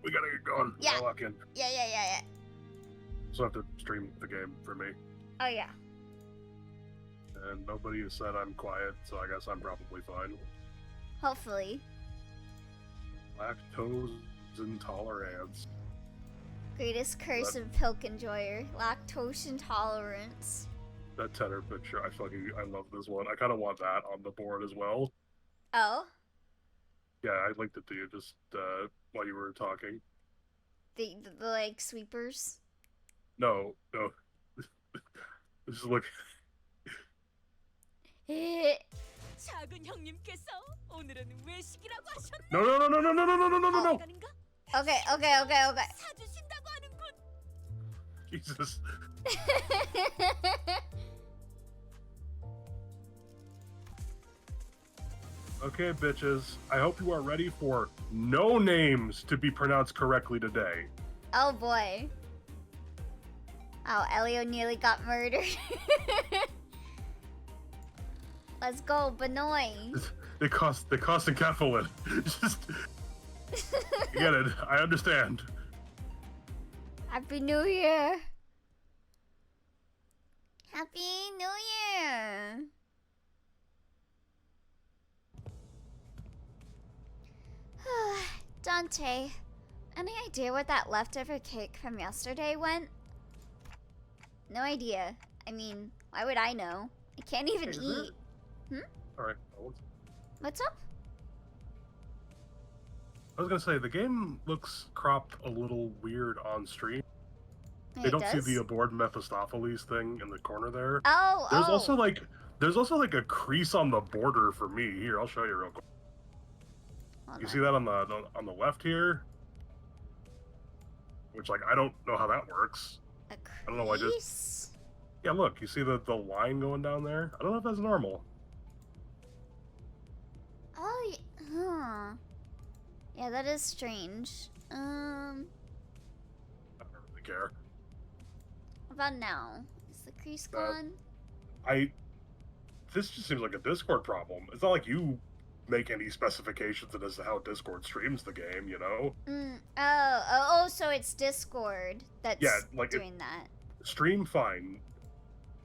We gotta get going. Yeah. Lock in. Yeah. So I have to stream the game for me. Oh, yeah. And nobody has said I'm quiet, so I guess I'm probably fine. Hopefully. Lactose intolerance. Greatest curse of Pilk Enjoyer. Lactose intolerance. That tenor picture, I love this one. I kind of want that on the board as well. Oh? Yeah, I linked it to you just while you were talking. The like, sweepers? No. Just look. 작은 형님께서 오늘은 외식이라고 하셨나? No. Okay. 사주신다고 하는군. Jesus. Okay, bitches. I hope you are ready for no names to be pronounced correctly today. Oh boy. Oh, Elio nearly got murdered. Let's go, Benoy. They cost in Catherine. Just I get it. I understand. Happy New Year. Happy New Year. Dante, any idea what that leftover cake from yesterday went? No idea. I mean, why would I know? I can't even eat. Alright. What's up? I was gonna say, the game looks cropped a little weird on stream. They It don't see does? the aboard Mephistopheles thing in the corner there. Oh, There's also like a crease on the border for me. Here, I'll show you real quick. Hold You on. see that on the left here? Which, like, I don't know how that works. A I don't know why I crease? Yeah, look, you see the line going down there? I don't know if that's normal. Oh, huh. Yeah, that is strange. I don't really care. What about now? Is the crease gone? This just seems like a Discord problem. It's not like you make any specifications as to how Discord streams the game, you know? Oh, so it's Discord that's doing that. Stream fine,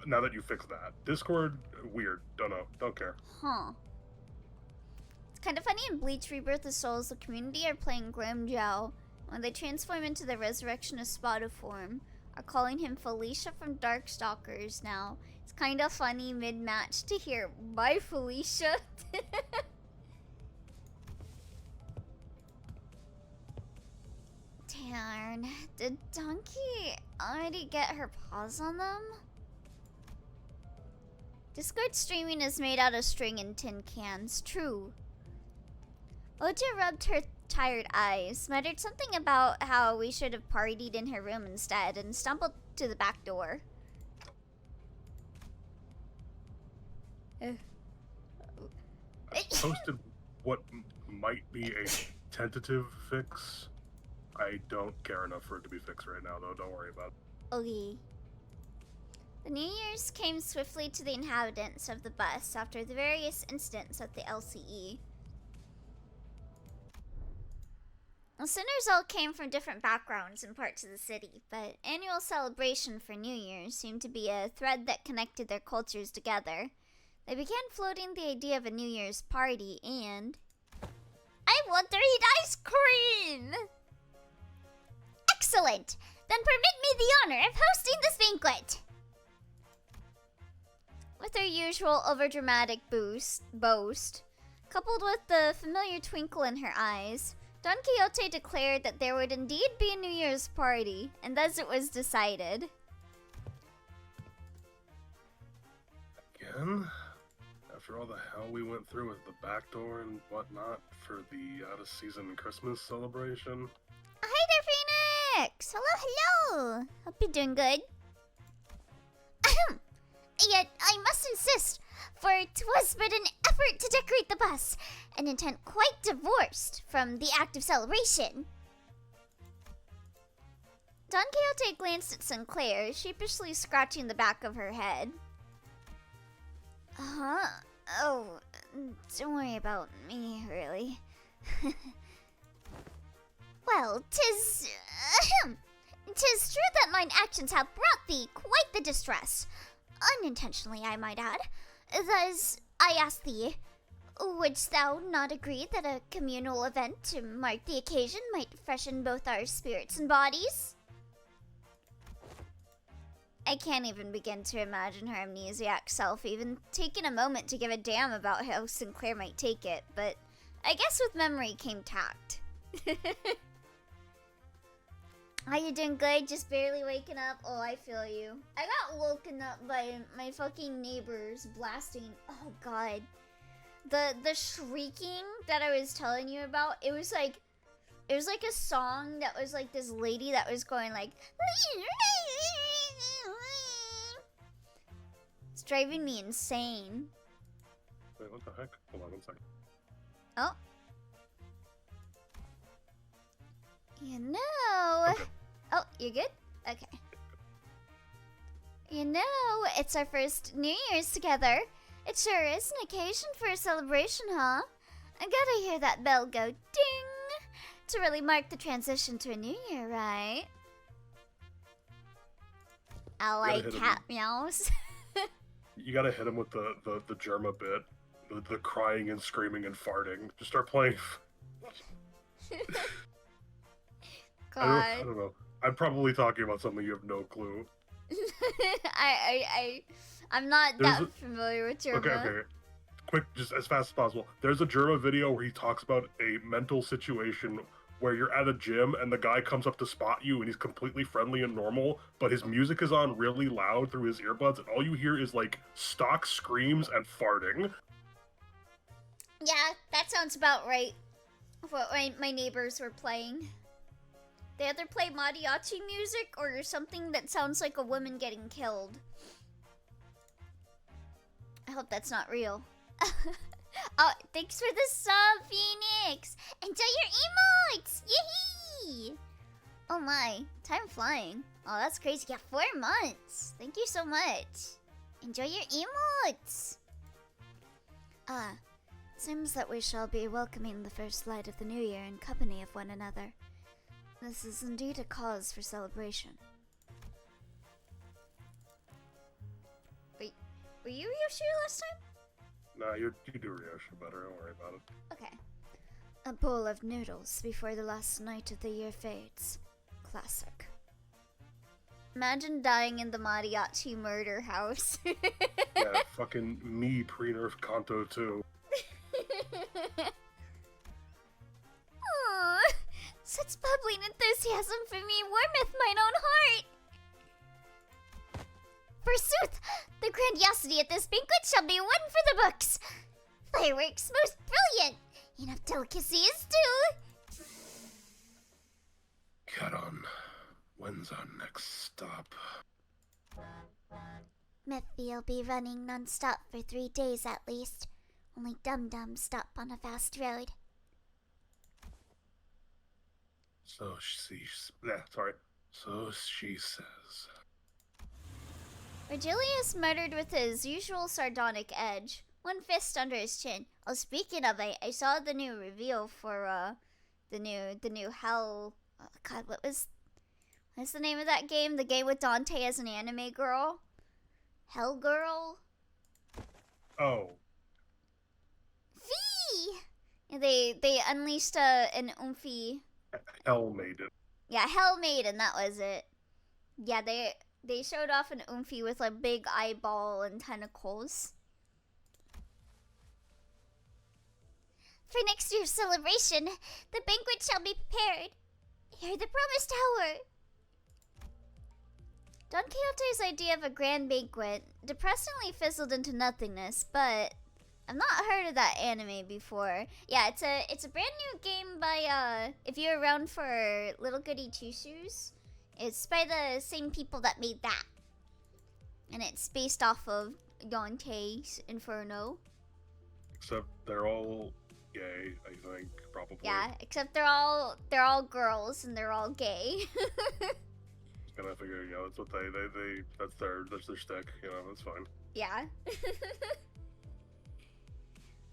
now that you fix that. Discord, weird. Don't know. Don't care. Huh. It's kind of funny in Bleach Rebirth of Souls, the community are playing Grimjow. When they transform into the Resurrection of Spada form, are calling him Felicia from Darkstalkers now. It's kind of funny mid-match to hear, "Bye, Felicia." Darn. Did Donkey already get her paws on them? Discord streaming is made out of string and tin cans. True. Oja rubbed her tired eyes, muttered something about how we should have partied in her room instead, and stumbled to the back door. Posted what might be a tentative fix. I don't care enough for it to be fixed right now, though. Don't worry about it. Okay. The New Year's came swiftly to the inhabitants of the bus after the various incidents at the LCE. The sinners all came from different backgrounds and parts of the city, but annual celebration for New Year's seemed to be a thread that connected their cultures together. They began floating the idea of a New Year's party and... I want to eat ice cream! Excellent! Then permit me the honor of hosting this banquet! With her usual overdramatic boast, coupled with the familiar twinkle in her eyes, Don Quixote declared that there would indeed be a New Year's party, and thus it was decided. Again? After all the hell we went through with the back door and whatnot for the out-of-season Christmas celebration? Hi there, Phoenix! Hello! Hope you're doing good. Ahem! Yet, I must insist, for 'twas but an effort to decorate the bus, an intent quite divorced from the act of celebration. Don Quixote glanced at Sinclair, sheepishly scratching the back of her head. Huh? Oh, don't worry about me, really. Well, 'tis true that mine actions have brought thee quite the distress. Unintentionally, I might add. Thus, I ask thee, wouldst thou not agree that a communal event to mark the occasion might freshen both our spirits and bodies? I can't even begin to imagine her amnesiac self even taking a moment to give a damn about how Sinclair might take it, but I guess with memory came tact. Are you doing good? Just barely waking up? Oh, I feel you. I got woken up by my fucking neighbors blasting. Oh god. The shrieking that I was telling you about, it was like a song that was like this lady that was going like it's driving me insane. Wait, what the heck? Hold on 1 second. Oh. You know. Okay. Oh, you good? Okay. You know, it's our first New Year's together. It sure is an occasion for a celebration, huh? I gotta hear that bell go ding to really mark the transition to a new year, right? I like cat meows. You gotta hit him with the Germa bit. The crying and screaming and farting. Just start playing. God. I don't know. I'm probably talking about something you have no clue. I'm not There's that familiar with Germa. Okay. Quick, just as fast as possible. There's a Germa video where he talks about a mental situation where you're at a gym and the guy comes up to spot you and he's completely friendly and normal, but his music is on really loud through his earbuds and all you hear is like stock screams and farting. Yeah, that sounds about right. What my neighbors were playing. They either play mariachi music or something that sounds like a woman getting killed. I hope that's not real. Oh, thanks for the sub, Phoenix! Enjoy your emotes! Yee! Oh my, time flying. Oh, that's crazy. Yeah, 4 months. Thank you so much. Enjoy your emotes! Seems that we shall be welcoming the first light of the new year in company of one another. This is indeed a cause for celebration. Wait, were you Yoshi last time? Nah, you do Ryoshi better, don't worry about it. Okay. A bowl of noodles before the last night of the year fades. Classic. Imagine dying in the mariachi murder house. Yeah, fucking me pre-nerf Kanto too. Aww, such bubbling enthusiasm for me warmeth mine own heart. Forsooth, the grandiosity at this banquet shall be one for the books. Fireworks most brilliant, enough delicacies too. Caron, when's our next stop? Mephi'll be running non-stop for 3 days at least. Only dum-dums stop on a fast road. So she says. Virgilius muttered with his usual sardonic edge, one fist under his chin. Oh, speaking of, I saw the new reveal for the new Hell. Oh, God, what's the name of that game? The game with Dante as an anime girl. Hell Girl. Oh. Fee. They unleashed an Oomphy. Hell Maiden. Yeah, Hell Maiden, that was it. Yeah, they showed off an Oomphy with a big eyeball and tentacles. For next year's celebration, the banquet shall be prepared. Hear the promised hour. Don Quixote's idea of a grand banquet depressingly fizzled into nothingness, but I've not heard of that anime before. Yeah, it's a brand new game by if you're around for Little Goody Two Shoes, it's by the same people that made that. And it's based off of Dante's Inferno. Except they're all gay, I think, probably. Yeah, except they're all girls and they're all gay. And I figure, you know, that's what that's their stick, you know, that's fine. Yeah.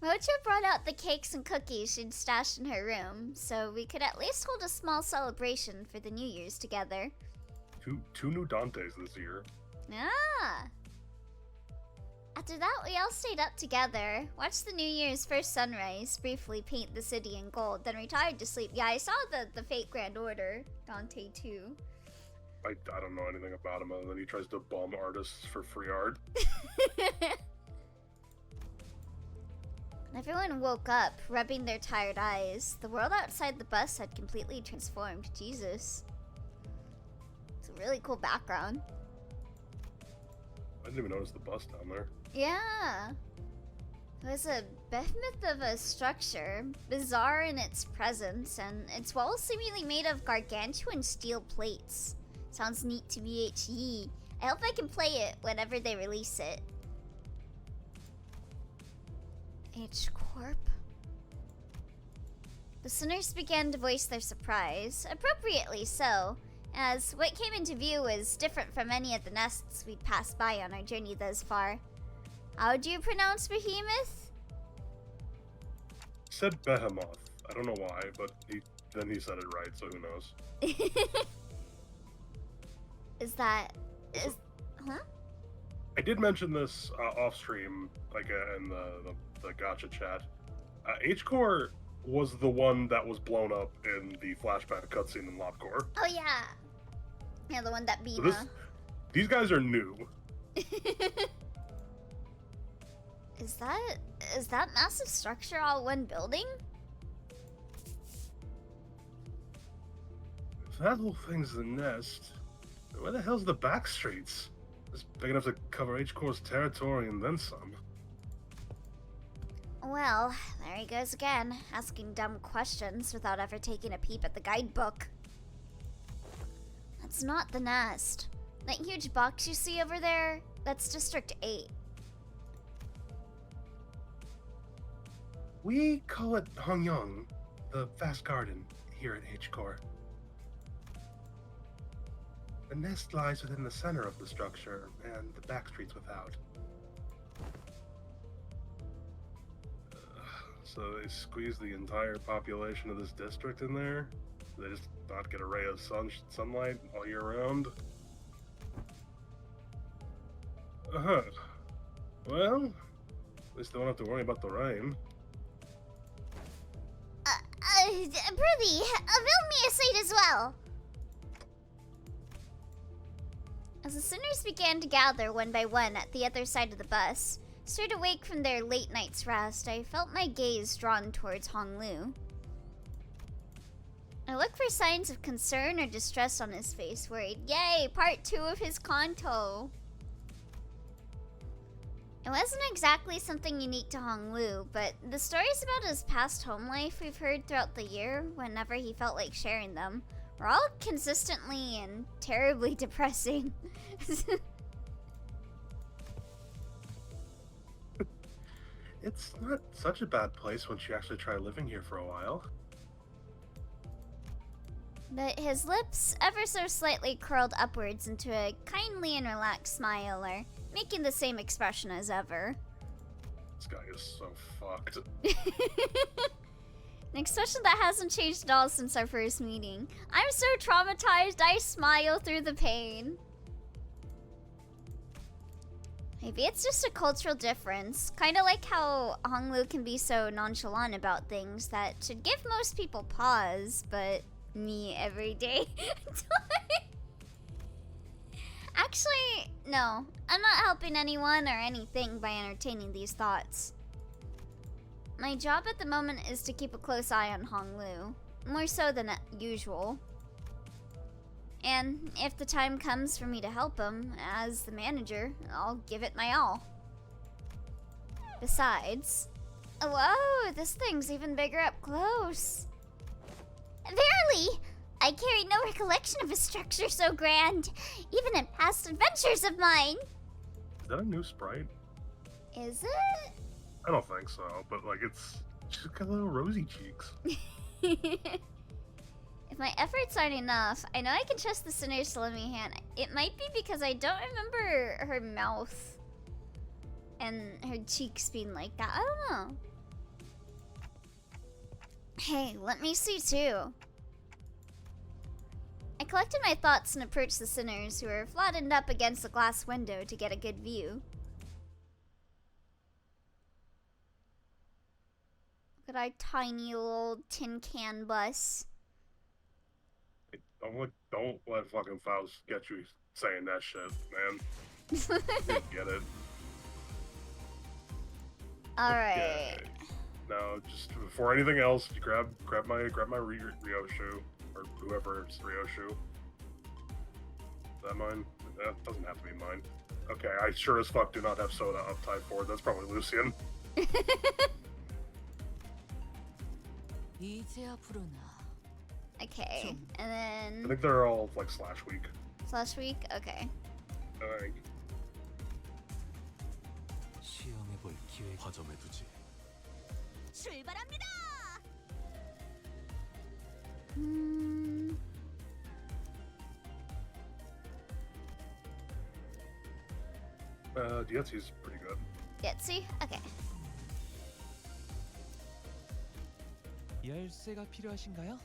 Mocha brought out the cakes and cookies she'd stashed in her room, so we could at least hold a small celebration for the New Year's together. Two new Dantes this year. Ah! After that, we all stayed up together, watched the New Year's first sunrise, briefly paint the city in gold, then retired to sleep. Yeah, I saw the Fate Grand Order, Dante 2. I don't know anything about him other than he tries to bum artists for free art. Everyone woke up, rubbing their tired eyes. The world outside the bus had completely transformed. Jesus. It's a really cool background. I didn't even notice the bus down there. Yeah. It was a behemoth of a structure, bizarre in its presence, and its walls seemingly made of gargantuan steel plates. Sounds neat to BHE. I hope I can play it whenever they release it. H Corp. The sinners began to voice their surprise, appropriately so, as what came into view was different from any of the nests we'd passed by on our journey thus far. How do you pronounce behemoth? Said behemoth. I don't know why, but then he said it right, so who knows? Huh? I did mention this off stream, like in the gacha chat. H-Core was the one that was blown up in the flashback cutscene in Lopcore. Oh yeah. Yeah, the one that Bina. So these guys are new. Is that massive structure all one building? If that whole thing's the nest, where the hell's the back streets? It's big enough to cover H-Core's territory and then some. Well, there he goes again, asking dumb questions without ever taking a peep at the guidebook. That's not the nest. That huge box you see over there, that's District 8. We call it Hongyong, the vast garden here at H-Core. The nest lies within the center of the structure, and the back streets without. So they squeeze the entire population of this district in there? They just not get a ray of sunlight all year round? Uh-huh. Well, at least they won't have to worry about the rain. Prithee, avail me a sight as well. As the sinners began to gather one by one at the other side of the bus, stirred awake from their late night's rest, I felt my gaze drawn towards Honglu. I looked for signs of concern or distress on his face, worried, yay, part 2 of his Kanto. It wasn't exactly something unique to Honglu, but the stories about his past home life we've heard throughout the year, whenever he felt like sharing them, were all consistently and terribly depressing. It's not such a bad place once you actually try living here for a while. But his lips, ever so slightly curled upwards into a kindly and relaxed smile, are making the same expression as ever. This guy is so fucked. An expression that hasn't changed at all since our first meeting. I'm so traumatized, I smile through the pain. Maybe it's just a cultural difference. Kinda like how Honglu can be so nonchalant about things that should give most people pause, but me every day. Actually, no. I'm not helping anyone or anything by entertaining these thoughts. My job at the moment is to keep a close eye on Honglu, more so than usual. And if the time comes for me to help him, as the manager, I'll give it my all. Besides... Whoa, this thing's even bigger up close. Verily! I carry no recollection of a structure so grand, even in past adventures of mine. Is that a new sprite? Is it? I don't think so, but like she's got little rosy cheeks. If my efforts aren't enough, I know I can trust the sinners to lend me a hand. It might be because I don't remember her mouth and her cheeks being like that. I don't know. Hey, let me see too. I collected my thoughts and approached the sinners, who were flattened up against the glass window to get a good view. Look at our tiny little tin can bus. Hey, don't let fucking Faust get you saying that shit, man. You get it. Alright. Okay. Now, just before anything else, you grab my Ryoshu, or whoever's Ryoshu. Is that mine? That doesn't have to be mine. Okay, I sure as fuck do not have soda up type 4. That's probably Lucian. Okay, and I then think they're all like /week. /week. Okay. I think. 시험해볼 기회 가점해두지. 출발합니다. Dietzy's pretty good. Yetzi? Okay. 열쇠가 필요하신가요?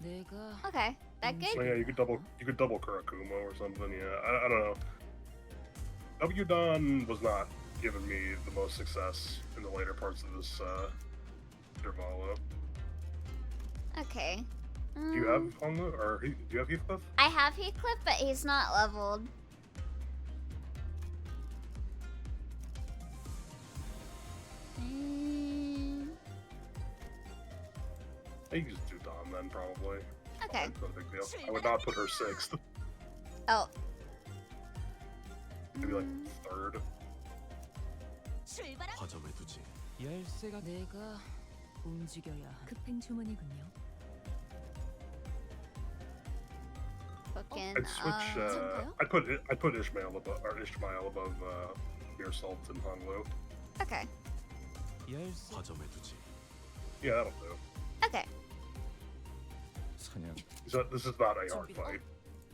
내가 Okay. That So good? yeah, you could double Kurakumo or something. Yeah, I don't know. W Don was not giving me the most success in the later parts of this Dervala. Okay. Do you have Honda or do you have Heathcliff? I have Heathcliff, but he's not leveled. I can just do Don then probably. Okay. That's not a big deal. I would not put her 6th. Oh. Maybe like 3rd. 출발합니다. 가점해두지. 열쇠가 내가 움직여야 급행 주문이군요. Fucking. I'd switch. I'd put Ishmael above Beer Salt and Honglu. Okay. 열쇠 가점해두지. Yeah, that'll do. Okay. 사냥. So this is not a hard fight,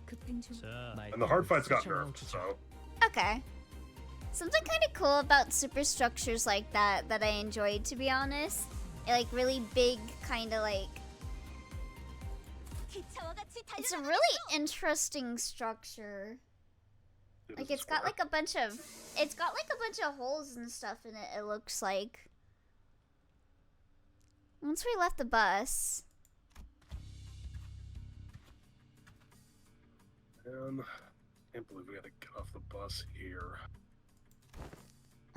급행 주문. and the hard fight's got nerfed. So Okay. Something kind of cool about superstructures like that I enjoyed, to be honest. Like really big, kind of like. 기차와 같이 It's a 달려나가겠어. really interesting structure. Like it's got like a bunch of holes and stuff in it. It looks like. Once we left the bus, and I can't believe we had to get off the bus here.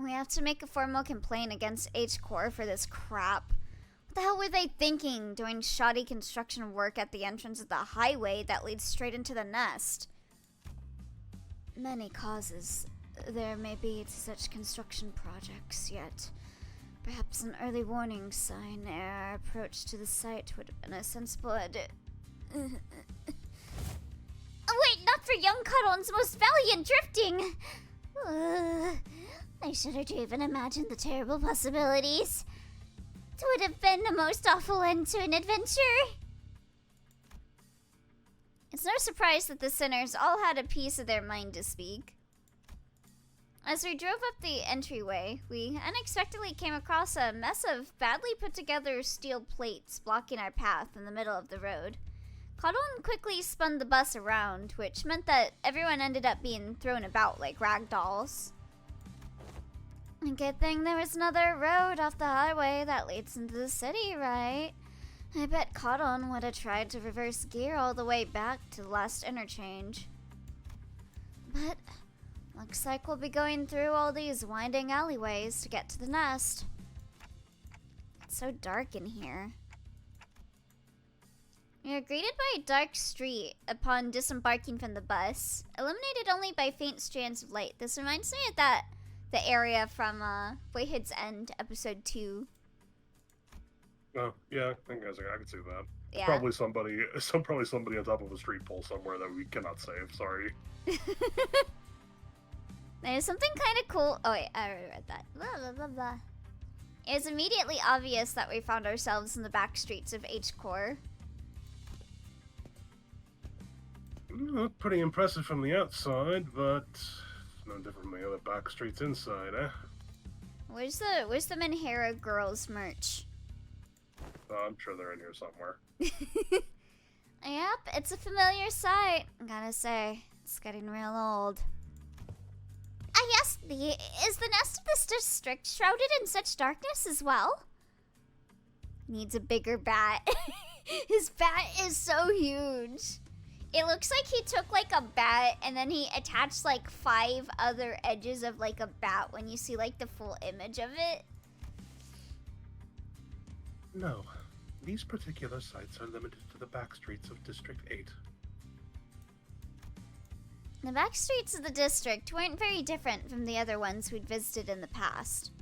we have to make a formal complaint against H Corps for this crap. What the hell were they thinking, doing shoddy construction work at the entrance of the highway that leads straight into the nest? Many causes there may be to such construction projects, yet perhaps an early warning sign ere our approach to the site would have been a sensible Oh wait, not for young Cuddle's most valiant drifting! I shudder to even imagine the terrible possibilities. It would have been a most awful end to an adventure. It's no surprise that the sinners all had a piece of their mind to speak. As we drove up the entryway, we unexpectedly came across a mess of badly put together steel plates blocking our path in the middle of the road. Codon quickly spun the bus around, which meant that everyone ended up being thrown about like rag dolls. A good thing there was another road off the highway that leads into the city, right? I bet Codon would have tried to reverse gear all the way back to the last interchange. But looks like we'll be going through all these winding alleyways to get to the nest. It's so dark in here. We are greeted by a dark street upon disembarking from the bus, illuminated only by faint strands of light. This reminds me of the area from Boyhood's End, episode 2. Oh yeah, I can see that. Yeah. Probably somebody on top of a street pole somewhere that we cannot save. Sorry. There's something kind of cool. Oh wait, I already read that. Blah, blah, blah, blah. It was immediately obvious that we found ourselves in the back streets of H Corps. Pretty impressive from the outside, but no different from the other back streets inside, eh? Where's the Menhera girls merch? I'm sure they're in here somewhere. Yep, it's a familiar sight. I gotta say, it's getting real old. Yes, is the nest of this district shrouded in such darkness as well? Needs a bigger bat. His bat is so huge. It looks like he took like a bat and then he attached like 5 other edges of like a bat when you see like the full image of it. No, these particular sites are limited to the back streets of District 8. The back streets of the district weren't very different from the other ones we'd visited in the past.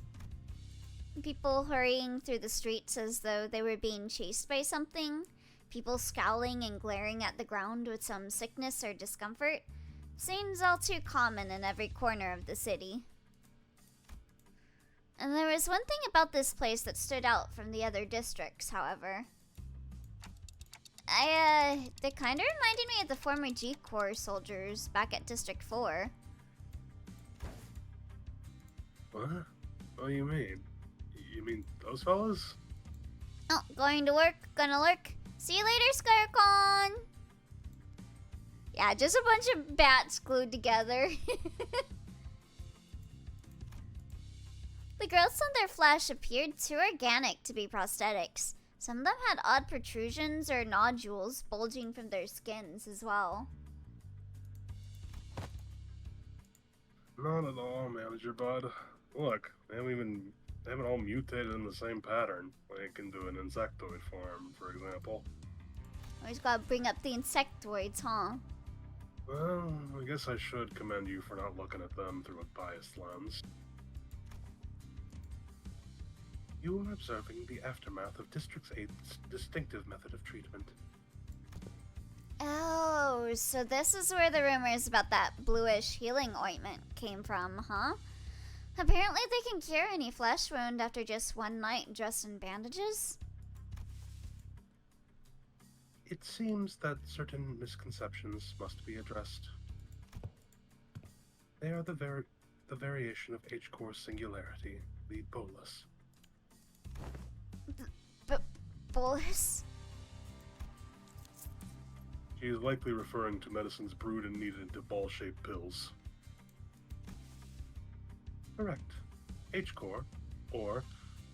People hurrying through the streets as though they were being chased by something. People scowling and glaring at the ground with some sickness or discomfort. Seems all too common in every corner of the city. And there was one thing about this place that stood out from the other districts, however. They kinda reminded me of the former G-Corps soldiers back at District 4. What? What do you mean? You mean those fellas? Oh, going to work, gonna lurk. See you later, Skycon! Yeah, just a bunch of bats glued together. The growths on their flesh appeared too organic to be prosthetics. Some of them had odd protrusions or nodules bulging from their skins as well. Not at all, Manager Bud. Look, they haven't all mutated in the same pattern, like into an insectoid form, for example. Always gotta bring up the insectoids, huh? Well, I guess I should commend you for not looking at them through a biased lens. You are observing the aftermath of District 8's distinctive method of treatment. Oh, so this is where the rumors about that bluish healing ointment came from, huh? Apparently they can cure any flesh wound after just one night dressed in bandages? It seems that certain misconceptions must be addressed. They are the variation of H-core singularity, the bolus. Bolus? He is likely referring to medicines brewed and kneaded into ball-shaped pills. Correct. H-core, or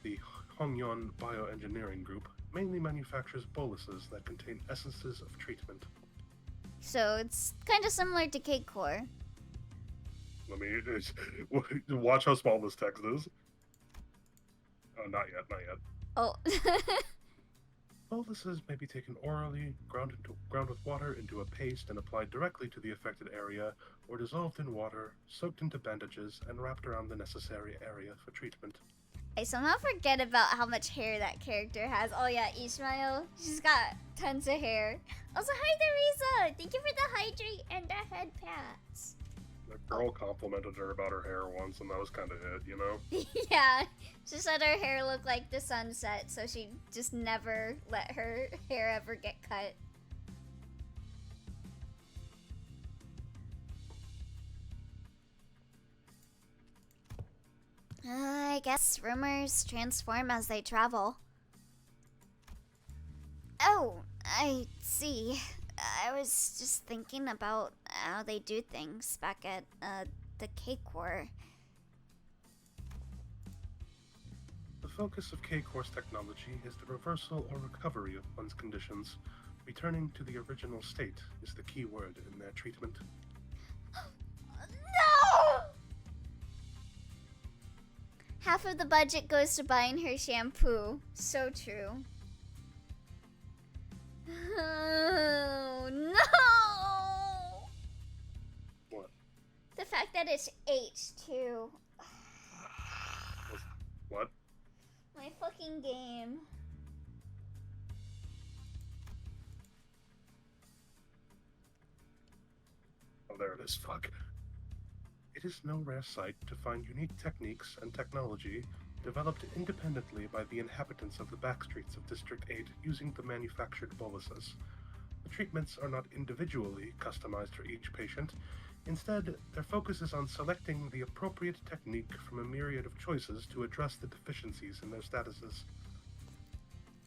the Hongyon Bioengineering Group, mainly manufactures boluses that contain essences of treatment. So it's kind of similar to K-Core. Let me watch how small this text is. Oh, not yet, not yet. Oh. Boluses may be taken orally, ground with water into a paste and applied directly to the affected area, or dissolved in water, soaked into bandages, and wrapped around the necessary area for treatment. I somehow forget about how much hair that character has. Oh yeah, Ishmael. She's got tons of hair. Also, hi Theresa! Thank you for the hydrate and the head pats. The girl complimented her about her hair once, and that was kind of it, you know? Yeah, she said her hair looked like the sunset, so she just never let her hair ever get cut. I guess rumors transform as they travel. Oh, I see. I was just thinking about how they do things back at, the K-Core. The focus of K-Core's technology is the reversal or recovery of one's conditions. Returning to the original state is the key word in their treatment. No! Half of the budget goes to buying her shampoo. So true. Oh, no! What? The fact that it's H, too. What? My fucking game. Oh, there it is. Fuck. It is no rare sight to find unique techniques and technology developed independently by the inhabitants of the backstreets of District 8 using the manufactured boluses. The treatments are not individually customized for each patient. Instead, their focus is on selecting the appropriate technique from a myriad of choices to address the deficiencies in their statuses.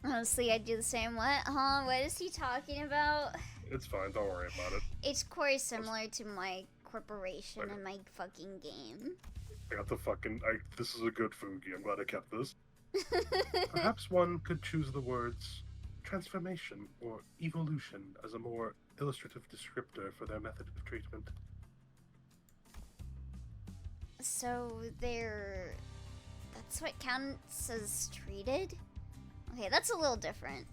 Honestly, I'd do the same. What? Huh? What is he talking about? It's fine, don't worry about it. It's core similar to my corporation and my fucking game. I got the fucking... this is a good Fugi, I'm glad I kept this. Perhaps one could choose the words transformation or evolution as a more illustrative descriptor for their method of treatment. So that's what counts as treated? Okay, that's a little different.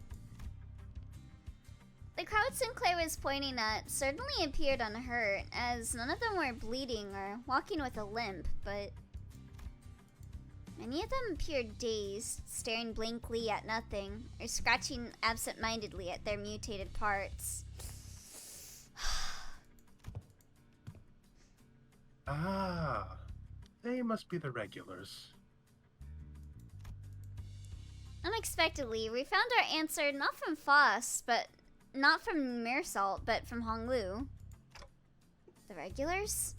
The crowd Sinclair was pointing at certainly appeared unhurt, as none of them were bleeding or walking with a limp, but many of them appeared dazed, staring blankly at nothing, or scratching absent-mindedly at their mutated parts. Ah, they must be the regulars. Unexpectedly, we found our answer not from Foss, but not from Meersalt, but from Honglu. The regulars?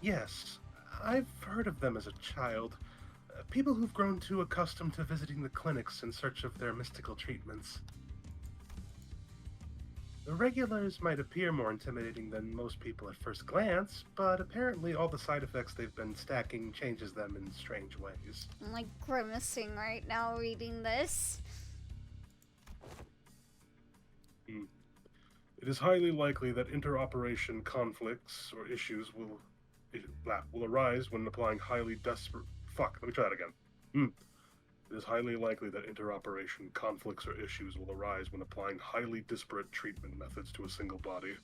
Yes, I've heard of them as a child. People who've grown too accustomed to visiting the clinics in search of their mystical treatments. The regulars might appear more intimidating than most people at first glance, but apparently all the side effects they've been stacking changes them in strange ways. I'm like grimacing right now reading this. It is highly likely that interoperation conflicts or issues will arise when applying highly desperate... Fuck, let me try that again. It is highly likely that interoperation conflicts or issues will arise when applying highly disparate treatment methods to a single body.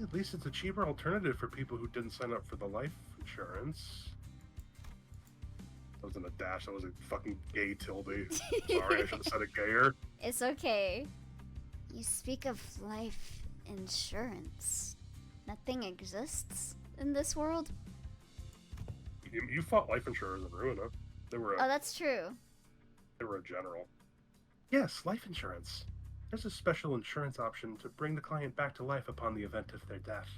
At least it's a cheaper alternative for people who didn't sign up for the life insurance. That wasn't a dash, that was a fucking gay tilde. Sorry, I should have said it gayer. It's okay. You speak of life insurance. Nothing exists in this world? You fought life insurers in Ruina. They were Oh, that's true. They were a general. Yes, life insurance. There's a special insurance option to bring the client back to life upon the event of their death.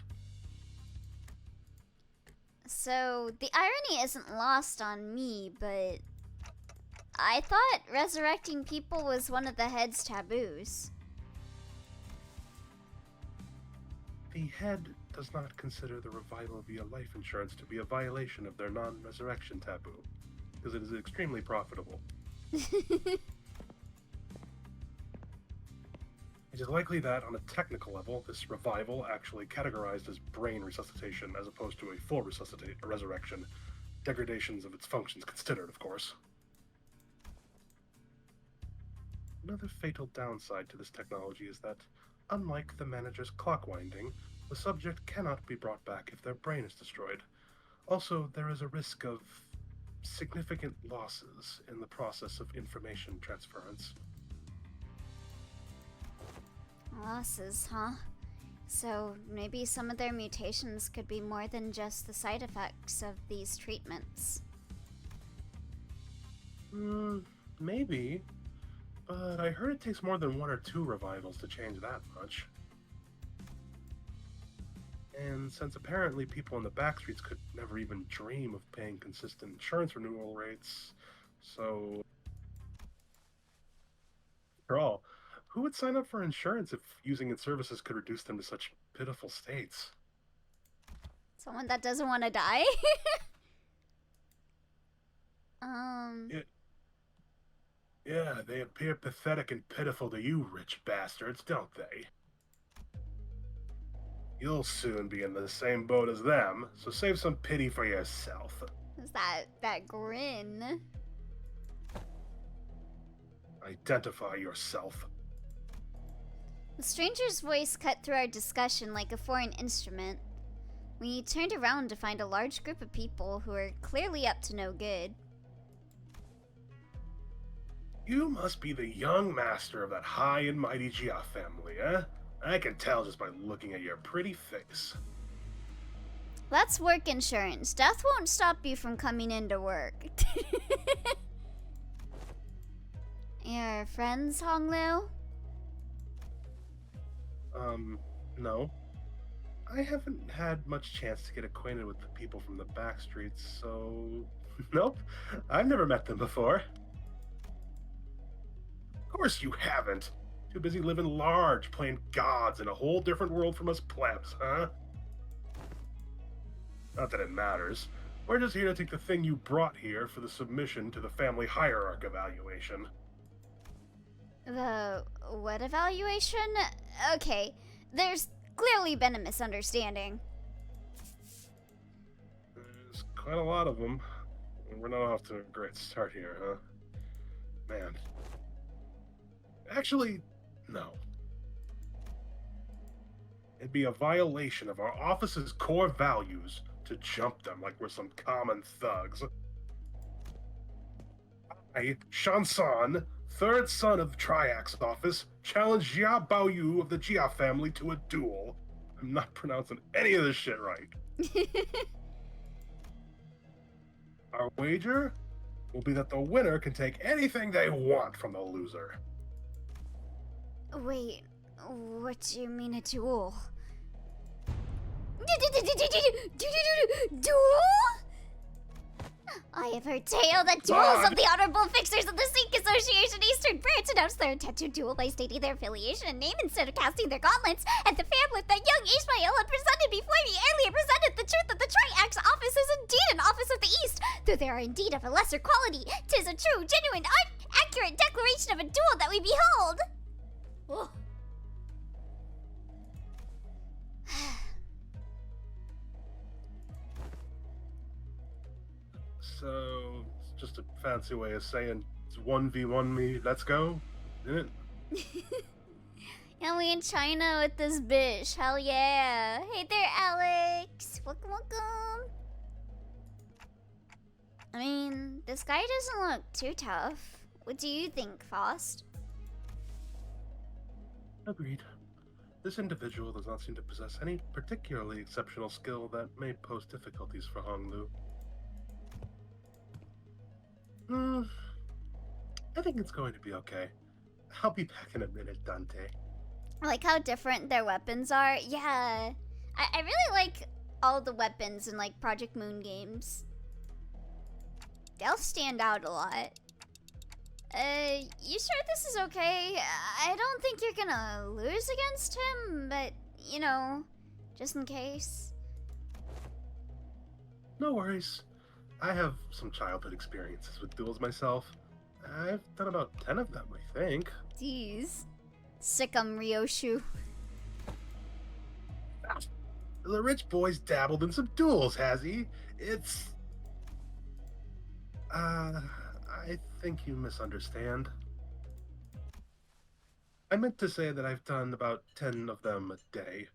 So, the irony isn't lost on me, but I thought resurrecting people was one of the head's taboos. The head does not consider the revival via life insurance to be a violation of their non-resurrection taboo, because it is extremely profitable. It is likely that, on a technical level, this revival actually categorized as brain resuscitation as opposed to a full resurrection, degradations of its functions considered, of course. Another fatal downside to this technology is that, unlike the manager's clock winding, the subject cannot be brought back if their brain is destroyed. Also, there is a risk of significant losses in the process of information transference. Losses, huh? So maybe some of their mutations could be more than just the side effects of these treatments. Maybe. But I heard it takes more than 1 or 2 revivals to change that much. And since apparently people in the backstreets could never even dream of paying consistent insurance renewal rates, so... After all, who would sign up for insurance if using its services could reduce them to such pitiful states? Someone that doesn't want to die? Yeah, they appear pathetic and pitiful to you rich bastards, don't they? You'll soon be in the same boat as them, so save some pity for yourself. Is that grin? Identify yourself. The stranger's voice cut through our discussion like a foreign instrument. We turned around to find a large group of people who were clearly up to no good. You must be the young master of that high and mighty Jia family, eh? I can tell just by looking at your pretty face. That's work insurance. Death won't stop you from coming into work. Your friends, Honglu? No. I haven't had much chance to get acquainted with the people from the back streets, so... Nope, I've never met them before. Of course you haven't. Too busy living large, playing gods in a whole different world from us plebs, huh? Not that it matters. We're just here to take the thing you brought here for the submission to the family hierarch evaluation. The what evaluation? Okay, there's clearly been a misunderstanding. There's quite a lot of them. We're not off to a great start here, huh? Man. Actually, no. It'd be a violation of our office's core values to jump them like we're some common thugs. I, Shansan, third son of the Triax office, challenge Jia Baoyu of the Jia family to a duel. I'm not pronouncing any of this shit right. Our wager will be that the winner can take anything they want from the loser. Wait, what do you mean a duel? Duel? I have heard tale that duels of the Honorable Fixers of the Sikh Association Eastern Branch announced their intent to duel by stating their affiliation and name instead of casting their gauntlets, and the family that young Ishmael had presented before me earlier presented the truth that the Triax office is indeed an office of the East, though they are indeed of a lesser quality. 'Tis a true, genuine, accurate declaration of a duel that we behold. Oh. So, it's just a fancy way of saying it's 1v1 me, let's go, isn't it? And we in China with this bitch. Hell yeah. Hey there, Alex. Welcome, welcome. I mean, this guy doesn't look too tough. What do you think, Faust? Agreed. This individual does not seem to possess any particularly exceptional skill that may pose difficulties for Honglu. I think it's going to be okay. I'll be back in a minute, Dante. I like how different their weapons are. Yeah. I really like all the weapons in like Project Moon games. They'll stand out a lot. You sure this is okay? I don't think you're gonna lose against him, but, you know, just in case. No worries. I have some childhood experiences with duels myself. I've done about 10 of them, I think. Jeez. Sick'em, Ryoshu. The rich boy's dabbled in some duels, has he? It's... I think you misunderstand. I meant to say that I've done about 10 of them a day.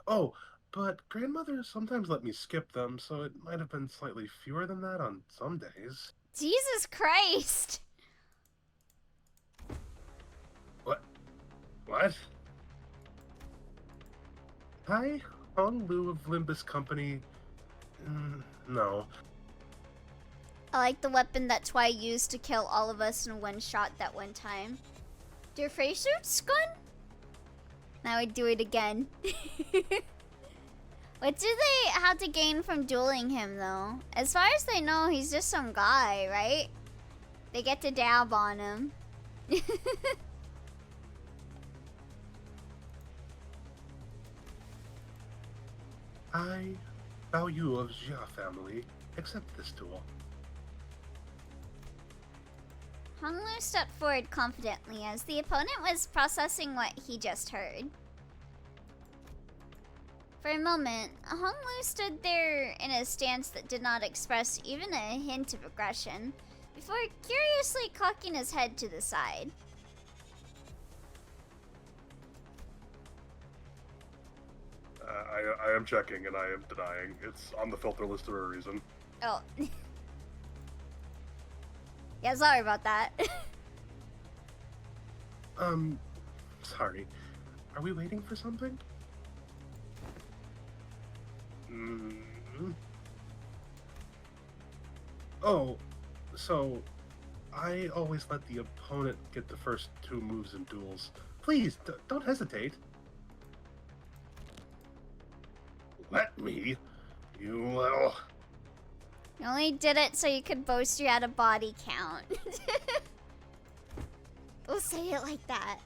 Oh, but grandmother sometimes let me skip them, so it might have been slightly fewer than that on some days. Jesus Christ! What? Hi, Honglu of Limbus Company. No. I like the weapon that Twy used to kill all of us in one shot that one time. Do your phrase suits, gun? Now I do it again. What do they have to gain from dueling him, though? As far as they know, he's just some guy, right? They get to dab on him. I, Baoyu of Jia family, accept this duel. Honglu stepped forward confidently as the opponent was processing what he just heard. For a moment, Honglu stood there in a stance that did not express even a hint of aggression, before curiously cocking his head to the side. I am checking and I am denying. It's on the filter list for a reason. Oh. Yeah, sorry about that. Sorry. Are we waiting for something? Oh, so I always let the opponent get the first two moves in duels. Please, don't hesitate. let me, you little... You only did it so you could boast you had a body count. We'll say it like that.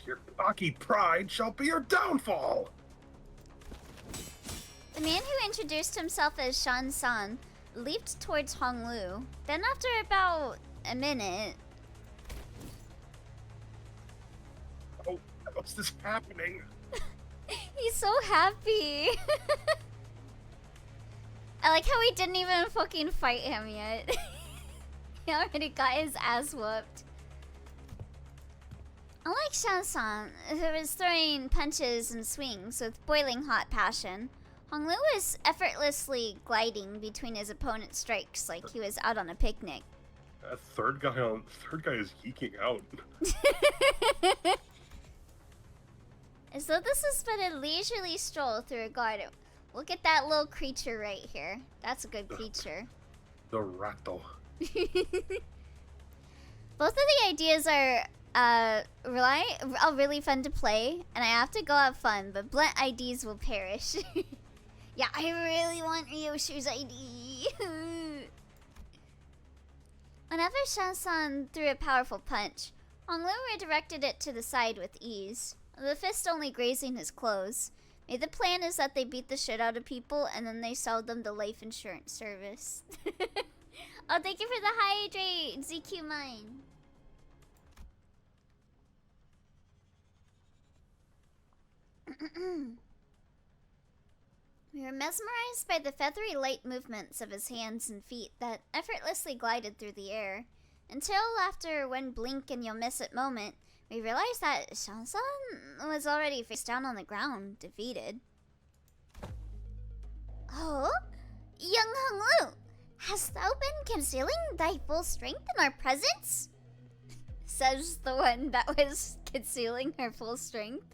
Your cocky pride shall be your downfall! The man who introduced himself as Shan-san leaped towards Honglu. Then after about a minute... Oh, what's this happening? He's so happy. I like how he didn't even fucking fight him yet. He already got his ass whooped. Unlike Shan-san, who was throwing punches and swings with boiling hot passion, Honglu was effortlessly gliding between his opponent's strikes like he was out on a picnic. That third guy is geeking out. As though this has been a leisurely stroll through a garden. Look at that little creature right here. That's a good creature. The rattle. Both of the ideas are really fun to play, and I have to go have fun, but blunt IDs will perish. Yeah, I really want Ryoshu's ID. Whenever Shan-san threw a powerful punch, Honglu redirected it to the side with ease, the fist only grazing his clothes. Maybe the plan is that they beat the shit out of people and then they sell them the life insurance service. Oh, thank you for the hydrate, ZQ Mine. We were mesmerized by the feathery light movements of his hands and feet that effortlessly glided through the air, until after one blink and you'll miss it moment, we realized that Shan-san was already face down on the ground, defeated. Oh? Young Honglu, hast thou been concealing thy full strength in our presence? Says the one that was concealing her full strength.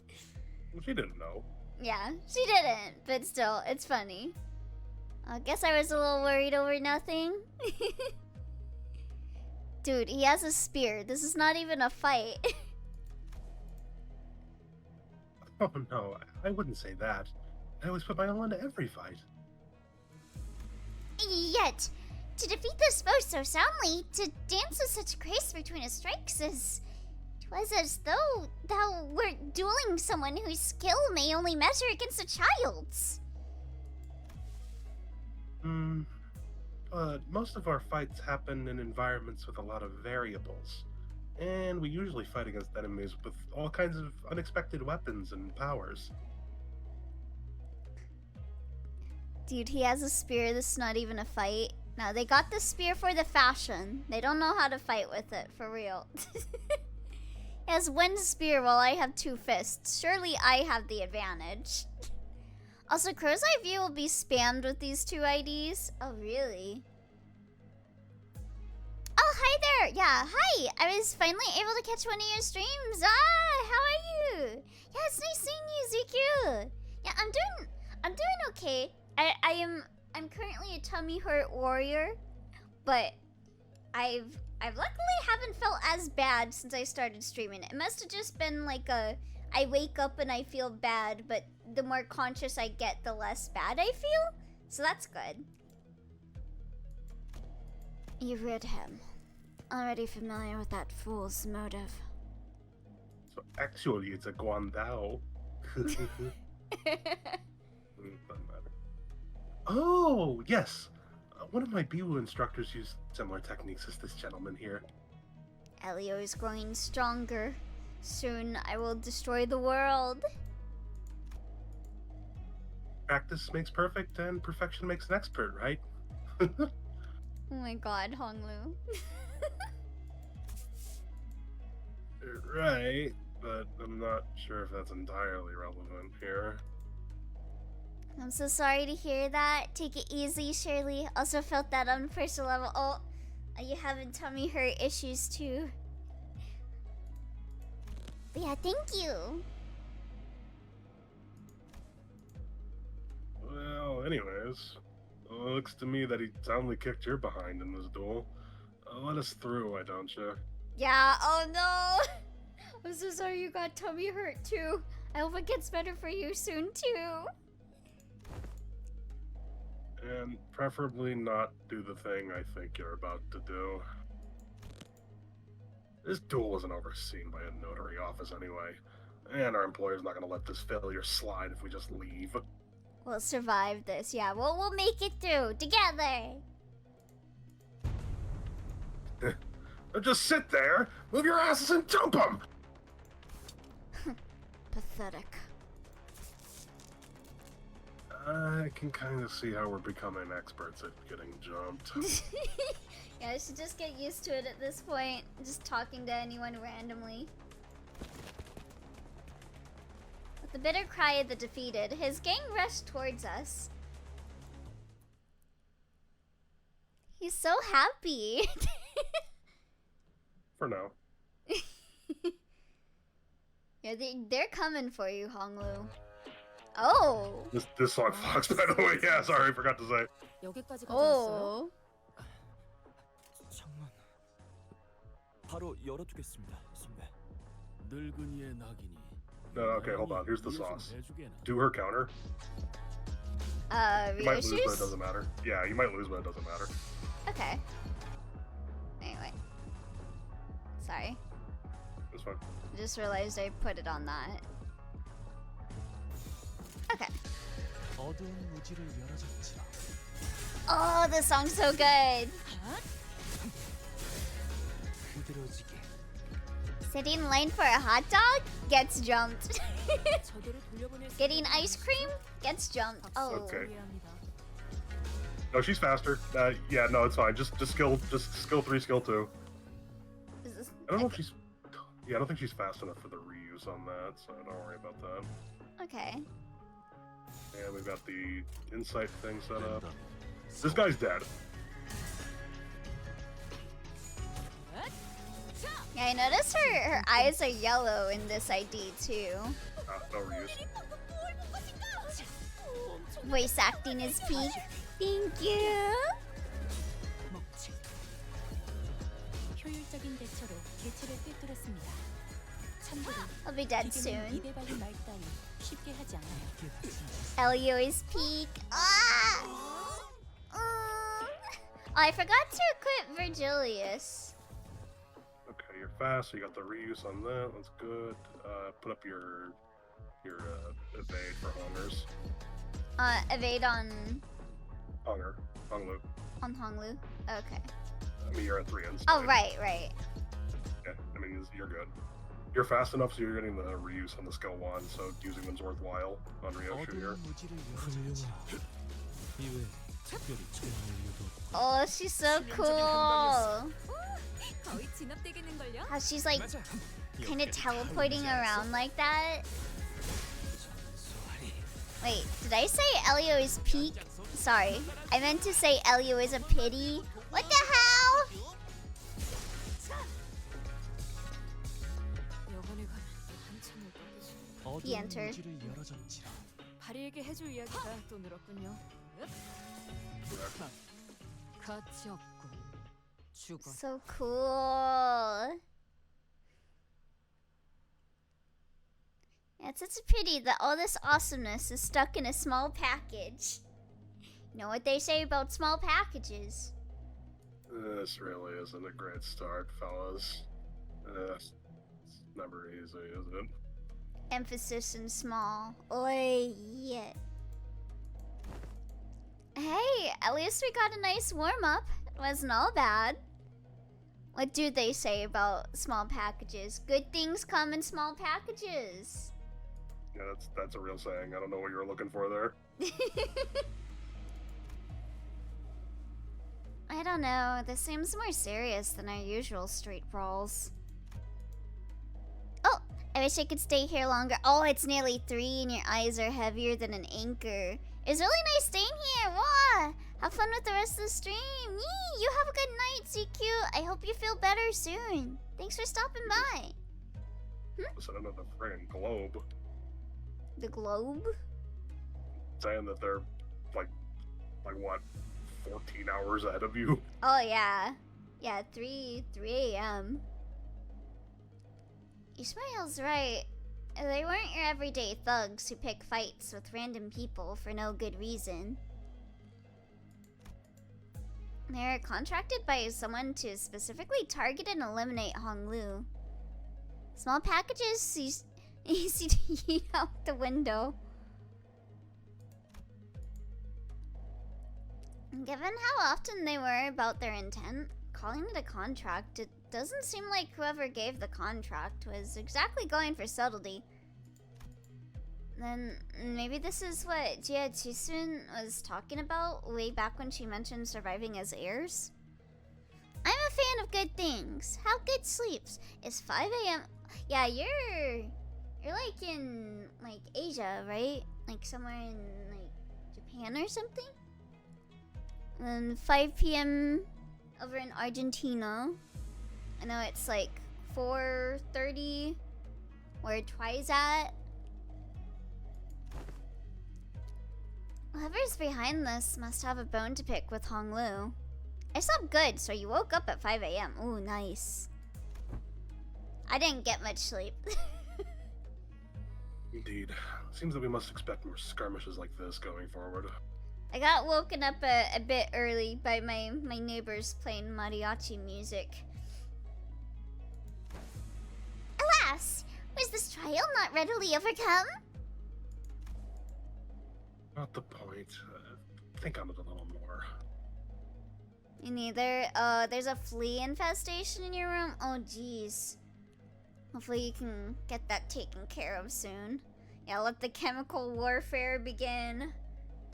She didn't know. Yeah, she didn't, but still, it's funny. I guess I was a little worried over nothing. Dude, he has a spear. This is not even a fight. Oh no, I wouldn't say that. I always put my all into every fight. Yet, to defeat this foe so soundly, to dance with such grace between his strikes is... 'Twas as though thou wert dueling someone whose skill may only measure against a child's. But most of our fights happen in environments with a lot of variables. And we usually fight against enemies with all kinds of unexpected weapons and powers. Dude, he has a spear. This is not even a fight. No, they got the spear for the fashion. They don't know how to fight with it, for real. He has one spear while I have two fists. Surely I have the advantage. Also, Crow's Eye View will be spammed with these two IDs. Oh, really? Oh, hi there. Yeah, hi. I was finally able to catch one of your streams. Ah, how are you? Yeah, it's nice seeing you, ZQ. Yeah, I'm doing okay. I'm currently a tummy hurt warrior, but I've luckily haven't felt as bad since I started streaming. It must have just been like I wake up and I feel bad, but the more conscious I get, the less bad I feel. So that's good. You rid him. Already familiar with that fool's motive. So actually, it's a Guandao. Doesn't matter. Oh, yes. One of my Biwu instructors used similar techniques as this gentleman here. Elio is growing stronger. Soon I will destroy the world. Practice makes perfect, and perfection makes an expert, right? Oh my god, Honglu. Right, but I'm not sure if that's entirely relevant here. I'm so sorry to hear that. Take it easy, Shirley. Also felt that on a personal level. Oh, you having tummy hurt issues too. But yeah, thank you. Well, anyways, it looks to me that he soundly kicked your behind in this duel. Let us through, why don't you? Yeah, oh no. I'm so sorry you got tummy hurt too. I hope it gets better for you soon too. And preferably not do the thing I think you're about to do. This duel wasn't overseen by a notary office anyway. And our employer's not gonna let this failure slide if we just leave. We'll survive this. Yeah, we'll make it through together. Just sit there, move your asses and jump them! Pathetic. I can kind of see how we're becoming experts at getting jumped. Yeah, I should just get used to it at this point. Just talking to anyone randomly. With the bitter cry of the defeated, his gang rushed towards us. He's so happy. For now. Yeah, they're coming for you, Honglu. Oh. This song Fox, by the way. Yeah, sorry, I forgot to say. 여기까지 가져왔어요? Oh. 창문 바로 열어두겠습니다, 선배. 늙은이의 낙인이. No, okay, hold on. Here's the sauce. Do her counter. You might lose, but it Reissues? doesn't matter. Yeah, you might lose, but it doesn't matter. Okay. Anyway. Sorry. It's fine. I just realized I put it on that. Okay. 어두운 무지를 열어젖히라. Oh, this song's so good. 흐드러지게. Sitting in line for a hot dog gets jumped. 저들을 돌려보낼 수 Getting ice cream gets jumped. Oh. Okay. 합니다. No, she's faster. Yeah, no, it's fine. Just skill 3, skill 2. Is this, I don't know if she's. Yeah, I don't think she's fast enough for the reuse on that, so don't worry about that. okay. And we've got the insight thing set up. This guy's dead. Yeah, I noticed her eyes are yellow in this ID too. No reuse. Voice acting is peak. Thank you. 먹지. 효율적인 대처로 개체를 꿰뚫었습니다. 참고로 I'll be dead 기계는 soon. 입에 발린 말 따위 쉽게 하지 않아요. Elio is peak. Ah! I forgot to equip Virgilius. Okay, you're fast, so you got the reuse on that. That's good. Put up your evade for hungers. Evade on Honglu. Honglu. Okay. I mean, you're at 3 instead. Oh right. Yeah, I mean, you're good. You're fast enough, so you're getting the reuse on the skill 1, so using them's worthwhile on Ryoshu here. 어두운 무지를 열어젖히라. 이외에 특별히 좋아할 이유도 없고. Oh, she's so cool. 거의 진압되겠는걸요? How she's like kind of teleporting around like that. Wait, did I say Elio is peak? Sorry, I meant to say Elio is a pity. What the hell? 여관에 가면 한참을 떠드시. He 어두운 entered. 무지를 열어젖히라. 바리에게 해줄 이야기가 또 늘었군요. 가치 없군. 죽어. So cool. Yeah, it's such a pity that all this awesomeness is stuck in a small package. You know what they say about small packages? This really isn't a great start, fellas. It's never easy, is it? Emphasis in small. Oi, yeah. Hey, at least we got a nice warm-up. It wasn't all bad. What do they say about small packages? Good things come in small packages. Yeah, that's a real saying. I don't know what you were looking for there. I don't know. This seems more serious than our usual street brawls. Oh, I wish I could stay here longer. Oh, it's nearly 3 and your eyes are heavier than an anchor. It's really nice staying here. Wow. Have fun with the rest of the stream. Yee, you have a good night, CQ. I hope you feel better soon. Thanks for stopping by. Listen, another friggin' globe The globe? saying that they're like what, 14 hours ahead of you. Oh, yeah. Yeah, 3 a.m. Ismail's right. They weren't your everyday thugs who pick fights with random people for no good reason. They're contracted by someone to specifically target and eliminate Honglu. Small packages easy to eat out the window. Given how often they were about their intent, calling it a contract, it doesn't seem like whoever gave the contract was exactly going for subtlety. Then maybe this is what Jia Chisun was talking about way back when she mentioned surviving as heirs? I'm a fan of good things. How good sleeps? It's 5 a.m. Yeah, you're like in like Asia, right? Like somewhere in like Japan or something? And 5 p.m. over in Argentina. I know it's like 4:30 where Twi's at. Whoever's behind this must have a bone to pick with Honglu. I slept good, so you woke up at 5 a.m. Ooh, nice. I didn't get much sleep. Indeed. Seems that we must expect more skirmishes like this going forward. I got woken up a bit early by my neighbors playing mariachi music. Alas, was this trial not readily overcome? Not the point. Think on it a little more. Me neither. There's a flea infestation in your room? Oh, jeez. Hopefully you can get that taken care of soon. Yeah, let the chemical warfare begin.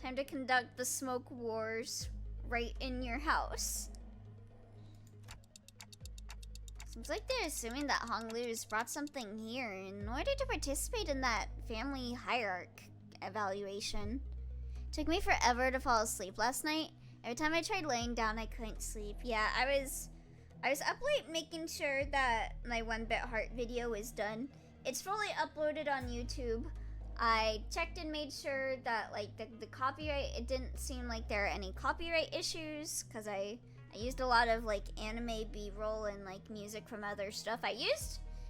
Time to conduct the smoke wars right in your house. Seems like they're assuming that Honglu's brought something here in order to participate in that family hierarchy evaluation. Took me forever to fall asleep last night. Every time I tried laying down, I couldn't sleep. Yeah, I was up late making sure that my 1-bit heart video was done. It's fully uploaded on YouTube. I checked and made sure that like the copyright, it didn't seem like there are any copyright issues because I used a lot of like anime B-roll and like music from other stuff. I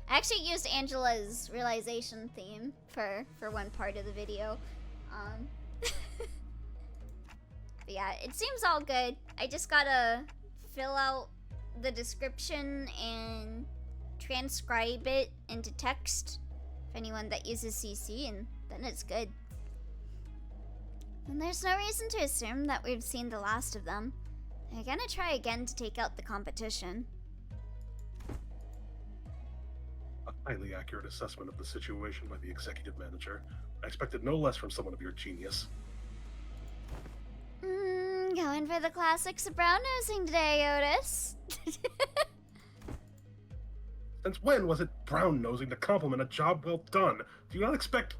actually used Angela's realization theme for one part of the video. But yeah, it seems all good. I just gotta fill out the description and transcribe it into text for anyone that uses CC, and then it's good. And there's no reason to assume that we've seen the last of them. They're gonna try again to take out the competition. A highly accurate assessment of the situation by the executive manager. I expected no less from someone of your genius. Going for the classics of brown nosing today, Otis. Since when was it brown nosing to compliment a job well done? Do you not expect...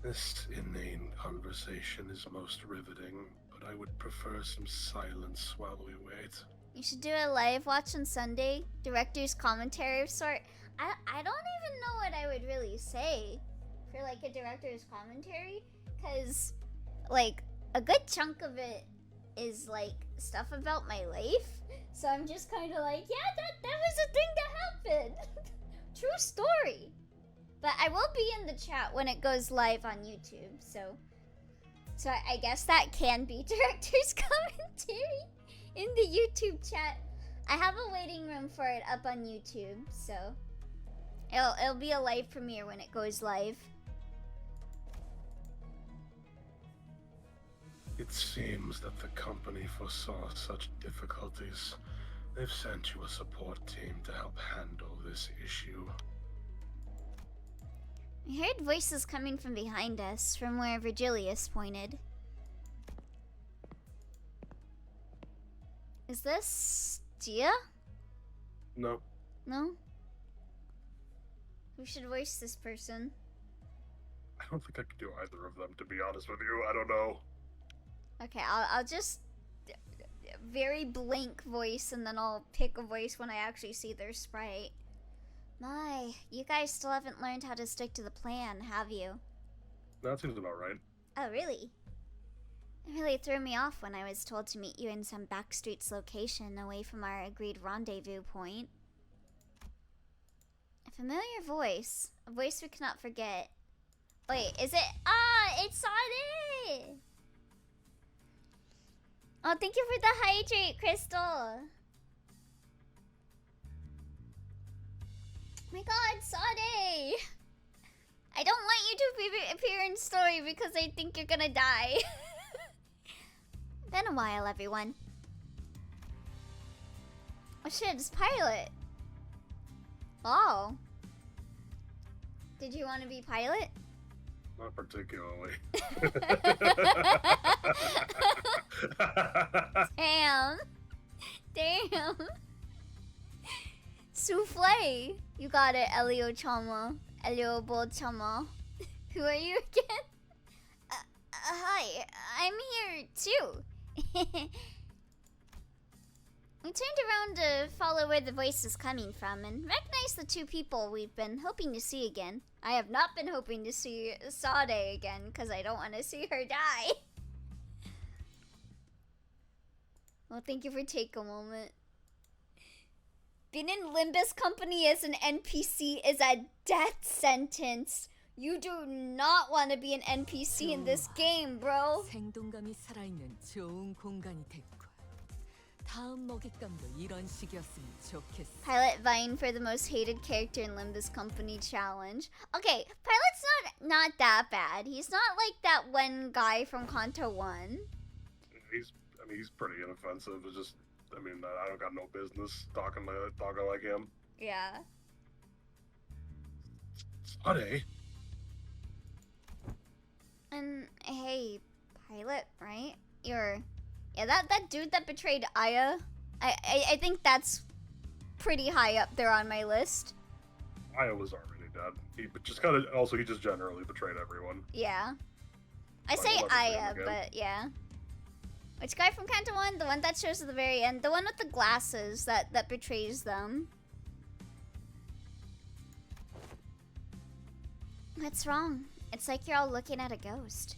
This inane conversation is most riveting, but I would prefer some silence while we wait. You should do a live watch on Sunday, director's commentary of sort. I don't even know what I would really say for like a director's commentary, because like a good chunk of it is like stuff about my life. So I'm just kind of like, yeah, that was a thing that happened. True story. But I will be in the chat when it goes live on YouTube, so I guess that can be director's commentary in the YouTube chat. I have a waiting room for it up on YouTube, so it'll be a live premiere when it goes live. It seems that the company foresaw such difficulties. They've sent you a support team to help handle this issue. I heard voices coming from behind us, from where Virgilius pointed. Is this Gia? No. No? Who should voice this person? I don't think I could do either of them, to be honest with you. I don't know. Okay, I'll just very blank voice, and then I'll pick a voice when I actually see their sprite. My, you guys still haven't learned how to stick to the plan, have you? That seems about right. Oh, really? It really threw me off when I was told to meet you in some backstreets location away from our agreed rendezvous point. A familiar voice. A voice we cannot forget. Wait, is it? Ah, it's Sade! Oh, thank you for the hydrate, Crystal. My god, Sade! I don't want you to appear in story because I think you're gonna die. Been a while, everyone. Oh shit, it's Pilot. Oh. Did you want to be Pilot? Not particularly. Damn. Damn. Souffle. You got it, Elio Chama. Elio Bo Chama. Who are you again? Hi, I'm here too. We turned around to follow where the voice is coming from and recognized the two people we've been hoping to see again. I have not been hoping to see Sade again because I don't want to see her die. Well, thank you for taking a moment. Being in Limbus company as an NPC is a death sentence. You do not want to be an NPC in this game, bro. 생동감이 살아있는 좋은 공간이 됐고 다음 먹잇감도 이런 식이었으면 좋겠어. Pilot vying for the most hated character in Limbus Company challenge. Okay, Pilot's not that bad. He's not like that one guy from Kanto 1. He's pretty inoffensive. It's just, I don't got no business talking to a doggo like him. Yeah. Sade. And hey, Pilot, right? Yeah, that dude that betrayed Aya. I think that's pretty high up there on my list. Aya was already dead. He just generally betrayed everyone. Yeah. I say I'll never see him Aya, again. but yeah. Which guy from Kanto 1? The one that shows at the very end. The one with the glasses that betrays them. What's wrong? It's like you're all looking at a ghost.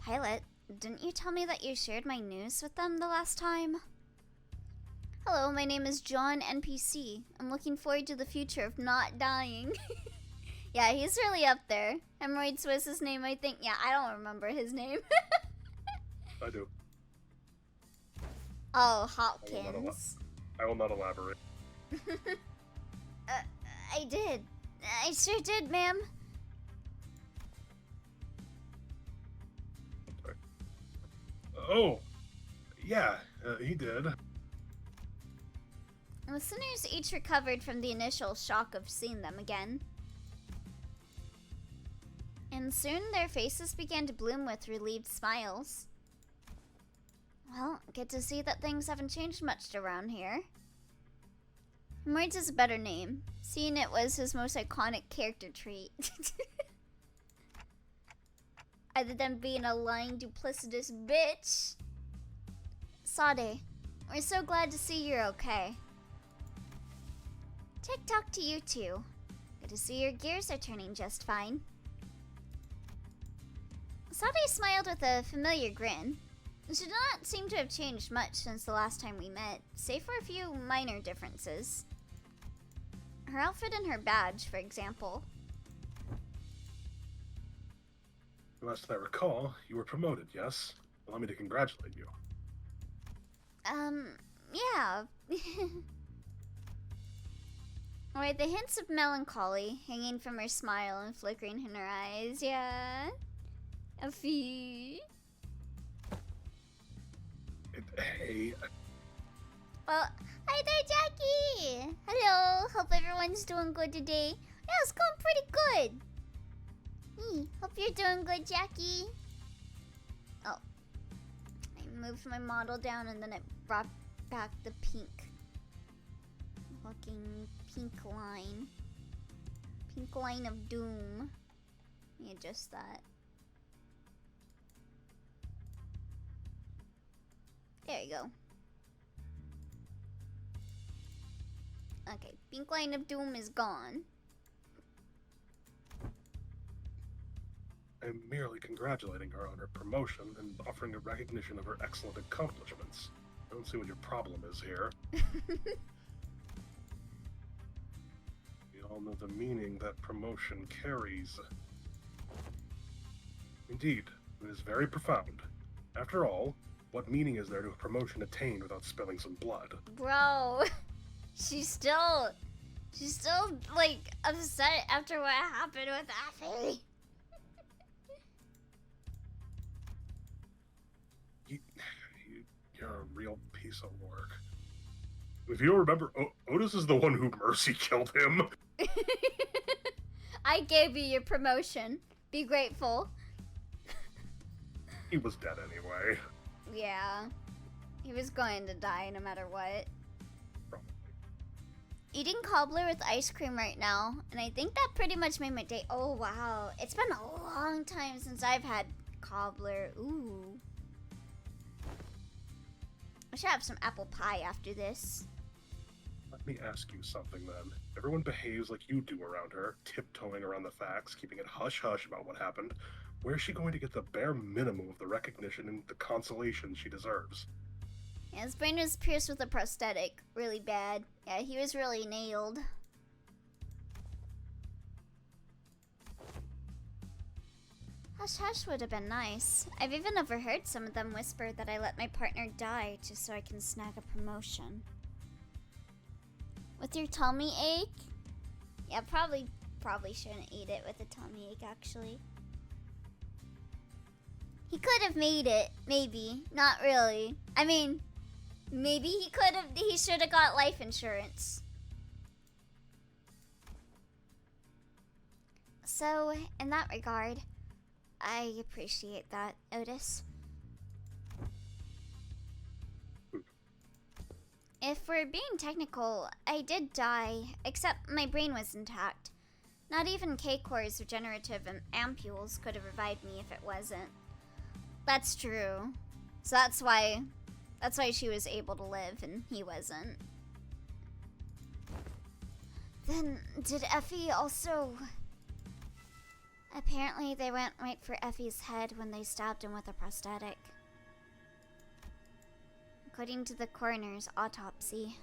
Pilot, didn't you tell me that you shared my news with them the last time? Hello, my name is John NPC. I'm looking forward to the future of not dying. Yeah, he's really up there. Hemorrhoids was his name, I think. Yeah, I don't remember his name. I do. Oh, Hopkins. I will not elaborate. I did. I sure did, ma'am. Oh, yeah, he did. Listeners each recovered from the initial shock of seeing them again. And soon their faces began to bloom with relieved smiles. Well, good to see that things haven't changed much around here. Hemorrhoids is a better name, seeing it was his most iconic character trait. Other than being a lying, duplicitous bitch. Sade, we're so glad to see you're okay. TikTok to you too. Good to see your gears are turning just fine. Sade smiled with a familiar grin. She did not seem to have changed much since the last time we met, save for a few minor differences. Her outfit and her badge, for example. Last I recall, you were promoted, yes? Allow me to congratulate you. Yeah. Alright, the hints of melancholy hanging from her smile and flickering in her eyes, yeah. A few. Hey, Well, hi there, Jackie! Hello, hope everyone's doing good today. Yeah, it's going pretty good. Hope you're doing good, Jackie. Oh. I moved my model down and then it brought back the pink. Fucking pink line. Pink line of doom. Let me adjust that. There you go. Okay, pink line of doom is gone. I'm merely congratulating her on her promotion and offering a recognition of her excellent accomplishments. I don't see what your problem is here. We all know the meaning that promotion carries. Indeed, it is very profound. After all, What meaning is there to a promotion attained without spilling some blood? Bro, she's still like upset after what happened with Effie. You're a real piece of work. If you remember, Otis is the one who Mercy killed him. I gave you your promotion. Be grateful. He was dead anyway. Yeah. He was going to die no matter what. Probably. Eating cobbler with ice cream right now, and I think that pretty much made my day. Oh wow, it's been a long time since I've had cobbler. Ooh. I should have some apple pie after this. Let me ask you something then. Everyone behaves like you do around her, tiptoeing around the facts, keeping it hush-hush about what happened. Where's she going to get the bare minimum of the recognition and the consolation she deserves? Yeah, his brain was pierced with a prosthetic. Really bad. Yeah, he was really nailed. Hush hush would have been nice. I've even overheard some of them whisper that I let my partner die just so I can snag a promotion. With your tummy ache? Yeah, probably shouldn't eat it with a tummy ache, actually. He could have made it, maybe. Not really. I mean, maybe he should have got life insurance. So, in that regard, I appreciate that, Otis. If we're being technical, I did die, except my brain was intact. Not even K-Core's regenerative ampules could have revived me if it wasn't. That's true. So that's why she was able to live and he wasn't. Then, did Effie also... Apparently they went right for Effie's head when they stabbed him with a prosthetic. According to the coroner's autopsy.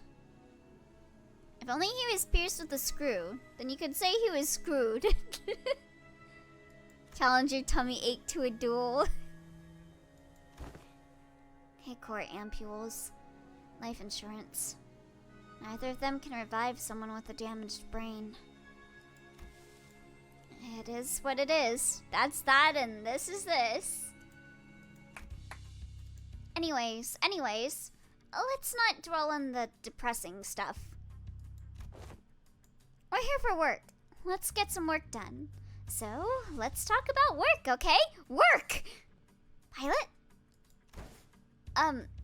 If only he was pierced with a screw, then you could say he was screwed. Challenge your tummy ache to a duel. Hey, core ampules. Life insurance. Neither of them can revive someone with a damaged brain. It is what it is. That's that, and this is this. Anyways, let's not dwell on the depressing stuff. We're here for work. Let's get some work done. So, let's talk about work, okay? Work! Pilot?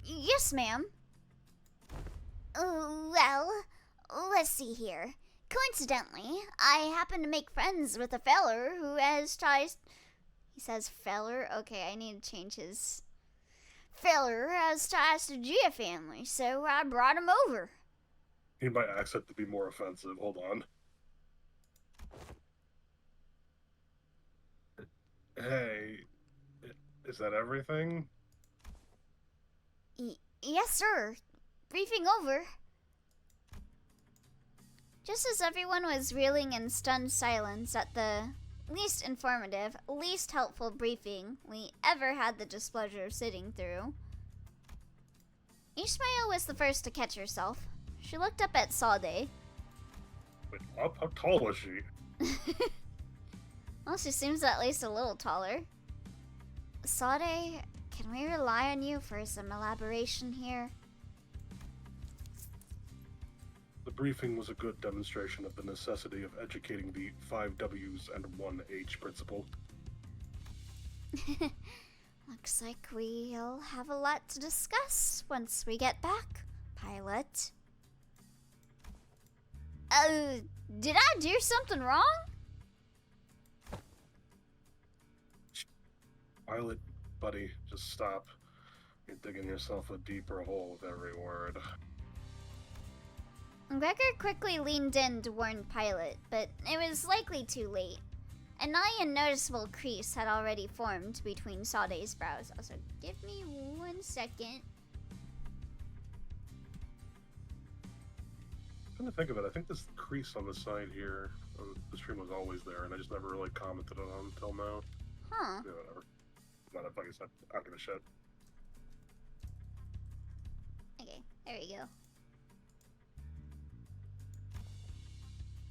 Yes, ma'am. Well, let's see here. Coincidentally, I happen to make friends with a feller who has ties... He says feller? Okay, I need to change his... Feller has ties to Gia family, so I brought him over. Need my accent to be more offensive. Hold on. Hey, is that everything? Yes, sir. Briefing over. Just as everyone was reeling in stunned silence at the least informative, least helpful briefing we ever had the displeasure of sitting through, Ishmael was the first to catch herself. She looked up at Sade. Wait, how tall was she? Well, she seems at least a little taller. Sade, can we rely on you for some elaboration here? The briefing was a good demonstration of the necessity of educating the 5 W's and 1 H principle. Looks like we'll have a lot to discuss once we get back, pilot. Did I do something wrong? Pilot, buddy, just stop. You're digging yourself a deeper hole with every word. Gregor quickly leaned in to warn Pilot, but it was likely too late. A nigh unnoticeable crease had already formed between Sade's brows. Also, give me 1 second. Come to think of it, I think this crease on the side here of the stream was always there, and I just never really commented on it until now. Huh. Yeah, whatever. Not if, like I said, I don't give a shit. There we go.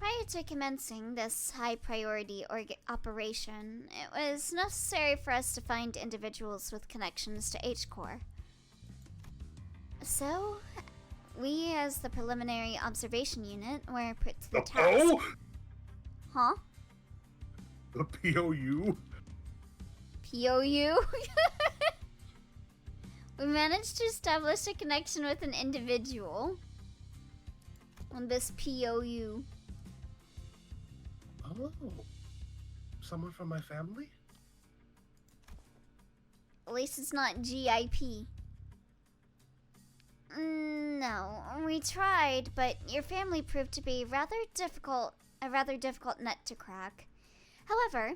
Prior to commencing this high-priority operation, it was necessary for us to find individuals with connections to H-Core. So, we, as the preliminary observation unit, were put to the task. Oh! Huh? The POU? POU? We managed to establish a connection with an individual on this POU. Oh. Someone from my family? At least it's not GIP. No, we tried, but your family proved to be a rather difficult nut to crack. However,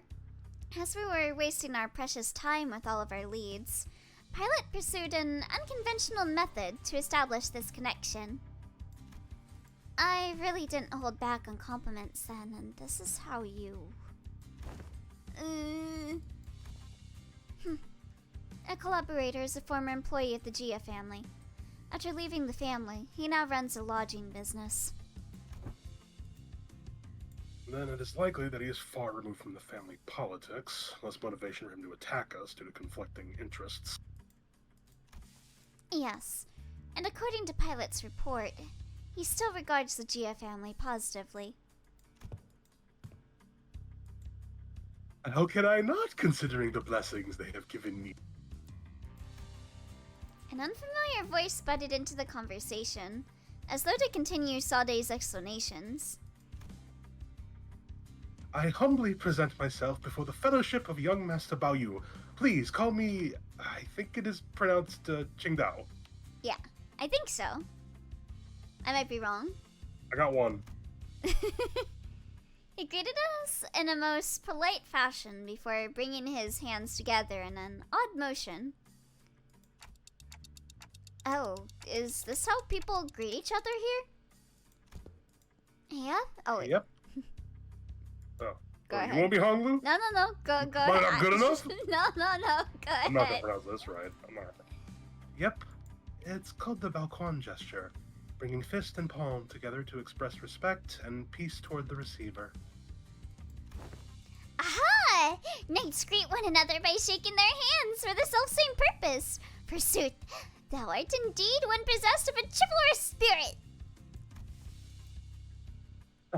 as we were wasting our precious time with all of our leads, Pilot pursued an unconventional method to establish this connection. I really didn't hold back on compliments then, and this is how you... A collaborator is a former employee of the Gia family. After leaving the family, he now runs a lodging business. Then it is likely that he is far removed from the family politics, less motivation for him to attack us due to conflicting interests. Yes, and according to Pilot's report, he still regards the Gia family positively. How can I not, considering the blessings they have given me? An unfamiliar voice butted into the conversation, as though to continue Sade's explanations. I humbly present myself before the Fellowship of Young Master Baoyu. Please call me, I think it is pronounced Qingdao. Yeah, I think so. I might be wrong. I got one. He greeted us in a most polite fashion before bringing his hands together in an odd motion. Oh, is this how people greet each other here? Yeah? Oh, wait. Yep. Oh. Go Oh, ahead. You won't be Honglu? No. Go Am ahead. I not good enough? No. Go ahead. I'm not gonna pronounce this right. I'm not. Yep. It's called the Balquan gesture, bringing fist and palm together to express respect and peace toward the receiver. Aha! Knights greet one another by shaking their hands for the selfsame purpose. Forsooth, thou art indeed one possessed of a chivalrous spirit.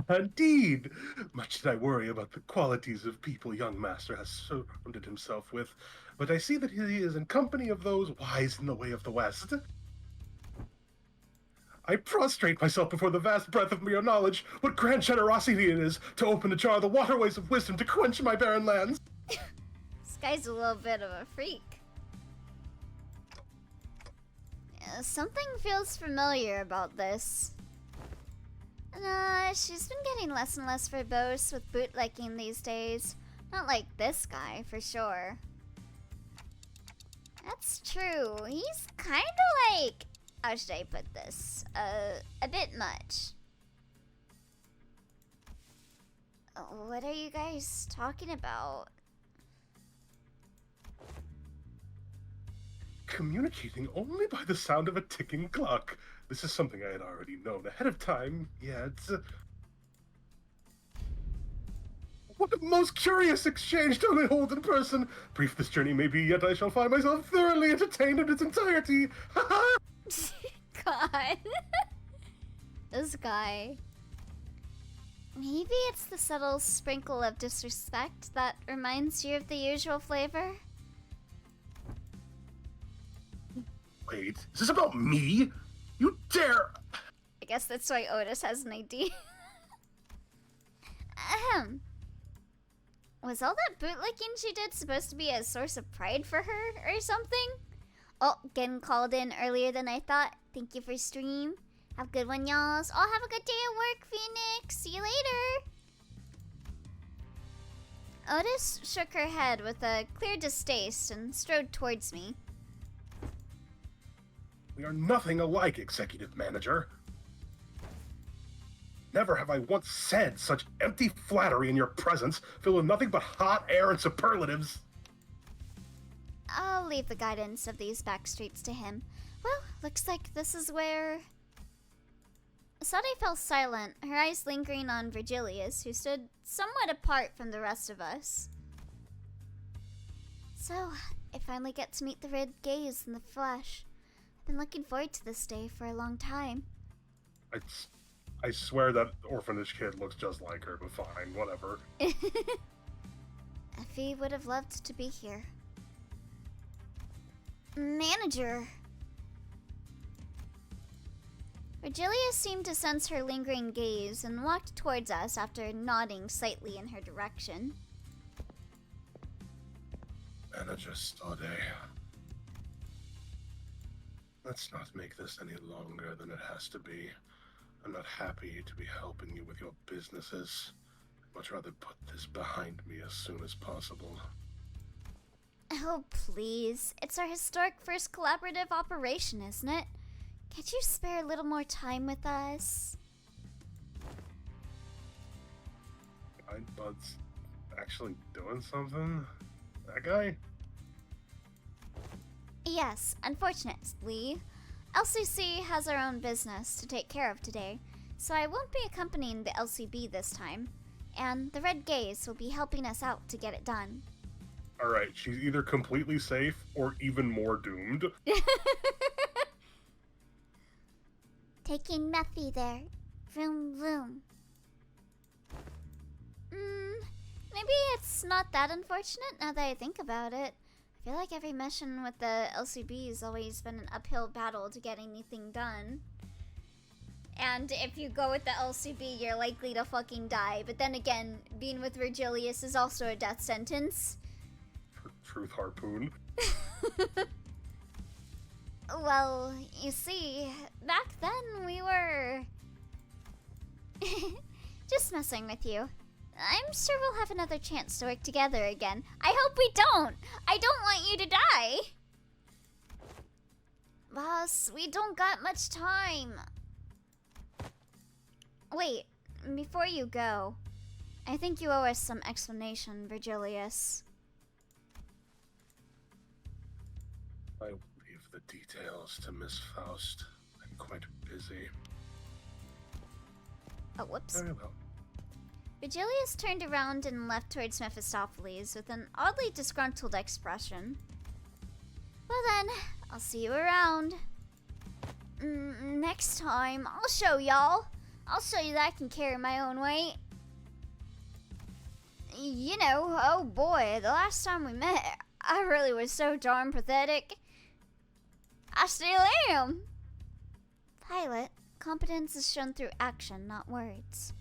Indeed! Much did I worry about the qualities of people young master has surrounded himself with, but I see that he is in company of those wise in the way of the West. I prostrate myself before the vast breadth of your knowledge. What grand generosity it is to open to jar the waterways of wisdom to quench my barren lands. This guy's a little bit of a freak. Something feels familiar about this. She's been getting less and less verbose with bootlicking these days. Not like this guy, for sure. That's true. He's kinda like... How should I put this? A bit much. What are you guys talking about? Communicating only by the sound of a ticking clock. This is something I had already known ahead of time, yet... What a most curious exchange to behold in person! Brief this journey may be, yet I shall find myself thoroughly entertained in its entirety! Ha ha! God. This guy. Maybe it's the subtle sprinkle of disrespect that reminds you of the usual flavor? Wait, is this about me? You dare! I guess that's why Otis has an ID. Ahem. Was all that bootlicking she did supposed to be a source of pride for her or something? Oh, getting called in earlier than I thought. Thank you for stream. Have a good one, y'alls. Oh, have a good day at work, Phoenix. See you later. Otis shook her head with a clear distaste and strode towards me. We are nothing alike, Executive Manager. Never have I once said such empty flattery in your presence, filled with nothing but hot air and superlatives. I'll leave the guidance of these back streets to him. Well, looks like this is where... Asade fell silent, her eyes lingering on Virgilius, who stood somewhat apart from the rest of us. So, I finally get to meet the Red Gaze in the flesh. I've been looking forward to this day for a long time. I swear that orphanage kid looks just like her, but fine, whatever. Effie would have loved to be here. Manager! Virgilia seemed to sense her lingering gaze and walked towards us after nodding slightly in her direction. Manager Stade. Let's not make this any longer than it has to be. I'm not happy to be helping you with your businesses. I'd much rather put this behind me as soon as possible. Oh, please. It's our historic first collaborative operation, isn't it? Can't you spare a little more time with us? Bud's actually doing something? That guy? Yes, unfortunately, LCC has our own business to take care of today, so I won't be accompanying the LCB this time, and the Red Gaze will be helping us out to get it done. Alright, she's either completely safe or even more doomed. Taking Methy there. Vroom vroom. Maybe it's not that unfortunate now that I think about it. I feel like every mission with the LCB has always been an uphill battle to get anything done. And if you go with the LCB, you're likely to fucking die. But then again, being with Virgilius is also a death sentence. Truth harpoon. Well, you see, back then we were... Just messing with you. I'm sure we'll have another chance to work together again. I hope we don't! I don't want you to die! Boss, we don't got much time. Wait, before you go, I think you owe us some explanation, Virgilius. I will leave the details to Miss Faust. I'm quite busy. Oh, whoops. Very well. Virgilius turned around and left towards Mephistopheles with an oddly disgruntled expression. Well then, I'll see you around. Next time, I'll show y'all. I'll show you that I can carry my own weight. You know, oh boy, the last time we met, I really was so darn pathetic. I still am. Pilot, competence is shown through action, not words.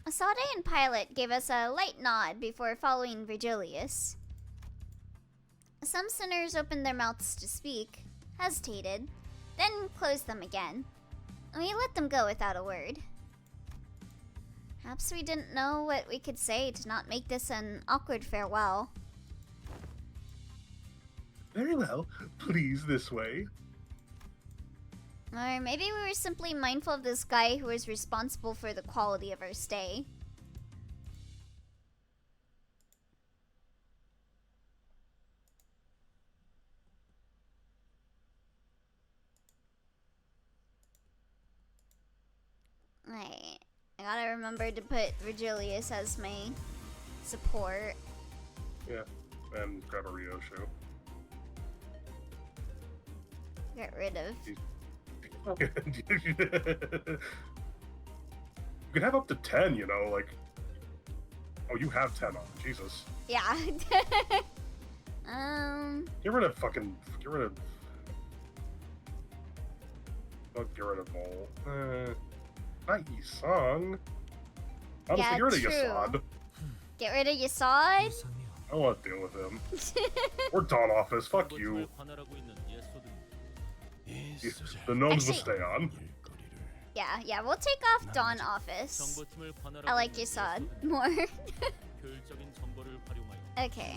Asade and Pilot gave us a light nod before following Virgilius. Some sinners opened their mouths to speak, hesitated, then closed them again. We let them go without a word. Perhaps we didn't know what we could say to not make this an awkward farewell. Very well. Please, this way. Or maybe we were simply mindful of this guy who was responsible for the quality of our stay. Right. I gotta remember to put Virgilius as my support. Yeah, and grab a Rio shoe. Get rid of. You can have up to 10, you know, like... Oh, you have 10 on. Jesus. Yeah. Get rid of fucking... Get rid of... Don't get rid of Mole. Not Yisung. Honestly, Yeah, get rid of true. Yasad. Get rid of Yasad? 이상해요. I don't want to deal with him. Or Dawn Office, fuck you. The gnomes will Actually- stay on. Yeah, we'll take off Dawn Office. I like Yasad more. Okay.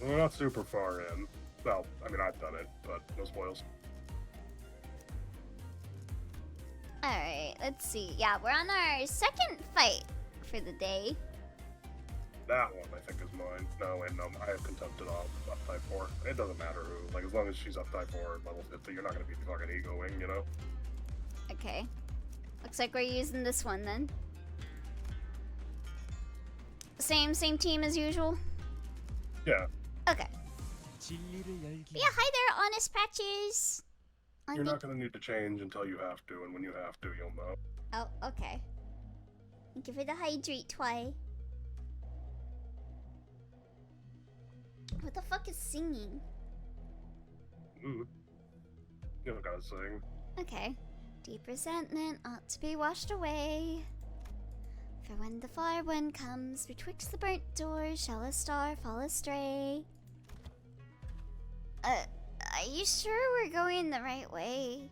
We're not super far in. Well, I mean, I've done it, but no spoils. Alright, let's see. Yeah, we're on our second fight for the day. That one, I think, is mine. No, wait, no, I have contempted off up type 4. It doesn't matter who. Like, as long as she's up type 4 level 50, you're not gonna be fucking egoing, you know? Okay. Looks like we're using this one then. Same team as usual? Yeah. Okay. But yeah, hi there, Honest Patches! You're not gonna need to change until you have to, and when you have to, you'll know. Oh, okay. Thank you for the hydrate, Twy. What the fuck is singing? You don't gotta sing. Okay. Deep resentment ought to be washed away. For when the far one comes, betwixt the burnt doors shall a star fall astray. Are you sure we're going the right way?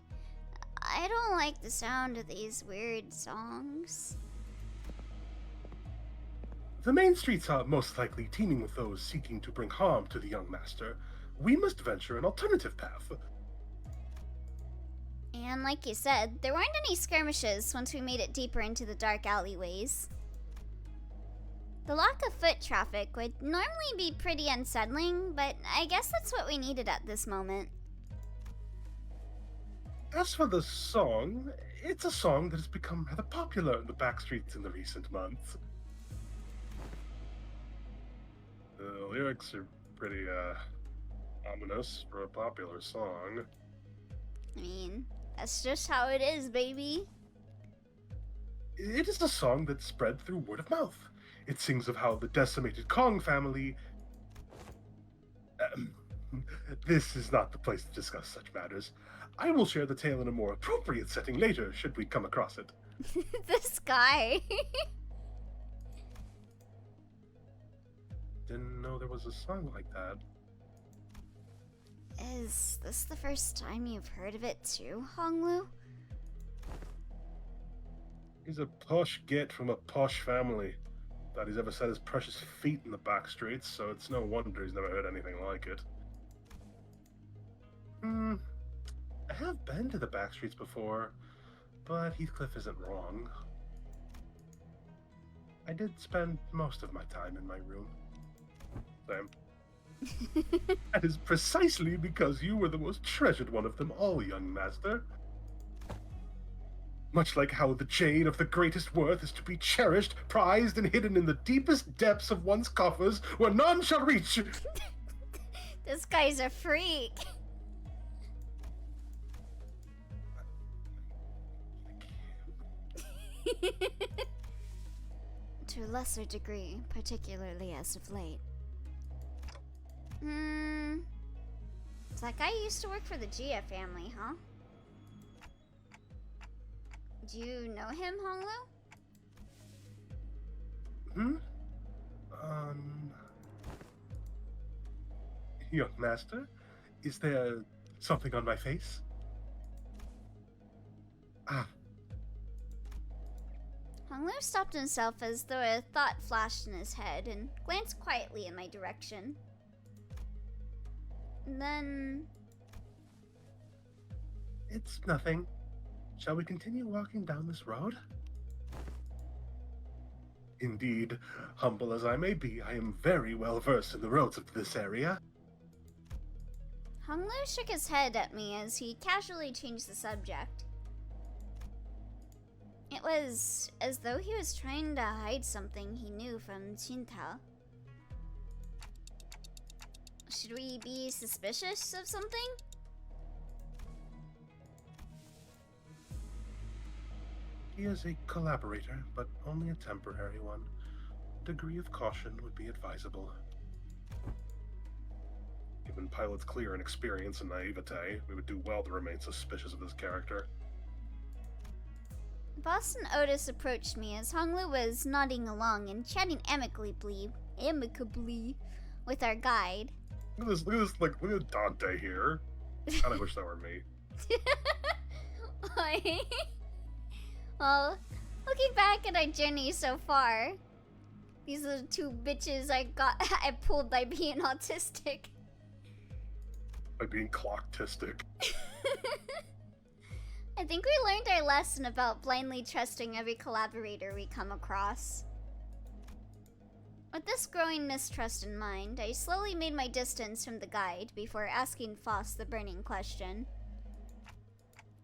I don't like the sound of these weird songs. The main streets are most likely teeming with those seeking to bring harm to the young master. We must venture an alternative path. And like you said, there weren't any skirmishes once we made it deeper into the dark alleyways. The lack of foot traffic would normally be pretty unsettling, but I guess that's what we needed at this moment. As for the song, it's a song that has become rather popular in the backstreets in the recent months. The lyrics are pretty, ominous for a popular song. I mean, that's just how it is, baby. It is a song that spread through word of mouth. It sings of how the decimated Kong family... this is not the place to discuss such matters. I will share the tale in a more appropriate setting later, should we come across it. This guy. Didn't know there was a song like that. Is this the first time you've heard of it too, Honglu? He's a posh git from a posh family. Thought he's ever set his precious feet in the back streets, so it's no wonder he's never heard anything like it. I have been to the back streets before, but Heathcliff isn't wrong. I did spend most of my time in my room. Same. That is precisely because you were the most treasured one of them all, young master. Much like how the jade of the greatest worth is to be cherished, prized, and hidden in the deepest depths of one's coffers, where none shall reach. This guy's a freak. To a lesser degree, particularly as of late. So that guy used to work for the Gia family, huh? Do you know him, Honglu? Young master, is there something on my face? Ah. Honglu stopped himself as though a thought flashed in his head and glanced quietly in my direction. And then... It's nothing. Shall we continue walking down this road? Indeed, humble as I may be, I am very well versed in the roads of this area. Honglu shook his head at me as he casually changed the subject. It was as though he was trying to hide something he knew from Qintao. Should we be suspicious of something? He is a collaborator, but only a temporary one. Degree of caution would be advisable. Given Pilot's clear inexperience and naivete, we would do well to remain suspicious of this character. Boss and Otis approached me as Honglu was nodding along and chatting amicably with our guide. Look at Dante here. Kinda wish that were me. Well, looking back at our journey so far, these are the two bitches I pulled by being autistic. By being clocktistic. I think we learned our lesson about blindly trusting every collaborator we come across. With this growing mistrust in mind, I slowly made my distance from the guide before asking Foss the burning question.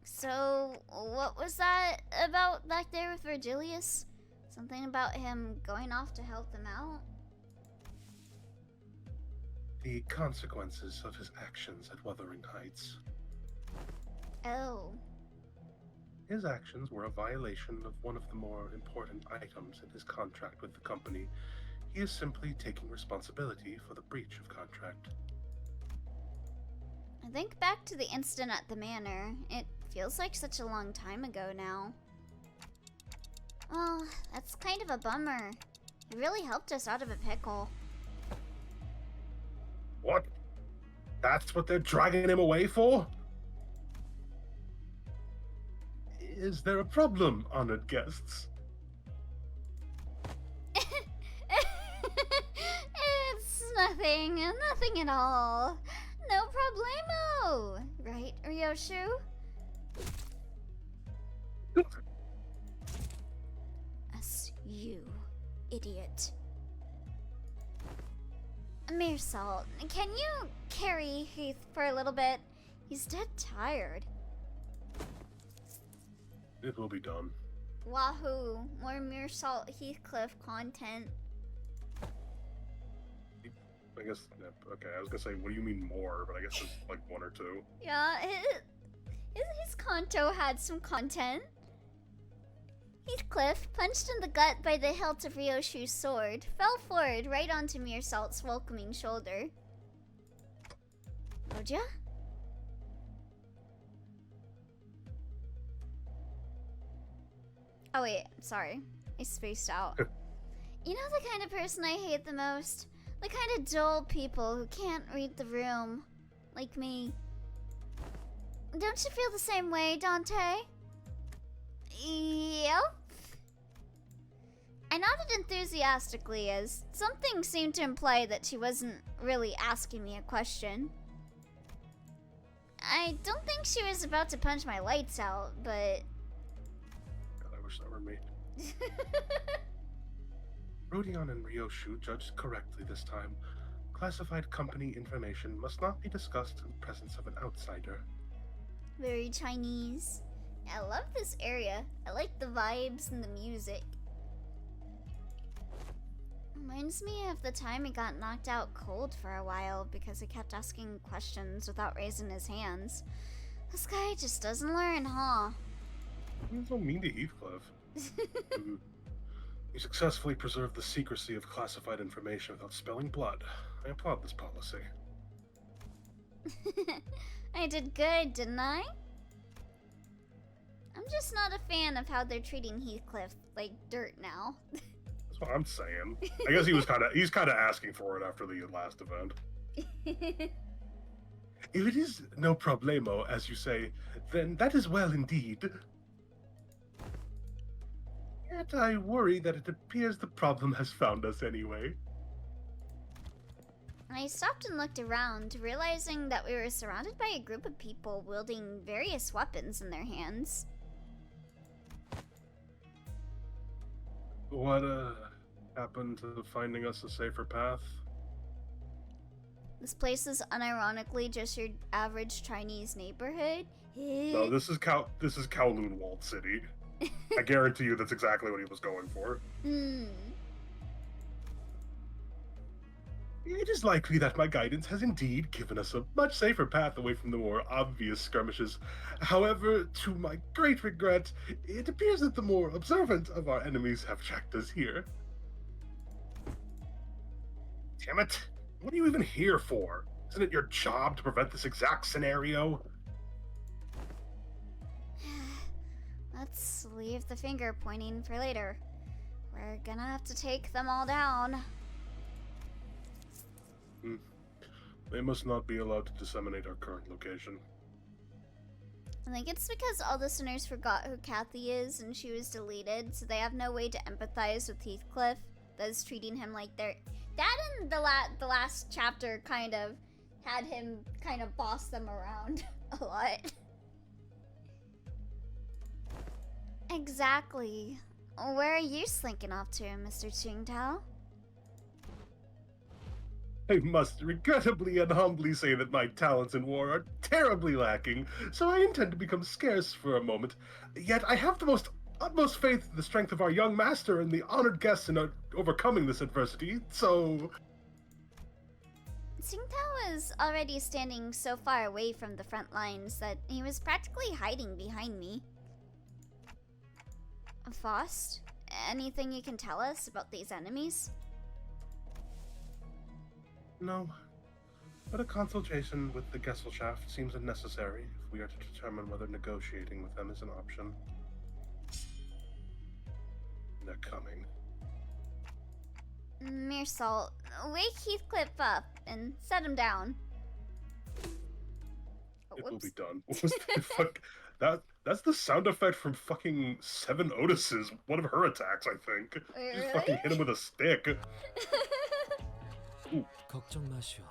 So, what was that about back there with Virgilius? Something about him going off to help them out? The consequences of his actions at Wuthering Heights. Oh. His actions were a violation of one of the more important items in his contract with the company. He is simply taking responsibility for the breach of contract. I think back to the incident at the manor. It feels like such a long time ago now. Well, that's kind of a bummer. He really helped us out of a pickle. What? That's what they're dragging him away for? Is there a problem, honored guests? It's nothing at all. No problemo. Right, Ryoshu? Us, you, idiot. Meersalt, can you carry Heath for a little bit? He's dead tired. It will be done. Wahoo, more Meersalt Heathcliff content. I guess, yeah, okay, I was gonna say, what do you mean more? But I guess it's like one or two. Yeah, his Kanto had some content. Heathcliff, punched in the gut by the hilt of Ryoshu's sword, fell forward right onto Meersalt's welcoming shoulder. Roja? Oh wait, sorry. I spaced out. You know the kind of person I hate the most? The kind of dull people who can't read the room. Like me. Don't you feel the same way, Dante? Yep. I nodded enthusiastically as something seemed to imply that she wasn't really asking me a question. I don't think she was about to punch my lights out, but... God, I wish that were me. Rodion and Ryoshu judged correctly this time. Classified company information must not be discussed in presence of an outsider. Very Chinese. I love this area. I like the vibes and the music. Reminds me of the time he got knocked out cold for a while because he kept asking questions without raising his hands. This guy just doesn't learn, huh? You're so mean to Heathcliff. You successfully preserved the secrecy of classified information without spilling blood. I applaud this policy. I did good, didn't I? I'm just not a fan of how they're treating Heathcliff like dirt now. That's what I'm saying. I guess he's kind of asking for it after the last event. If it is no problemo, as you say, then that is well indeed. Yet I worry that it appears the problem has found us anyway. I stopped and looked around, realizing that we were surrounded by a group of people wielding various weapons in their hands. What, happened to finding us a safer path? This place is unironically just your average Chinese neighborhood. No, this is Kowloon Walled City. I guarantee you that's exactly what he was going for. It is likely that my guidance has indeed given us a much safer path away from the more obvious skirmishes. However, to my great regret, it appears that the more observant of our enemies have tracked us here. Damn it! What are you even here for? Isn't it your job to prevent this exact scenario? Let's leave the finger pointing for later. We're gonna have to take them all down. They must not be allowed to disseminate our current location. I think it's because all listeners forgot who Kathy is and she was deleted, so they have no way to empathize with Heathcliff. That's treating him like they're... That and the last chapter kind of had him kind of boss them around a lot. Exactly. Where are you slinking off to, Mr. Tsingtao? I must regrettably and humbly say that my talents in war are terribly lacking, so I intend to become scarce for a moment. Yet I have the utmost faith in the strength of our young master and the honored guests in overcoming this adversity, so... Tsingtao was already standing so far away from the front lines that he was practically hiding behind me. Faust, anything you can tell us about these enemies? No. But a consultation with the Gesellschaft seems unnecessary if we are to determine whether negotiating with them is an option. They're coming. Mere salt. Wake Heathcliff up and set him down. Oh, It will whoops. be done. What was the fuck? That's the sound effect from fucking Seven Otis's one of her attacks, I think. Wait, Just really? fucking hit him with a stick. 걱정 마시오.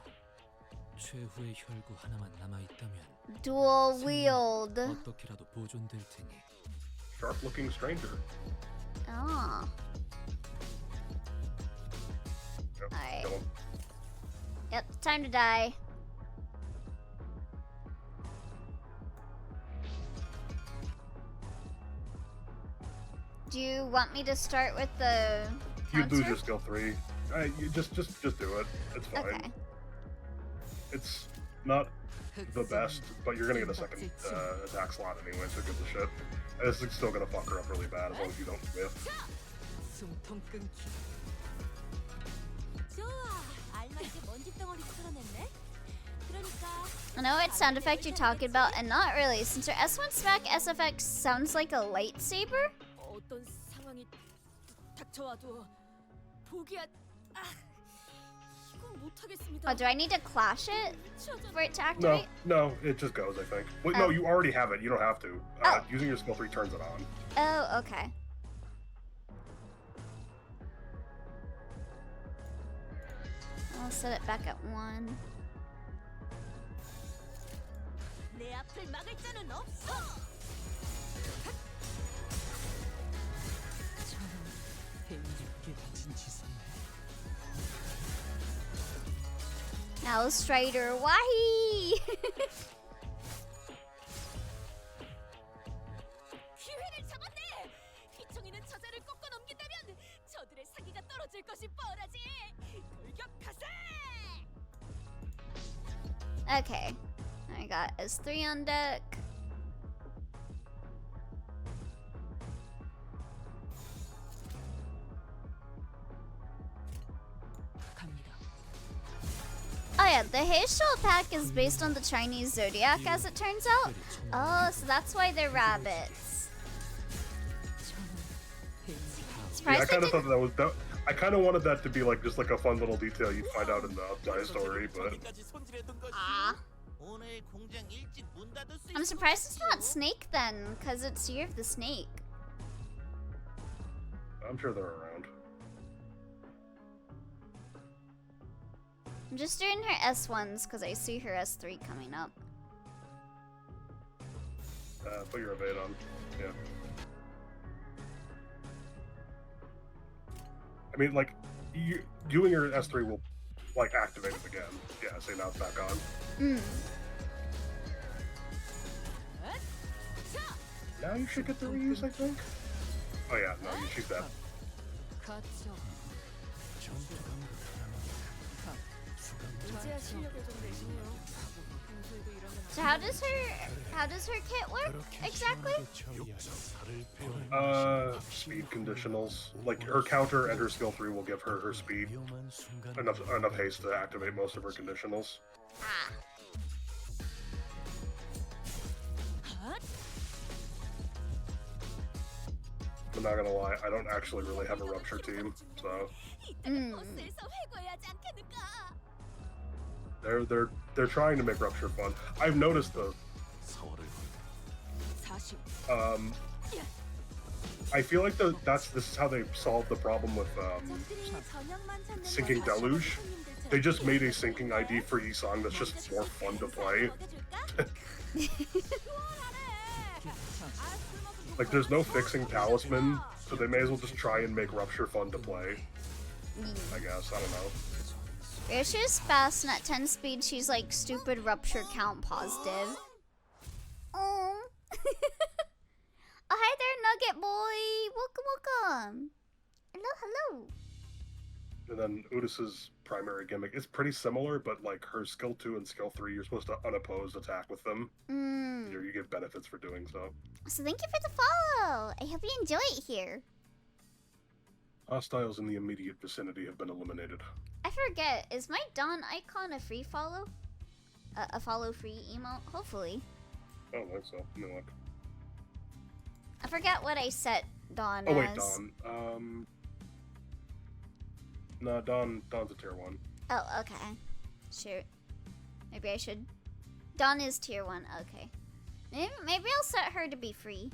최후의 혈구 하나만 남아 있다면 Dual wield. 어떻게라도 보존될 테니. Sharp-looking stranger. Oh. Yep, Alright. kill him. Yep, time to die. Do you want me to start with the You lose your concert? skill 3. You just do it. It's fine. Okay. It's not the best, but you're gonna get a second attack slot anyway, so give a shit. And this is still gonna fuck her up really bad as long as you don't whiff. 숨통 끊기. 좋아, 알맞게 먼지 덩어리 풀어냈네. 그러니까 I know what sound effect you're talking about, and not really, since your S1 smack SFX sounds like a lightsaber? 어떤 상황이 닥쳐와도 포기한 이건 못하겠습니다. Oh, do I need to clash it for it to No, activate? no, it just goes, I think. Wait, no, Oh. you already have it. You don't have to. Oh. Using your skill 3 turns it on. Oh, okay. I'll set it back at 1. 내 앞을 막을 자는 없어. 힘겹게 다친 지선네. Now Strider, wahi! 기회를 잡았네. 휘청이는 저자를 꺾어 넘긴다면 저들의 사기가 떨어질 것이 뻔하지. 돌격하세. Okay, I got S3 on deck. 갑니다. Oh yeah, the Hares pack is based on the Chinese zodiac, as it turns out. Oh, so that's why they're rabbits. Yeah, I Surprised kind they of thought didn't. that was. I kind of wanted that to be like just like a fun little detail you'd find out in the Updike story, but Ah. I'm surprised it's not Snake then, because it's Year of the Snake. I'm sure they're around. I'm just doing her S1s because I see her S3 coming up. Put your evade on. Yeah. I mean, like, doing your S3 will, like, activate it again. Yeah, say now it's back on. Mm. Now you should get the reuse, I think. Oh yeah, no, she's dead. 가쳐. 이제야 실력을 좀 내시네요. 평소에도 이런 건 So how does her kit work exactly? Speed conditionals. Like, her counter and her skill 3 will give her her speed. Enough haste to activate most of her conditionals. Ah. I'm not gonna lie, I don't actually really have a rupture team, so 이따가 버스에서 회고해야지 않겠는가? they're trying to make rupture fun. I've noticed though. 40. I feel like this is how they solved the problem with 적들이 저녁만 찾는 Sinking 걸 Deluge. 손님들처럼 They just made a sinking ID for Yisong that's just more fun to play. Like, there's no fixing Talisman, so they may as well just try and make Rupture fun to play. I guess, I don't know. Yeah, she's fast, and at 10 speed, she's like stupid rupture count positive. Oh. Oh, hi there, Nugget Boy. Welcome. Hello. And then Udis's primary gimmick is pretty similar, but like her skill 2 and skill 3, you're supposed to unopposed attack with them. You get benefits for doing so. So thank you for the follow. I hope you enjoy it here. Hostiles in the immediate vicinity have been eliminated. I forget, is my Dawn icon a free follow? A follow free emote? Hopefully. I don't think so. Let me look. I forget what I set Dawn Oh as. wait, Dawn. No, Dawn's a tier 1. Oh, okay. Shoot. Maybe I should. Dawn is tier 1. Okay. Maybe I'll set her to be free.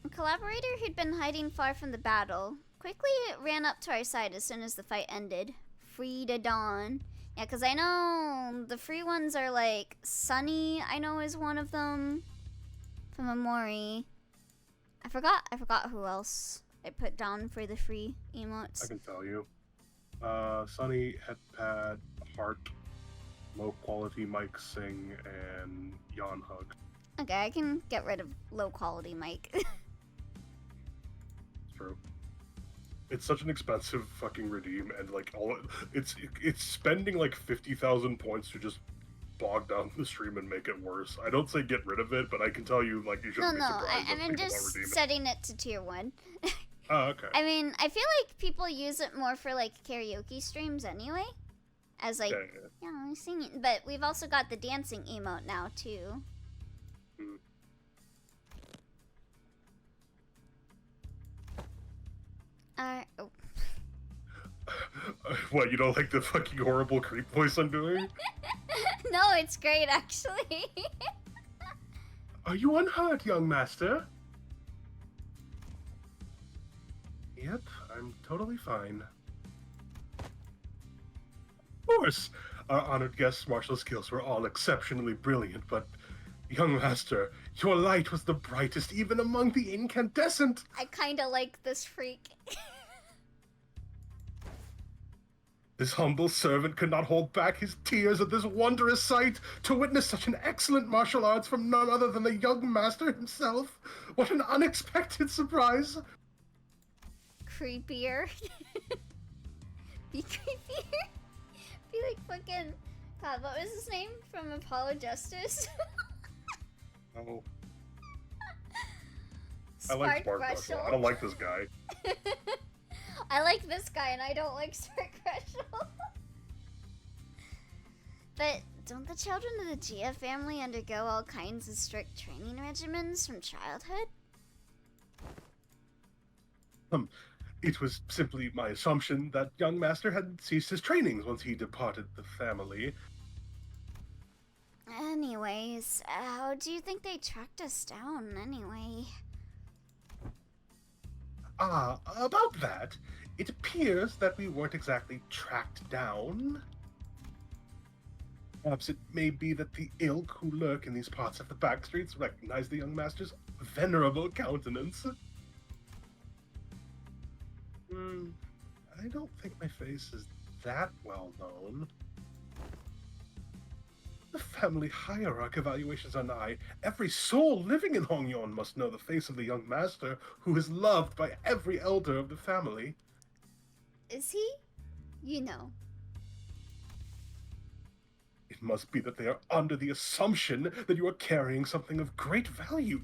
A collaborator who'd been hiding far from the battle quickly ran up to our side as soon as the fight ended. Free to Dawn. Yeah, because I know the free ones are like Sunny, I know is one of them. From Amori. I forgot who else I put down for the free emotes. I can tell you. Sunny, Headpad, Heart, Low Quality Mike Sing, and Yawn Hug. Okay, I can get rid of low quality mic. It's true. It's such an expensive fucking redeem, and like it's spending like 50,000 points to just bog down the stream and make it worse. I don't say get rid of it, but I can tell you like you shouldn't be surprised. I'm just setting it to tier 1. Oh, okay. I mean, I feel like people use it more for like karaoke streams anyway, as like singing. But we've also got the dancing emote now too. Oh. What, you don't like the fucking horrible creep voice I'm doing? No, it's great actually. Are you unhurt, young master? Yep, I'm totally fine. Of course, our honored guest's martial skills were all exceptionally brilliant, but young master, your light was the brightest even among the incandescent. I kinda like this freak. This humble servant could not hold back his tears at this wondrous sight. To witness such an excellent martial arts from none other than the young master himself. What an unexpected surprise. Creepier. Be creepier. Be like fucking... God, what was his name from Apollo Justice? Oh. I like Spark Russell. I don't like this guy. I like this guy and I don't like Spark Russell. But don't the children of the Gia family undergo all kinds of strict training regimens from childhood? It was simply my assumption that young master had ceased his trainings once he departed the family. Anyways, how do you think they tracked us down anyway? About that, it appears that we weren't exactly tracked down. Perhaps it may be that the ilk who lurk in these parts of the back streets recognize the young master's venerable countenance. I don't think my face is that well known. The family hierarch evaluations are nigh. Every soul living in Hongyon must know the face of the young master, who is loved by every elder of the family. Is he? You know. It must be that they are under the assumption that you are carrying something of great value.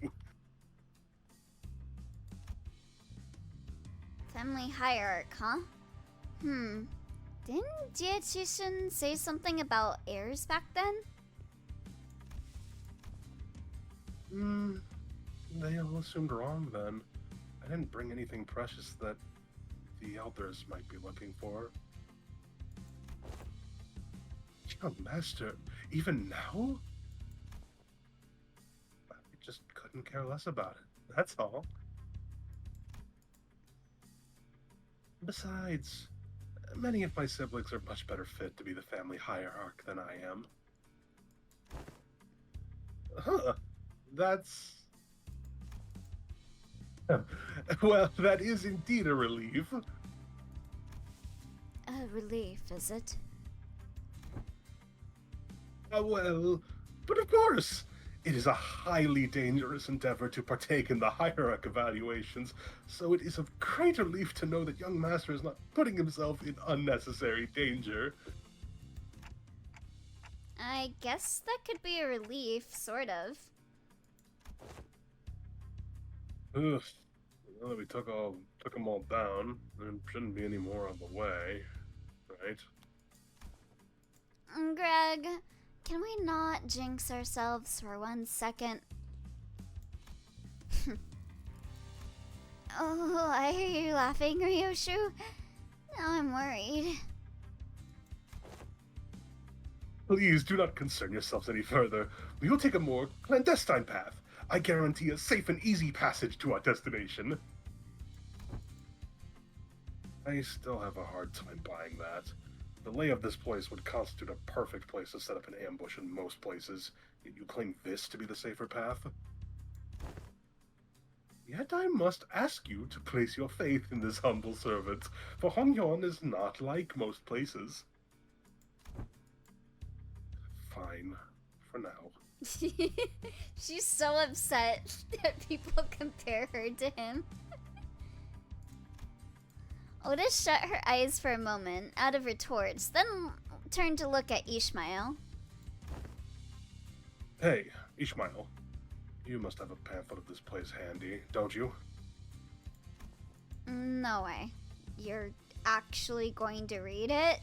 Family hierarch, huh? Didn't Jie Chishin say something about heirs back then? They all assumed wrong then. I didn't bring anything precious that the elders might be looking for. Young master, even now? I just couldn't care less about it, that's all. Besides, many of my siblings are much better fit to be the family hierarch than I am. Huh, that's... Well, that is indeed a relief. a relief, is it? Well, but of course, it is a highly dangerous endeavor to partake in the hierarch evaluations, so it is of great relief to know that young Master is not putting himself in unnecessary danger. I guess that could be a relief, sort of. Ugh. Now that we took them all down, there shouldn't be any more on the way, right? Greg, can we not jinx ourselves for 1 second? Oh, I hear you laughing, Ryoshu. Now I'm worried. Please do not concern yourselves any further. We will take a more clandestine path. I guarantee a safe and easy passage to our destination. I still have a hard time buying that. The lay of this place would constitute a perfect place to set up an ambush in most places, yet you claim this to be the safer path? Yet I must ask you to place your faith in this humble servant, for Hongyeon is not like most places. Fine, for now. She's so upset that people compare her to him. Otis shut her eyes for a moment, out of retorts, then turned to look at Ishmael. Hey, Ishmael. You must have a pamphlet of this place handy, don't you? No way. You're actually going to read it?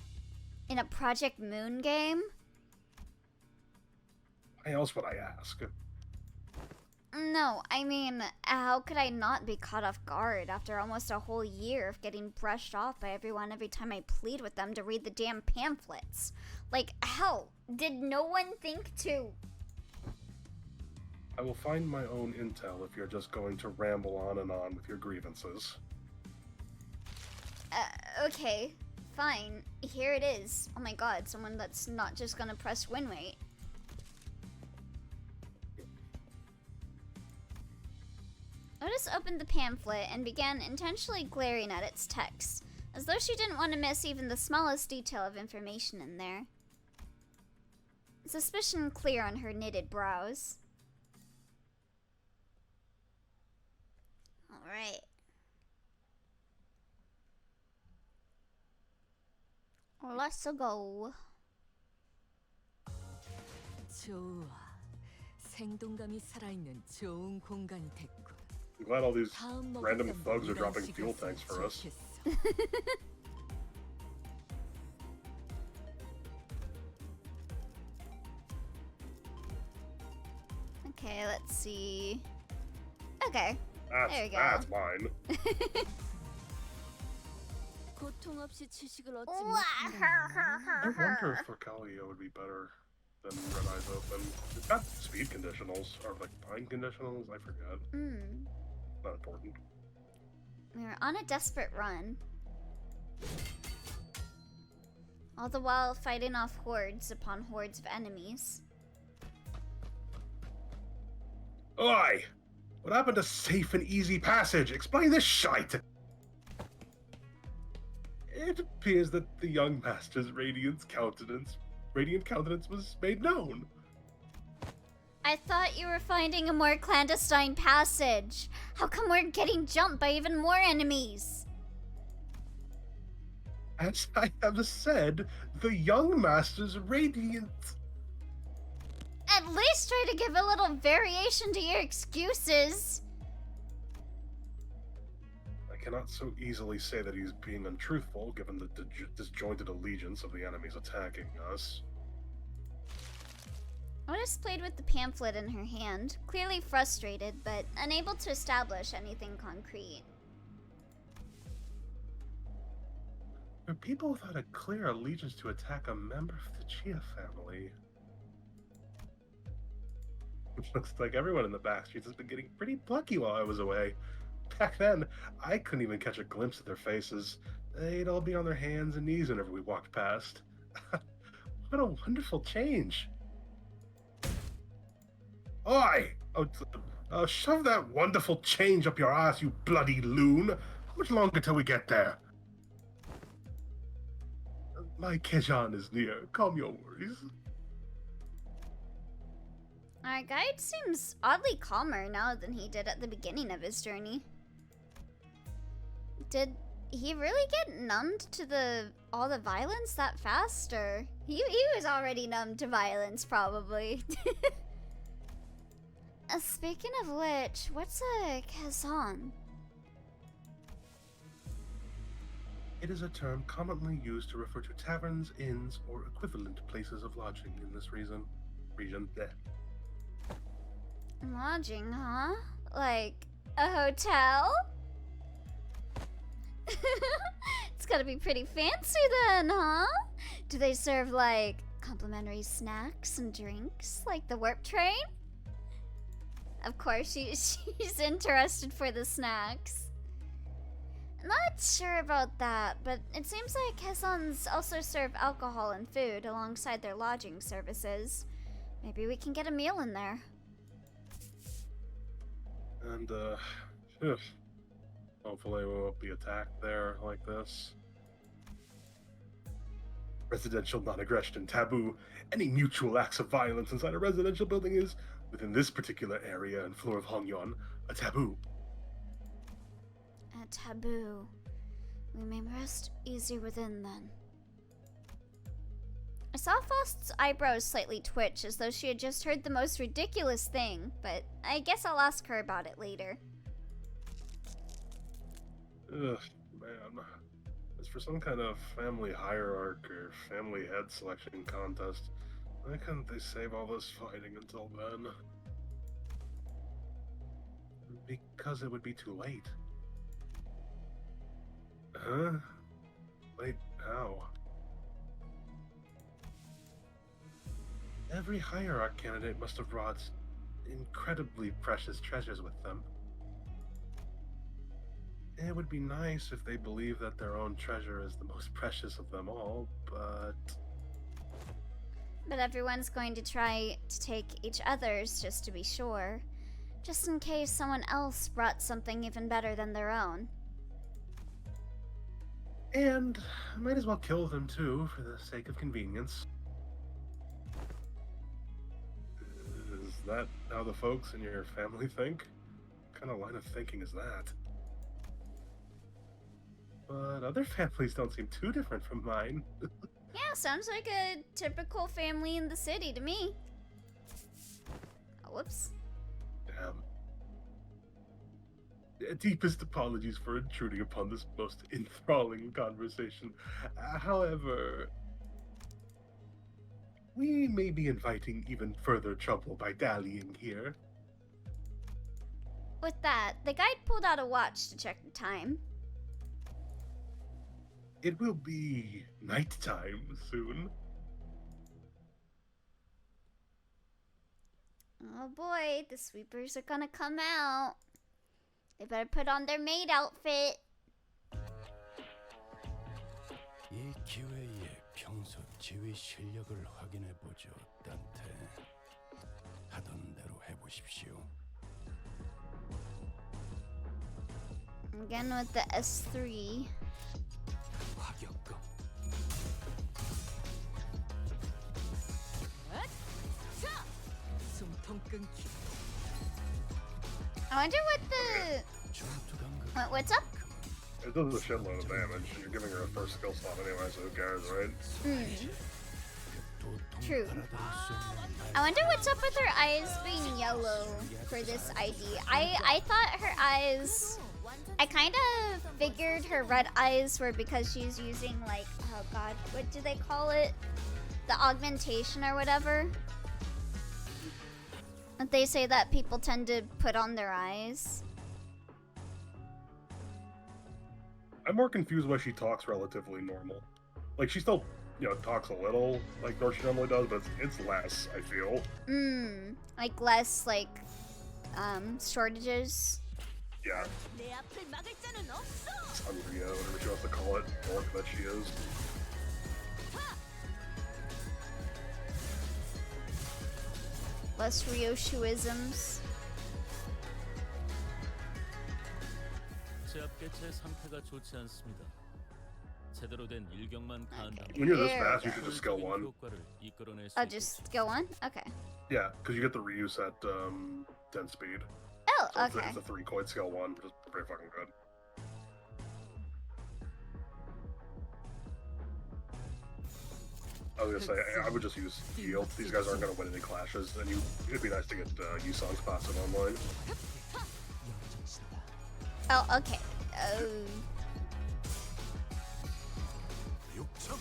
In a Project Moon game? Why else would I ask? No, I mean, how could I not be caught off guard after almost a whole year of getting brushed off by everyone every time I plead with them to read the damn pamphlets? Like, hell, did no one think to? I will find my own intel if you're just going to ramble on and on with your grievances. Okay, fine. Here it is. Oh my god, someone that's not just gonna press win rate. Otis opened the pamphlet and began intentionally glaring at its text, as though she didn't want to miss even the smallest detail of information in there. Suspicion clear on her knitted brows. Alright. Let's go. 좋아. 생동감이 살아있는 좋은 공간이 됐군. I'm glad all these 다음 random 먹었던 thugs are 이런 dropping fuel 식이었으면 tanks for us. 좋겠어. Okay, let's see. Okay. There you go. That's mine. 고통 없이 지식을 얻지 우와, I wonder if Furcalia would be better than Red Eyes Open. It's got speed conditionals, or like bind conditionals, I forget. Not important. We were on a desperate run. All the while fighting off hordes upon hordes of enemies. Oi! What happened to safe and easy passage? Explain this shite! It appears that the young master's radiant countenance was made known. I thought you were finding a more clandestine passage. How come we're getting jumped by even more enemies? As I have said, the young master's radiant... At least try to give a little variation to your excuses. I cannot so easily say that he's being untruthful, given the disjointed allegiance of the enemies attacking us. Otis played with the pamphlet in her hand, clearly frustrated, but unable to establish anything concrete. There are people without a clear allegiance to attack a member of the Chia family. Which looks like everyone in the back streets has been getting pretty plucky while I was away. Back then, I couldn't even catch a glimpse of their faces. They'd all be on their hands and knees whenever we walked past. What a wonderful change. Oi! Shove that wonderful change up your ass, you bloody loon! How much longer till we get there? My Kejan is near. Calm your worries. Our guide seems oddly calmer now than he did at the beginning of his journey. Did he really get numbed to all the violence that fast, or he was already numb to violence probably? Speaking of which, what's a kazan? It is a term commonly used to refer to taverns, inns, or equivalent places of lodging in this region. Bleh. Lodging, huh? Like a hotel? It's gotta be pretty fancy then, huh? Do they serve like complimentary snacks and drinks like the warp train? Of course, she's interested for the snacks. Not sure about that, but it seems like Kazans also serve alcohol and food alongside their lodging services. Maybe we can get a meal in there. And, hopefully we won't be attacked there like this. Residential non-aggression taboo. Any mutual acts of violence inside a residential building is, within this particular area and floor of Hongyon, a taboo. A taboo. We may rest easy within then. I saw Faust's eyebrows slightly twitch as though she had just heard the most ridiculous thing, but I guess I'll ask her about it later. Ugh, man. It's for some kind of family hierarchy or family head selection contest. Why couldn't they save all this fighting until then? Because it would be too late. Huh? Wait, how? Every hierarch candidate must have brought incredibly precious treasures with them. It would be nice if they believed that their own treasure is the most precious of them all, but... But everyone's going to try to take each other's just to be sure. Just in case someone else brought something even better than their own. And might as well kill them too, for the sake of convenience. Is that how the folks in your family think? What kind of line of thinking is that? But other families don't seem too different from mine. Yeah, sounds like a typical family in the city to me. Oh, whoops. Damn. Deepest apologies for intruding upon this most enthralling conversation. However, we may be inviting even further trouble by dallying here. With that, the guide pulled out a watch to check the time. It will be nighttime soon. Oh boy, the sweepers are gonna come out. They better put on their maid outfit. 이 기회에 평소 지휘 실력을 확인해 보죠, 단테. 하던 대로 해보십시오. Again with the S3. 화격금. 숨통 끊기. I wonder what the... 전투 감각. What's up? It does a shitload of damage. You're giving her a first skill slot anyway, so who cares, right? True. I wonder what's up with her eyes being yellow for this ID. I thought her eyes... I kind of figured her red eyes were because she's using, like, oh god, what do they call it? The augmentation or whatever. They say that people tend to put on their eyes. I'm more confused why she talks relatively normal. Like, she still, talks a little like she normally does, but it's less, I feel. Like less, like, shortages. Yeah. Sangria, whatever she wants to call it, the orc that she is. Less Ryoshuisms. 제 앞에 제 상태가 좋지 않습니다. 제대로 된 일격만 가한다면 When you're this Here fast, we you should just skill 효율적인 1. 효과를 이끌어낼 수 Oh, 있겠지. just skill 1? Okay. Yeah, because you get the reuse at 10 speed. Oh, So okay. it's a 3-coin skill 1, which is pretty fucking good. I was gonna say, I would just use heal. These guys aren't gonna win any clashes, and it'd be nice to get Yusong's passive online. 영정신이다. Oh, okay. Oh. 육성.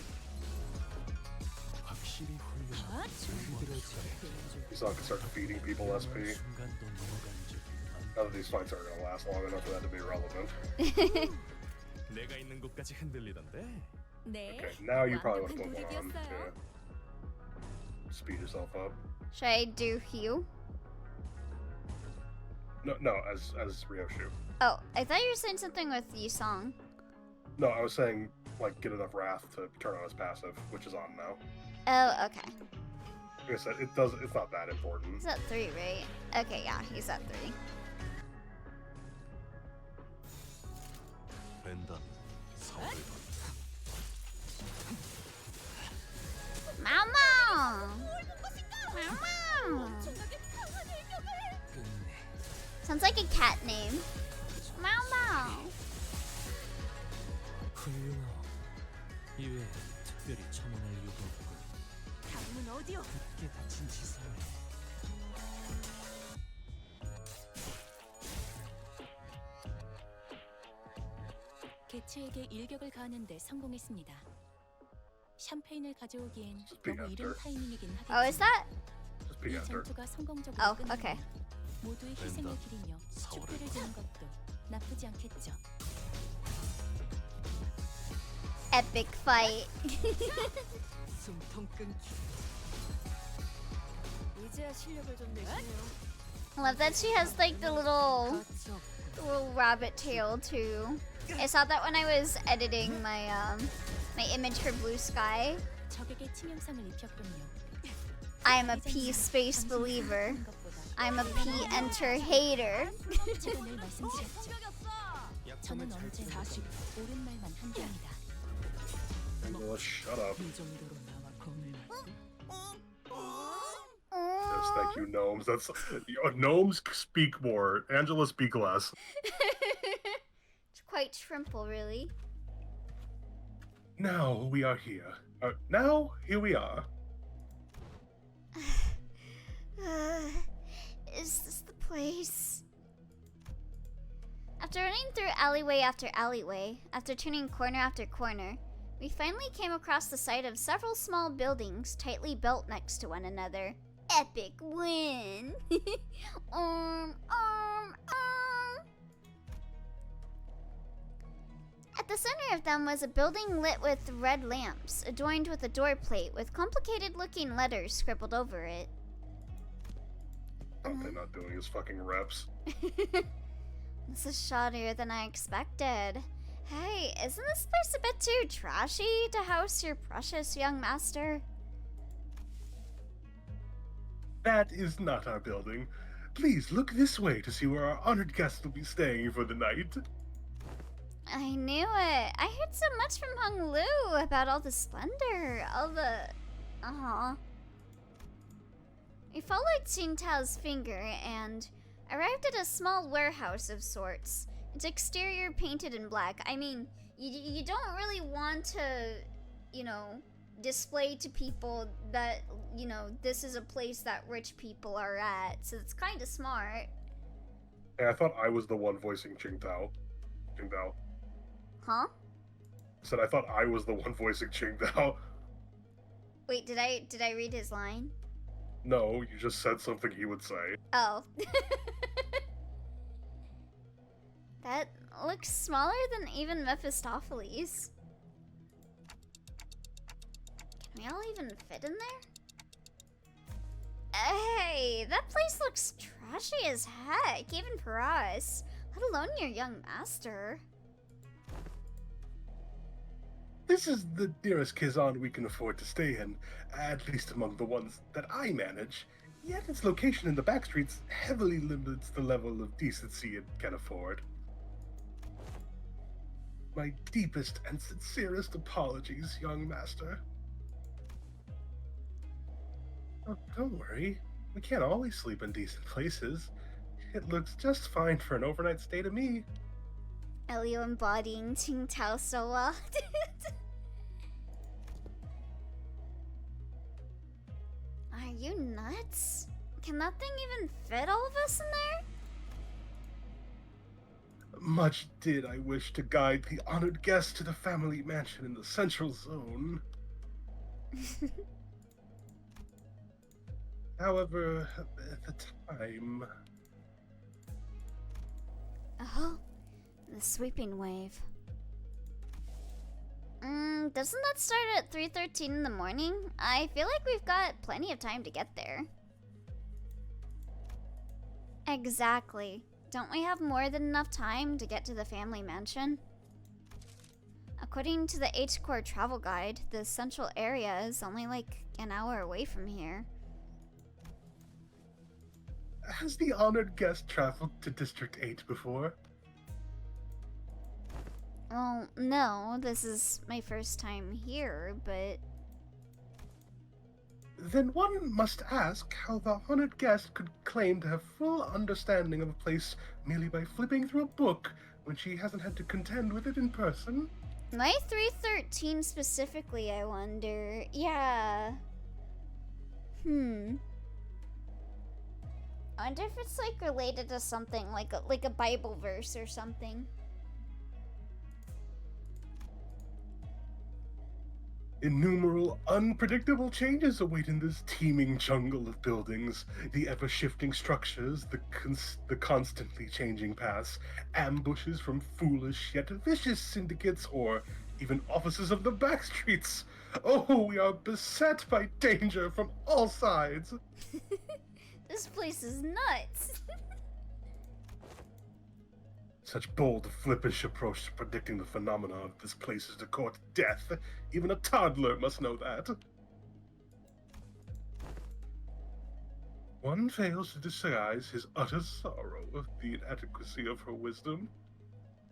확실히 훌륭한 Yusong can start defeating people SP. 순간도 넘어간 적이 많. None of these fights aren't gonna last long enough for that to be relevant. 내가 있는 곳까지 흔들리던데. 네. Okay, now you probably want to 완벽한 put one on. 도둑이었어요. Yeah. Speed yourself up. Should I do heal? No, as Ryoshu. Oh, I thought you were saying something with Yusong. No, I was saying, like, get enough wrath to turn on his passive, which is on now. Oh, okay. Like I said, it's not that important. He's at 3, right? Okay, yeah, he's at 3. 벤담 서울. Mama! Mama! 엄청나게 강한 일격을. Sounds like a cat name. Mama! 훌륭하오. 이외에 특별히 첨언할 이유도 없고 다음은 어디요? 깊게 다친 지성을 개체에게 일격을 가하는데 성공했습니다. 샴페인을 가져오기엔 Just peek 너무 이른 after. 타이밍이긴 하겠지만 Oh, is that? Just peek 이 after. 전투가 성공적으로 Oh, 끝나면 okay. 모두의 희생을 기리며 축배를 드는 것도 나쁘지 않겠죠. Epic fight. 숨통 끊기. 이제야 실력을 좀 내시네요. I love that she has like the little 거쳐. rabbit tail too. I saw that when I was editing my my image for Blue Sky. 적에게 치명상을 입혔군요. I am a P space believer. I'm a P enter hater. 제가 늘 말씀드렸죠. 저는 언제나 옳은 말만 한답니다. Angela, shut up. 이 정도로 나와 검을 Yes, thank you, gnomes. That's gnomes speak more. Angela speak less. It's quite trimple, really. Now we are here. Now here we are. Is this the place? After running through alleyway after alleyway, after turning corner after corner, we finally came across the site of several small buildings tightly built next to one another. Epic win! At the center of them was a building lit with red lamps, adorned with a door plate with complicated-looking letters scribbled over it. Dante not doing his fucking reps. This is shoddier than I expected. Hey, isn't this place a bit too trashy to house your precious young master? That is not our building. Please look this way to see where our honored guests will be staying for the night. I knew it. I heard so much from Hung Lu about all the splendor, all the... We followed Xin Tao's finger and arrived at a small warehouse of sorts. Its exterior painted in black. I mean, you don't really want to, you know, display to people that, you know, this is a place that rich people are at. So it's kind of smart. Hey, I thought I was the one voicing Qingdao. Qingdao. Huh? I said I thought I was the one voicing Qingdao. Wait, did I read his line? No, you just said something he would say. Oh. That looks smaller than even Mephistopheles. Can we all even fit in there? Hey, that place looks trashy as heck, even for us. Let alone your young master. This is the nearest Kazan we can afford to stay in, at least among the ones that I manage. Yet its location in the backstreets heavily limits the level of decency it can afford. My deepest and sincerest apologies, young master. Oh, don't worry. We can't always sleep in decent places. It looks just fine for an overnight stay to me. Elio embodying Qingtao so well. Are you nuts? Can that thing even fit all of us in there? Much did I wish to guide the honored guest to the family mansion in the central zone. However, at the time... Oh, the sweeping wave. Doesn't that start at 3:13 in the morning? I feel like we've got plenty of time to get there. Exactly. Don't we have more than enough time to get to the family mansion? According to the H-Core travel guide, the central area is only like an hour away from here. Has the honored guest traveled to District 8 before? Well, no, this is my first time here, but... Then one must ask how the honored guest could claim to have full understanding of a place merely by flipping through a book when she hasn't had to contend with it in person. My 313 specifically, I wonder. Yeah. I wonder if it's like related to something, like a Bible verse or something. Innumerable unpredictable changes await in this teeming jungle of buildings, the ever-shifting structures, the constantly changing paths, ambushes from foolish yet vicious syndicates, or even officers of the backstreets. Oh, we are beset by danger from all sides. This place is nuts. Such bold, flippish approach to predicting the phenomena of this place is to court death. Even a toddler must know that. One fails to disguise his utter sorrow of the inadequacy of her wisdom.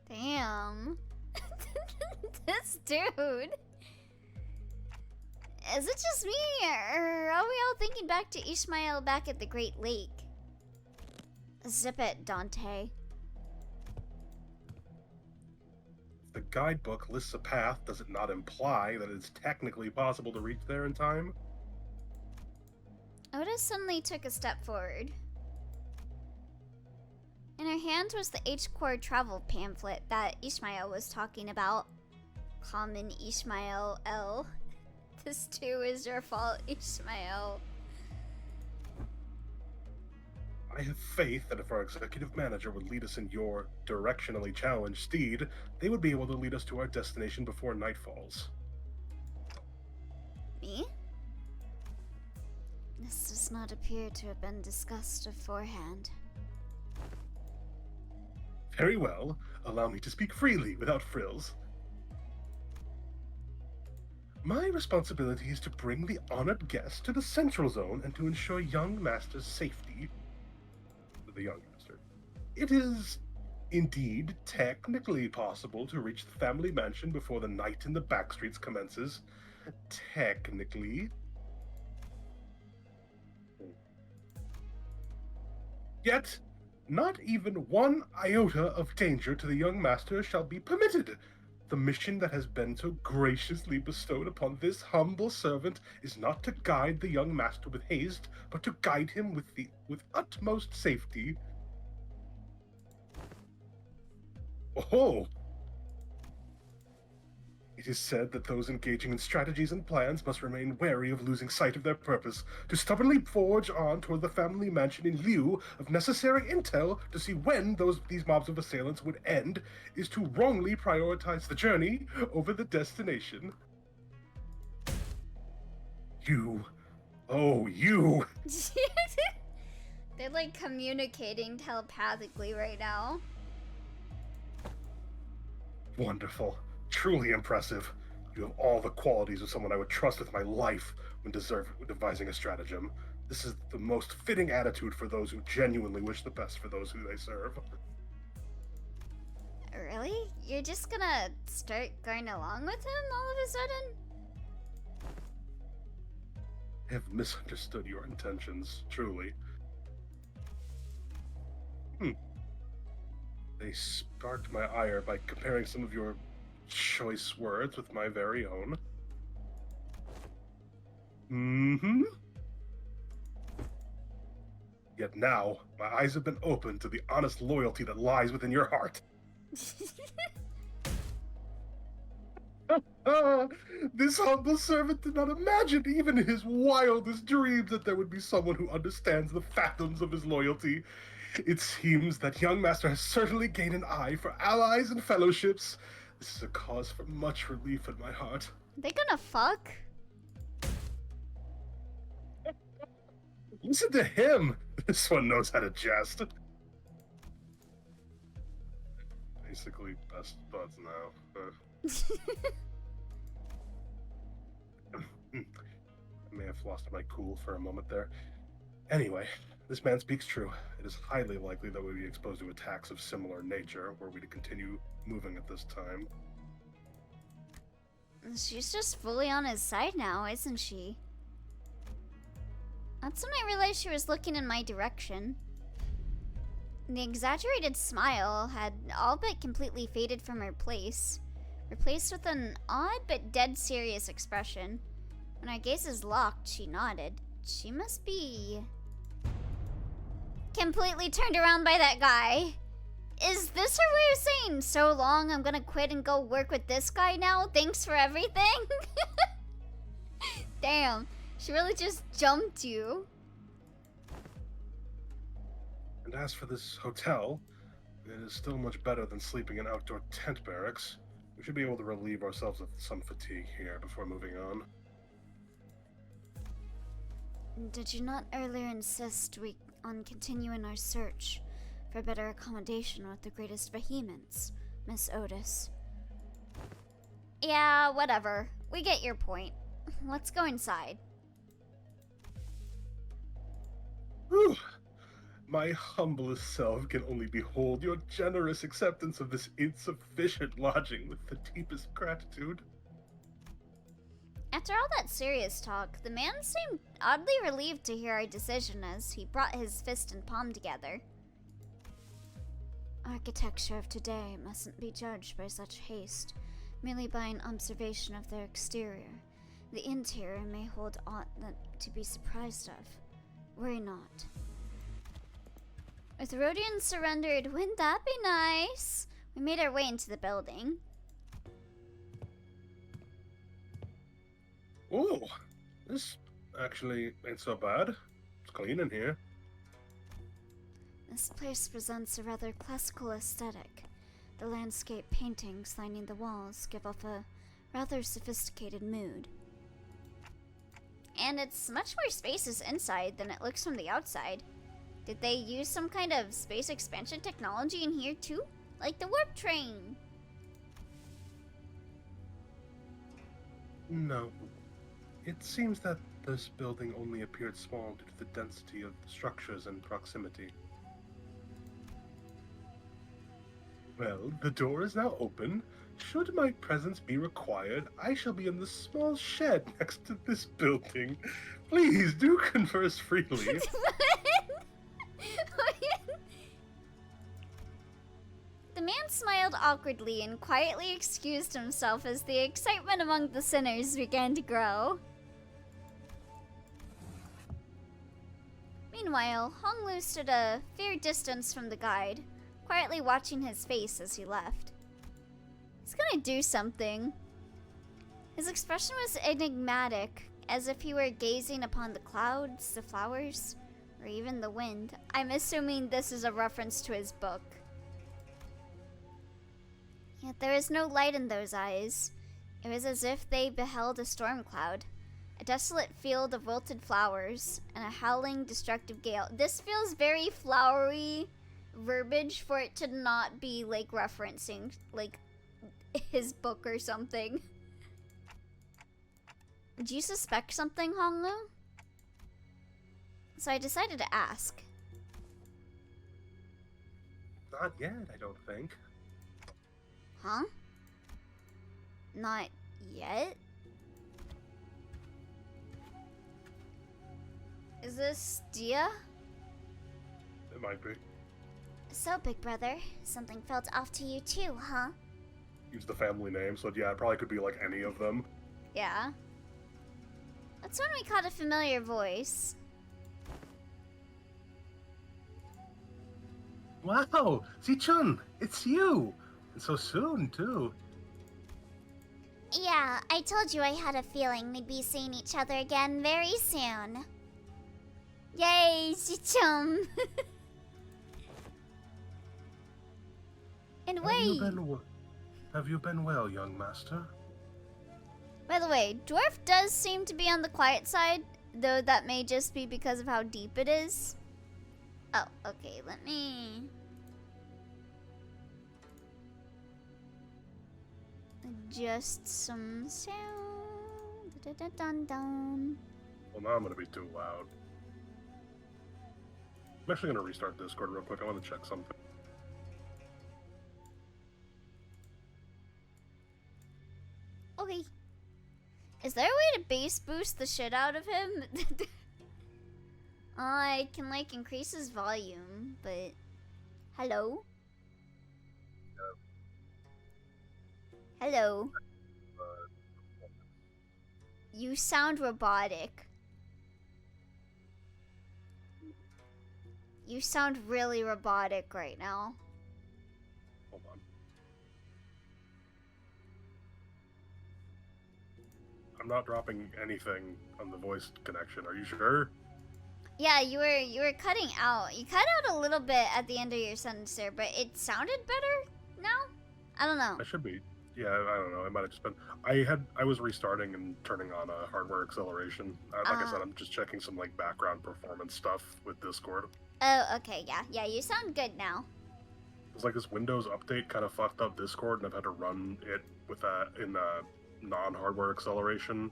Damn. This dude. Is it just me, or are we all thinking back to Ishmael back at the Great Lake? Zip it, Dante. If the guidebook lists a path, does it not imply that it's technically possible to reach there in time? Otis suddenly took a step forward. In her hand was the H-Core travel pamphlet that Ishmael was talking about. Common Ishmael L. This too is your fault, Ishmael. I have faith that if our executive manager would lead us in your directionally challenged steed, they would be able to lead us to our destination before night falls. Me? This does not appear to have been discussed beforehand. Very well. Allow me to speak freely without frills. My responsibility is to bring the honored guest to the central zone and to ensure young master's safety. The young master. It is indeed technically possible to reach the family mansion before the night in the backstreets commences. Technically. Yet, not even one iota of danger to the young master shall be permitted. The mission that has been so graciously bestowed upon this humble servant is not to guide the young master with haste, but to guide him with utmost safety. Oh! It is said that those engaging in strategies and plans must remain wary of losing sight of their purpose, to stubbornly forge on toward the family mansion in lieu of necessary intel to see when these mobs of assailants would end, is to wrongly prioritize the journey over the destination. You. Oh, you! They're like communicating telepathically right now. Wonderful. Truly impressive. You have all the qualities of someone I would trust with my life when devising a stratagem. This is the most fitting attitude for those who genuinely wish the best for those who they serve. Really? You're just gonna start going along with him all of a sudden? I have misunderstood your intentions, truly. They sparked my ire by comparing some of your choice words with my very own. Mm-hmm. Yet now, my eyes have been opened to the honest loyalty that lies within your heart. This humble servant did not imagine even in his wildest dreams that there would be someone who understands the fathoms of his loyalty. It seems that young master has certainly gained an eye for allies and fellowships. This is a cause for much relief in my heart. They gonna fuck? Listen to him. This one knows how to jest. Basically, best buds now. I may have lost my cool for a moment there. Anyway, this man speaks true. It is highly likely that we'll be exposed to attacks of similar nature were we to continue moving at this time. She's just fully on his side now, isn't she? That's when I realized she was looking in my direction. The exaggerated smile had all but completely faded from her place, replaced with an odd but dead serious expression. When our gazes locked, she nodded. She must be completely turned around by that guy. Is this her way of saying, so long, I'm gonna quit and go work with this guy now? Thanks for everything? Damn, she really just jumped you. And as for this hotel, it is still much better than sleeping in outdoor tent barracks. We should be able to relieve ourselves of some fatigue here before moving on. Did you not earlier insist on continuing our search for better accommodation with the greatest vehemence, Miss Otis? Yeah, whatever. We get your point. Let's go inside. Whew. My humblest self can only behold your generous acceptance of this insufficient lodging with the deepest gratitude. After all that serious talk, the man seemed oddly relieved to hear our decision as he brought his fist and palm together. Architecture of today mustn't be judged by such haste, merely by an observation of their exterior. The interior may hold aught that to be surprised of. Worry not. With Rodian surrendered, wouldn't that be nice? We made our way into the building. Ooh, this actually ain't so bad. It's clean in here. This place presents a rather classical aesthetic. The landscape paintings lining the walls give off a rather sophisticated mood. And it's much more spacious inside than it looks from the outside. Did they use some kind of space expansion technology in here too? Like the warp train? No. It seems that this building only appeared small due to the density of the structures and proximity. Well, the door is now open. Should my presence be required, I shall be in the small shed next to this building. Please do converse freely. The man smiled awkwardly and quietly excused himself as the excitement among the sinners began to grow. Meanwhile, Honglu stood a fair distance from the guide, quietly watching his face as he left. He's gonna do something. His expression was enigmatic, as if he were gazing upon the clouds, the flowers, or even the wind. I'm assuming this is a reference to his book. Yet there was no light in those eyes. It was as if they beheld a storm cloud, a desolate field of wilted flowers, and a howling, destructive gale. This feels very flowery verbiage for it to not be, like, referencing, like, his book or something. Do you suspect something, Honglu? So I decided to ask. Not yet, I don't think. Huh? Not yet? Is this Dia? It might be. So, big brother, something felt off to you too, huh? Use the family name, so yeah, it probably could be like any of them. Yeah. That's when we caught a familiar voice. Wow, Zichun, it's you! And so soon, too. Yeah, I told you I had a feeling we'd be seeing each other again very soon. Yay, Shichum! And wait, Have you been well, young master? by the way, Dwarf does seem to be on the quiet side, though that may just be because of how deep it is. Oh, okay, let me adjust some sound. Dun-dun-dun-dun. Well, now I'm gonna be too loud. I'm actually gonna restart Discord real quick. I want to check something. Okay. Is there a way to bass boost the shit out of him? I can, like, increase his volume, but... Hello? Hello? You sound robotic. You sound really robotic right now. Hold on. I'm not dropping anything on the voice connection. Are you sure? Yeah, you were cutting out. You cut out a little bit at the end of your sentence there, but it sounded better now? I don't know. I should be. Yeah, I don't know. It might have just been. I was restarting and turning on a hardware acceleration. Like I said, I'm just checking some like background performance stuff with Discord. Oh, okay, yeah. Yeah, you sound good now. It's like this Windows update kind of fucked up Discord, and I've had to run it with that in non-hardware acceleration.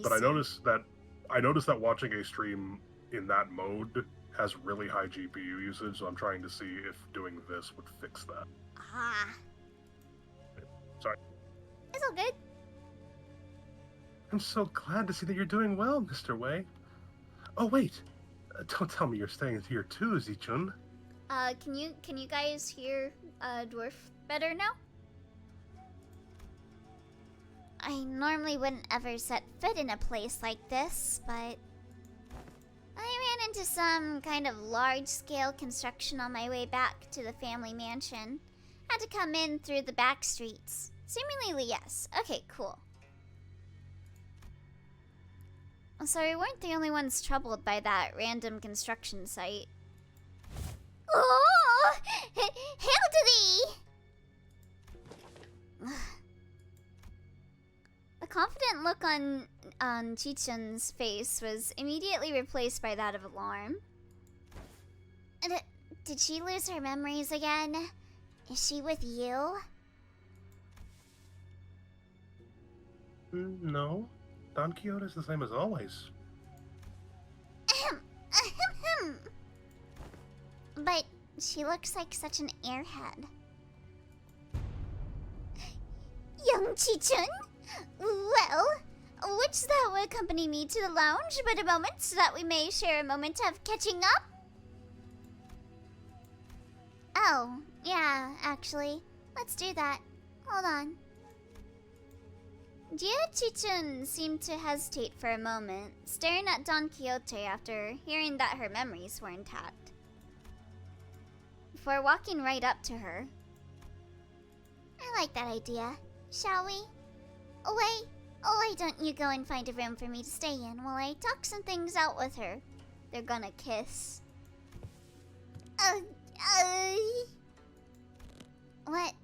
But I noticed that watching a stream in that mode has really high GPU usage, so I'm trying to see if doing this would fix that. Ah. Sorry. It's all good. I'm so glad to see that you're doing well, Mr. Wei. Oh wait, don't tell me you're staying here too, Zichun. Can you guys hear Dwarf better now? I normally wouldn't ever set foot in a place like this, but I ran into some kind of large-scale construction on my way back to the family mansion. Had to come in through the back streets. Seemingly, yes. Okay, cool. So we weren't the only ones troubled by that random construction site. Oh! Hail to thee! The confident look on Chichun's face was immediately replaced by that of alarm. Did she lose her memories again? Is she with you? No. Don Quixote's the same as always. But she looks like such an airhead. Young Chichun? Well, wouldst thou accompany me to the lounge but a moment so that we may share a moment of catching up? Oh, yeah, actually. Let's do that. Hold on. Jia Chichun seemed to hesitate for a moment, staring at Don Quixote after hearing that her memories were intact. Before walking right up to her. I like that idea. Shall we? Why don't you go and find a room for me to stay in while I talk some things out with her? They're gonna kiss. What?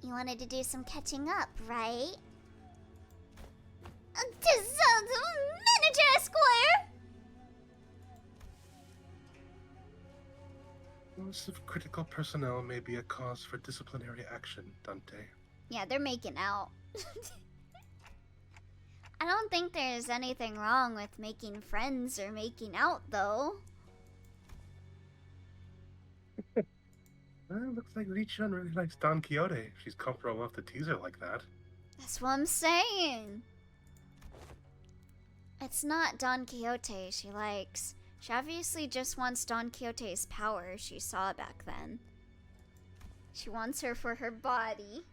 You wanted to do some catching up, right? This manager, Squire! Loss of critical personnel may be a cause for disciplinary action, Dante. Yeah, they're making out. I don't think there's anything wrong with making friends or making out, though. Well, looks like Richan really likes Don Quixote. If she's comfortable enough to tease her like that. That's what I'm saying. It's not Don Quixote she likes. She obviously just wants Don Quixote's power she saw back then. She wants her for her body.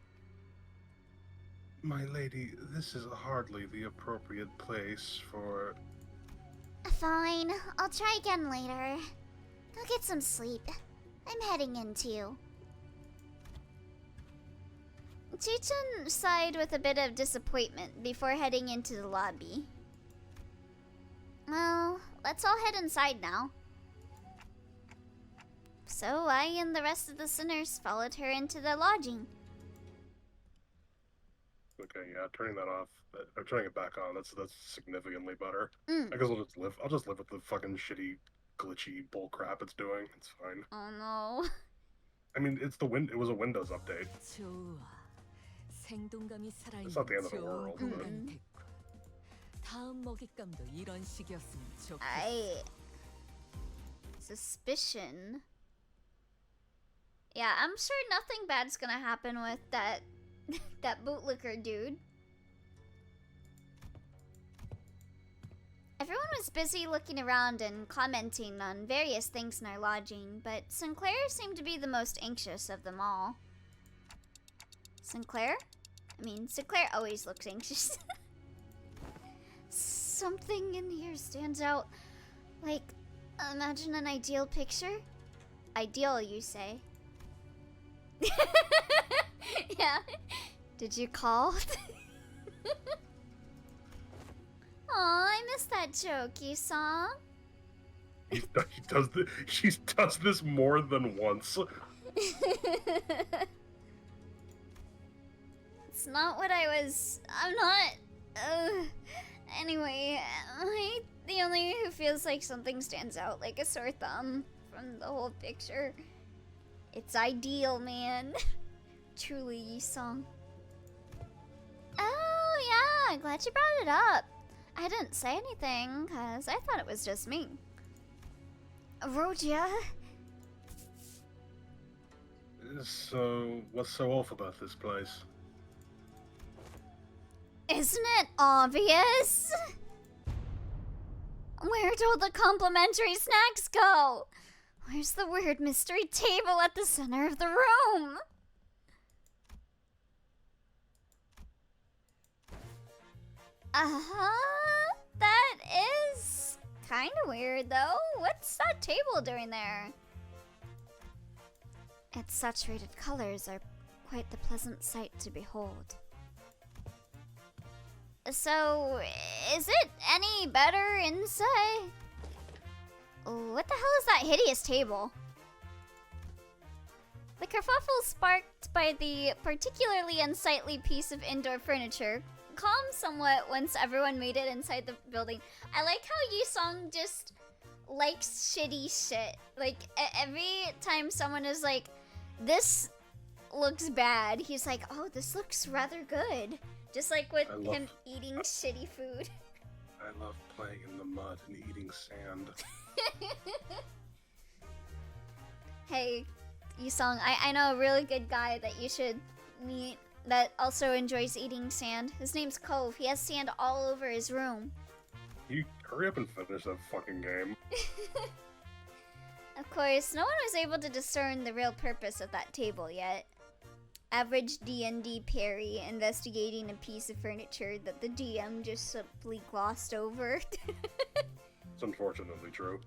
My lady, this is hardly the appropriate place for... Fine, I'll try again later. Go get some sleep. I'm heading in too. Chichen sighed with a bit of disappointment before heading into the lobby. Well, let's all head inside now. So I and the rest of the sinners followed her into the lodging. Okay, yeah, turning that off, or turning it back on, that's significantly better. Mm. I guess I'll just live with the fucking shitty, glitchy bullcrap it's doing. It's fine. Oh no. I mean, it was a Windows update. 좋아. 생동감이 It's not the end 살아있는 of the 좋은 world, but- 공간이 됐군. 다음 먹잇감도 이런 식이었으면 좋겠어. Suspicion. Yeah, I'm sure nothing bad's gonna happen with that that bootlicker dude. Everyone was busy looking around and commenting on various things in our lodging, but Sinclair seemed to be the most anxious of them all. Sinclair? I mean, Sinclair always looks anxious. Something in here stands out. Like, imagine an ideal picture? Ideal, you say? Yeah. Did you call? Aw, I missed that joke you saw. He does this more than once. It's not what I'm not. Anyway, am I the only who feels like something stands out like a sore thumb from the whole picture? It's ideal, man. Truly, Yi-sung. Oh, yeah, glad you brought it up. I didn't say anything, because I thought it was just me. Rodia? So, what's so awful about this place? Isn't it obvious? Where'd all the complimentary snacks go? Where's the weird mystery table at the center of the room? That is kind of weird though. What's that table doing there? Its saturated colors are quite the pleasant sight to behold. So, is it any better inside? What the hell is that hideous table? The kerfuffle sparked by the particularly unsightly piece of indoor furniture calmed somewhat once everyone made it inside the building. I like how Yi-sung just likes shitty shit. Like, every time someone is like, this looks bad, he's like, oh, this looks rather good. Just like with him eating shitty food. I love playing in the mud and eating sand. Hey, Yi-sung, I know a really good guy that you should meet that also enjoys eating sand. His name's Cove. He has sand all over his room. You hurry up and finish that fucking game. Of course, no one was able to discern the real purpose of that table yet. Average D&D parry investigating a piece of furniture that the DM just simply glossed over. It's unfortunately true.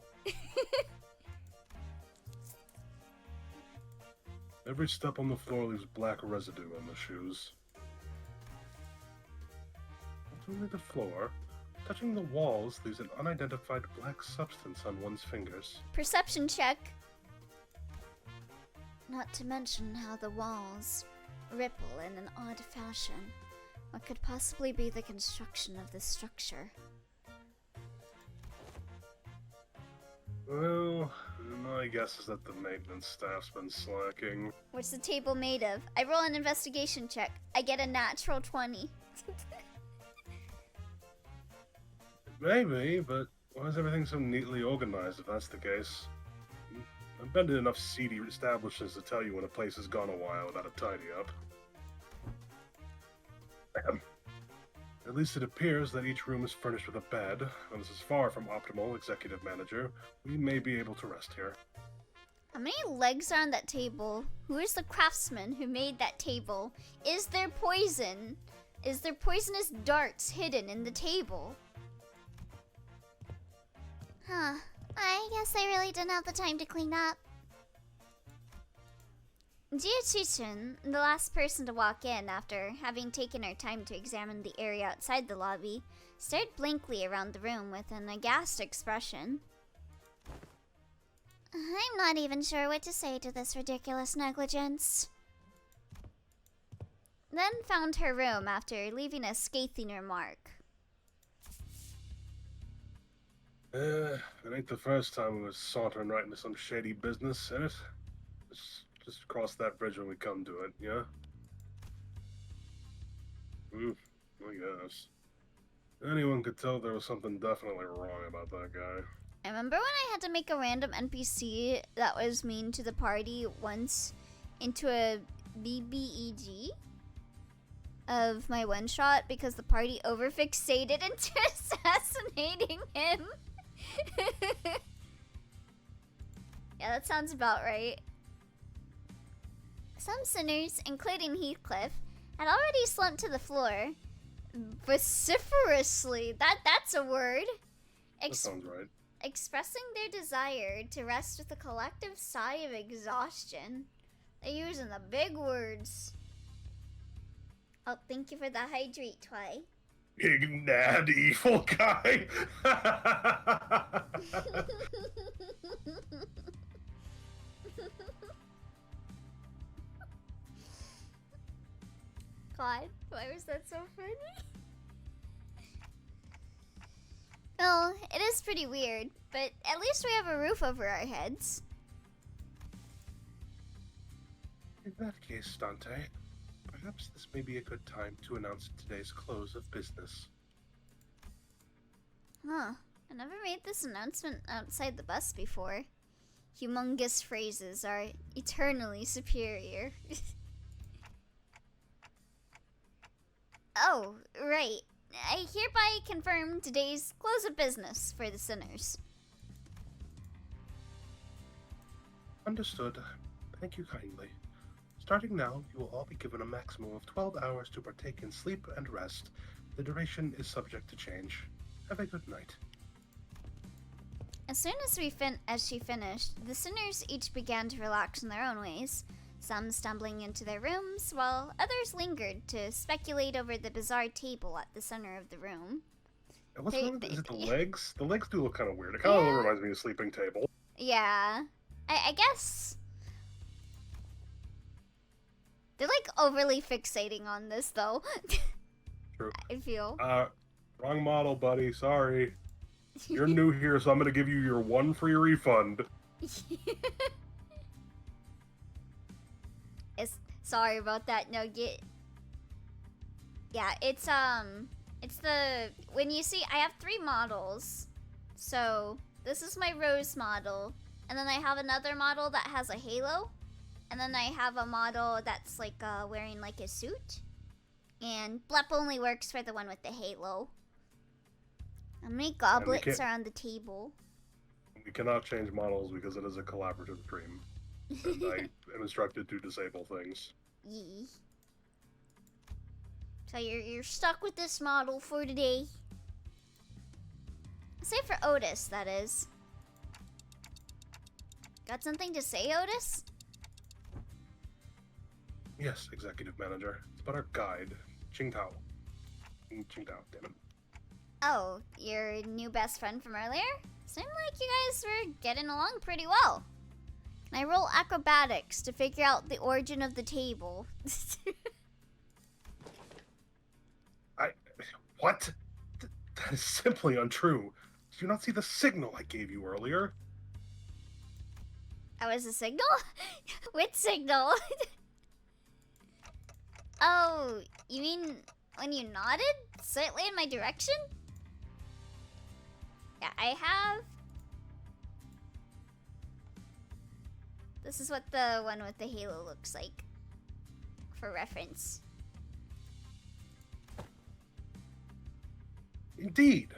Every step on the floor leaves black residue on the shoes. Not only the floor, touching the walls leaves an unidentified black substance on one's fingers. Perception check. Not to mention how the walls ripple in an odd fashion. What could possibly be the construction of this structure? Well, my guess is that the maintenance staff's been slacking. What's the table made of? I roll an investigation check. I get a natural 20. Maybe, but why is everything so neatly organized if that's the case? I've been to enough seedy establishments to tell you when a place has gone a while without a tidy up. At least it appears that each room is furnished with a bed, and this is far from optimal, Executive Manager. We may be able to rest here. How many legs are on that table? Who is the craftsman who made that table? Is there poison? Is there poisonous darts hidden in the table? Huh. I guess I really didn't have the time to clean up. Jia-Chi-chun, the last person to walk in after having taken her time to examine the area outside the lobby, stared blankly around the room with an aghast expression. I'm not even sure what to say to this ridiculous negligence. Then found her room after leaving a scathing remark. It ain't the first time we was sauntering right into some shady business, in it? Just cross that bridge when we come to it, yeah? I guess. Anyone could tell there was something definitely wrong about that guy. I remember when I had to make a random NPC that was mean to the party once into a BBEG of my one-shot because the party overfixated into assassinating him. Yeah, that sounds about right. Some sinners, including Heathcliff, had already slumped to the floor vociferously. That's a word. That sounds right. Expressing their desire to rest with a collective sigh of exhaustion. They're using the big words. Oh, thank you for the hydrate, Twy. Big, mad, evil guy! God, why was that so funny? Well, it is pretty weird, but at least we have a roof over our heads. In that case, Dante, perhaps this may be a good time to announce today's close of business. Huh. I never made this announcement outside the bus before. Humongous phrases are eternally superior. Oh, right. I hereby confirm today's close of business for the sinners. Understood. Thank you kindly. Starting now, you will all be given a maximum of 12 hours to partake in sleep and rest. The duration is subject to change. Have a good night. As soon as she finished, the sinners each began to relax in their own ways, some stumbling into their rooms, while others lingered to speculate over the bizarre table at the center of the room. And what's wrong with it? Is it the legs? The legs do look kind of weird. It kind of reminds me of a sleeping table. Yeah. I guess they're like overly fixating on this though. True. I feel. Wrong model, buddy. Sorry. You're new here, so I'm gonna give you your one free refund. Sorry about that, Nugget. Yeah, it's the, when you see, I have 3 models. So, this is my Rose model. And then I have another model that has a halo. And then I have a model that's like, wearing like a suit. And Blep only works for the one with the halo. How many goblets are on the table? We cannot change models because it is a collaborative stream. And I am instructed to disable things. Yee. So you're stuck with this model for today. Save for Otis, that is. Got something to say, Otis? Yes, Executive Manager. It's about our guide, Qingtao. Qingtao, damn it. Oh, your new best friend from earlier? Seemed like you guys were getting along pretty well. Can I roll acrobatics to figure out the origin of the table? What? That is simply untrue. Did you not see the signal I gave you earlier? Oh, was a signal? Which signal? Oh, you mean when you nodded slightly in my direction? Yeah, I have... This is what the one with the halo looks like. For reference. Indeed,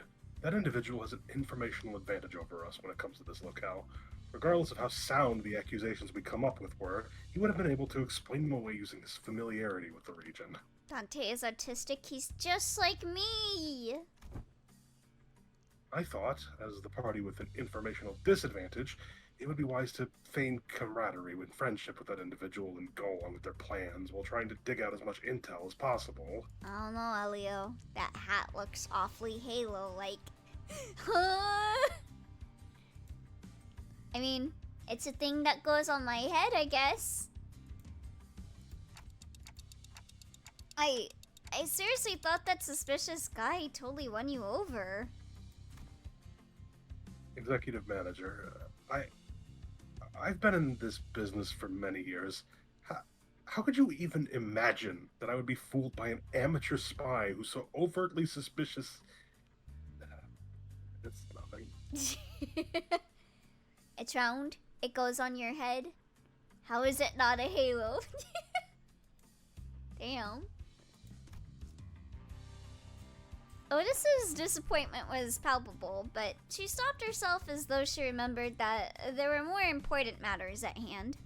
that individual has an informational advantage over us when it comes to this locale. Regardless of how sound the accusations we come up with were, he would have been able to explain them away using his familiarity with the region. Dante is autistic. He's just like me. I thought, as the party with an informational disadvantage, it would be wise to feign camaraderie and friendship with that individual and go along with their plans while trying to dig out as much intel as possible. I don't know, Elio. That hat looks awfully Halo-like. I mean, it's a thing that goes on my head, I guess. I seriously thought that suspicious guy totally won you over. Executive manager, I've been in this business for many years. How could you even imagine that I would be fooled by an amateur spy who's so overtly suspicious? It's nothing. It's round. It goes on your head. How is it not a halo? Damn. Otis's disappointment was palpable, but she stopped herself as though she remembered that there were more important matters at hand.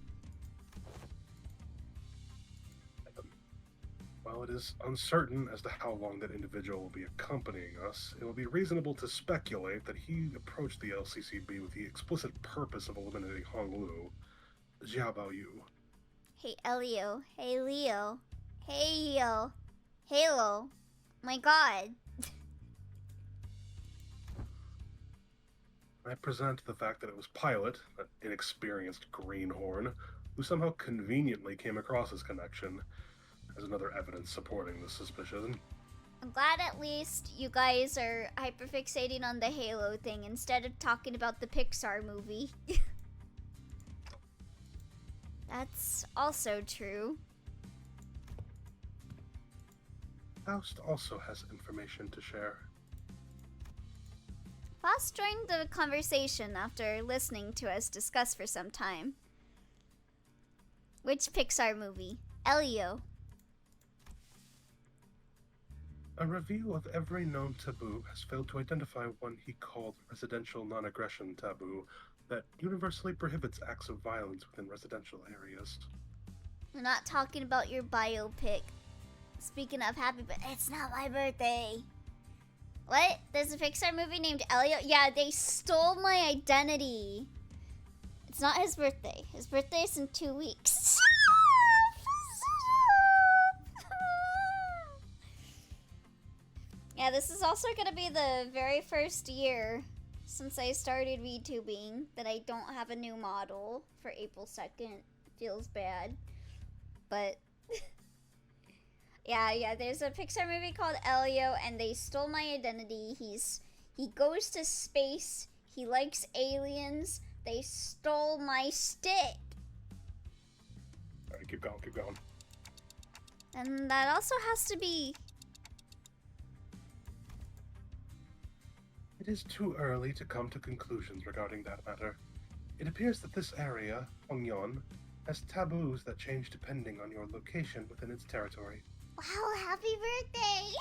While it is uncertain as to how long that individual will be accompanying us, it will be reasonable to speculate that he approached the LCCB with the explicit purpose of eliminating Honglu. Jia Baoyu. Hey, Elio. Hey, Leo. Hey, Yo. Halo. My god. I present the fact that it was Pilot, an inexperienced greenhorn, who somehow conveniently came across his connection, as another evidence supporting the suspicion. I'm glad at least you guys are hyperfixating on the Halo thing instead of talking about the Pixar movie. That's also true. Faust also has information to share. Faust joined the conversation after listening to us discuss for some time. Which Pixar movie? Elio. A review of every known taboo has failed to identify one he called residential non-aggression taboo that universally prohibits acts of violence within residential areas. We're not talking about your biopic. Speaking of happy, but it's not my birthday. What? There's a Pixar movie named Elio? Yeah, they stole my identity. It's not his birthday. His birthday is in 2 weeks. Yeah, this is also gonna be the very first year since I started VTubing that I don't have a new model for April 2nd. Feels bad. But yeah, there's a Pixar movie called Elio and they stole my identity. He goes to space, he likes aliens, they stole my stick. Alright, keep going. And that also has to be... It is too early to come to conclusions regarding that matter. It appears that this area, Hongyon, has taboos that change depending on your location within its territory. Wow, happy birthday!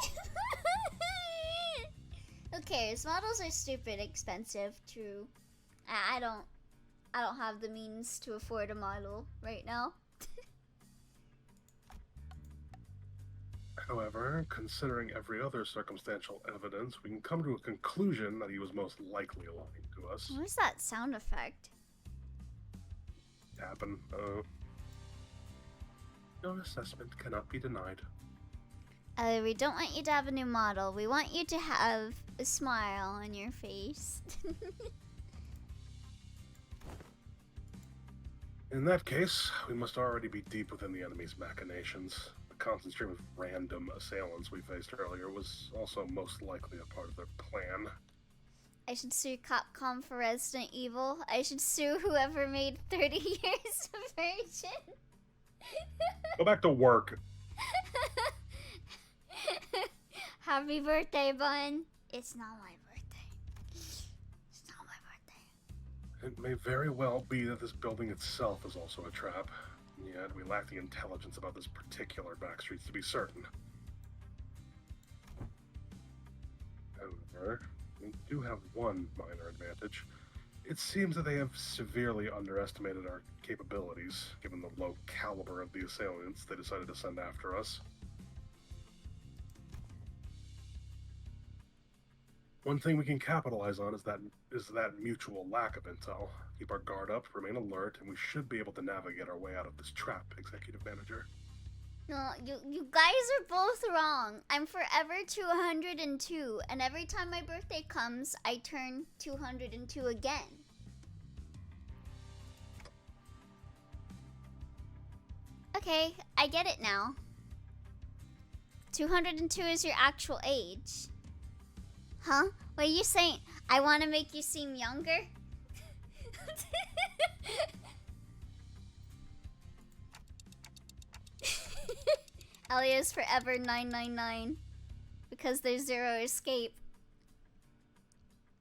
Who cares? Models are stupid expensive, true. I don't have the means to afford a model right now. However, considering every other circumstantial evidence, we can come to a conclusion that he was most likely aligned to us. Where's that sound effect? Happen. Your assessment cannot be denied. We don't want you to have a new model. We want you to have a smile on your face. In that case, we must already be deep within the enemy's machinations. The constant stream of random assailants we faced earlier was also most likely a part of their plan. I should sue Capcom for Resident Evil. I should sue whoever made 30 years of version. Go back to work. Happy birthday, Bun. It's not my birthday. It's not my birthday. It may very well be that this building itself is also a trap, yet we lack the intelligence about this particular backstreets to be certain. However, we do have one minor advantage. It seems that they have severely underestimated our capabilities, given the low caliber of the assailants they decided to send after us. One thing we can capitalize on is that mutual lack of intel. Keep our guard up, remain alert, and we should be able to navigate our way out of this trap, Executive Manager. No, you guys are both wrong. I'm forever 202, and every time my birthday comes, I turn 202 again. Okay, I get it now. 202 is your actual age. Huh? What are you saying? I want to make you seem younger? Elio's forever 999 because there's zero escape.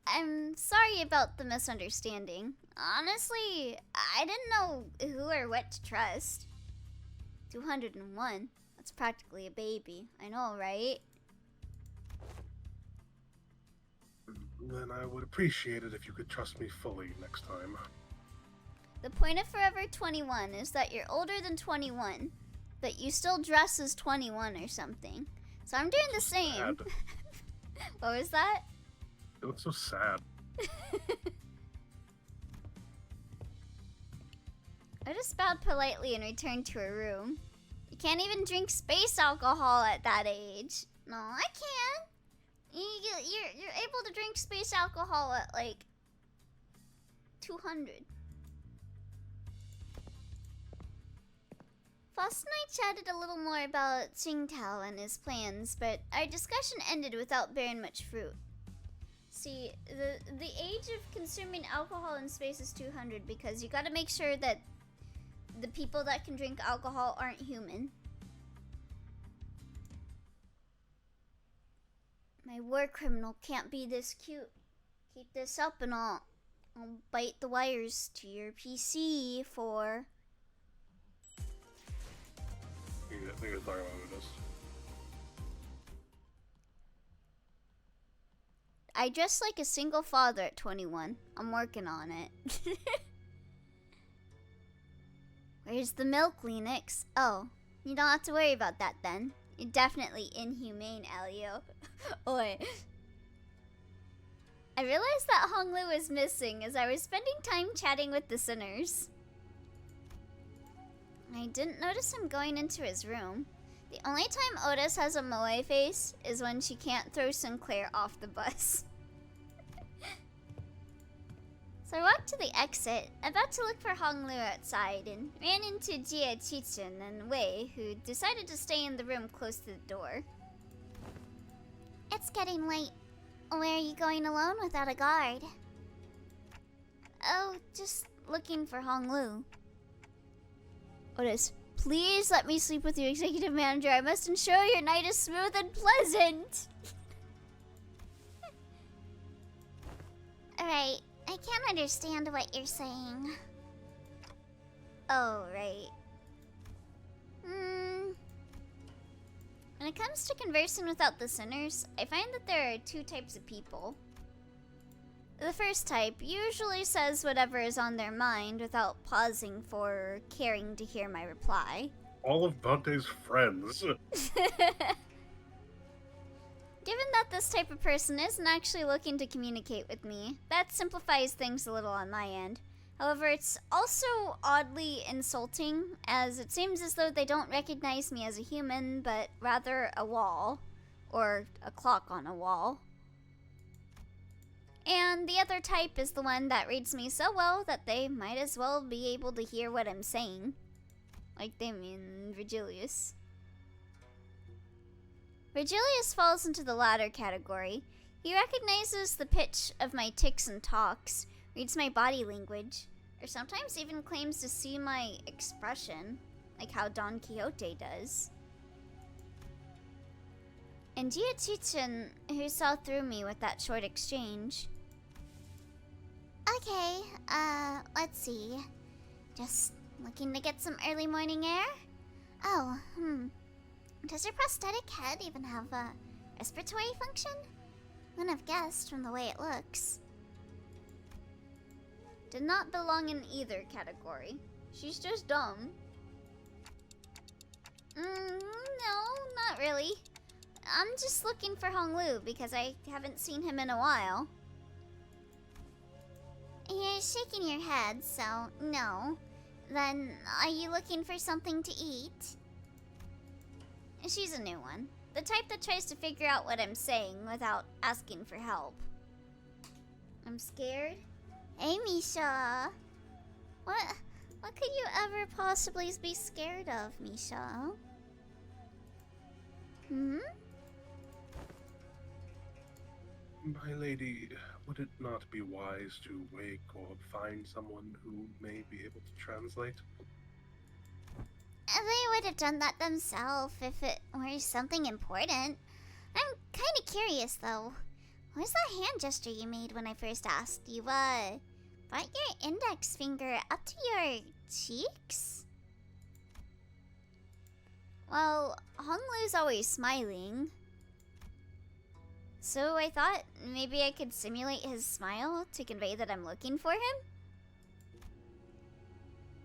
I'm sorry about the misunderstanding. Honestly, I didn't know who or what to trust. 201. That's practically a baby. I know, right? Then I would appreciate it if you could trust me fully next time. The point of Forever 21 is that you're older than 21, but you still dress as 21 or something. So I'm doing the same. Sad. What was that? It looks so sad. I just bowed politely and returned to her room. You can't even drink space alcohol at that age. No, I can. You're able to drink space alcohol at like 200. Foss and I chatted a little more about Tsingtao and his plans, but our discussion ended without bearing much fruit. See, the age of consuming alcohol in space is 200 because you gotta make sure that the people that can drink alcohol aren't human. My war criminal can't be this cute. Keep this up and I'll bite the wires to your PC for... I think you're talking about who it is. I dress like a single father at 21. I'm working on it. Where's the milk, Lennox? Oh, you don't have to worry about that then. You're definitely inhumane, Elio. Oi. I realized that Honglu was missing as I was spending time chatting with the sinners. I didn't notice him going into his room. The only time Otis has a moe face is when she can't throw Sinclair off the bus. So I walked to the exit, about to look for Honglu outside, and ran into Jia Chichen and Wei, who decided to stay in the room close to the door. It's getting late. Where are you going alone without a guard? Oh, just looking for Honglu. Otis, please let me sleep with you, Executive Manager. I must ensure your night is smooth and pleasant. Alright, I can't understand what you're saying. Oh, right. When it comes to conversing without the sinners, I find that there are two types of people. The first type usually says whatever is on their mind without pausing for or caring to hear my reply. All of Dante's friends. Given that this type of person isn't actually looking to communicate with me, that simplifies things a little on my end. However, it's also oddly insulting, as it seems as though they don't recognize me as a human, but rather a wall, or a clock on a wall. And the other type is the one that reads me so well that they might as well be able to hear what I'm saying. Like Damien and Virgilius. Virgilius falls into the latter category. He recognizes the pitch of my tics and talks, reads my body language, or sometimes even claims to see my expression, like how Don Quixote does. And Jia Chichen, who saw through me with that short exchange. Okay, let's see. Just looking to get some early morning air? Oh, Does your prosthetic head even have a respiratory function? Wouldn't have guessed from the way it looks. Did not belong in either category. She's just dumb. No, not really. I'm just looking for Honglu because I haven't seen him in a while. You're shaking your head, so no. Then, are you looking for something to eat? She's a new one. The type that tries to figure out what I'm saying without asking for help. I'm scared. Hey, Misha. What could you ever possibly be scared of, Misha? My lady, would it not be wise to wake or find someone who may be able to translate? They would have done that themselves if it were something important. I'm kind of curious, though. What was that hand gesture you made when I first asked? You, brought your index finger up to your cheeks? Well, Honglu's always smiling. So I thought maybe I could simulate his smile to convey that I'm looking for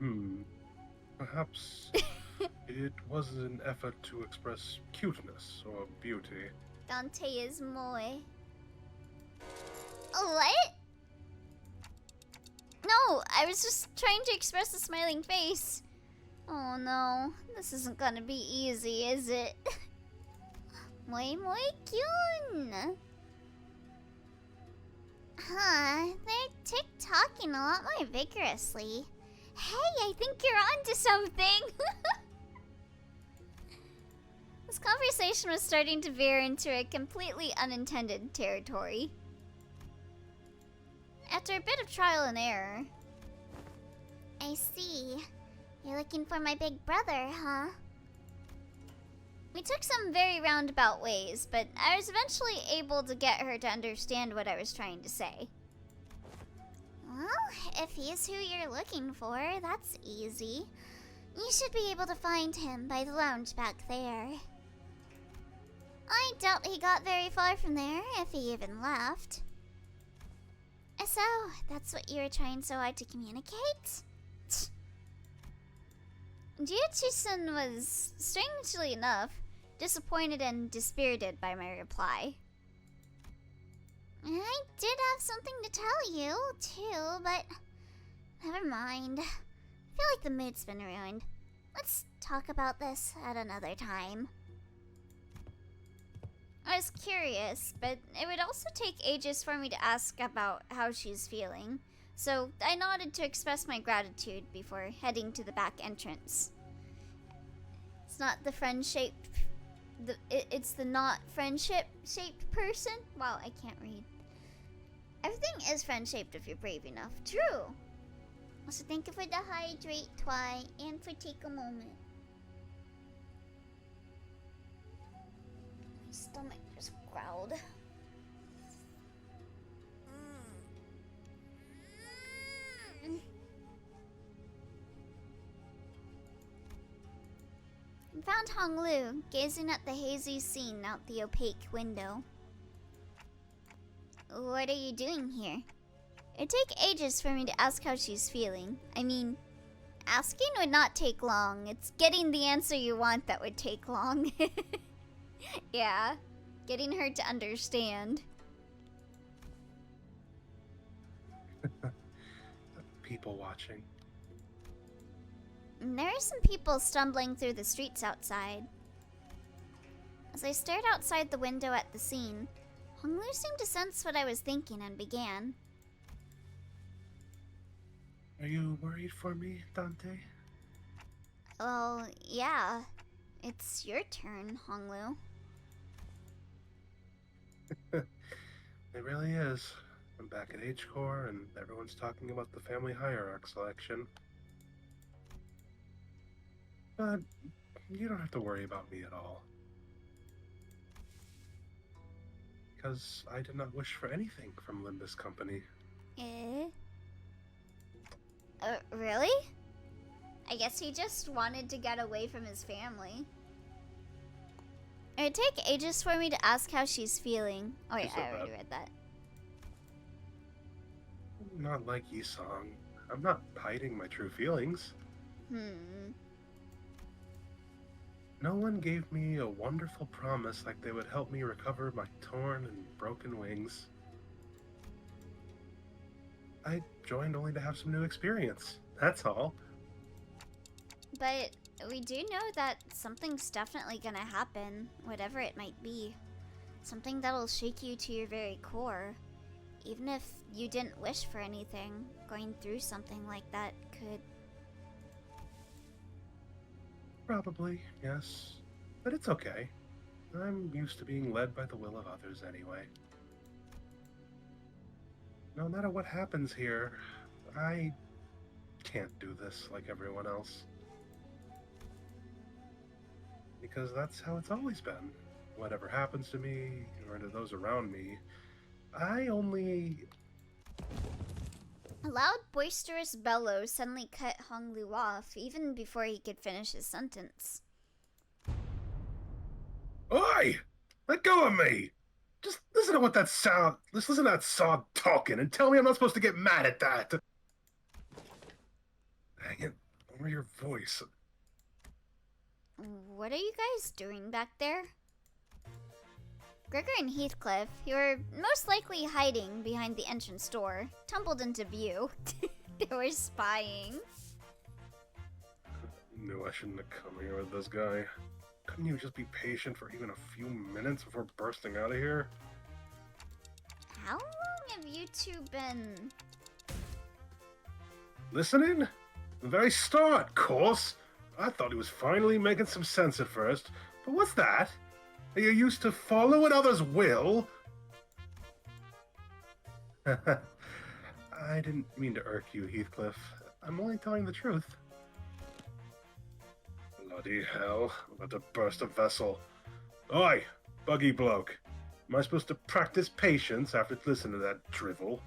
him? Perhaps it was an effort to express cuteness or beauty. Dante is moe. What? No, I was just trying to express a smiling face. Oh no, this isn't gonna be easy, is it? Muy kyun. Huh, they're tick-tocking a lot more vigorously. Hey, I think you're onto something! This conversation was starting to veer into a completely unintended territory. After a bit of trial and error... I see. You're looking for my big brother, huh? We took some very roundabout ways, but I was eventually able to get her to understand what I was trying to say. Well, if he's who you're looking for, that's easy. You should be able to find him by the lounge back there. I doubt he got very far from there, if he even left. So, that's what you were trying so hard to communicate? Jia-Chi-san was, strangely enough, disappointed and dispirited by my reply. I did have something to tell you, too, but never mind. I feel like the mood's been ruined. Let's talk about this at another time. I was curious, but it would also take ages for me to ask about how she's feeling, so I nodded to express my gratitude before heading to the back entrance. It's not the friend-shaped... It's the not friendship-shaped person? Wow, I can't read. Everything is friend-shaped if you're brave enough. True! Also, thank you for the hydrate, Twi, and for take a moment. My stomach just growled. I found Honglu gazing at the hazy scene out the opaque window. What are you doing here? It'd take ages for me to ask how she's feeling. I mean, asking would not take long. It's getting the answer you want that would take long. Yeah, getting her to understand. People watching. There are some people stumbling through the streets outside. As I stared outside the window at the scene, Honglu seemed to sense what I was thinking and began. Are you worried for me, Dante? Well, yeah. It's your turn, Honglu. It really is. I'm back at H-Core and everyone's talking about the family hierarch selection. But you don't have to worry about me at all. Because I did not wish for anything from Limbus Company. Eh? Really? I guess he just wanted to get away from his family. It'd take ages for me to ask how she's feeling. Oh wait, She said I already that. read that. Not like Yisong. I'm not hiding my true feelings. No one gave me a wonderful promise like they would help me recover my torn and broken wings. I joined only to have some new experience. That's all. But we do know that something's definitely gonna happen, whatever it might be. Something that'll shake you to your very core. Even if you didn't wish for anything, going through something like that could... Probably, yes. But it's okay. I'm used to being led by the will of others anyway. No matter what happens here, I can't do this like everyone else. Because that's how it's always been. Whatever happens to me, or to those around me, I only... A loud, boisterous bellow suddenly cut Hong Lu off, even before he could finish his sentence. Oi! Let go of me! Just listen to what that sound... Just listen to that sod talking and tell me I'm not supposed to get mad at that! Dang it, over your voice. What are you guys doing back there? Gregor and Heathcliff, who were most likely hiding behind the entrance door, tumbled into view. They were spying. Knew I shouldn't have come here with this guy. Couldn't you just be patient for even a few minutes before bursting out of here? How long have you two been... Listening? The very start, course. I thought he was finally making some sense at first, but what's that? Are you used to following others' will? I didn't mean to irk you, Heathcliff. I'm only telling the truth. Bloody hell, I'm about to burst a vessel. Oi, buggy bloke. Am I supposed to practice patience after listening to that drivel?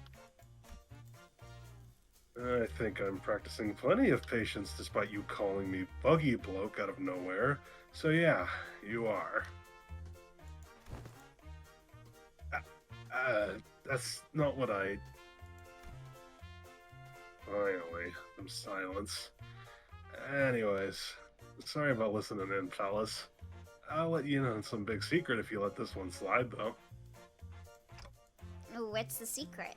I think I'm practicing plenty of patience despite you calling me buggy bloke out of nowhere. So yeah, you are. That's not what I... Finally, some silence. Anyways, sorry about listening in, fellas. I'll let you know some big secret if you let this one slide, though. What's the secret?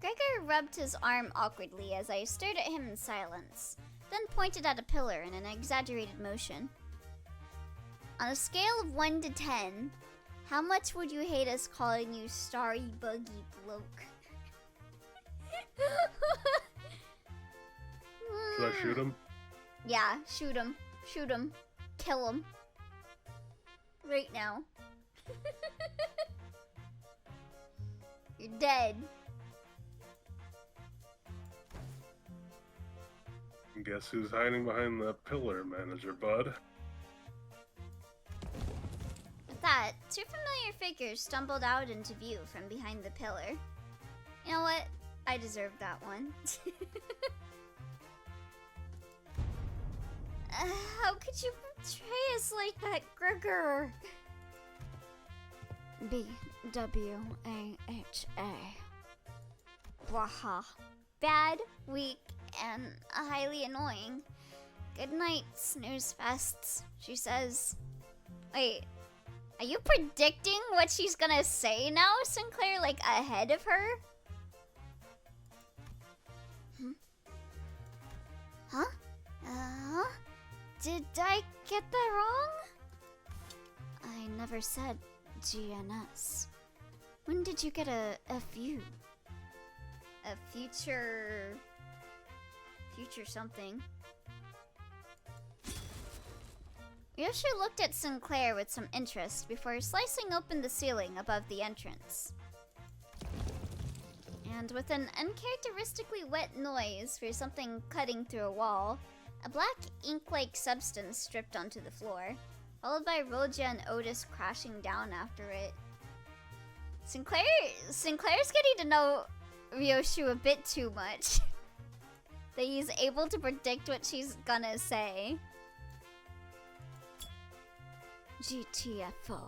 Gregor rubbed his arm awkwardly as I stared at him in silence, then pointed at a pillar in an exaggerated motion. On a scale of 1 to 10, how much would you hate us calling you Starry Buggy Bloke? Should I shoot him? Yeah, shoot him. Shoot him. Kill him. Right now. You're dead. Guess who's hiding behind the pillar, Manager Bud? With that, two familiar figures stumbled out into view from behind the pillar. You know what? I deserved that one. How could you betray us like that, Gregor? B-W-A-H-A. Bwaha. Bad, weak, and highly annoying. Good night, snooze fests, she says. Wait, are you predicting what she's gonna say now, Sinclair, like ahead of her? Huh? Did I get that wrong? I never said GNS. When did you get a FU? A future something. Yoshi looked at Sinclair with some interest before slicing open the ceiling above the entrance. And with an uncharacteristically wet noise for something cutting through a wall, a black ink-like substance dripped onto the floor, followed by Roja and Otis crashing down after it. Sinclair's getting to know Ryoshu a bit too much. That he's able to predict what she's gonna say. GTFO.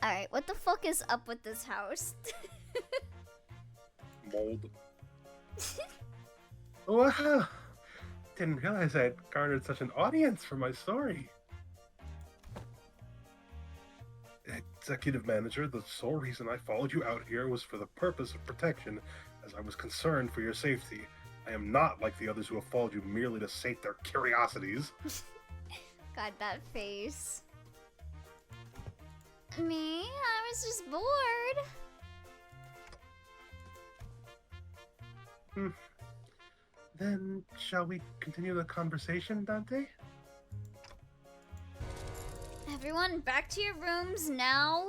Alright, what the fuck is up with this house? Mold. Wow. Didn't realize I had garnered such an audience for my story. Executive manager, the sole reason I followed you out here was for the purpose of protection, as I was concerned for your safety. I am not like the others who have followed you merely to sate their curiosities. God, that face. Me? I was just bored. Then, shall we continue the conversation, Dante? Everyone, back to your rooms now.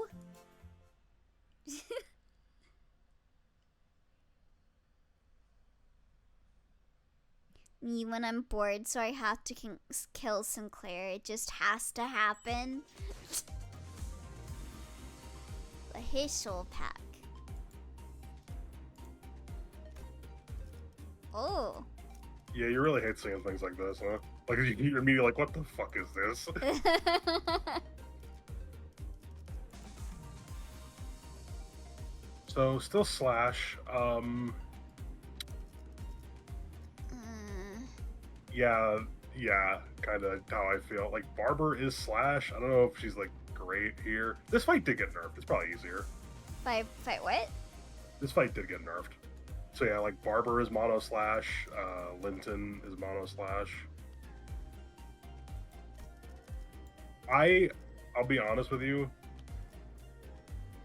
Me when I'm bored, so I have to kill Sinclair. It just has to happen. The Hishul pack. Oh. Yeah, you really hate seeing things like this, huh? Like, you're immediately like, what the fuck is this? So, still Slash. Yeah, kind of how I feel. Like, Barber is Slash. I don't know if she's, like, great here. This fight did get nerfed. It's probably easier. Fight what? This fight did get nerfed. So, yeah, like, Barber is Mono Slash. Linton is Mono Slash. I'll be honest with you.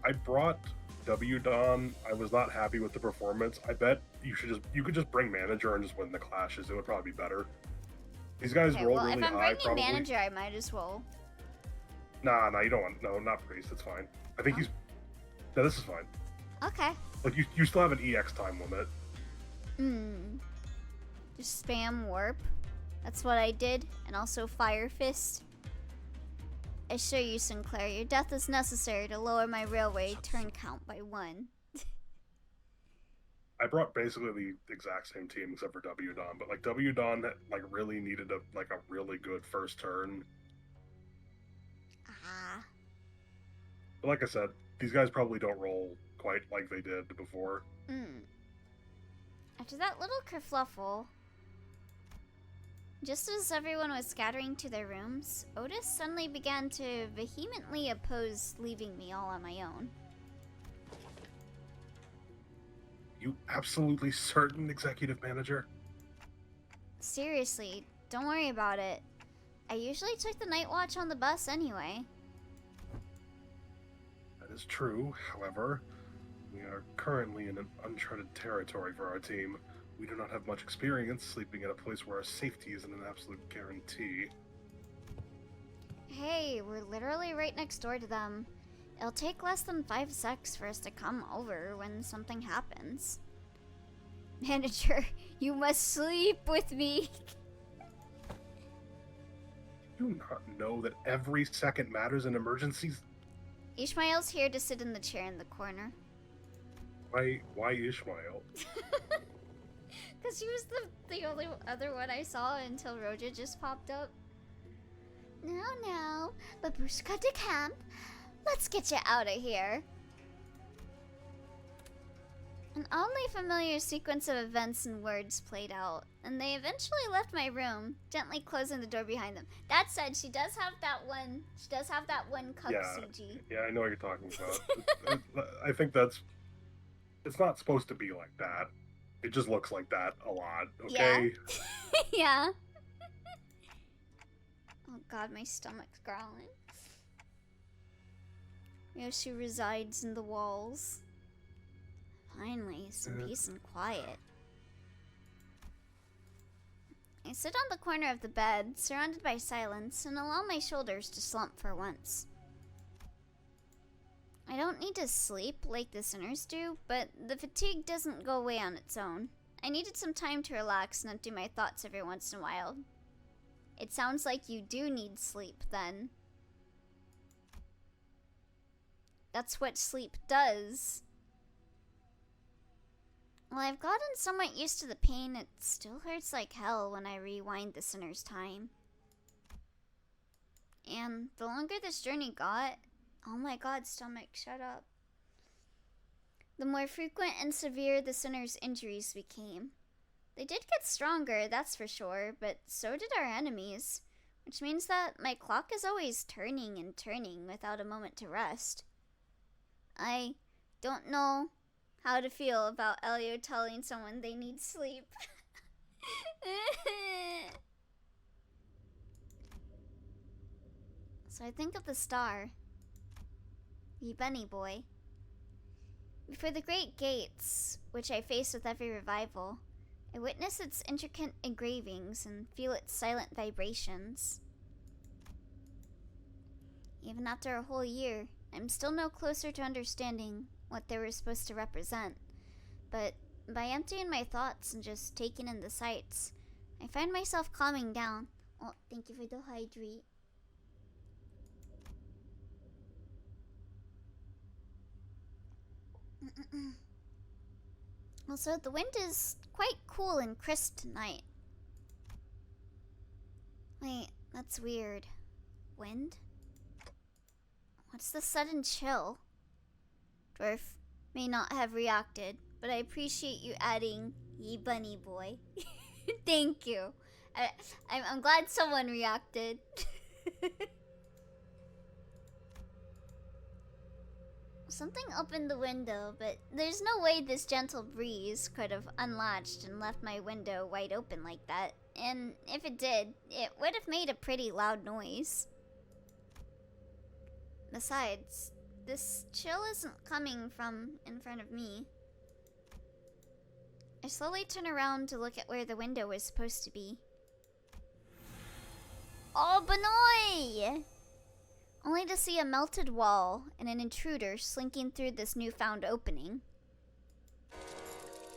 I brought W Don. I was not happy with the performance. I bet you could just bring manager and just win the clashes. It would probably be better. These guys roll really high. If I'm bringing probably. manager, I might as well. Nah, you don't want. No, not priest. It's fine. I think he's. No, this is fine. Okay. Like you still have an EX time limit. Just spam warp. That's what I did, and also fire fist. I assure you, Sinclair, your death is necessary to lower my railway turn count by 1. I brought basically the exact same team except for W Don, but like W Don like really needed a really good first turn. But like I said, these guys probably don't roll quite like they did before. After that little kerfluffle, just as everyone was scattering to their rooms, Otis suddenly began to vehemently oppose leaving me all on my own. You absolutely certain, executive manager? Seriously, don't worry about it. I usually took the night watch on the bus anyway. That is true. However, we are currently in an uncharted territory for our team. We do not have much experience sleeping in a place where our safety isn't an absolute guarantee. Hey, we're literally right next door to them. It'll take less than 5 secs for us to come over when something happens. Manager, you must sleep with me. Do you not know that every second matters in emergencies? Ishmael's here to sit in the chair in the corner. Why Ishmael? Because he was the only other one I saw until Roja just popped up. No, Babushka de camp. Let's get you out of here. An oddly familiar sequence of events and words played out, and they eventually left my room, gently closing the door behind them. That said, she does have that one. She does have that one Kuksuji. Yeah, I know what you're talking about. I think it's not supposed to be like that. It just looks like that a lot. Okay. Yeah. Yeah. Oh God, my stomach's growling. Yoshi resides in the walls. Finally, some peace and quiet. I sit on the corner of the bed, surrounded by silence, and allow my shoulders to slump for once. I don't need to sleep like the sinners do, but the fatigue doesn't go away on its own. I needed some time to relax and empty my thoughts every once in a while. It sounds like you do need sleep, then. That's what sleep does. While I've gotten somewhat used to the pain, it still hurts like hell when I rewind the sinner's time. And the longer this journey got, oh my god, stomach, shut up. The more frequent and severe the sinner's injuries became. They did get stronger, that's for sure, but so did our enemies, which means that my clock is always turning and turning without a moment to rest. I don't know how to feel about Elio telling someone they need sleep. So I think of the star, the bunny boy. Before the great gates, which I face with every revival, I witness its intricate engravings and feel its silent vibrations. Even after a whole year, I'm still no closer to understanding what they were supposed to represent, but by emptying my thoughts and just taking in the sights, I find myself calming down. Oh, thank you for the hydrate. Also, the wind is quite cool and crisp tonight. Wait, that's weird. Wind? What's the sudden chill? Dwarf may not have reacted, but I appreciate you adding "ye bunny boy." Thank you. I'm glad someone reacted. Something opened the window, but there's no way this gentle breeze could have unlatched and left my window wide open like that. And if it did, it would have made a pretty loud noise. Besides, this chill isn't coming from in front of me. I slowly turn around to look at where the window was supposed to be. Oh, Benoy! Only to see a melted wall and an intruder slinking through this newfound opening.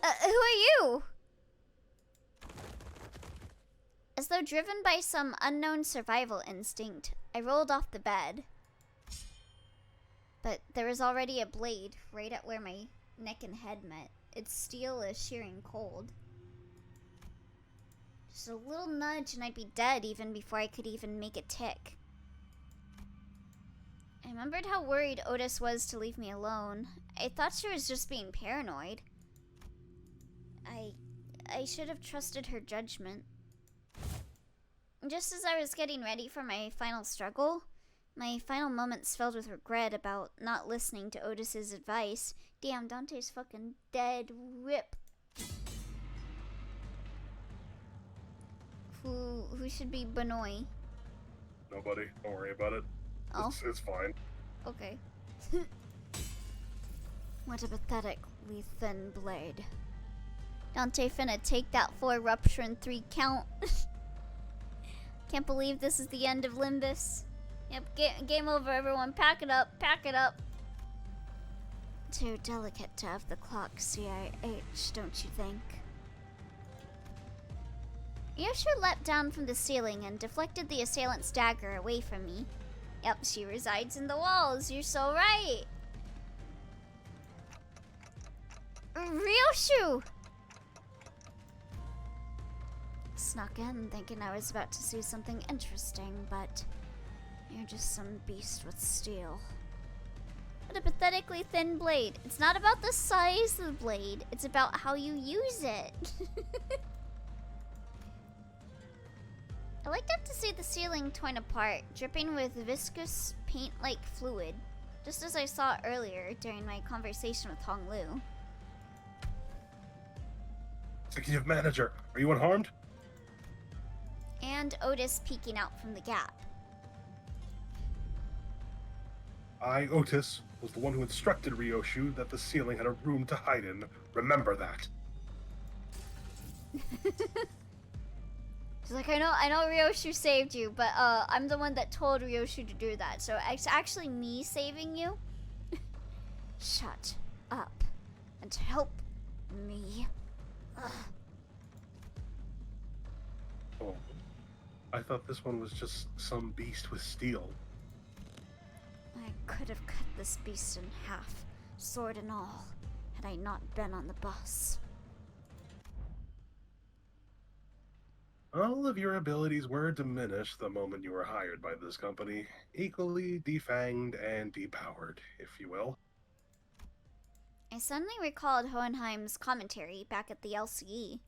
Who are you? As though driven by some unknown survival instinct, I rolled off the bed. But there was already a blade right at where my neck and head met. Its steel is shearing cold. Just a little nudge and I'd be dead even before I could even make a tick. I remembered how worried Otis was to leave me alone. I thought she was just being paranoid. I should have trusted her judgment. Just as I was getting ready for my final struggle, my final moments filled with regret about not listening to Otis's advice. Damn, Dante's fucking dead. Rip. Who should be Benoy? Nobody. Don't worry about it. Oh. It's fine. Okay. What a pathetically thin blade. Dante finna take that 4 rupture and 3 count. Can't believe this is the end of Limbus. Yep, game over, everyone. Pack it up, pack it up. Too delicate to have the clock CIH, don't you think? Yoshu leapt down from the ceiling and deflected the assailant's dagger away from me. Yep, she resides in the walls, you're so right. Ryoshu! Snuck in thinking I was about to see something interesting, but you're just some beast with steel. What a pathetically thin blade. It's not about the size of the blade, it's about how you use it. I like up to see the ceiling torn apart, dripping with viscous paint-like fluid, just as I saw earlier during my conversation with Hong Lu. Executive manager, are you unharmed? And Otis peeking out from the gap. I, Otis, was the one who instructed Ryoshu that the ceiling had a room to hide in. Remember that. She's like, I know Ryoshu saved you, but I'm the one that told Ryoshu to do that, so it's actually me saving you. Shut up and help me. Ugh. Oh, I thought this one was just some beast with steel. I could have cut this beast in half, sword and all, had I not been on the bus. All of your abilities were diminished the moment you were hired by this company, equally defanged and depowered, if you will. I suddenly recalled Hohenheim's commentary back at the LCE.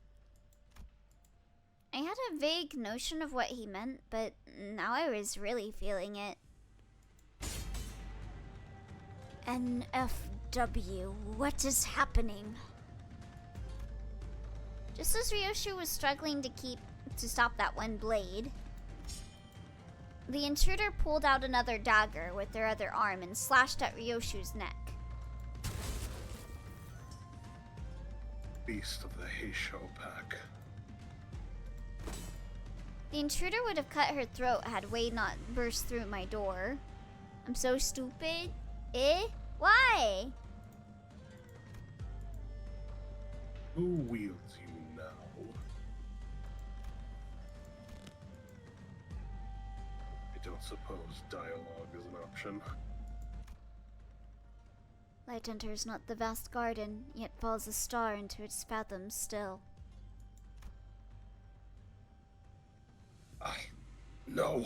I had a vague notion of what he meant, but now I was really feeling it. NFW, what is happening? Just as Ryoshu was struggling to stop that one blade, the intruder pulled out another dagger with their other arm and slashed at Ryoshu's neck. Beast of the Heisho pack. The intruder would have cut her throat had Wade not burst through my door. I'm so stupid. Eh? Why? Who wields you now? I don't suppose dialogue is an option. Light enters not the vast garden, yet falls a star into its fathoms still. No.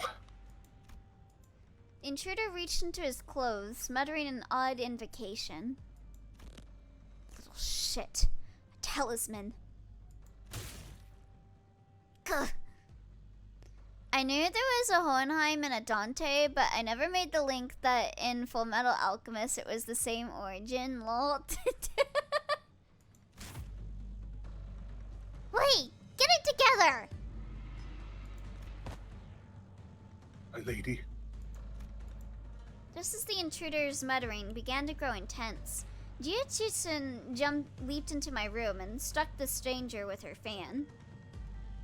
The intruder reached into his clothes, muttering an odd invocation. Little shit. A talisman. Gah. I knew there was a Hohenheim and a Dante, but I never made the link that in Full Metal Alchemist it was the same origin. Lol. Wait! Get it together! My lady. Just as the intruder's muttering began to grow intense, Jia-Chitsun leaped into my room and struck the stranger with her fan.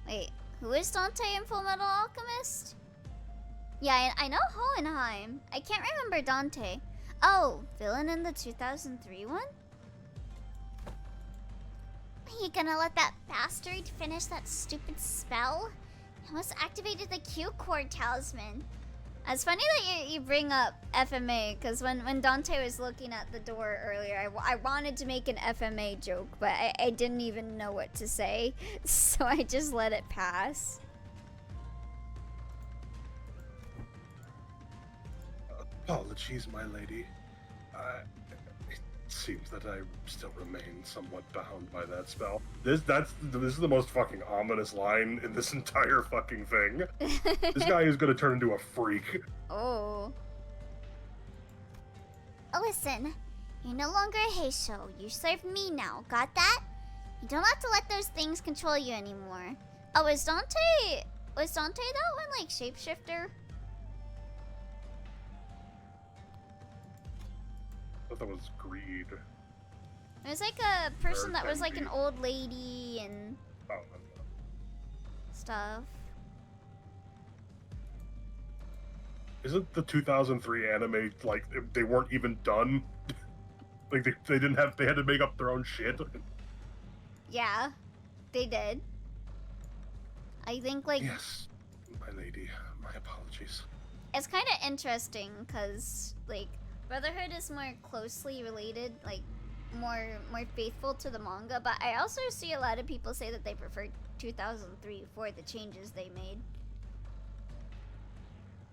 Wait, who is Dante in Full Metal Alchemist? Yeah, I know Hohenheim. I can't remember Dante. Oh, villain in the 2003 one? Are you gonna let that bastard finish that stupid spell? I almost activated the Q-Core talisman. It's funny that you bring up FMA, because when Dante was looking at the door earlier, I wanted to make an FMA joke, but I didn't even know what to say, so I just let it pass. Apologies, my lady. It seems that I still remain somewhat bound by that spell. This is the most fucking ominous line in this entire fucking thing. This guy is gonna turn into a freak. Oh. Listen, you're no longer a Heisho. You serve me now. Got that? You don't have to let those things control you anymore. Oh, was Dante that one like shapeshifter? I thought that was greed. It was like a person that was like an old lady and Oh, stuff. isn't the 2003 anime like they weren't even done? Like they didn't have, they had to make up their own shit. Yeah, they did. I think like Yes, my lady. My apologies. it's kind of interesting because like Brotherhood is more closely related, like more faithful to the manga, but I also see a lot of people say that they prefer 2003 for the changes they made.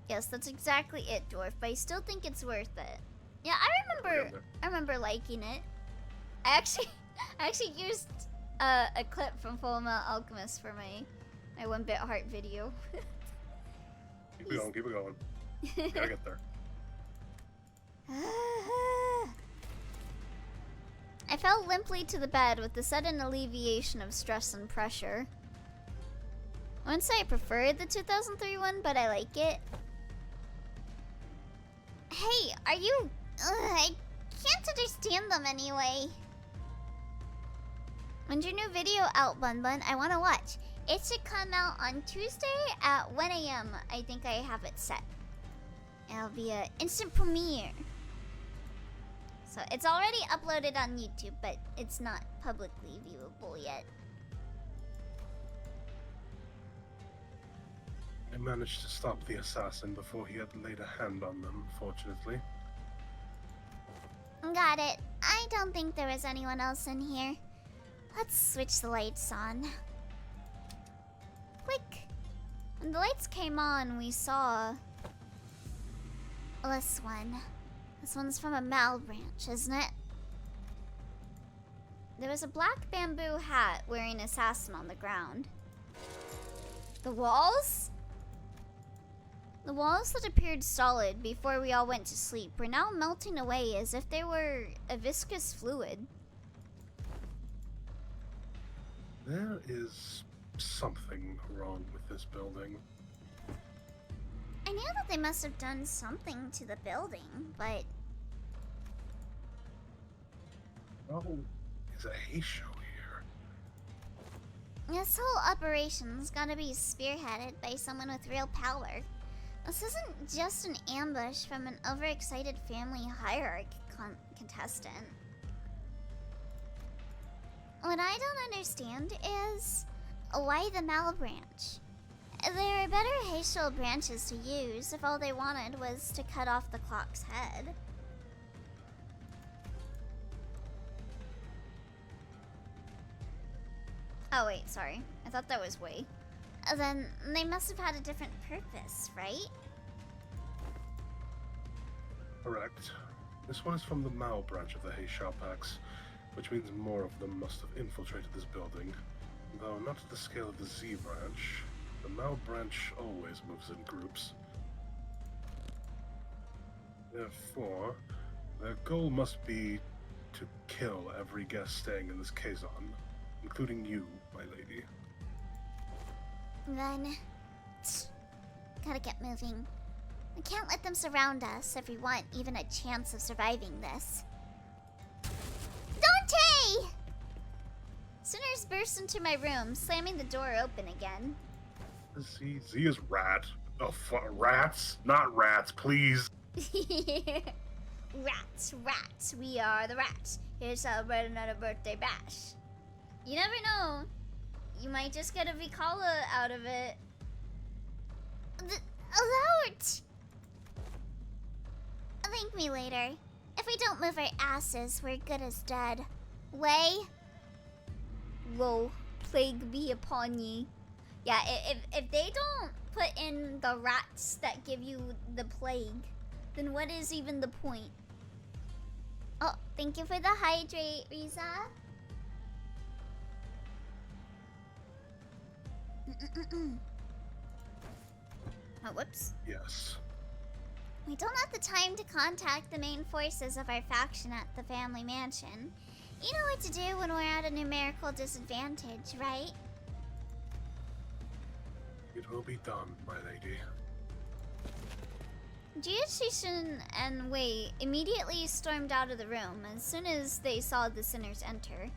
Yes, that's exactly it, Dwarf, but I still think it's worth it. Yeah, I remember liking it. I actually used a clip from Full Metal Alchemist for my 1-bit heart video. Keep it going. We gotta get there. I fell limply to the bed with the sudden alleviation of stress and pressure. I wouldn't say I preferred the 2003 one, but I like it. Hey, are you... I can't understand them anyway. When's your new video out, Bun Bun? I want to watch. It should come out on Tuesday at 1 a.m. I think I have it set. It'll be an instant premiere. So it's already uploaded on YouTube, but it's not publicly viewable yet. I managed to stop the assassin before he had laid a hand on them, fortunately. Got it. I don't think there was anyone else in here. Let's switch the lights on. Click. When the lights came on, we saw this one. This one's from a mal branch, isn't it? There was a black bamboo hat wearing assassin on the ground. The walls? The walls that appeared solid before we all went to sleep were now melting away as if they were a viscous fluid. There is something wrong with this building. I knew that they must have done something to the building, but Oh, it's a hay show here. this whole operation's gotta be spearheaded by someone with real power. This isn't just an ambush from an overexcited family hierarchy contestant. What I don't understand is why the Mal branch? There are better Haitial branches to use if all they wanted was to cut off the clock's head. Oh wait, sorry. I thought that was Wei. Then they must have had a different purpose, right? Correct. This one is from the Mao branch of the Hay Shoppax, which means more of them must have infiltrated this building. Though not to the scale of the Z branch. The Mao branch always moves in groups. Therefore, their goal must be to kill every guest staying in this Kazon, including you, my lady. Then, gotta get moving. We can't let them surround us if we want even a chance of surviving this. Dante! Sinners burst into my room, slamming the door open again. Z is rat. Oh, rats? Not rats, please. Rats. We are the rats. Here to celebrate another birthday bash. You never know. You might just get a Vicala out of it. Alert! Thank me later. If we don't move our asses, we're good as dead. Way? Woe, plague be upon ye. Yeah, if they don't put in the rats that give you the plague, then what is even the point? Oh, thank you for the hydrate, Riza. Oh, whoops. Yes. We don't have the time to contact the main forces of our faction at the family mansion. You know what to do when we're at a numerical disadvantage, right? It will be done, my lady. Jia and Wei immediately stormed out of the room as soon as they saw the sinners enter,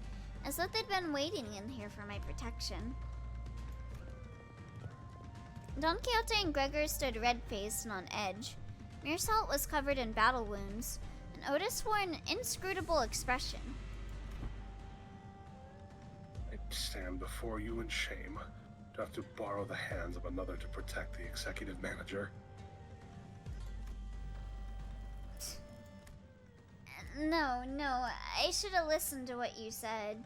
as though they'd been waiting in here for my protection. Don Quixote and Gregor stood red-faced and on edge. Meersalt was covered in battle wounds, and Otis wore an inscrutable expression. I stand before you in shame to have to borrow the hands of another to protect the executive manager. No, I should have listened to what you said.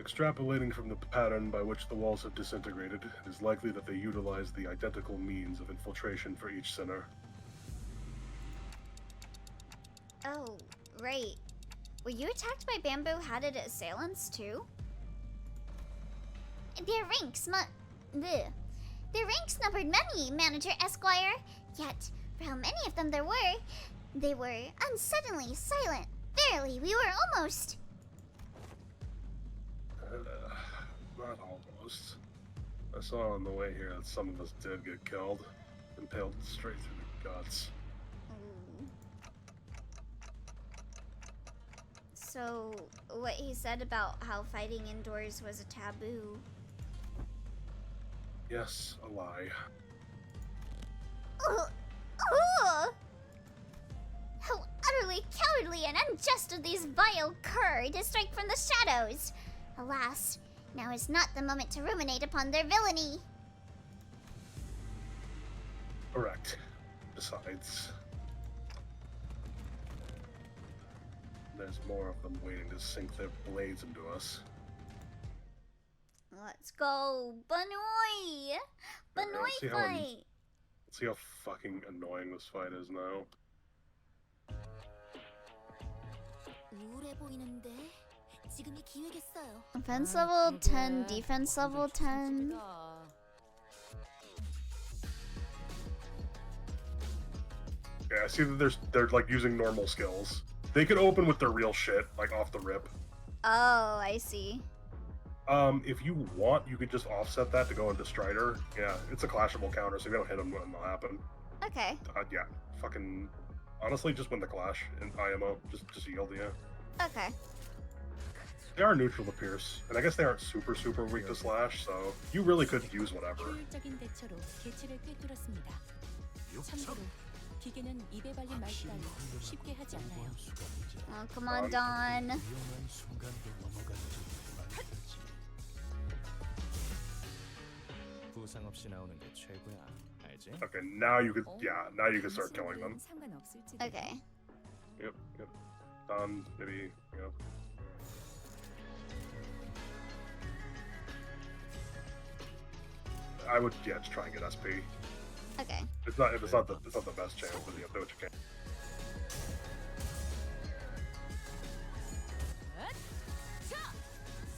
Extrapolating from the pattern by which the walls have disintegrated, it is likely that they utilize the identical means of infiltration for each sinner. Oh, right. Were you attacked by bamboo-hatted assailants too? Their ranks Their ranks numbered many, Manager Esquire. Yet, for how many of them there were, they were unsettlingly silent. Verily, we were almost... Not almost. I saw on the way here that some of us did get killed, impaled straight through the guts. So, what he said about how fighting indoors was a taboo. Yes, a lie. How utterly cowardly and unjust of these vile cur to strike from the shadows! Alas, now is not the moment to ruminate upon their villainy. Correct. Besides, there's more of them waiting to sink their blades into us. let's go. Banoy! Banoy let's see how fight! Let's see how fucking annoying this fight is now. 우울해 보이는데 지금이 기회겠어요. Offense level 10, defense level 10. Yeah, I see that they're like using normal skills. They could open with their real shit, like off the rip. Oh, I see. If you want, you could just offset that to go into Strider. Yeah, it's a clashable counter, so if you don't hit them, nothing will happen. Okay. Yeah, fucking. Honestly, just win the clash in IMO. Just yield, yeah. Okay. They are neutral to Pierce, and I guess they aren't super weak to Slash, so you really could use whatever. 효율적인 대처로 개체를 꿰뚫었습니다. 참고로 기계는 입에 발린 말 따위 쉽게 하지 않아요. Oh, come on, Dawn. 위험한 순간도 넘어간 적이 많았지. 부상 없이 나오는 게 최고야. 알지? Okay, now you could, yeah, now you can start killing them. 상관없을지도. Okay. Yep. Done, maybe, you know. I would, yeah, just try and get SP. Okay. It's not the best chance, but you do what you can.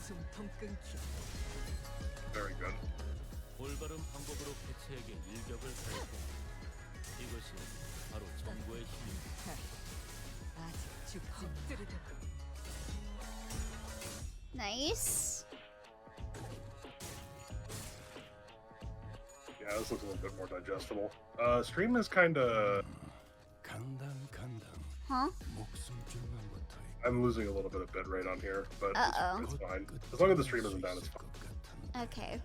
숨통 끊기. Very good. 올바른 방법으로 개체에게 일격을 가했다. 이것이 바로 정보의 힘입니다. 아직 죽지 마. Nice. Yeah, this looks a little bit more digestible. Stream is kinda. Huh? I'm losing a little bit of bitrate on here, but Uh-oh. it's fine. As long as the stream isn't down, it's fine. Okay.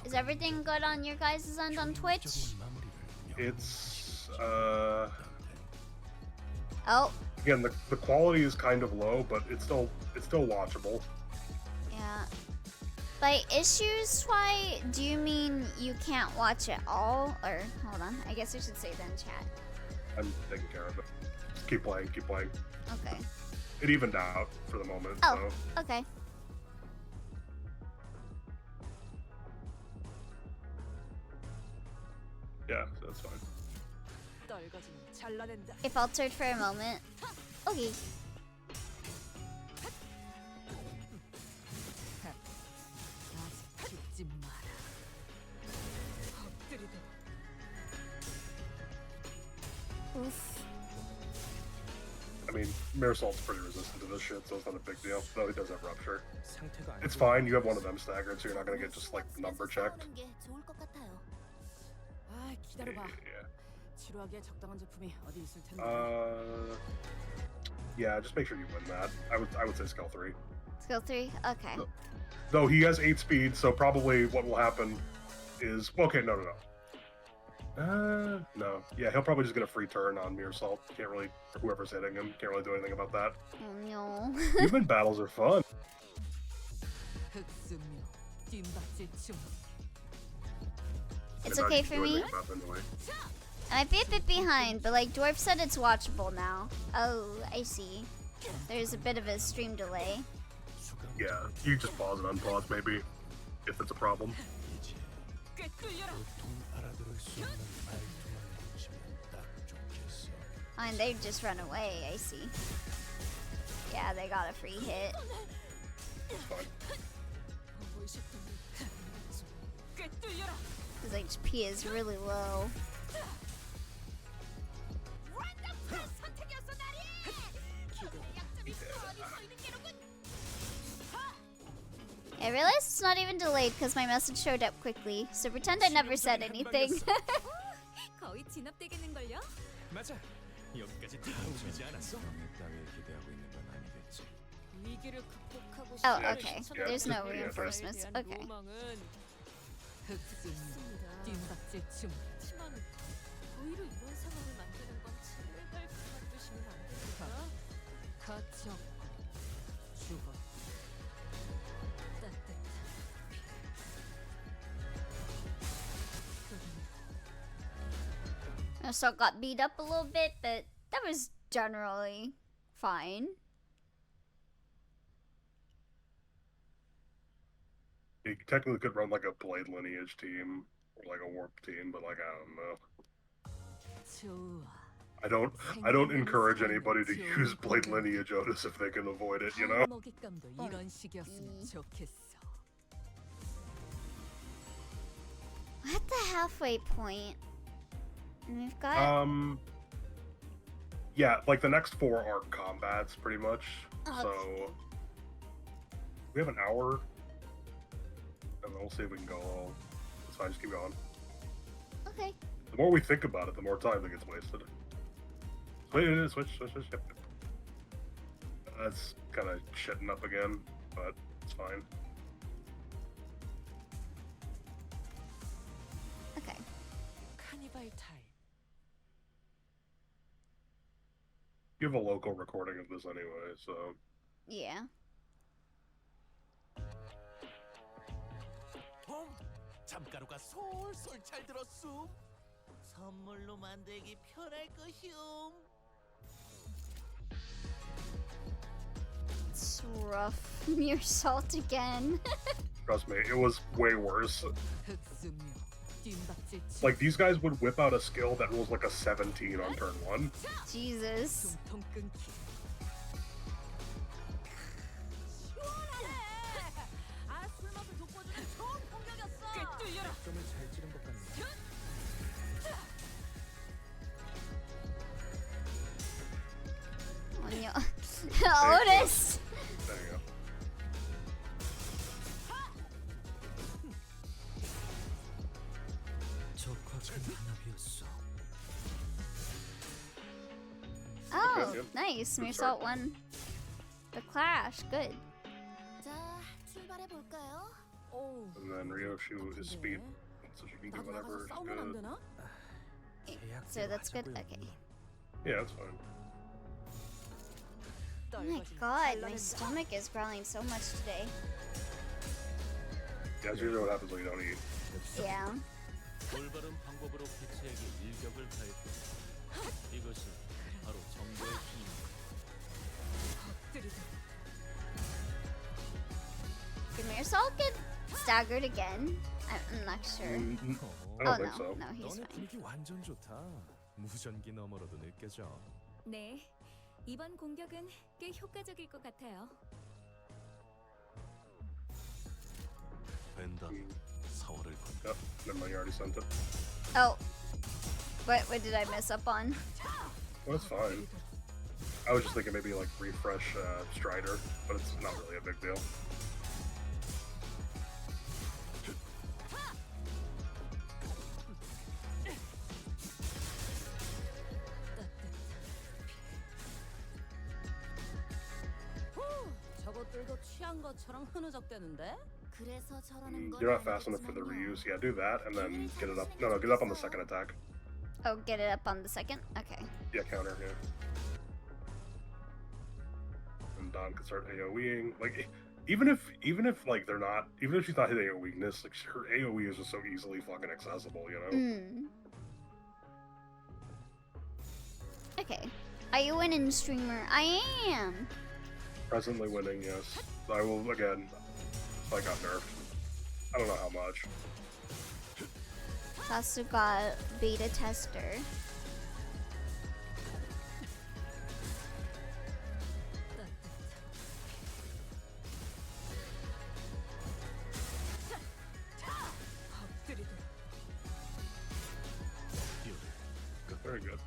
Is everything good on your guys' end on Twitch? It's Oh, again the quality is kind of low, but it's still watchable. yeah. By issues, why do you mean you can't watch it all? Or hold on, I guess I should say that in chat. I'm taking care of it. Just keep playing. Okay. It evened out for the moment. Oh, So okay. yeah, so that's fine. 떨거지는 잘라낸다. It faltered for a moment. Okay. 아직 죽지 마라. 엎드리도. Oof. I mean, Mirasol's pretty resistant to this shit, so it's not a big deal. No, he does have Rupture. 상태가 안 It's 좋아. fine. You have one of them staggered, so you're not gonna get just like number checked. 싸우는 게 좋을 것 같아요. 아, 기다려봐. Yeah. 치료하기에 적당한 제품이 어디 있을 텐데. Yeah. Just make sure you win that. I would say skill 3. Skill 3? Okay. Though he has 8 speed, so probably what will happen is okay. No. No. Yeah, he'll probably just get a free turn on Mirasol. Can't really, whoever's hitting him, can't really do anything about that. Oh no. Human battles are fun. 흑수묘, 뒷받질 춤. It's They're not okay even for doing me. anything about it anyway. I might be a bit behind, but like Dwarf said it's watchable now. Oh, I see. There's a bit of a stream delay. Yeah, you just pause and unpause maybe, if it's a problem. 꿰뚫려라. 보통 알아들을 수 없는 말투만 붙이면 딱 좋겠어. And they just run away, I see. Yeah, they got a free hit. It's fine. 꿰뚫려라. His HP is really low. 선택이었어 나리. 약점이 뻔히 보이는 게로군. I realized it's not even delayed because my message showed up quickly, so pretend I never said anything. 거의 진압되겠는걸요? 맞아. 여기까지 다 오지 않았어? 위기를 극복하고 Oh, 싶은 okay. 시청자들을 There's no Yeah, reinforcements. 대한 Okay. 로망은 흑수묘, 뒷받질 춤. 하지만 오히려 이런 상황을 만드는 건 제발 그만두시면 안 됩니까? 갇혔고 죽어. 따뜻한 I still got beat up a little bit, but that was generally fine. He You technically could run like a Blade Lineage team or like a Warp team, but like I don't know. 좋아. I don't encourage anybody to use Blade Lineage Otis if they can avoid it, you know? 다음 먹잇감도 이런 식이었으면 좋겠어. We're at the halfway point. And we've got Yeah, like the next 4 are combats pretty much. Okay. So we have an hour. And then we'll see if we can go all. It's fine, just keep going. okay. The more we think about it, the more time that gets wasted. Wait, switch. Yep. That's kind of shitting up again, but it's fine. Okay. 카니발 타임. You have a local recording of this anyway, so. Yeah. 참가루가 솔솔 잘 들었음. 선물로 만들기 편할 것이음. It's rough. Mere salt again. Trust me, it was way worse. 흑수묘. 뜀박질 Like, these guys would whip out a skill that rolls like a 17 on turn 1. Jesus. 통통 끊기. 아, 술 맛을 돋궈주는 좋은 공격이었어. 꿰뚫려라. 점을 잘 찌른 것 같네. On your Otis. There you go. 적확한 한압이었어. Oh, yep. nice. Mere Good start. salt won the clash. Good. 자, 출발해 볼까요? 오. And then Ryoshu is speed, so she can do 나도 whatever 나가서 is 싸우면 안 good. 되나? So that's good. Okay. Yeah, that's fine. Oh my god, my stomach is growling so much today. Yeah, that's usually what happens when you don't eat. Yeah. 올바른 방법으로 개체에게 일격을 가할 것. 이것이 바로 정보의 힘입니다. 엎드리다. Did Mere salt get staggered again? I'm not sure. I don't think so. No, he's 너네 fine. 분위기 완전 좋다. 무전기 너머로도 느껴져. 네, 이번 공격은 꽤 효과적일 것 같아요. 벤다 4월을 건. Yep, never mind, you already sent it. Oh. What did I mess up on? Well, that's fine. I was just thinking maybe like refresh Strider, but it's not really a big deal. 저것들도 취한 것처럼 흐느적대는데? 그래서 저러는 건 You're not fast enough for the reuse. Yeah, do that, and then get it up. No, get it up on the second attack. Oh, get it up on the second? Okay. Yeah, counter, yeah. And Dawn can start AoEing. Like, even if like they're not, even if she's not hitting a weakness, like her AoE is just so easily fucking accessible, you know? Hmm. Okay. Are you winning, streamer? I am. Presently winning, yes. I will again. I got nerfed. I don't know how much. Sasuga beta tester. 엎드리다. Very good.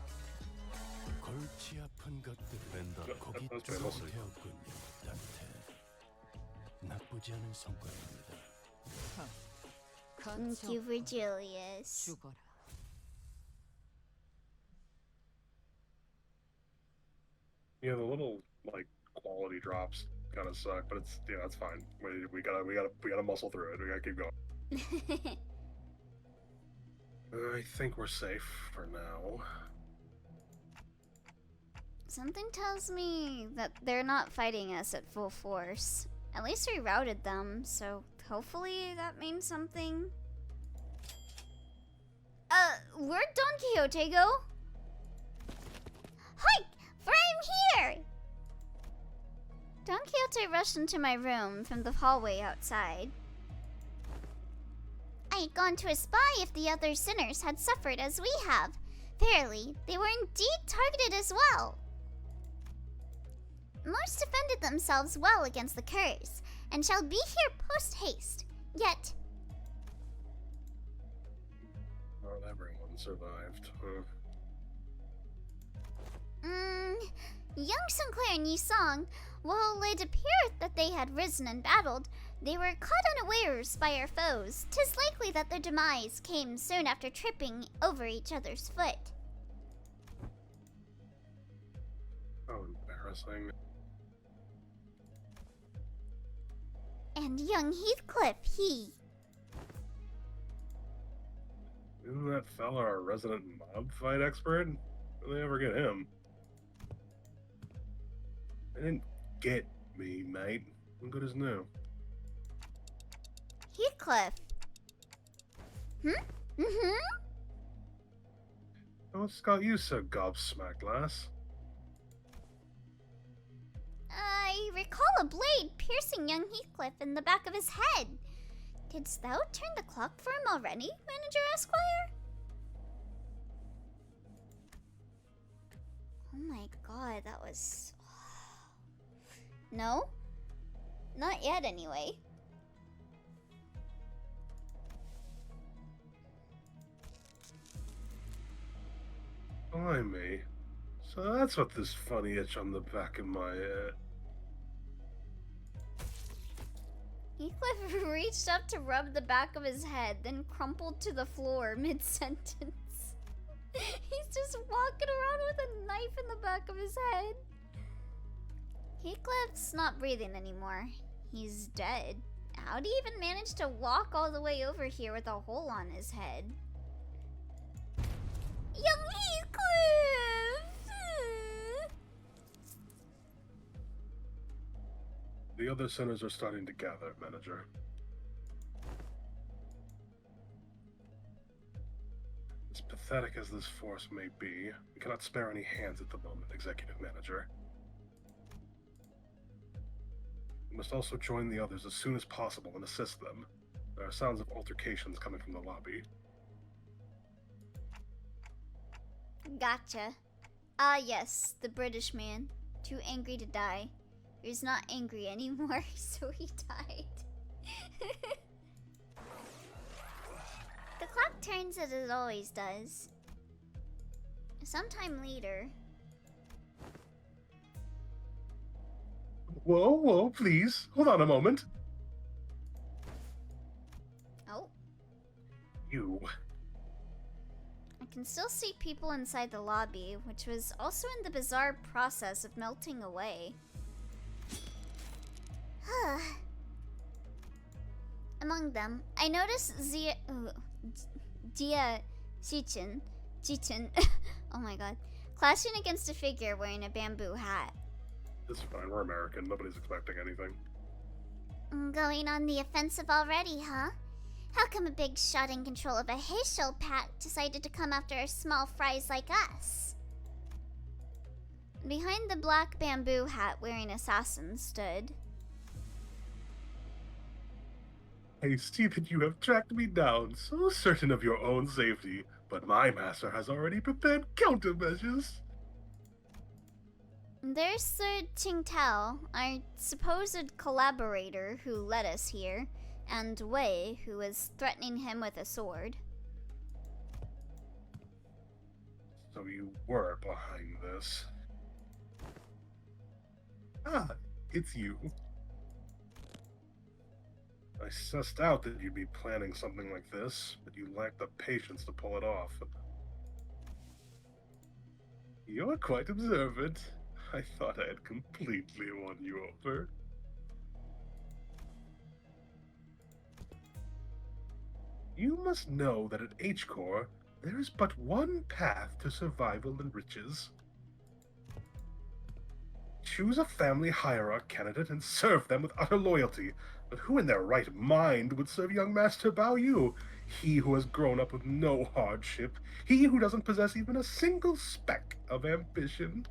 골치 아픈 것들 벤다 That- 거기 that's very mostly. 되었군요. 단테 나쁘지 않은 성과입니다. Thank you, Virgilius. 죽어라. Yeah, the little like quality drops kind of suck, but it's it's fine. We gotta muscle through it. We gotta keep going. I think we're safe for now. Something tells me that they're not fighting us at full force. At least we routed them, so hopefully that means something. Where'd Don Quixote go? Hi! For I'm here! Don Quixote rushed into my room from the hallway outside. only gone to a spy if the other sinners had suffered as we have. Verily, they were indeed targeted as well. Most defended themselves well against the curse, and shall be here post-haste. Yet... Not everyone survived, huh? Young Sinclair and Yisong, while it appeared that they had risen and battled, they were caught unawares by our foes. 'Tis likely that their demise came soon after tripping over each other's foot. How embarrassing. And young Heathcliff, he... Isn't that fella our resident mob fight expert? Where they ever get him? They didn't get me, mate. I'm good as new. Heathcliff. Mm-hmm. What's got you so gobsmacked, lass? I recall a blade piercing young Heathcliff in the back of his head. Didst thou turn the clock for him already, Manager Esquire? Oh my god, that was... No? Not yet, anyway. Blimey. So that's what this funny itch on the back of my head. Heathcliff reached up to rub the back of his head, then crumpled to the floor mid-sentence. He's just walking around with a knife in the back of his head. Heathcliff's not breathing anymore. He's dead. How'd he even manage to walk all the way over here with a hole on his head? Young Heathcliff! The other sinners are starting to gather, Manager. As pathetic as this force may be, we cannot spare any hands at the moment, Executive Manager. We must also join the others as soon as possible and assist them. There are sounds of altercations coming from the lobby. Gotcha. Ah, yes, the British man. Too angry to die. He's not angry anymore, so he died. The clock turns as it always does. Sometime later. Whoa, please. Hold on a moment. Oh. You. I can still see people inside the lobby, which was also in the bizarre process of melting away. Among them, I noticed Jia Jichin, oh my god, clashing against a figure wearing a bamboo hat. It's fine, we're American. Nobody's expecting anything. Going on the offensive already, huh? How come a big shot in control of a Haitian pack decided to come after a small fries like us? Behind the black bamboo hat wearing assassin stood. I see that you have tracked me down, so certain of your own safety, but my master has already prepared countermeasures. There's Sir Qingtao, our supposed collaborator who led us here, and Wei, who was threatening him with a sword. So you were behind this. Ah, it's you. I sussed out that you'd be planning something like this, but you lacked the patience to pull it off. You're quite observant. I thought I had completely won you over. You must know that at H-Corps, there is but one path to survival and riches. Choose a family hierarch candidate and serve them with utter loyalty. But who in their right mind would serve young Master Bao Yu? He who has grown up with no hardship. He who doesn't possess even a single speck of ambition.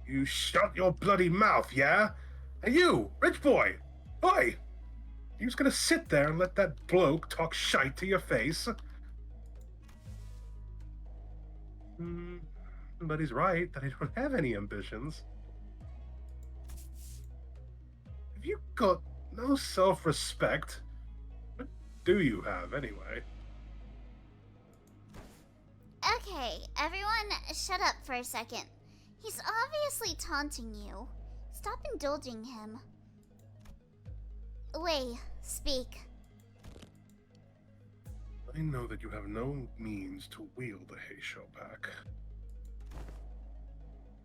You shut your bloody mouth, yeah? And you, rich boy! Oi! You just gonna sit there and let that bloke talk shite to your face? But he's right that I don't have any ambitions. Have you got no self-respect? What do you have, anyway? Okay, everyone, shut up for a second. He's obviously taunting you. Stop indulging him. Wei, speak. I know that you have no means to wield the Heisho pack.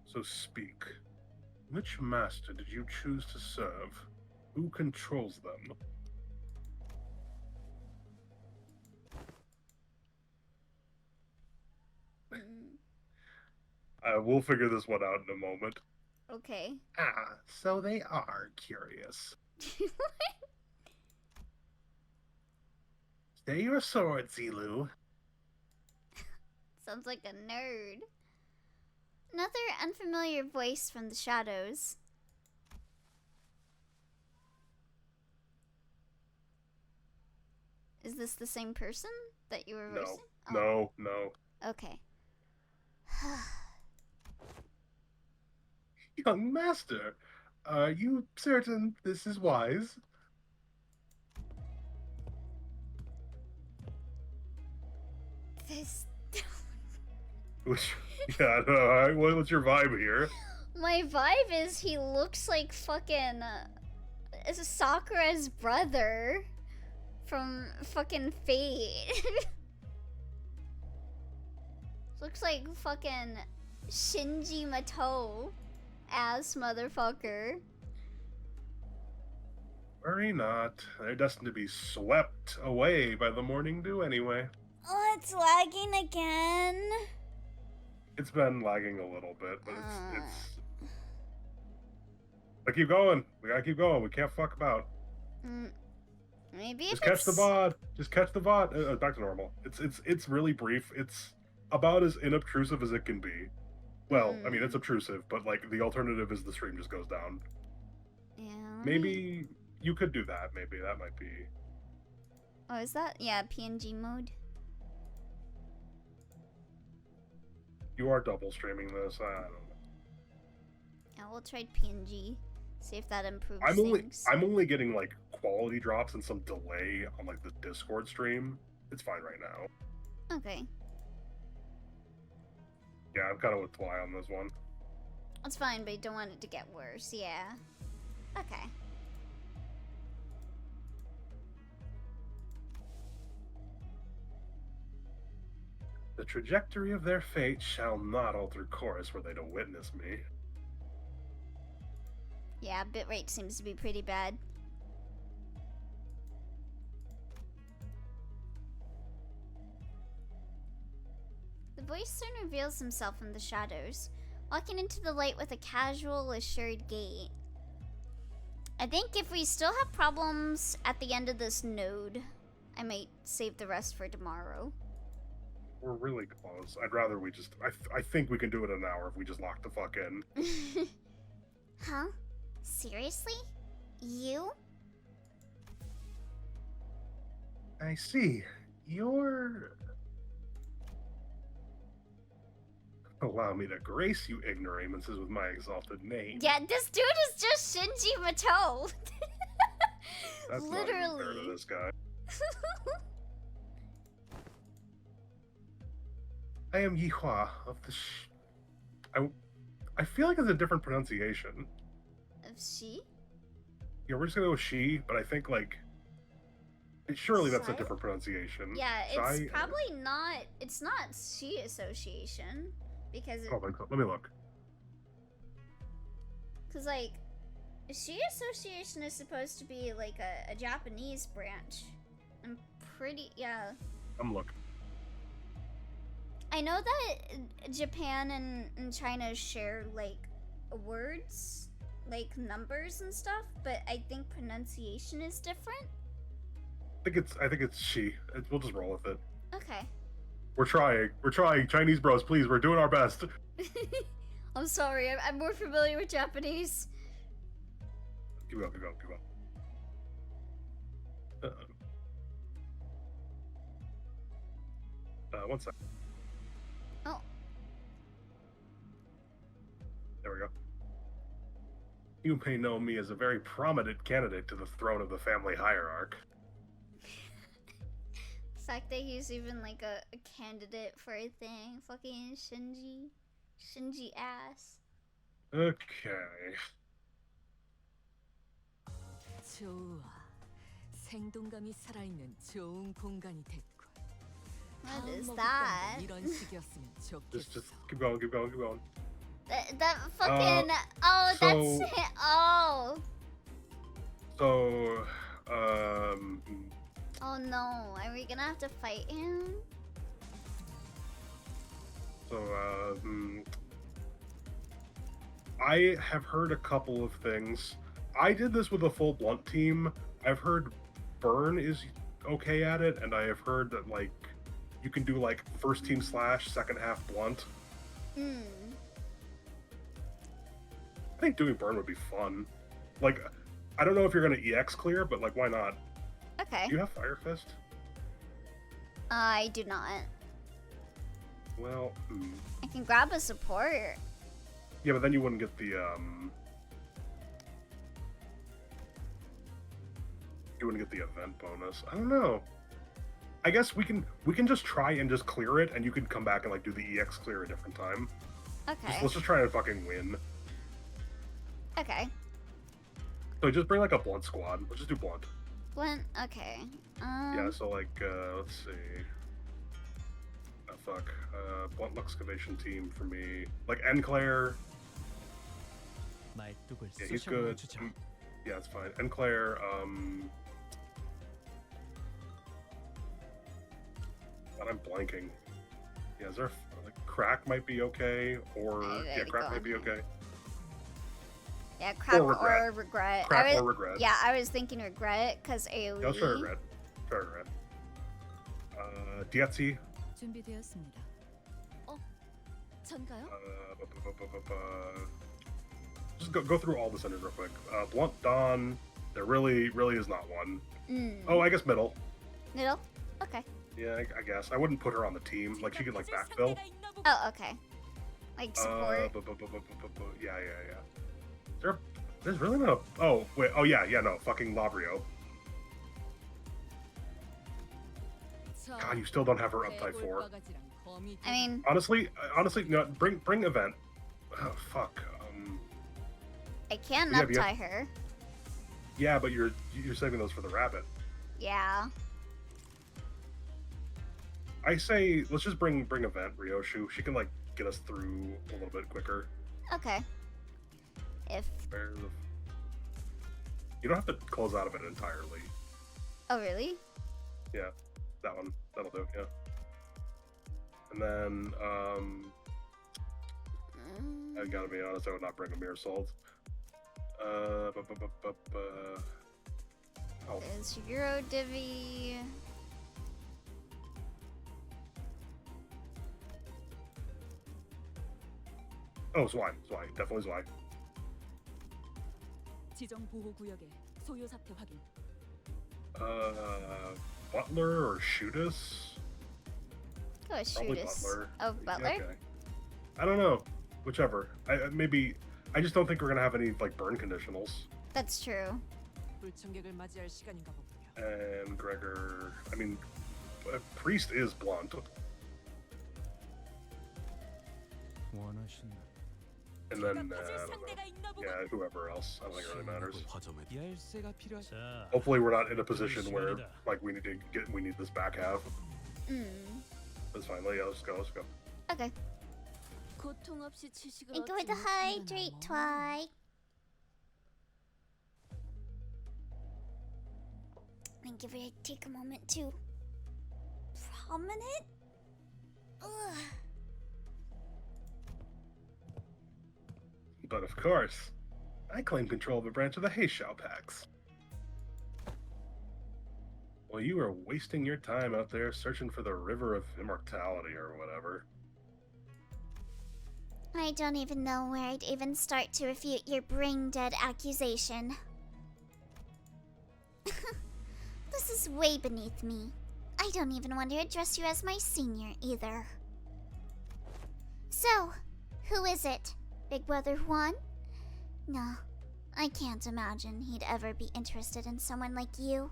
So speak. Which master did you choose to serve? Who controls them? We'll figure this one out in a moment. Okay. Ah, so they are curious. Stay your sword, Zilu. Sounds like a nerd. Another unfamiliar voice from the shadows. Is this the same person that you were voicing? Oh. No. Okay. Young master, are you certain this is wise? This. Yeah, no, what's your vibe here? My vibe is he looks like fucking Sakura's brother from fucking Fate. Looks like fucking Shinji Mato ass motherfucker. Worry not. They're destined to be swept away by the morning dew anyway. Oh, it's lagging again. It's been lagging a little bit, but it's But keep going. We gotta keep going. We can't fuck about. Maybe just catch the VOD. Just catch the VOD. Back to normal. It's really brief. It's about as inobtrusive as it can be. Well, I mean, it's obtrusive, but like the alternative is the stream just goes down. Yeah. Maybe you could do that. Maybe that might be. Oh, is that? Yeah, PNG mode. You are double streaming this. I don't know. Yeah, we'll try PNG. See if that improves things. I'm only getting like quality drops and some delay on like the Discord stream. It's fine right now. Okay. Yeah, I'm kind of with Twy on this one. That's fine, but you don't want it to get worse. Yeah. Okay. The trajectory of their fate shall not alter course were they to witness me. Yeah, bitrate seems to be pretty bad. The voice soon reveals himself from the shadows, walking into the light with a casual, assured gait. I think if we still have problems at the end of this node, I might save the rest for tomorrow. We're really close. I'd rather we just... I think we can do it in an hour if we just lock the fuck in. Huh? Seriously? You? I see. You're... Allow me to grace you ignoramuses with my exalted name. Yeah, this dude is just Shinji Mato. That's literally. not even fair to this guy. I am Yihua of the I feel like it's a different pronunciation. Of she? Yeah, we're just gonna go with she, but I think like surely that's a Shai? different pronunciation. Yeah, it's Shai? probably not. It's not she association because Oh, let me look. because like she association is supposed to be like a Japanese branch. I'm pretty I'm looking. I know that Japan and China share like words, like numbers and stuff, but I think pronunciation is different. I think it's she. We'll just roll with it. Okay. We're trying. Chinese bros, please. We're doing our best. I'm sorry. I'm more familiar with Japanese. Keep going. One sec. Oh. There we go. You may know me as a very prominent candidate to the throne of the family hierarch. The fact that he's even like a candidate for a thing. Fucking Shinji. Shinji ass. Okay. 좋아. 생동감이 살아있는 좋은 공간이 됐군. What 다음 is 먹잇감도 that? 이런 식이었으면 Just 좋겠어. keep going, keep going, keep going. That fucking oh so- that's it. Oh So, oh no, are we gonna have to fight him? so, I have heard a couple of things. I did this with a full blunt team. I've heard Burn is okay at it, and I have heard that like you can do like first team slash second half blunt. Hmm. I think doing Burn would be fun. Like, I don't know if you're gonna EX clear, but like, why not? Okay. Do you have Fire Fist? I do not. Well, I can grab a support. yeah, but then you wouldn't get the you wouldn't get the event bonus. I don't know. I guess we can just try and just clear it, and you can come back and like do the EX clear a different time. Okay. Let's just try and fucking win. Okay. So just bring like a blunt squad. Let's just do blunt. Blunt. Okay. Yeah. So like, let's see. Oh, fuck. Blunt excavation team for me. Like Enclair. 말뚝을 Yeah, he's 쑤셔 good. 주자. Yeah, it's fine. Enclair. God, I'm blanking. Yeah, is there like Crack might be okay, or I yeah, already Crack might gone. be okay. Yeah, crap Or regret. or regret. Crap I was, or regret. Yeah, I was thinking regret because AoE. Yeah, let's try regret. Try regret. Dietzi. 준비되었습니다. 전가요? Just go through all the centers real quick. Blunt Dawn. There really is not one. Oh, I guess middle. Middle. Okay. Yeah, I guess I wouldn't put her on the team. Like she could like backfill. Oh, okay. Like support. Yeah. There's really no. Oh wait. Oh yeah. No. Fucking Labrio. God, you still don't have her up type 4. I mean, Honestly, no. Bring event. Oh, fuck. I can Yeah, up but you tie her. Yeah, but you're saving those for the rabbit. Yeah. I say let's just bring event Ryoshu. She can like get us through a little bit quicker. Okay. If. You don't have to close out of it entirely. Oh really? Yeah, that one. That'll do. Yeah. And then I gotta be honest, I would not bring a Mirror Salt. Oh, There's Euro Divi. Zwei. Definitely Zwei. 지정 보호 구역에 소요 사태 확인. Butler or Shootus? Go with Probably shoot us. Butler. Oh, Butler? Okay. I don't know. Whichever. I just don't think we're gonna have any like burn conditionals. That's true. 불청객을 맞이할 시간인가 보군요. And Gregor. I mean, Priest is blunt. 원하시는 And then, I 가질 don't know. 상대가 있나 보군. Yeah, whoever else. I don't think it really matters. 화점에 열쇠가 필요하. 자, Hopefully, we're not in a position where like we need this back half. That's fine. Yeah, let's go. Okay. 고통 없이 지식을 Enjoy 얻지 the 못하는 hydrate, 나머. Twi. And give it take a moment to promenade. Ugh. But of course, I claim control of a branch of the Heishao Pax. Well, you are wasting your time out there searching for the River of Immortality or whatever. I don't even know where I'd even start to refute your brain-dead accusation. This is way beneath me. I don't even want to address you as my senior either. So, who is it? Big Brother Juan? No, I can't imagine he'd ever be interested in someone like you.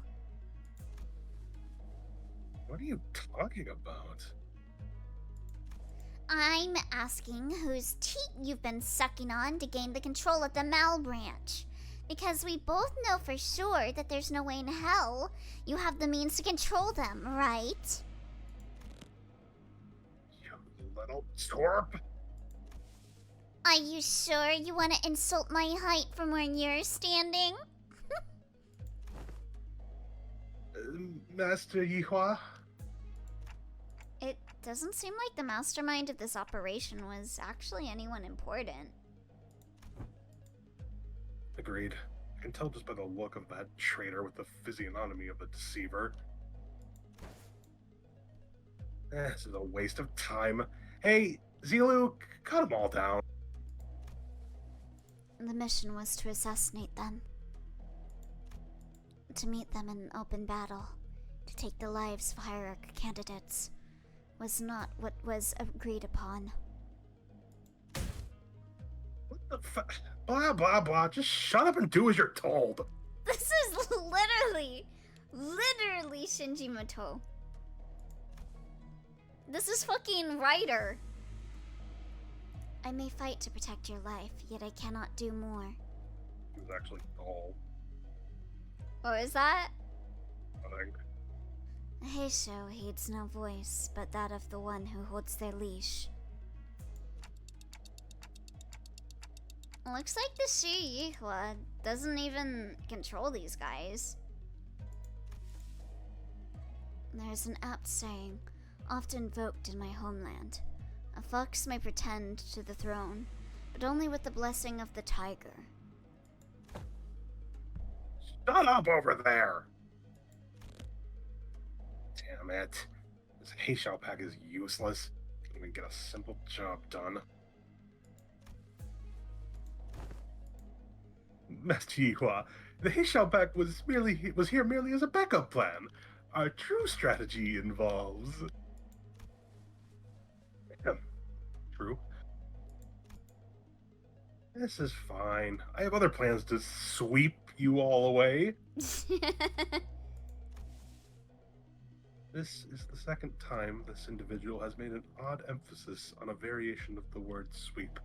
What are you talking about? I'm asking whose teat you've been sucking on to gain the control of the Mal branch. Because we both know for sure that there's no way in hell you have the means to control them, right? You little twerp. Are you sure you want to insult my height from where you're standing? Master Yihua? It doesn't seem like the mastermind of this operation was actually anyone important. Agreed. I can tell just by the look of that traitor with the physiognomy of a deceiver. This is a waste of time. Hey, Zilu, cut them all down. The mission was to assassinate them. To meet them in open battle. To take the lives of hierarch candidates. Was not what was agreed upon. What the blah, blah, blah. Just shut up and do as you're told. This is literally Shinji Muto. This is fucking Ryder. I may fight to protect your life, yet I cannot do more. He was actually tall, Oh, is that? I think. Heisho heeds no voice, but that of the one who holds their leash. Looks like the Shi Yihua doesn't even control these guys. There's an apt saying, often invoked in my homeland. A fox may pretend to the throne, but only with the blessing of the tiger. Shut up over there! Damn it. This Heishao pack is useless. Can't even get a simple job done. Master Yihua, the Heishao pack was here merely as a backup plan. Our true strategy involves... True. This is fine. I have other plans to sweep you all away. This is the second time this individual has made an odd emphasis on a variation of the word sweep.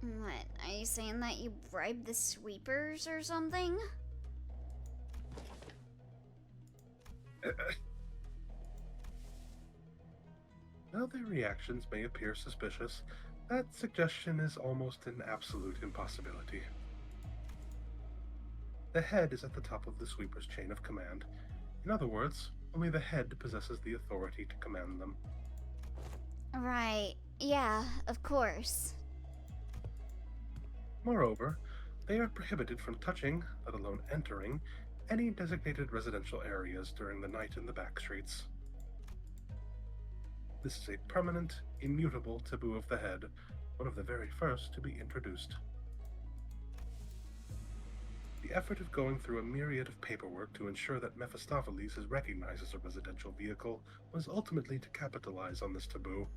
What, are you saying that you bribed the sweepers or something? Though their reactions may appear suspicious, that suggestion is almost an absolute impossibility. The head is at the top of the sweeper's chain of command. In other words, only the head possesses the authority to command them. Right, yeah, of course. Moreover, they are prohibited from touching, let alone entering, any designated residential areas during the night in the back streets. This is a permanent, immutable taboo of the head, one of the very first to be introduced. The effort of going through a myriad of paperwork to ensure that Mephistopheles is recognized as a residential vehicle was ultimately to capitalize on this taboo.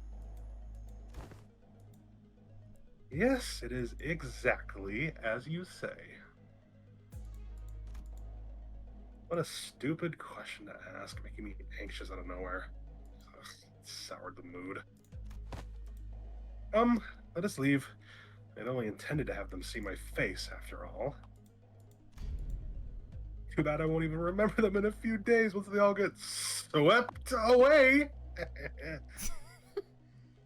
Yes, it is exactly as you say. What a stupid question to ask, making me anxious out of nowhere. Ugh, it soured the mood. Let us leave. I'd only intended to have them see my face, after all. Too bad I won't even remember them in a few days once they all get swept away.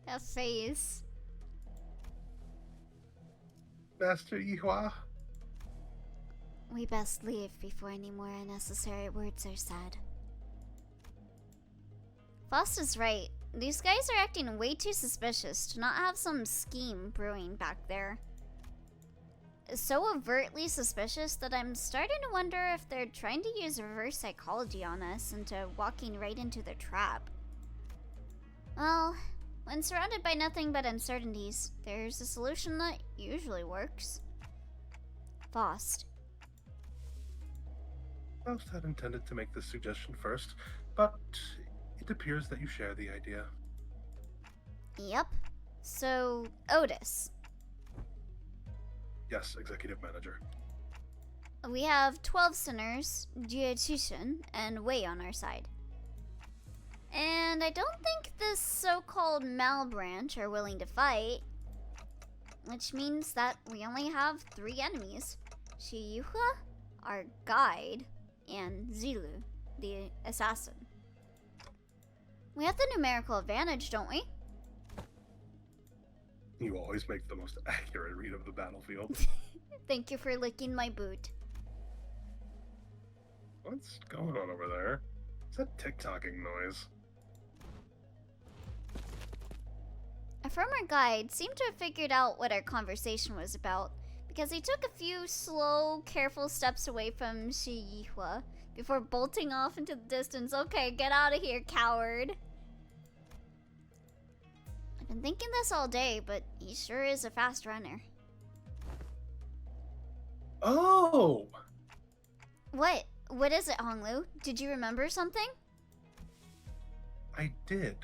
That face. Master Yihua. We best leave before any more unnecessary words are said. Faust is right. These guys are acting way too suspicious to not have some scheme brewing back there. So overtly suspicious that I'm starting to wonder if they're trying to use reverse psychology on us into walking right into their trap. Well, when surrounded by nothing but uncertainties, there's a solution that usually works. Faust. Faust had intended to make this suggestion first, but it appears that you share the idea. Yep. So, Otis. Yes, executive manager. We have 12 sinners, Jie and Wei on our side. And I don't think this so-called Mal branch are willing to fight. Which means that we only have 3 enemies. Shiyuha, our guide, and Zilu, the assassin. We have the numerical advantage, don't we? You always make the most accurate read of the battlefield. Thank you for licking my boot. What's going on over there? It's that tick-tocking noise. Our former guide seemed to have figured out what our conversation was about, because he took a few slow, careful steps away from Shiyuha before bolting off into the distance. Okay, get out of here, coward. I've been thinking this all day, but he sure is a fast runner. Oh! What? What is it, Honglu? Did you remember something? I did.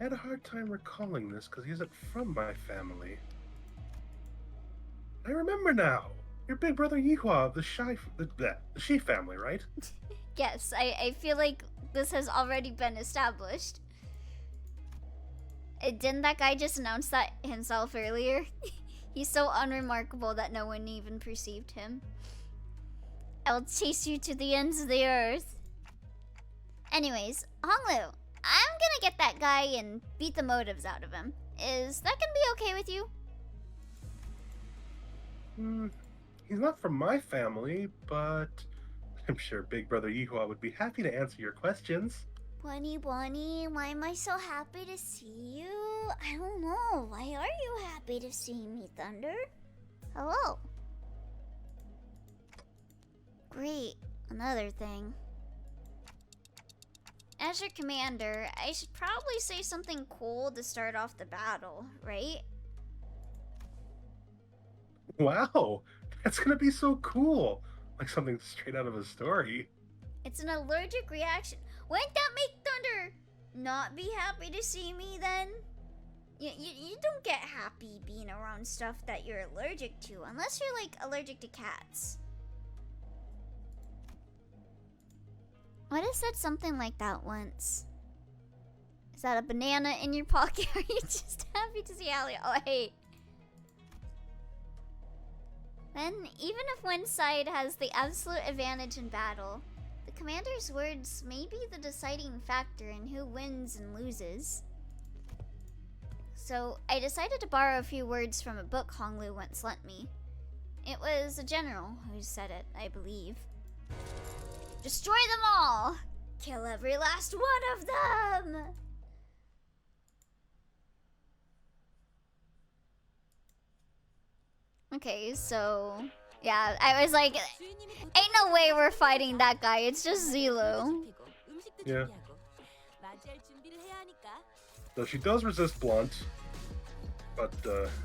I had a hard time recalling this because he isn't from my family. I remember now. Your big brother Yihua of the Shi family, right? Yes, I feel like this has already been established. Didn't that guy just announce that himself earlier? He's so unremarkable that no one even perceived him. I'll chase you to the ends of the earth. Anyways, Honglu, I'm gonna get that guy and beat the motives out of him. Is that gonna be okay with you? He's not from my family, but I'm sure Big Brother Yihua would be happy to answer your questions. Bunny, why am I so happy to see you? I don't know. Why are you happy to see me, Thunder? Hello. Great. Another thing. As your commander, I should probably say something cool to start off the battle, right? Wow, that's gonna be so cool. Like something straight out of a story. It's an allergic reaction. Wouldn't that make Thunder not be happy to see me then? You don't get happy being around stuff that you're allergic to, unless you're like allergic to cats. What if said something like that once? Is that a banana in your pocket? Or are you just happy to see Allie? Oh, hey. Then, even if one side has the absolute advantage in battle, the commander's words may be the deciding factor in who wins and loses. So, I decided to borrow a few words from a book Honglu once lent me. It was a general who said it, I believe. Destroy them all! Kill every last one of them! Okay, so... yeah, I was like, ain't no way we're fighting that guy, it's just Zilu. Yeah. So she does resist blunt, but,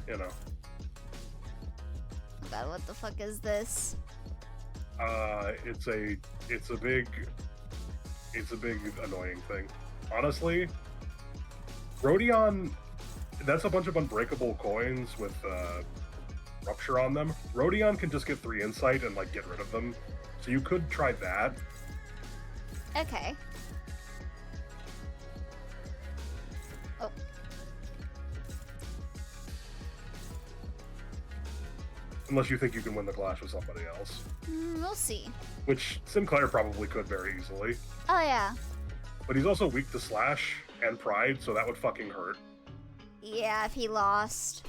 you know. Oh god, what the fuck is this? It's a big annoying thing. Honestly, Rodion, that's a bunch of unbreakable coins with, Rupture on them. Rodion can just get 3 insight and, like, get rid of them. So you could try that. Okay. Oh. Unless you think you can win the clash with somebody else. We'll see. Which Sinclair probably could very easily. Oh yeah. But he's also weak to Slash and Pride, so that would fucking hurt. Yeah, if he lost.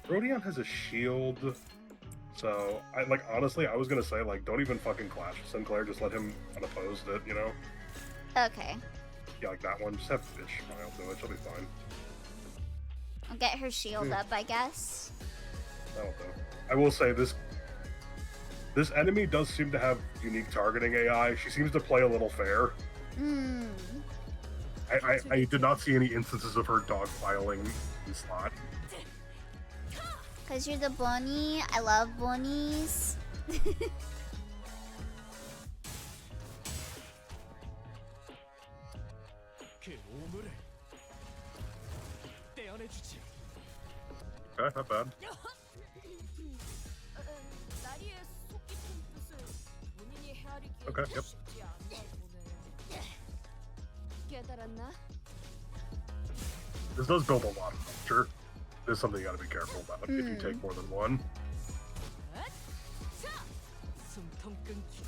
Rodion has a shield, so, honestly, I was gonna say, don't even fucking clash with Sinclair, just let him unopposed it, you know? Okay. Yeah, like that one, just have Ishmael do it, she'll be fine. I'll get her shield up, I guess. That'll do. I will say, this enemy does seem to have unique targeting AI. She seems to play a little fair. I did not see any instances of her dogpiling in slot. Cause you're the bunny. I love bunnies. Okay, not bad. 나리의 속 깊은 뜻을 본인이 헤아리기에 Okay, yep. 쉽지 않나 보네. 깨달았나? This does build a lot of culture. There's something you gotta be careful about if you take more than one. 숨통 끊기.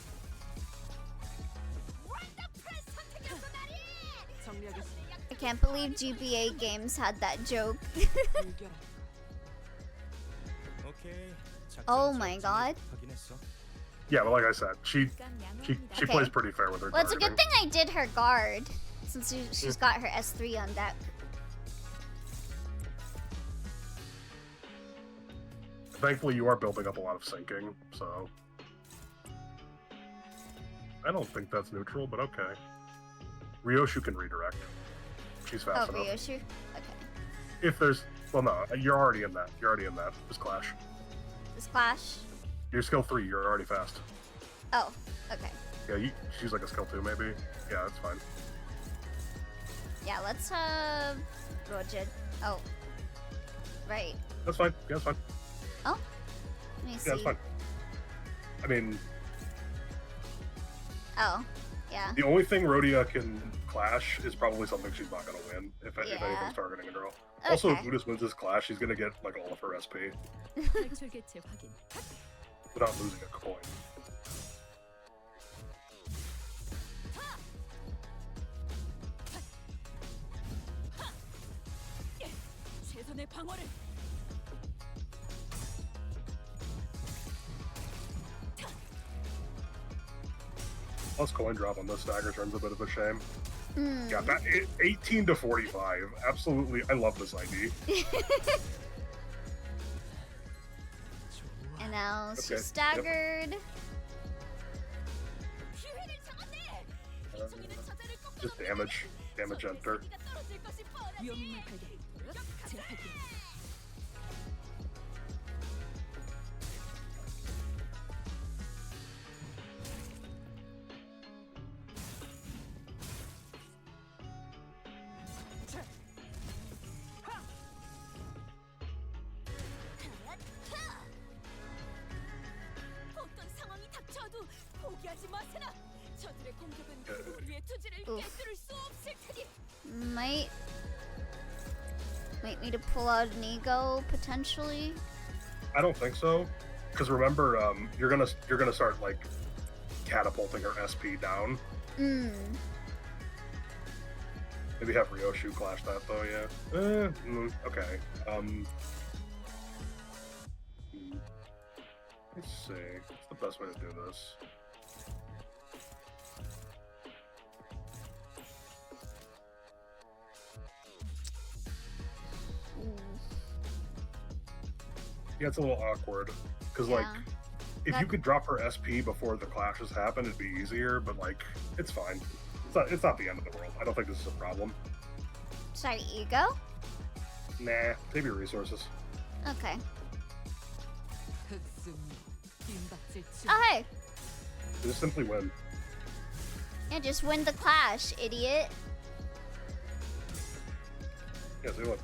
정력이 I can't believe GBA games had that joke. 불결한. 오케이. Oh my god. 확인했어. Yeah, but like I said, she Okay. plays pretty fair with her Well, it's a guarding. good thing I did her guard, since she's got her S3 on deck. Thankfully, you are building up a lot of sinking, so... I don't think that's neutral, but okay. Ryoshu can redirect. She's Oh, fast enough. Ryoshu? Okay. If there's... Well, no, you're already in that. You're already in that. Just clash. This clash? You're skill 3, you're already fast. Oh, okay. Yeah, she's like a skill 2, maybe. Yeah, that's fine. Yeah, let's Rojid. Oh. Right. That's fine. Yeah, that's fine. Oh? Let me see. Yeah, that's fine. I mean, Oh, yeah. the only thing Rhodia can clash is probably something she's not gonna win, if Yeah. anything's targeting a girl. Also, if Okay. Ludus wins this clash, she's gonna get like all of her SP 탈출 개체 확인. without losing a coin. 최선의 방어를. Plus coin drop on this stagger turn's a bit of a shame. Hmm. Yeah, that 18 to 45. Absolutely, I love this ID. And now Okay, she's yep. staggered. 기회를 잡았네. 비청이는 저자를 꺾고 Just damage enter. 사기가 떨어질 것이 뻔하지. 위험인물 발견. 제압할게. 어떤 상황이 닥쳐도 포기하지 마세나. 저들의 공격은 우리의 투지를 Oof. 꿰뚫을 수 없을 테니. Might me to pull out an ego potentially. I don't think so, because remember, you're gonna start like catapulting her SP down. Hmm. Maybe have Ryoshu clash that though. Yeah. Okay. Let's see. What's the best way to do this? Yeah, it's a little awkward because like Yeah. if That- you could drop her SP before the clashes happen, it'd be easier. But like, it's fine. It's not the end of the world. I don't think this is a problem. Sorry, ego? Nah, save your resources. Okay. 흑승. 빈박질 치. Oh, hey. Just simply win. Yeah, just win the clash, idiot. Yeah, do it.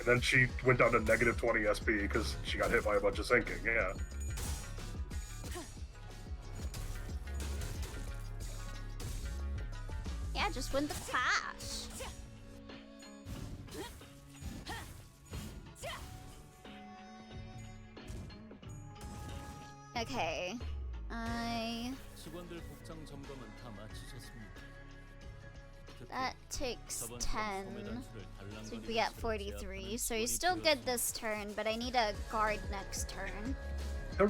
And then she went down to negative 20 SP because she got hit by a bunch of sinking. Yeah. Yeah, just win the clash. Okay. 직원들 복장 점검은 다 마치셨습니까? That takes 저번 10. 소매 단수를 So 달랑거리는 we get 수를 43. 제압하는 So he's 지원이 still good 필요했습니다. this turn, but I need a guard next turn. He'll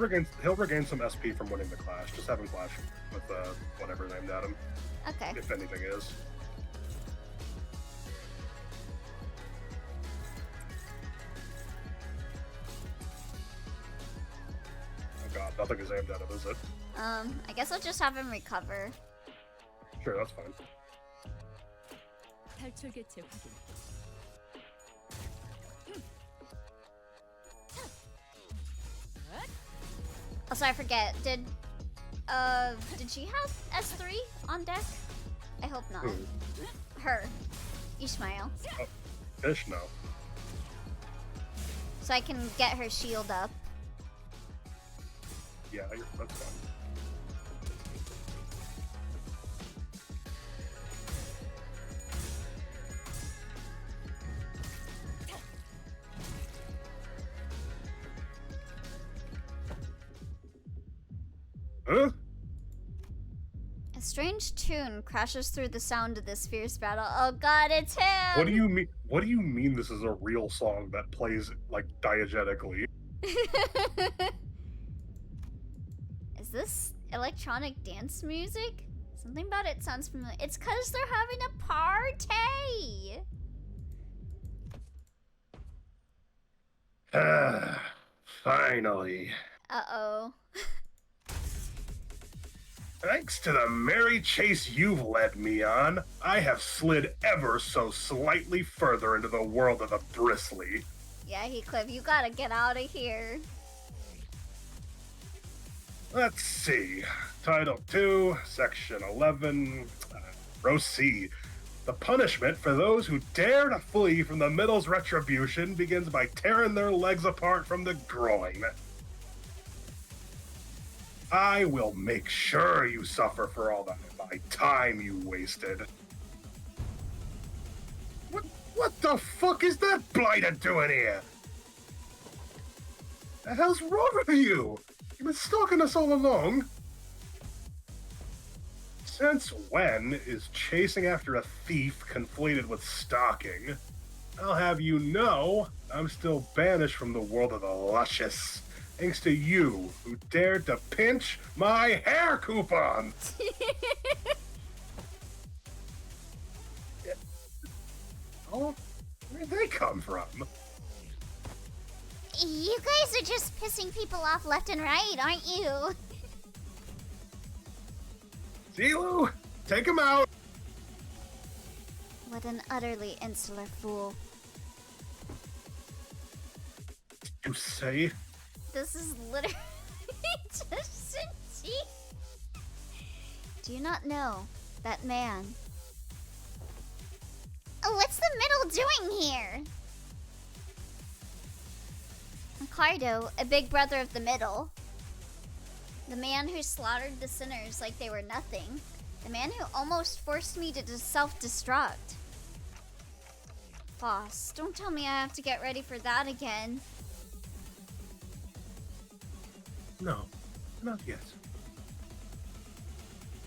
regain some SP from winning the clash. Just have him clash with whatever named at him, Okay. if anything is. Oh god, nothing is aimed at him, is it? I guess I'll just have him recover. Sure, that's fine. 탈출 개체 확인. Also, I forget. Did she have S3 on deck? I hope not. Who? Her. Ishmael. Fish, no. So I can get her shield up. Yeah, that's fine. Huh? A strange tune crashes through the sound of this fierce battle. Oh god, it's him! What do you mean? What do you mean this is a real song that plays like diegetically? Is this electronic dance music? Something about it sounds familiar. It's because they're having a party! Finally. Uh-oh. Thanks to the merry chase you've led me on, I have slid ever so slightly further into the world of the bristly. Yeah, Heathcliff, you gotta get out of here. Let's see. Title 2, Section 11, Row C. The punishment for those who dare to flee from the middle's retribution begins by tearing their legs apart from the groin. I will make sure you suffer for all my time you wasted. What the fuck is that blighter doing here? The hell's wrong with you? You've been stalking us all along. Since when is chasing after a thief conflated with stalking? I'll have you know, I'm still banished from the world of the luscious, thanks to you who dared to pinch my hair coupons. Oh, where'd they come from? You guys are just pissing people off left and right, aren't you? Zilu, take him out. What an utterly insular fool. You say? This is literally just Shinji. Do you not know that man? Oh, what's the middle doing here? Ricardo, a big brother of the middle. The man who slaughtered the sinners like they were nothing. The man who almost forced me to self-destruct. Boss, don't tell me I have to get ready for that again. No, not yet.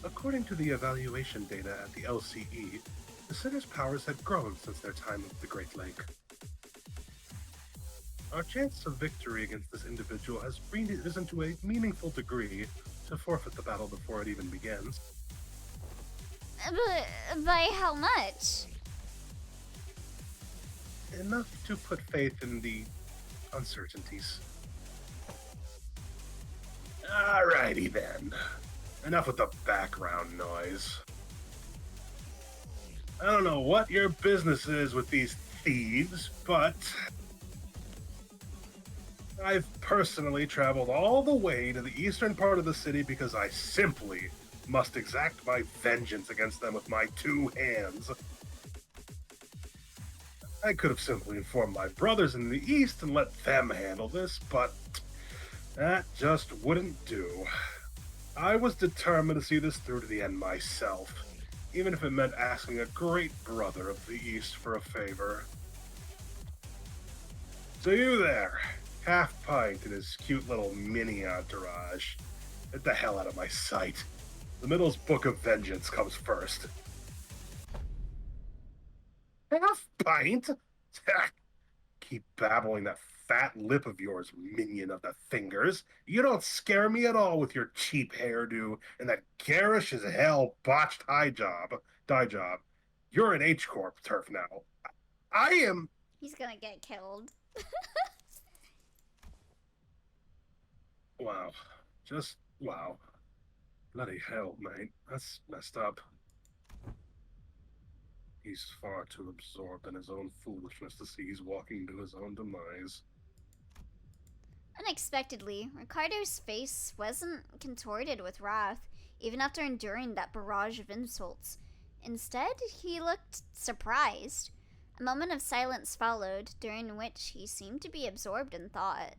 According to the evaluation data at the LCE, the sinner's powers had grown since their time at the Great Lake. Our chance of victory against this individual has risen to a meaningful degree to forfeit the battle before it even begins. But by how much? Enough to put faith in the uncertainties. Alrighty then. Enough with the background noise. I don't know what your business is with these thieves, but I've personally traveled all the way to the eastern part of the city because I simply must exact my vengeance against them with my two hands. I could have simply informed my brothers in the east and let them handle this, but that just wouldn't do. I was determined to see this through to the end myself, even if it meant asking a great brother of the east for a favor. So you there, Half Pint and his cute little mini entourage, get the hell out of my sight. The Middle's Book of Vengeance comes first. Half Pint? Keep babbling that fat lip of yours, minion of the fingers. You don't scare me at all with your cheap hairdo and that garish as hell botched dye job. You're an H-Corp turf now. I am... He's gonna get killed. Wow. Just wow. Bloody hell, mate. That's messed up. He's far too absorbed in his own foolishness to see he's walking to his own demise. Unexpectedly, Ricardo's face wasn't contorted with wrath, even after enduring that barrage of insults. Instead, he looked surprised. A moment of silence followed, during which he seemed to be absorbed in thought.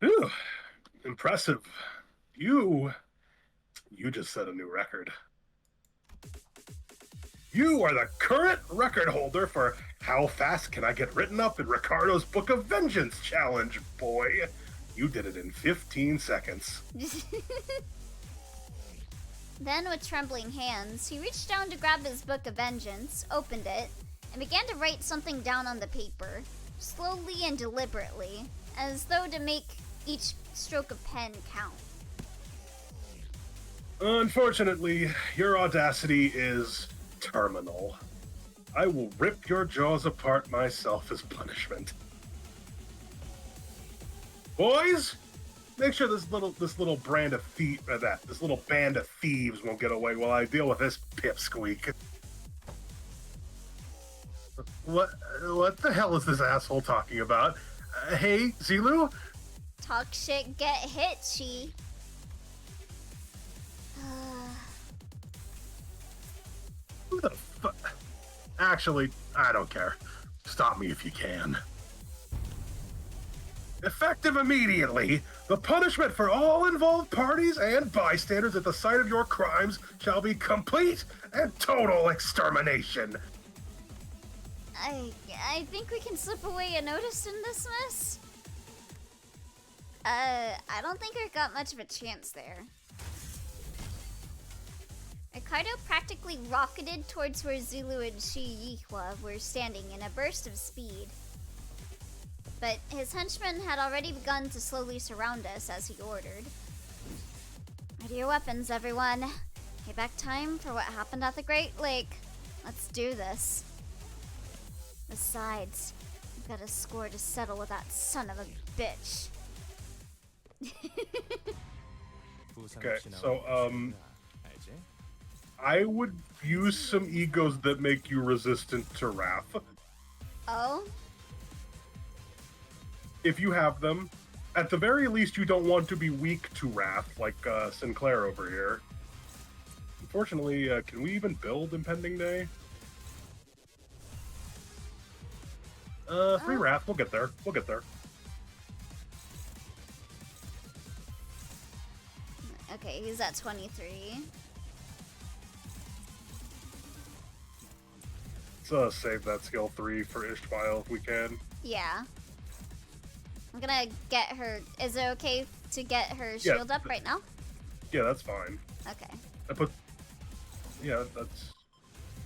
Ooh, impressive. You just set a new record. You are the current record holder for How Fast Can I Get Written Up in Ricardo's Book of Vengeance challenge, boy. You did it in 15 seconds. Then, with trembling hands, he reached down to grab his Book of Vengeance, opened it, and began to write something down on the paper, slowly and deliberately, as though to make each stroke of pen count. Unfortunately, your audacity is terminal. I will rip your jaws apart myself as punishment. Boys, make sure this little band of this little band of thieves won't get away while I deal with this pipsqueak. What the hell is this asshole talking about? Hey, Zilu? Talk shit, get hit, she. Who the fuck? Actually, I don't care. Stop me if you can. Effective immediately, the punishment for all involved parties and bystanders at the site of your crimes shall be complete and total extermination. I think we can slip away a notice in this mess. I don't think we got much of a chance there. Ricardo practically rocketed towards where Zulu and Shiyihua were standing in a burst of speed. But his henchmen had already begun to slowly surround us as he ordered. Ready your weapons, everyone. Payback time for what happened at the Great Lake. Let's do this. Besides, I've got a score to settle with that son of a bitch. Okay, so, I would use some egos that make you resistant to wrath. Oh? If you have them. At the very least, you don't want to be weak to wrath, like Sinclair over here. Unfortunately, can we even build Impending Day? Free wrath, we'll get there. We'll get there. Okay, he's at 23. Let's save that skill 3 for Ishmael if we can. Yeah. I'm gonna get her. Is it okay to get her shield up right now? Yeah, that's fine. Okay. Yeah, that's...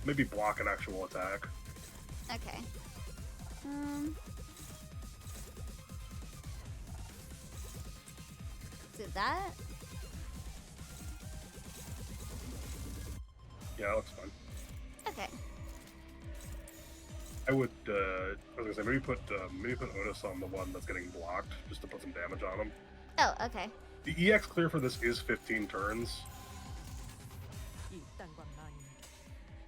Maybe block an actual attack. Okay. Do that? Yeah, that looks fine. Okay. I would, I was gonna say, maybe put Otis on the one that's getting blocked, just to put some damage on him. Oh, okay. The EX clear for this is 15 turns. 이 땅과 만인에게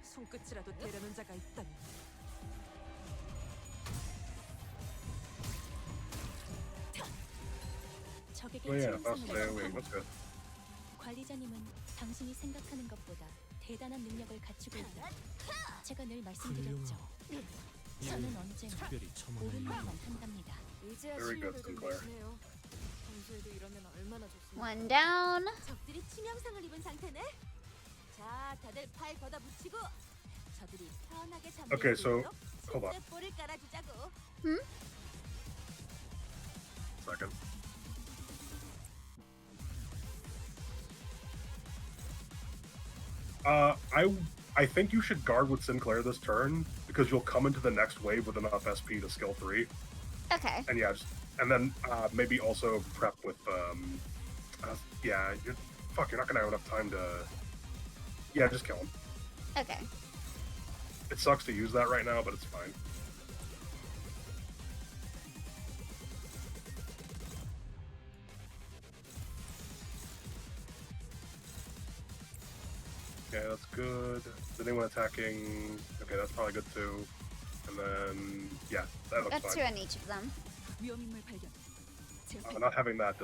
손끝이라도 대려는 자가 있다니. 적에게 Oh yeah, 치명상을 fast AoE, 입은 that's good. 관리자님은 당신이 생각하는 것보다 대단한 능력을 갖추고 있다. 제가 늘 말씀드렸죠. 저는 언제나 특별히 첨언할 옳은 이유는 말만 한답니다. Very good, Sinclair. 평소에도 이러면 얼마나 좋습니까? One down. 적들이 치명상을 입은 상태네. 자, 다들 팔 걷어 붙이고 저들이 편하게 잠들 Okay, 수 so, 있도록 hold on. 침대볼을 깔아주자고. Second. I think you should guard with Sinclair this turn, because you'll come into the next wave with enough SP to skill 3. Okay. And yeah, and then maybe also prep with, yeah, you're not gonna have enough time to... Yeah, just kill him. Okay. It sucks to use that right now, but it's fine. Okay, that's good. Is anyone attacking? Okay, that's probably good too. And then, yeah, that looks Got two fine. on each of them. 위험인물 발견. Not having that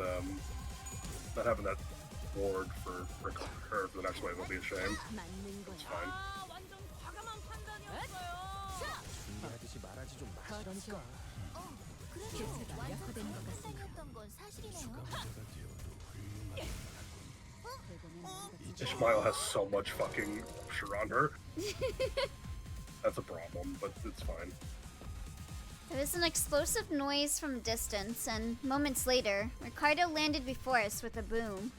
ward for her for the next wave will be a shame. 맞는 거야. It's fine. 완전 과감한 판단. 에너지 좀 마시라니까. 그래도 완전 강한 판단이었던 건 사실이네요. 수감자가 되어도 훌륭하다. Ishmael has so much fucking pressure on her. That's a problem, but it's fine. There was an explosive noise from a distance, and moments later, Ricardo landed before us with a boom.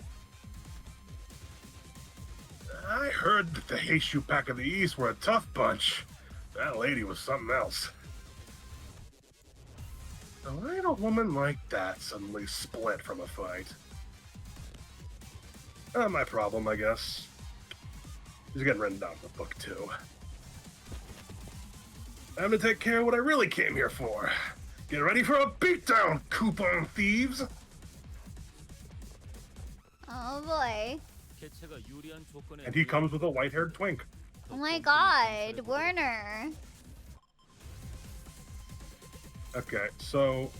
I heard that the Heishu Pack of the East were a tough bunch. That lady was something else. Why did a woman like that suddenly split from a fight? Not my problem, I guess. She's getting written down for book 2. Time to take care of what I really came here for. Get ready for a beatdown, coupon thieves! Oh boy. 개체가 유리한 조건에 And he comes with a white-haired twink. Oh my god, Werner. Okay, so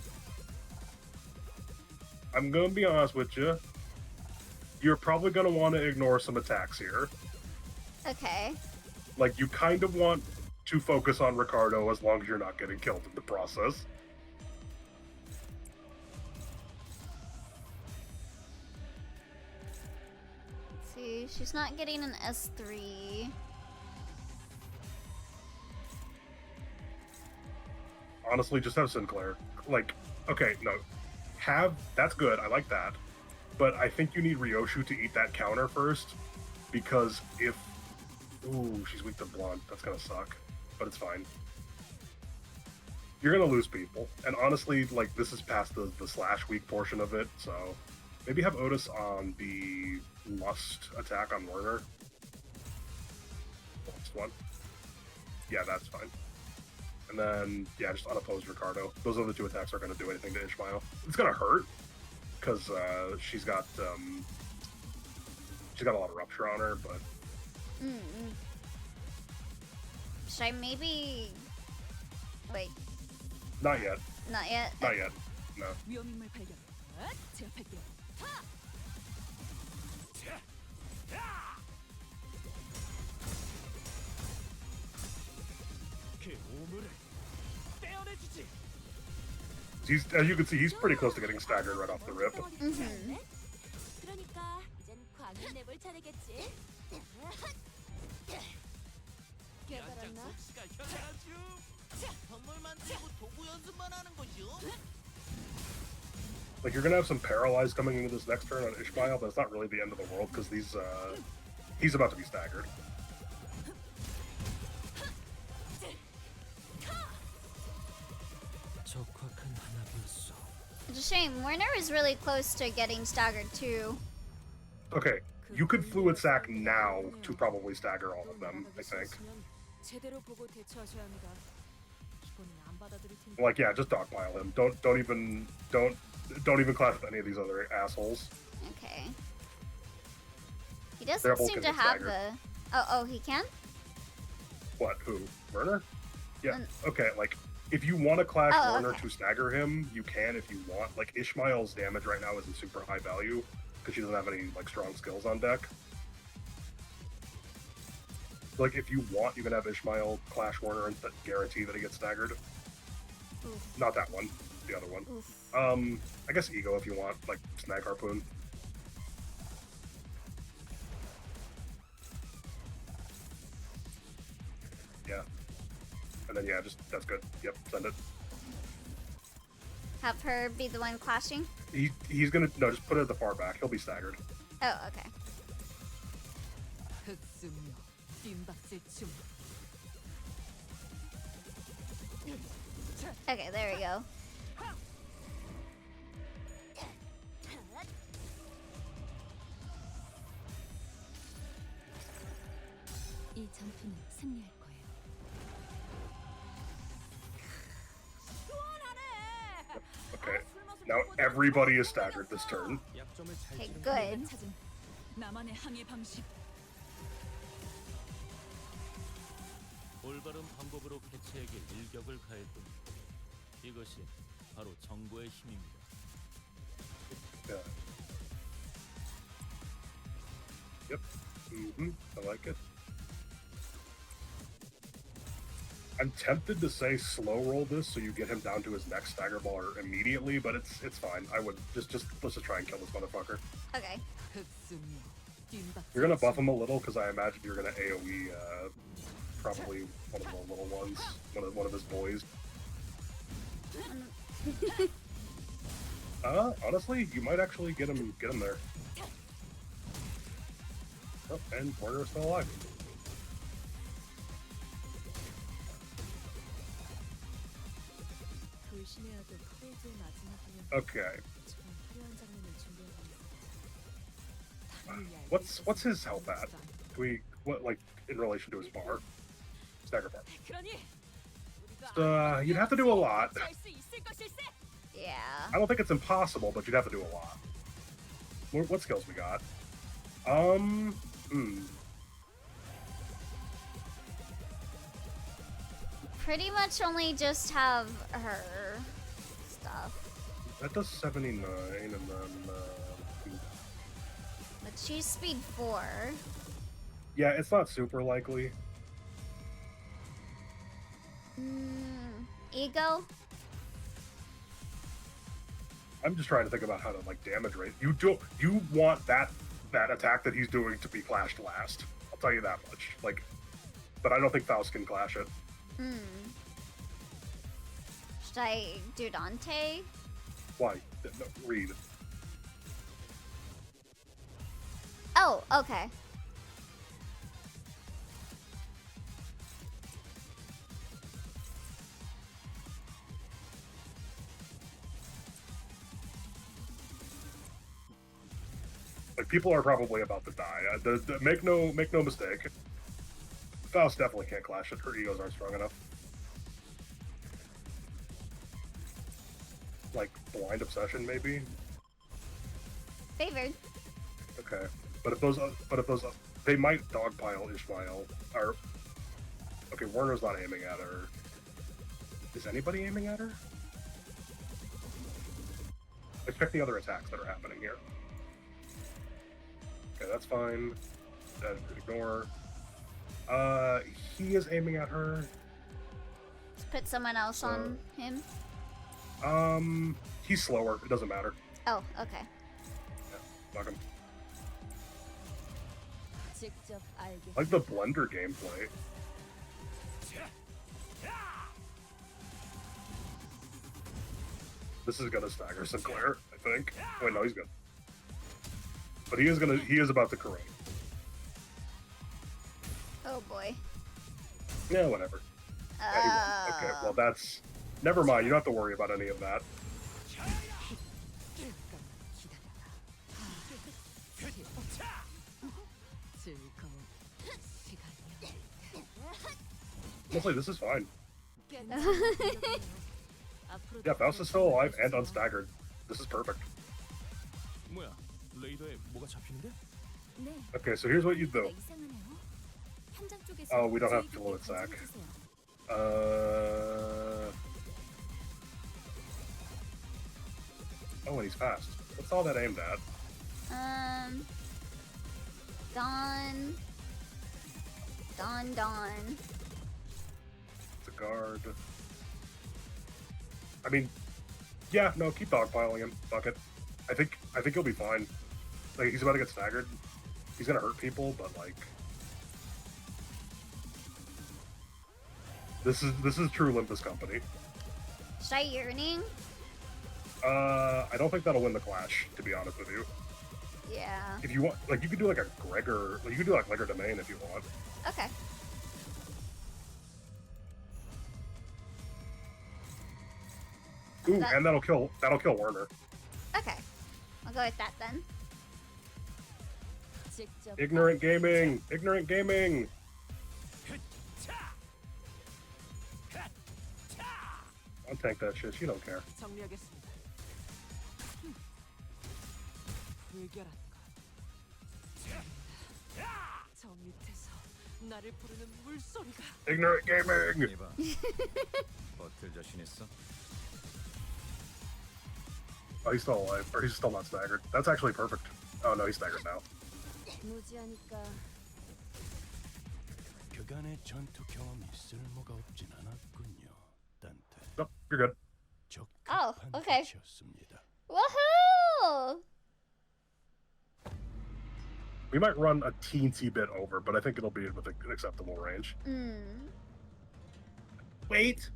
I'm gonna be honest with you. You're probably gonna want to ignore some attacks here. Okay. Like, you kind of want to focus on Ricardo as long as you're not getting killed in the process. Let's see, she's not getting an S3. Honestly, just have Sinclair. Like, okay, no. That's good, I like that. But I think you need Ryoshu to eat that counter first, because if... Ooh, she's weak to blunt. That's gonna suck. But it's fine. You're gonna lose people. And honestly, like, this is past the slash weak portion of it, so... Maybe have Otis on the Lust attack on Werner. Last one. Yeah, that's fine. And then, yeah, just unopposed Ricardo. Those other 2 attacks aren't gonna do anything to Ishmael. It's gonna hurt, because she's got a lot of rupture on her, but... Should I maybe... Wait, Not yet. not yet? Not yet. No. 위험인물 발견. 제압할게요. 그 오물을 떼어내주지. As you can see, he's pretty close to getting staggered right off the rip. Mm-hmm. 그러니까 이젠 광을 내볼 차례겠지. 깨달았나? 속시가 현아주. 선물만 들고 도구 연습만 하는 거죠? Like, you're gonna have some paralyzed coming into this next turn on Ishmael, but it's not really the end of the world, because he's about to be staggered. 적확한 한압이었어. It's a shame. Werner is really close to getting staggered too. Okay, you could fluid sack now to probably stagger all of them, I think. 제대로 보고 대처하셔야 합니다. 이거는 안 받아들일 테니까. Like, yeah, just dogpile him. Don't even clash with any of these other assholes. Okay. He doesn't They're both seem to gonna get have staggered. the... Oh, he can? What? Who? Werner? Yeah. Um, Okay. Like, if you want to clash Oh, Werner okay. to stagger him, you can if you want. Like, Ishmael's damage right now isn't super high value because she doesn't have any like strong skills on deck. Like, if you want, you can have Ishmael clash Werner and guarantee that he gets staggered. Oof. Not that one. The other one. Oof. I guess Ego if you want, like Snag Harpoon. Yeah. And then, yeah, just, that's good. Yep, send it. Have her be the one clashing? He's gonna, no, just put it at the far back. He'll be staggered. Oh, okay. 흑승료, 뜀박질 중. Okay, there we go. 이 전투는 승리할 거예요. Okay. Now everybody is staggered this turn. 약점을 잘 Okay, 찌르는 good. 찾은 나만의 항해 방식. 올바른 방법으로 개체에게 일격을 가했군. 이것이 바로 정보의 힘입니다. Yeah. Yep. I like it. I'm tempted to say slow roll this so you get him down to his next stagger bar immediately, but it's fine. I would just let's just try and kill this motherfucker. Okay. 흑순무 뜀박질 You're gonna buff him a little because I imagine you're gonna AOE probably one of the little ones, one of his boys. Honestly, you might actually get him there. Oh, and Warner's still alive. 조심해야 될 프레이즈의 마지막이면 Okay. 지금 화려한 장면을 준비하고 있어. 당연히 알고 What's his 있었어. health at? Do we what like in relation to his bar? Stagger bar. 그러니 우리가 You'd have to do a lot. 할수 있을 것일세. Yeah. I don't think it's impossible, but you'd have to do a lot. What skills we got? Pretty much only just have her stuff. That does 79, and then But she's speed 4. yeah, it's not super likely. Ego? I'm just trying to think about how to like damage rate. You want that attack that he's doing to be clashed last. I'll tell you that much. Like, but I don't think Faust can clash it. Should I do Dante? Why? No, read. Oh, okay. Like people are probably about to die. Make no mistake. Faust definitely can't clash it. Her egos aren't strong enough. Like blind obsession, maybe. Favored. Okay, but if those, they might dogpile Ishmael. Or okay, Warner's not aiming at her. Is anybody aiming at her? Let's check the other attacks that are happening here. Okay, that's fine. That ignore. He is aiming at her. Let's put someone else on him. He's slower. It doesn't matter. Oh, okay. Yeah, fuck him. 직접 알게. I like the blender gameplay. This is gonna stagger Sinclair, I think. Wait, no, he's good. But he is about to corrode. Oh boy. Yeah, whatever. Yeah, he won. Okay, well that's... Never mind, you don't have to worry about any of that. 즐거운 시간이야. Honestly, this is fine. 앞으로 Yeah, Faust is still alive and unstaggered. This is perfect. 뭐야? 레이더에 뭐가 잡히는데? 네. Okay, so here's what you do. 이상하네요. 현장 쪽에서 Oh, we don't have 저희 fluid 분께 sac. 관찰해주세요. Oh, and he's fast. What's all that aimed at? Dawn. It's a guard. I mean, yeah, no, keep dogpiling him. Fuck it. I think he'll be fine. Like he's about to get staggered. He's gonna hurt people, but like, this is true Limbus company. Should I yearning? I don't think that'll win the clash, to be honest with you. Yeah. If you want, like, you could do like a Gregor, like you could do like Gregor Domain if you want. Okay. Ooh, and that'll kill Werner. Okay. I'll go with that then. 직접 Ignorant gaming. I'll tank that shit. She don't care. 정리하겠습니다. 불결한 것. 저 밑에서 나를 부르는 물소리가. Ignorant gaming. 이봐. 버틸 자신 있어? Oh, he's still alive, or he's still not staggered. That's actually perfect. Oh no, he's staggered now. 무지하니까 그간의 전투 경험이 쓸모가 없진 않았군요. 단테. Nope, you're good. Oh, 적합한 okay. 빛이었습니다. Woohoo! We might run a teensy bit over, but I think it'll be with an acceptable range. Wait!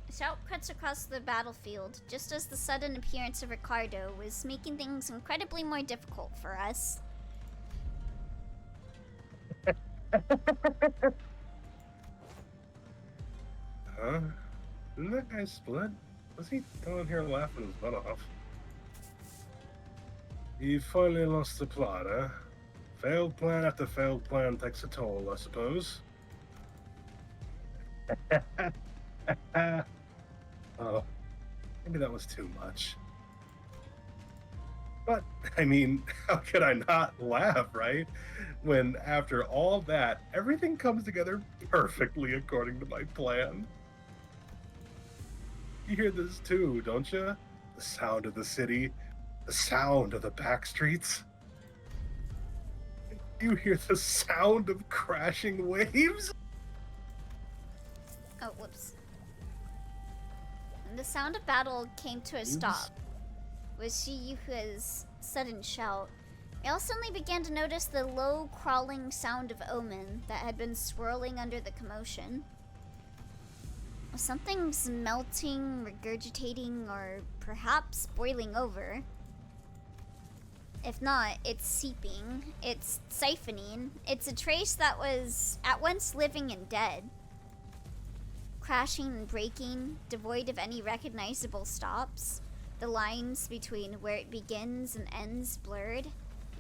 A shout cuts across the battlefield, just as the sudden appearance of Ricardo was making things incredibly more difficult for us. Huh? Didn't that guy split? Was he down here laughing his butt off? He finally lost the plot, huh? Failed plan after failed plan takes a toll, I suppose. Oh, maybe that was too much. But, I mean, how could I not laugh, right? When, after all that, everything comes together perfectly according to my plan. You hear this too, don't you? The sound of the city, the sound of the back streets. You hear the sound of crashing waves? Oh, whoops. And the sound of battle came to a stop, with Shiyuka's sudden shout. I all suddenly began to notice the low, crawling sound of omen that had been swirling under the commotion. Something's melting, regurgitating, or perhaps boiling over. If not, it's seeping, it's siphoning, it's a trace that was at once living and dead. Crashing and breaking, devoid of any recognizable stops. The lines between where it begins and ends blurred.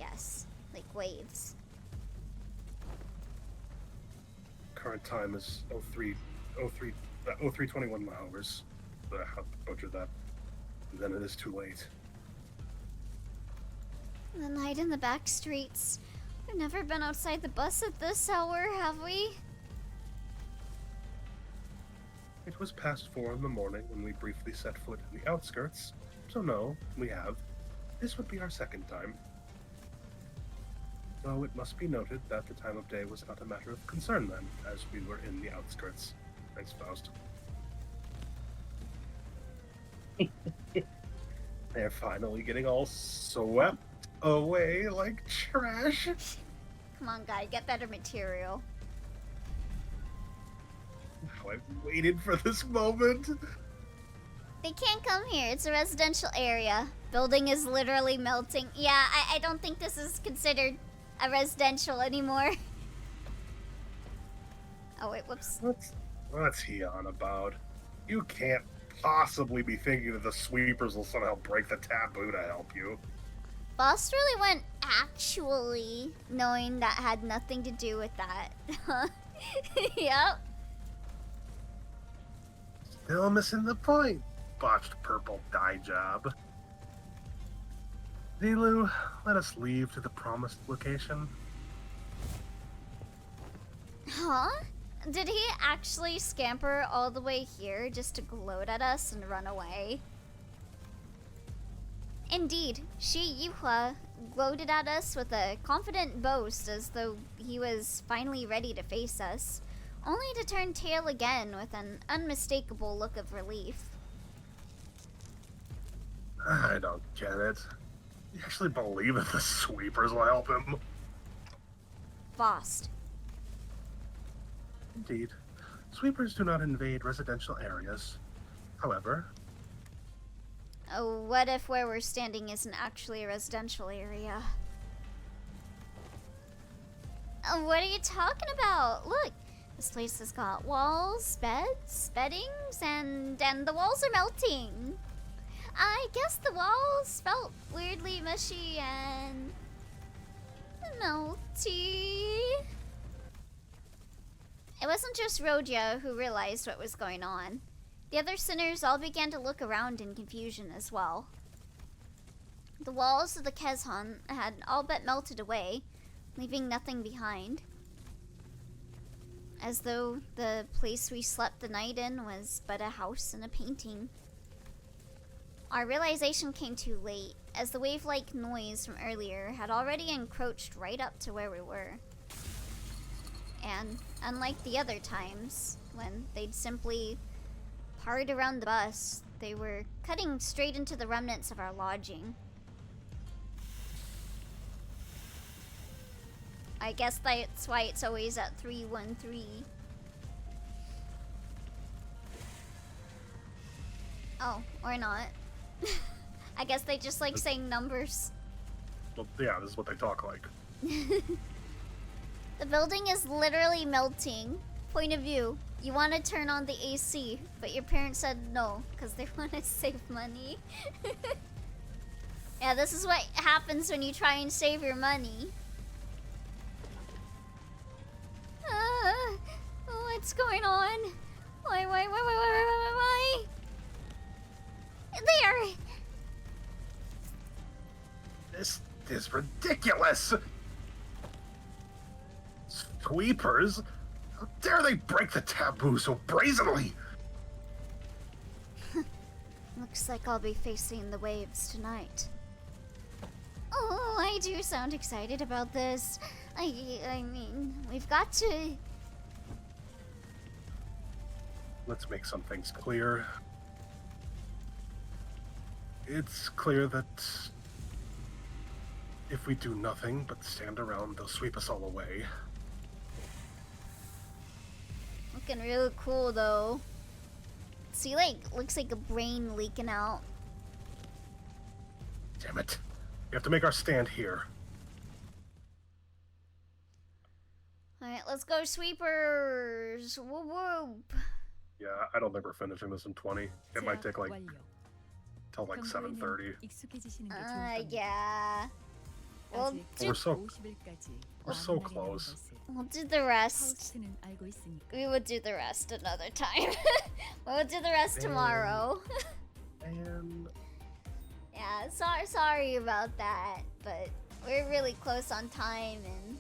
Yes, like waves. Current time is 0321 hours. I butchered that. And then it is too late. The night in the back streets. We've never been outside the bus at this hour, have we? It was past 4 in the morning when we briefly set foot in the outskirts. So no, we have. This would be our second time. Though it must be noted that the time of day was not a matter of concern then, as we were in the outskirts. Thanks, Faust. They're finally getting all swept away like trash. Come on, guy, get better material. How I've waited for this moment. They can't come here. It's a residential area. Building is literally melting. Yeah, I don't think this is considered a residential anymore. Oh, wait, whoops. What's he on about? You can't possibly be thinking that the sweepers will somehow break the taboo to help you. Boss really went actually, knowing that had nothing to do with that. Yep. Still missing the point. Botched purple dye job. Zilu, let us leave to the promised location. Huh? Did he actually scamper all the way here just to gloat at us and run away? Indeed, Shi Yuhua gloated at us with a confident boast as though he was finally ready to face us, only to turn tail again with an unmistakable look of relief. I don't get it. You actually believe that the sweepers will help him? Bost. Indeed. Sweepers do not invade residential areas. However... Oh, what if where we're standing isn't actually a residential area? What are you talking about? Look, this place has got walls, beds, beddings, and the walls are melting. I guess the walls felt weirdly mushy and melty. It wasn't just Rodia who realized what was going on. The other sinners all began to look around in confusion as well. The walls of the Kezhan had all but melted away, leaving nothing behind. As though the place we slept the night in was but a house and a painting. our realization came too late, as the wave-like noise from earlier had already encroached right up to where we were. And unlike the other times, when they'd simply parred around the bus, they were cutting straight into the remnants of our lodging. I guess that's why it's always at 313. Oh, or not. I guess they just like saying numbers. Well, yeah, this is what they talk like. The building is literally melting. Point of view. You want to turn on the AC, but your parents said no, because they want to save money. Yeah, this is what happens when you try and save your money. What's going on? Why? There! This is ridiculous! Sweepers? How dare they break the taboo so brazenly? Looks like I'll be facing the waves tonight. Oh, I do sound excited about this. I mean, we've got to... Let's make some things clear. It's clear that if we do nothing but stand around, they'll sweep us all away. Looking really cool, though. See, like, looks like a brain leaking out. Damn it. We have to make our stand here. Alright, let's go, sweepers! Whoop whoop! Yeah, I don't think we're finishing this in 20. It might take like till like 7:30. Yeah. We'll We're so close. We'll do the rest. We will do the rest another time. We'll do the rest tomorrow. And Yeah, sorry about that, but we're really close on time, and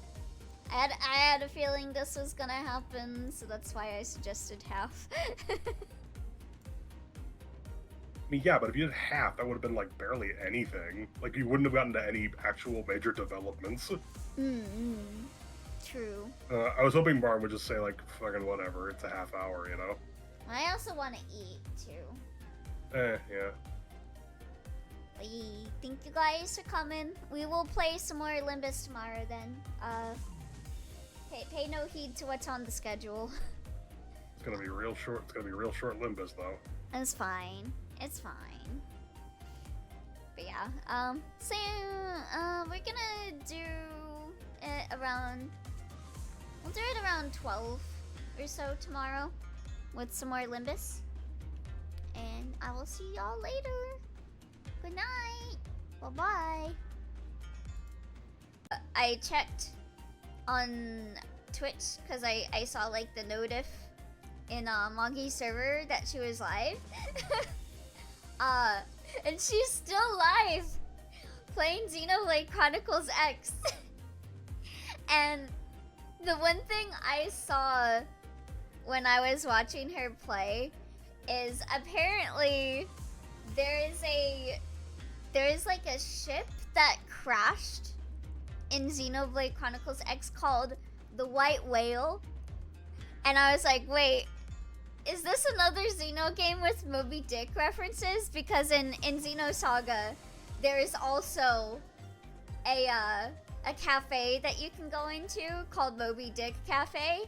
I had a feeling this was gonna happen, so that's why I suggested half. I mean, yeah, but if you did half, that would have been like barely anything. Like, you wouldn't have gotten to any actual major developments. True. I was hoping Barn would just say, like, fucking whatever, it's a half hour, you know? I also want to eat, too. Yeah. Thank you guys for coming. We will play some more Limbus tomorrow, then. Pay no heed to what's on the schedule. It's gonna be real short. It's gonna be real short Limbus, though. It's fine. It's fine. But yeah, so, we're gonna do it around... We'll do it around 12 or so tomorrow with some more Limbus. And I will see y'all later. Good night. Bye-bye. I checked on Twitch because I saw like the notif in Mongi's server that she was live. And she's still live playing Xenoblade Chronicles X. And the one thing I saw when I was watching her play is apparently there is like a ship that crashed in Xenoblade Chronicles X called the White Whale. And I was like, wait, is this another Xeno game with Moby Dick references? Because in Xenosaga, there is also a cafe that you can go into called Moby Dick Cafe.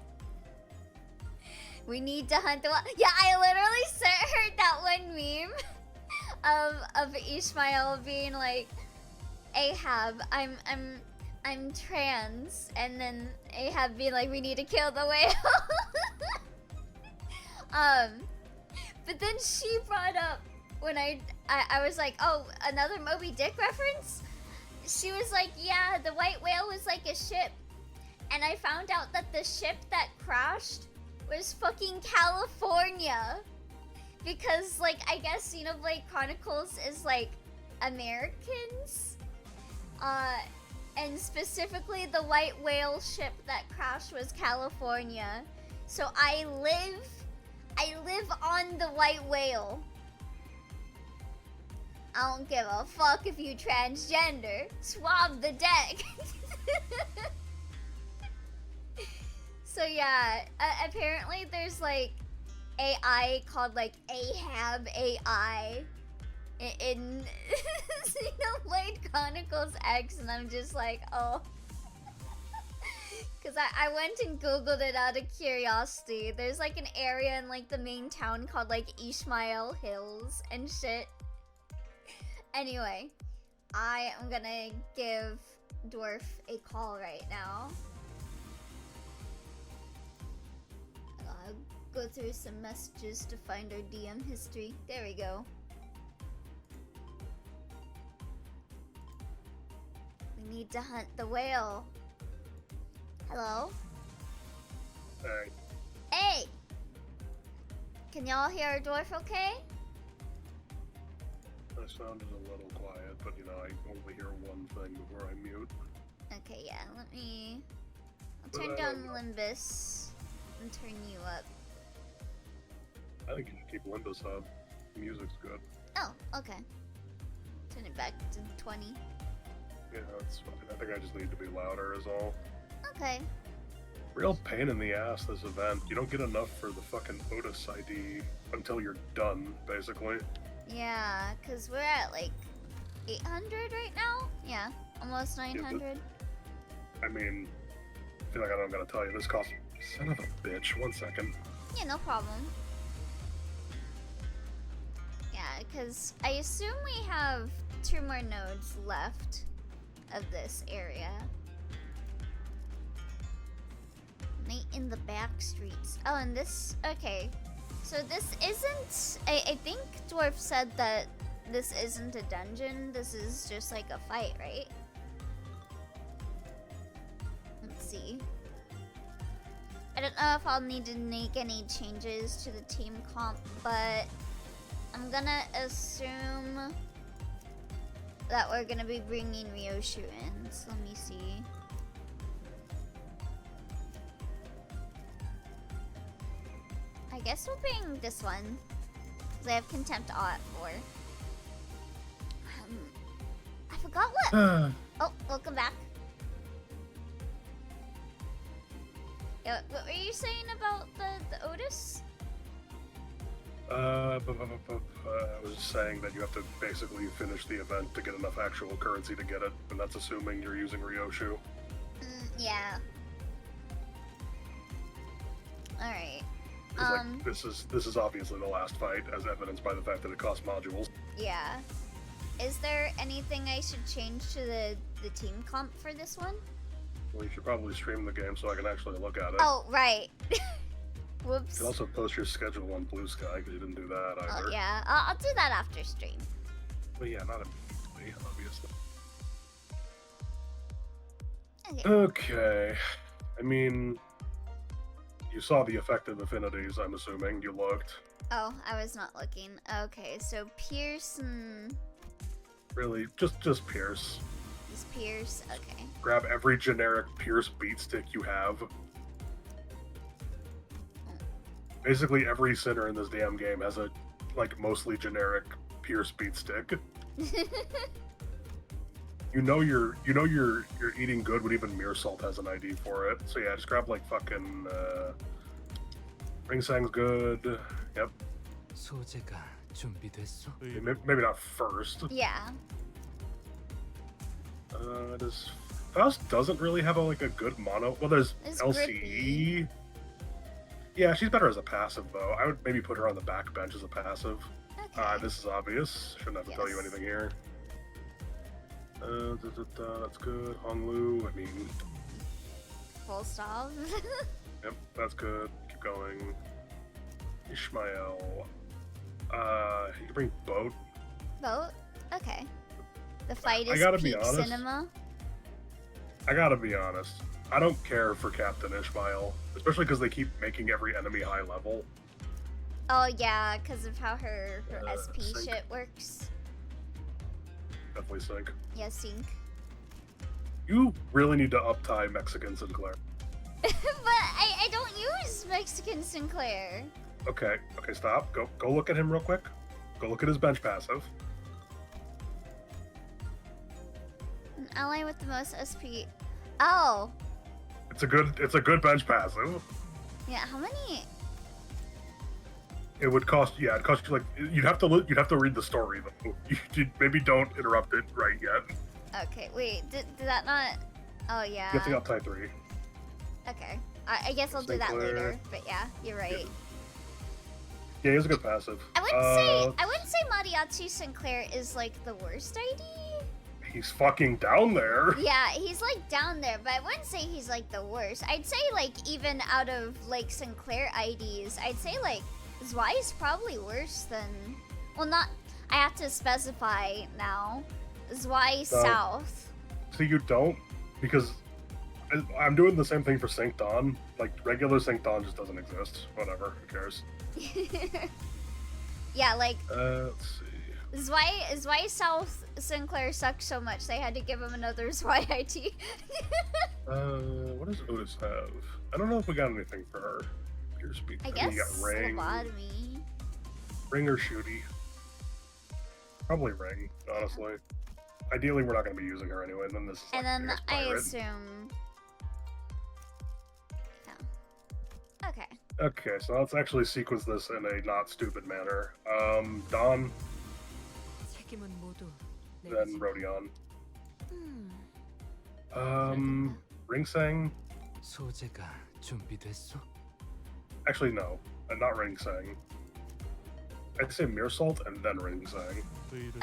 We need to hunt the wild. Yeah, I literally sent her that one meme of Ishmael being like, Ahab, I'm trans, and then Ahab being like, we need to kill the whale. But then she brought up when I was like, oh, another Moby Dick reference? She was like, yeah, the white whale was like a ship, and I found out that the ship that crashed was fucking California. Because, like, I guess Xenoblade Chronicles is, like, Americans. And specifically the white whale ship that crashed was California. So I live on the white whale. I don't give a fuck if you transgender. Swab the deck. So yeah, apparently there's like AI called like Ahab AI in Xenoblade Chronicles X, and I'm just like, oh. Because I went and googled it out of curiosity. There's like an area in like the main town called like Ishmael Hills and shit. Anyway, I am gonna give Dwarf a call right now. I'll go through some messages to find our DM history. There we go. We need to hunt the whale. Hello? Hey. Hey! Can y'all hear our Dwarf okay? I sounded a little quiet, but you know, I only hear one thing before I mute. Okay, yeah, I'll turn down Limbus and turn you up. I think you should keep Limbus up. The music's good. Oh, okay. Turn it back to 20. Yeah, it's fine. I think I just need to be louder is all. Okay. Real pain in the ass, this event. You don't get enough for the fucking Otis ID until you're done, basically. Yeah, because we're at like 800 right now? Yeah, almost 900. I mean, I feel like I don't gotta tell you, this costs... Son of a bitch, 1 second. Yeah, no problem. Yeah, because I assume we have 2 more nodes left of this area. Night in the back streets. Oh, and this... Okay. So this isn't... I think Dwarf said that this isn't a dungeon. This is just like a fight, right? Let's see. I don't know if I'll need to make any changes to the team comp, but I'm gonna assume that we're gonna be bringing Ryoshu in. So let me see. I guess we'll bring this one, because I have Contempt Awe at 4. I forgot what... Oh, welcome back. Yeah, what were you saying about the Otis? I was just saying that you have to basically finish the event to get enough actual currency to get it, and that's assuming you're using Ryoshu. Yeah. Alright. Like, this is obviously the last fight, as evidenced by the fact that it costs modules. Yeah. Is there anything I should change to the team comp for this one? Well, you should probably stream the game so I can actually look at it. Oh, right. Whoops. You can also post your schedule on Blue Sky, because you didn't do that either. Oh, yeah. I'll do that after stream. But yeah, not immediately, obviously. Okay. Okay. I mean... You saw the effective affinities, I'm assuming. You looked. Oh, I was not looking. Okay, so Pierce and... Really, just Pierce. Is Pierce? Okay. Grab every generic Pierce beat stick you have. Basically, every sinner in this damn game has a, like, mostly generic Pierce beat stick. You know you're eating good when even Mearsalt has an ID for it. So yeah, just grab like fucking Ring Sang's good. Yep. 소재가 준비됐어? Maybe not first. Yeah. Does Faust doesn't really have a good mono. Well, there's It's LCE. Grippy. Yeah, she's better as a passive though. I would maybe put her on the backbench as a passive. Okay. This is obvious. Shouldn't have to tell you Yes. anything here. That's good. Honglu, I mean, Full stop. yep, that's good. Keep going. Ishmael. You can bring Boat. Boat? Okay. The fight I is gotta be peak honest. cinema. I gotta be honest. I don't care for Captain Ishmael, especially because they keep making every enemy high level. Oh yeah, because of how her SP sync. shit works. Definitely sync. Yeah, sync. You really need to uptie Mexican Sinclair. But I don't use Mexican Sinclair. Okay, stop. Go look at him real quick. Go look at his bench passive. ally with the most SP. Oh, It's a good bench passive. yeah. How many? It would cost it'd cost you like you'd have to read the story though. You maybe don't interrupt it right yet. Okay, wait. Did that not? Oh yeah. You have to get up type 3. Okay. I guess I'll do that Sinclair. later. But yeah, you're right. Yeah, he has a good passive. I wouldn't say Mariachi Sinclair is like the worst ID. He's fucking down there. Yeah, he's like down there, but I wouldn't say he's like the worst. I'd say like even out of like Sinclair IDs, I'd say like Zwei's probably worse than. Well, not. I have to specify now. Zwei South. So you don't, because I'm doing the same thing for Sync Dawn. Like regular Sync Dawn just doesn't exist. Whatever, who cares? Yeah, like Let's see. Zwei South Sinclair sucked so much they had to give him another Zwei IT. What does Otis have? I don't know if we got anything for her. Here's speed. I guess you got Ring, lobotomy. Ring or Shooty. Probably Ring, honestly. Ideally, we're not going to be using her anyway. And then this is And like, then guess, I pirate. assume. Yeah. Okay. Okay, so let's actually sequence this in a not stupid manner. Dawn, 책임은 모두 내 then 몫이다. Rodion. Ringsang. 소재가 준비됐어? Actually, no, not Ringsang. I'd say Meersalt and then Ringsang.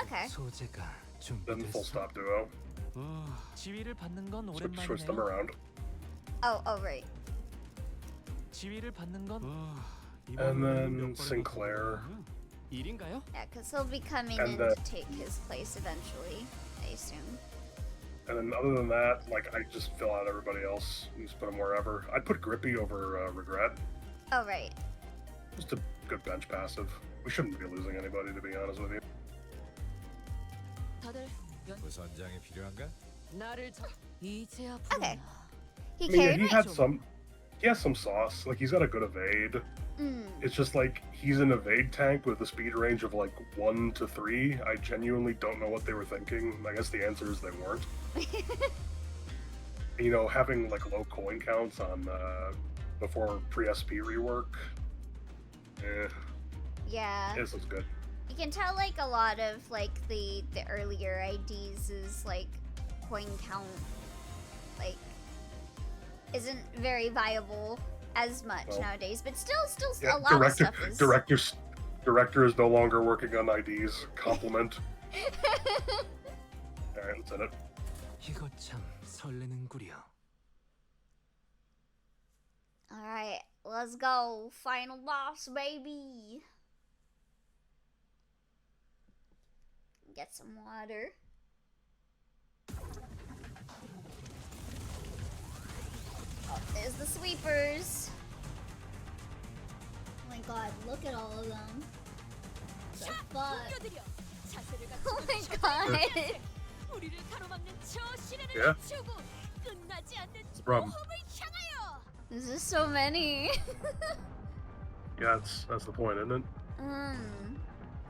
Okay. 소재가 Then full 준비됐어? stop duo. 지위를 받는 건 Switch them 오랜만이네요. around. Oh, right. 지위를 받는 건 And then Sinclair. 일인가요? Yeah, because he'll be coming And in the- to take his place eventually, I assume. And then other than that, like, I just fill out everybody else and just put them wherever. I'd put Grippy over Regret. Oh, right. Just a good bench passive. We shouldn't be losing anybody, to be honest with you. 다들 부선장이 필요한가? 나를 이제야 Okay. He I mean, carried he me. he has some sauce. Like, he's got a good evade. Mm. It's just like he's an evade tank with a speed range of like 1 to 3. I genuinely don't know what they were thinking. I guess the answer is they weren't. You know, having like low coin counts on before pre-SP rework. Yeah. This is good. You can tell like a lot of like the earlier IDs is like coin count like isn't very viable as much Well, nowadays, but still Yeah, a lot of stuff is. director is no longer working on IDs. Compliment. All right, let's hit it. 이거 참 설레는구려. All right, let's go. Final boss, baby. Get some water. Oh, there's the sweepers. Oh my god, look at all of them. The fuck? 옮겨드려. 자세를 Oh 갖추고 my 저들의 god. 우리를 가로막는 저 시련을 Yeah? 낮추고 끝나지 않는 the problem? 모험을 향하여. There's just so many. Yeah, that's the point, isn't it?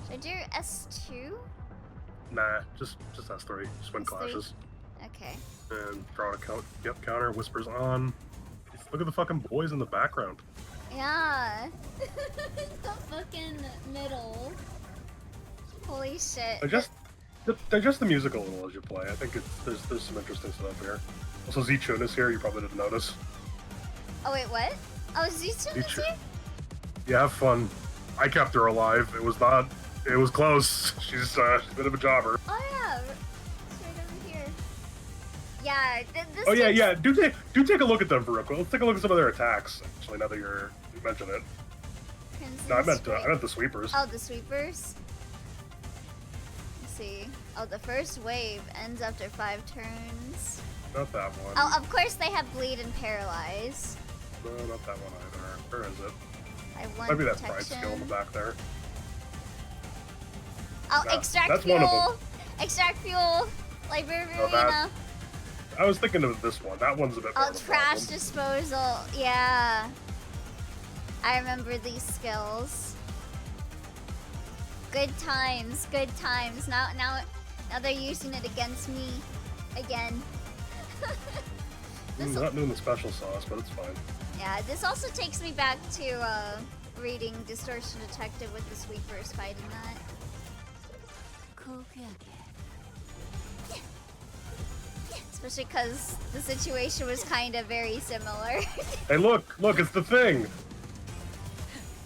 Should I do S2? Nah, just S3. Just win S3. clashes Okay. and draw a count. Yep, counter. Whispers on. Look at the fucking boys in the background. Yeah. The fucking middle. Holy shit. Digest the music a little as you play. I think there's some interesting stuff here. Also, Z-Chun is here. You probably didn't notice. Oh wait, what? Oh, Z-Chun is Z-Chun. here? Yeah, have fun. I kept her alive. It was not. It was close. She's a bit of a jobber. Oh yeah, it's right over here. Yeah. This Oh yeah, takes- yeah. Do take a look at them for real quick. Let's take a look at some of their attacks. Actually, now that you mention it. Crimson No, I Strike. meant the sweepers. Oh, the sweepers. Let's see. Oh, the first wave ends after 5 turns. Not that one. Oh, of course they have bleed and paralyze. No, not that one either. Where is it? I have 1 Might be that protection. pride skill in the back there. Oh, No, extract that's fuel. one of them. Extract fuel. Liberiana. I was thinking of this one. That one's a bit more Oh, of a trash problem. disposal. Yeah. I remember these skills. Good times, good times. Now they're using it against me. again. Not doing the special sauce, but it's fine. Yeah, this also takes me back to reading Distortion Detective with the sweepers fighting that. Especially because the situation was kind of very similar. Hey, look, it's the thing.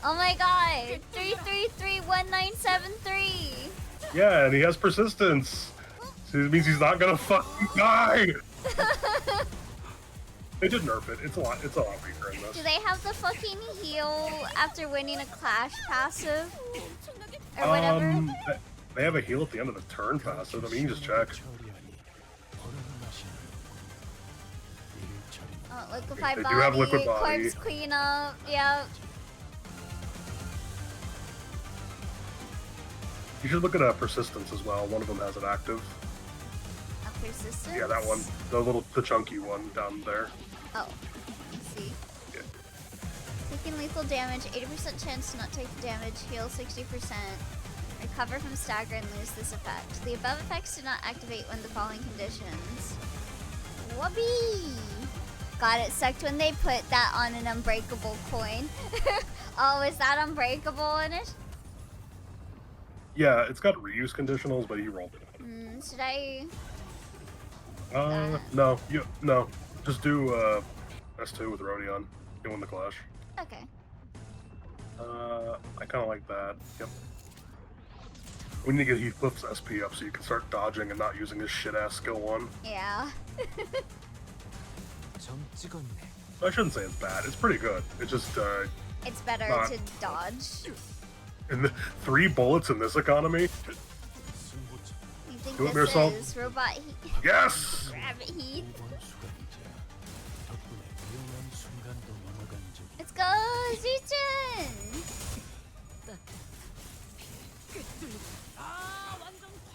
Oh my god! 3331973! Yeah, and he has persistence. So it means he's not gonna fucking die. They did nerf it. It's a lot weaker in this. Do they have the fucking heal after winning a Clash passive? Or whatever? They have a heal at the end of the turn passive. I mean, you can just check. Oh, liquefy They do body, have liquid body. corpse cleanup, yep. You should look at persistence as well. One of them has it active. A persistence? Yeah, that one. The chunky one down there. Oh, let's see. Yeah. Taking lethal damage, 80% chance to not take the damage, heal 60%. Recover from stagger and lose this effect. The above effects do not activate when the following conditions. Whoopee! God, it sucked when they put that on an unbreakable coin. Oh, is that unbreakable in it? Yeah, it's got reuse conditionals, but he rolled it. Should I? No. No. Just do S2 with Rodion. You win the clash. Okay. I kind of like that. Yep. We need to get Heathcliff's SP up so you can start dodging and not using his shit-ass skill one. Yeah. I shouldn't say it's bad. It's pretty good. It's just, It's better to dodge. And 3 bullets in this economy? You think Do it, this Mirasol. is robot heat? Yes! Rabbit heat. 순간도 넘어간 적이 Let's go, Zuchen!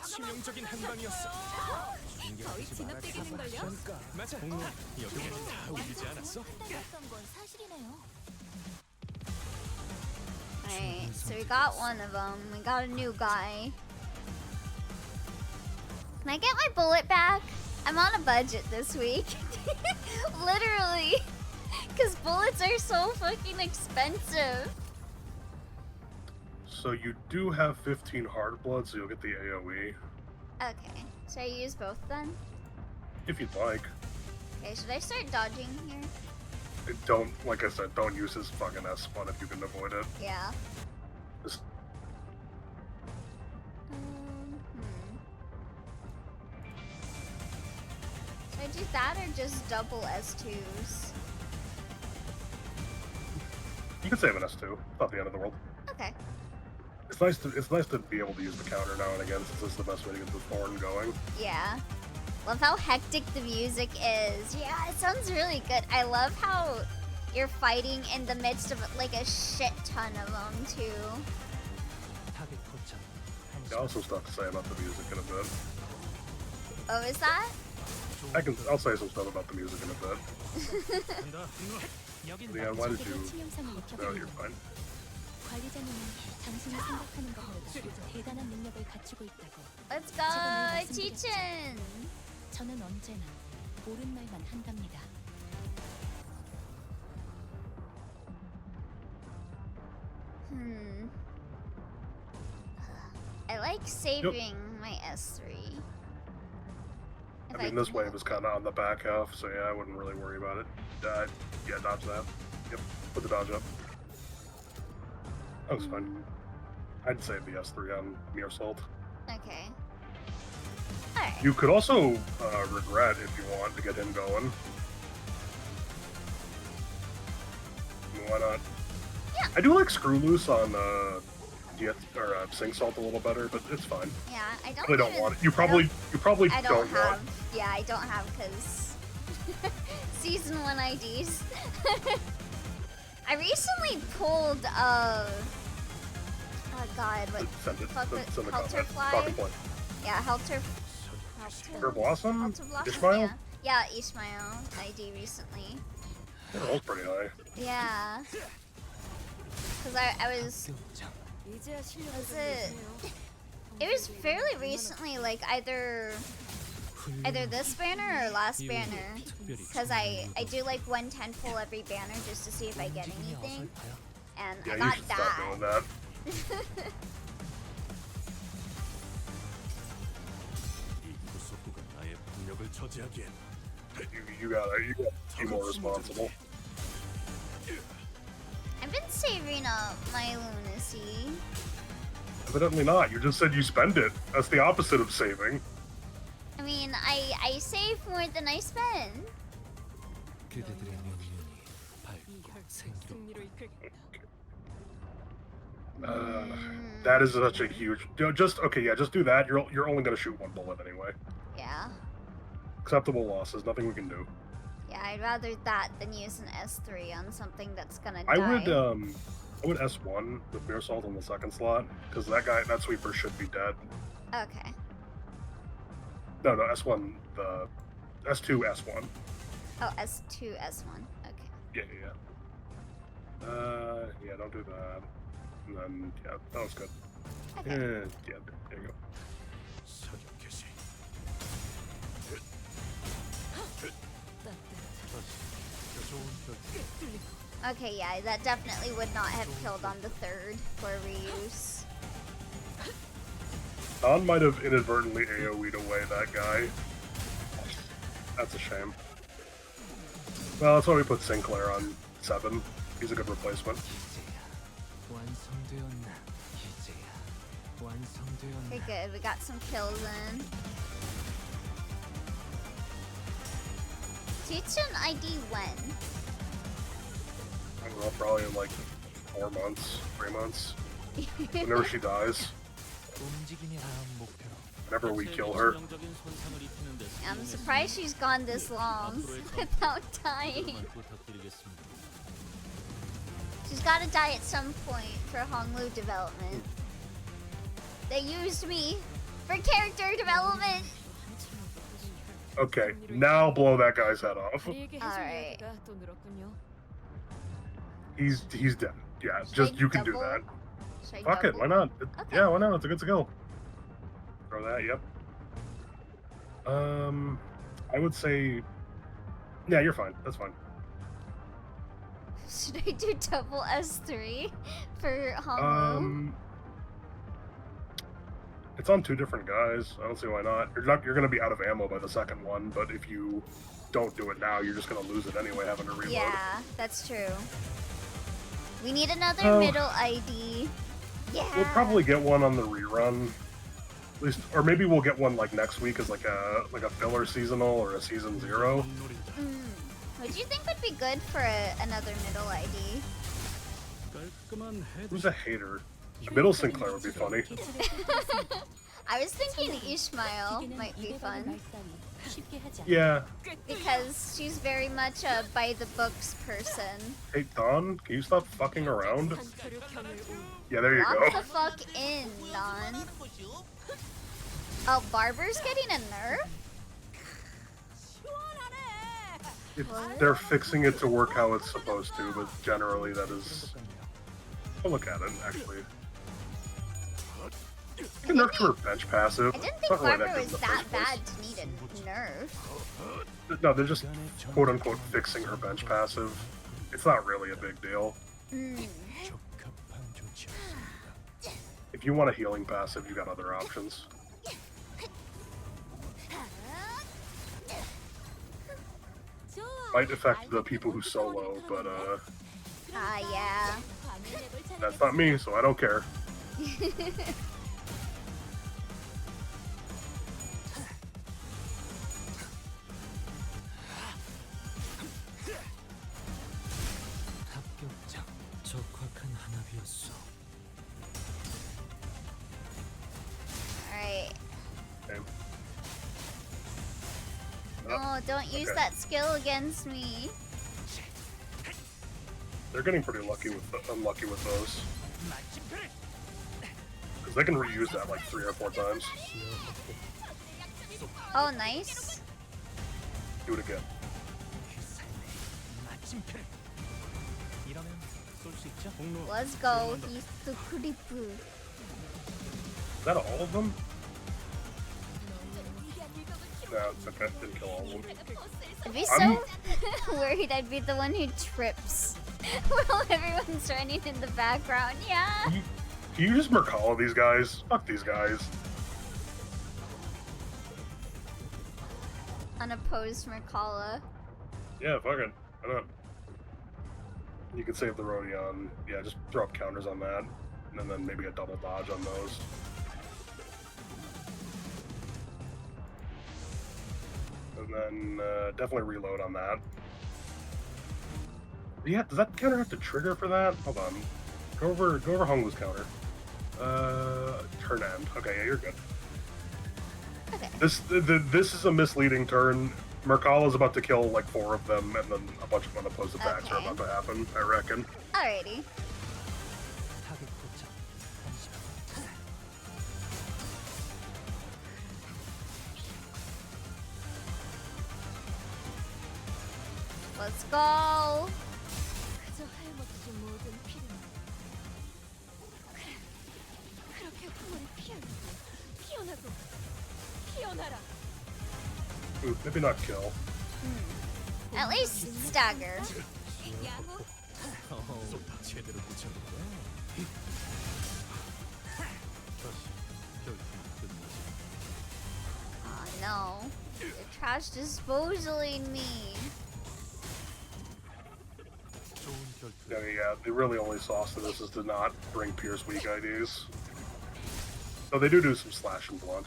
치명적인 한방이었어. 거의 진압되겠는걸요? 맞아. 여기는 다 울리지 않았어? 했던 건 사실이네요. Alright, so we got one of them. We got a new guy. Can I get my bullet back? I'm on a budget this week. Literally. Because bullets are so fucking expensive. So you do have 15 hard blood, so you'll get the AoE. Okay, should I use both then? If you'd like. Okay, should I start dodging here? Don't, like I said, don't use his fucking S1 if you can avoid it. Yeah. Just Should I do that or just double S2s? You can save an S2. Not the end of the world. Okay. It's nice to be able to use the counter now and again, since it's the best way to get the thorn going. Yeah. Love how hectic the music is. Yeah, it sounds really good. I love how you're fighting in the midst of like a shit ton of them too. Yeah, also stuff to say about the music in a bit. Oh, is that? I'll say some stuff about the music in a bit. Leon, why did you? No, you're fine. 관리자님은 당신이 생각하는 것보다 대단한 능력을 가지고 있다고. Let's go, Chichin! 저는 언제나 옳은 말만 한답니다. I like saving my S3. I mean, this wave is kind of on the back half, so yeah, I wouldn't really worry about it. Yeah, dodge that. Yep, put the dodge up. That was fine. I'd save the S3 on Mere Salt. Okay. Alright. You could also regret if you want to get him going. I mean, why not? Yeah. I do like Screw Loose on Sing Salt a little better, but it's fine. Yeah, I don't. I don't want it. You probably I don't don't have. want. Yeah, I don't have because season 1 IDs. I recently pulled oh god, what? Send it. Fuck it, Send the comment. Helterfly? Talking point. Yeah, Helter Blossom? Blossom? Ishmael? Yeah, Ishmael ID recently. It rolls pretty high. Yeah. Because I was it was fairly recently, like either Either this banner or last banner. 특별히 Because I do like one 10 pull every banner just to see if I get anything. And Yeah, I you got should stop doing that. that. 이 구속구가 나의 폭력을 저지하기엔 You gotta be more responsible. I've been saving up my lunacy. Evidently not. You just said you spend it. That's the opposite of saving. I mean, I save more than I spend. 그대들의 명령이 이 밝고 혈투를 생기로 승리로 이끌겠다. That is such a huge. Just okay, yeah, just do that. You're only gonna shoot one bullet anyway. Yeah. Acceptable losses. Nothing we can do. Yeah, I'd rather that than use an S3 on something that's gonna I die. would S1 with Beer Salt on the second slot because that sweeper should be dead. Okay. No, S1 the S2 S1. Oh, S2, S1. Okay. Yeah. Yeah, don't do that. And then yeah, that was good. Okay. Yeah, there you go. 사격 개시. Okay, yeah, that definitely would not have killed on the third for reuse. Don might have inadvertently AoE'd away that guy. That's a shame. Well, that's why we put Sinclair on 7. He's a good replacement. 완성되었나 이제야 완성되었나 Okay, good. We got some kills in. Teach an ID when? I don't know, probably in like 4 months, 3 months. Whenever she dies. 움직임이 다음 목표로 Whenever we kill her. 치명적인 손상을 입히는 데 I'm surprised she's gone this long without dying. 부탁드리겠습니다. She's gotta die at some point for Honglu development. They used me for character development. Okay, now blow that guy's head off. 우리에게 해줄 Alright. 이야기가 또 늘었군요. He's dead. Yeah, Should just I you can do double? that. Should I Fuck it, double? why not? Okay. Yeah, why not? It's a good skill. Throw that, yep. I would say, yeah, you're fine. That's fine. Should I do double S3 for Honglu? It's on 2 different guys. I don't see why not. You're gonna be out of ammo by the second one, but if you don't do it now, you're just gonna lose it anyway, having to reload. Yeah, that's true. We need another Oh. middle ID. Yeah. We'll probably get one on the rerun. At least, or maybe we'll get one like next week as like a filler seasonal or a season 0. What do you think would be good for another middle ID? 깔끔한 헤드. Who's a hater? Middle Sinclair would be funny. I was thinking Ishmael might be fun Yeah. because she's very much a by the books person. Hey Don, can you stop fucking around? 한타력형을 Yeah, there you Lock go. the fuck in, Don. Oh, Barber's getting a nerf? They're fixing it to work how it's supposed to, but generally that is. I'll look at it actually. You can nerf to her bench passive. I didn't It's think not really Barber good in was the that first place. bad to need a nerf. No, they're just quote unquote fixing her bench passive. It's not really a big deal. 적합한 조치였습니다. If you want a healing passive, you got other options. Might affect the people who solo, but Ah, yeah. that's not me, so I don't care. 합격장 적확한 한압이었어 Alright. Okay. No, don't use okay. that skill against me. They're getting pretty unlucky with those. Because they can reuse that like 3 or 4 times. Oh, nice. Do it again. 이러면 쏠 수 있죠? Let's go. He's the creeper. Is that all of them? No, it's okay. Didn't kill all of them. I'd be so worried I'd be the one who trips while everyone's running in the background. Yeah. Can you just Mercala these guys? Fuck these guys. Unopposed Mercala. Yeah, fuck it. Why not? You can save the Rodion. Yeah, just throw up counters on that. And then maybe a double dodge on those. And then definitely reload on that. Yeah, does that counter have to trigger for that? Hold on. Go over Hongwu's counter. Turn end. Okay, yeah, you're good. Okay. This is a misleading turn. Mercala's about to kill like 4 of them, and then a bunch of unopposed attacks are about to happen, I reckon. Alrighty. Let's go. 그저 하염없이 모든 피를 그래 그렇게 후원을 피어나고 피어나라. Ooh, maybe not kill. At least stagger. 야구 제대로 붙여볼까? Oh no. The trash disposaling me. Yeah, the really only sauce to this is to not bring Pierce weak IDs. So they do some slash and blunt.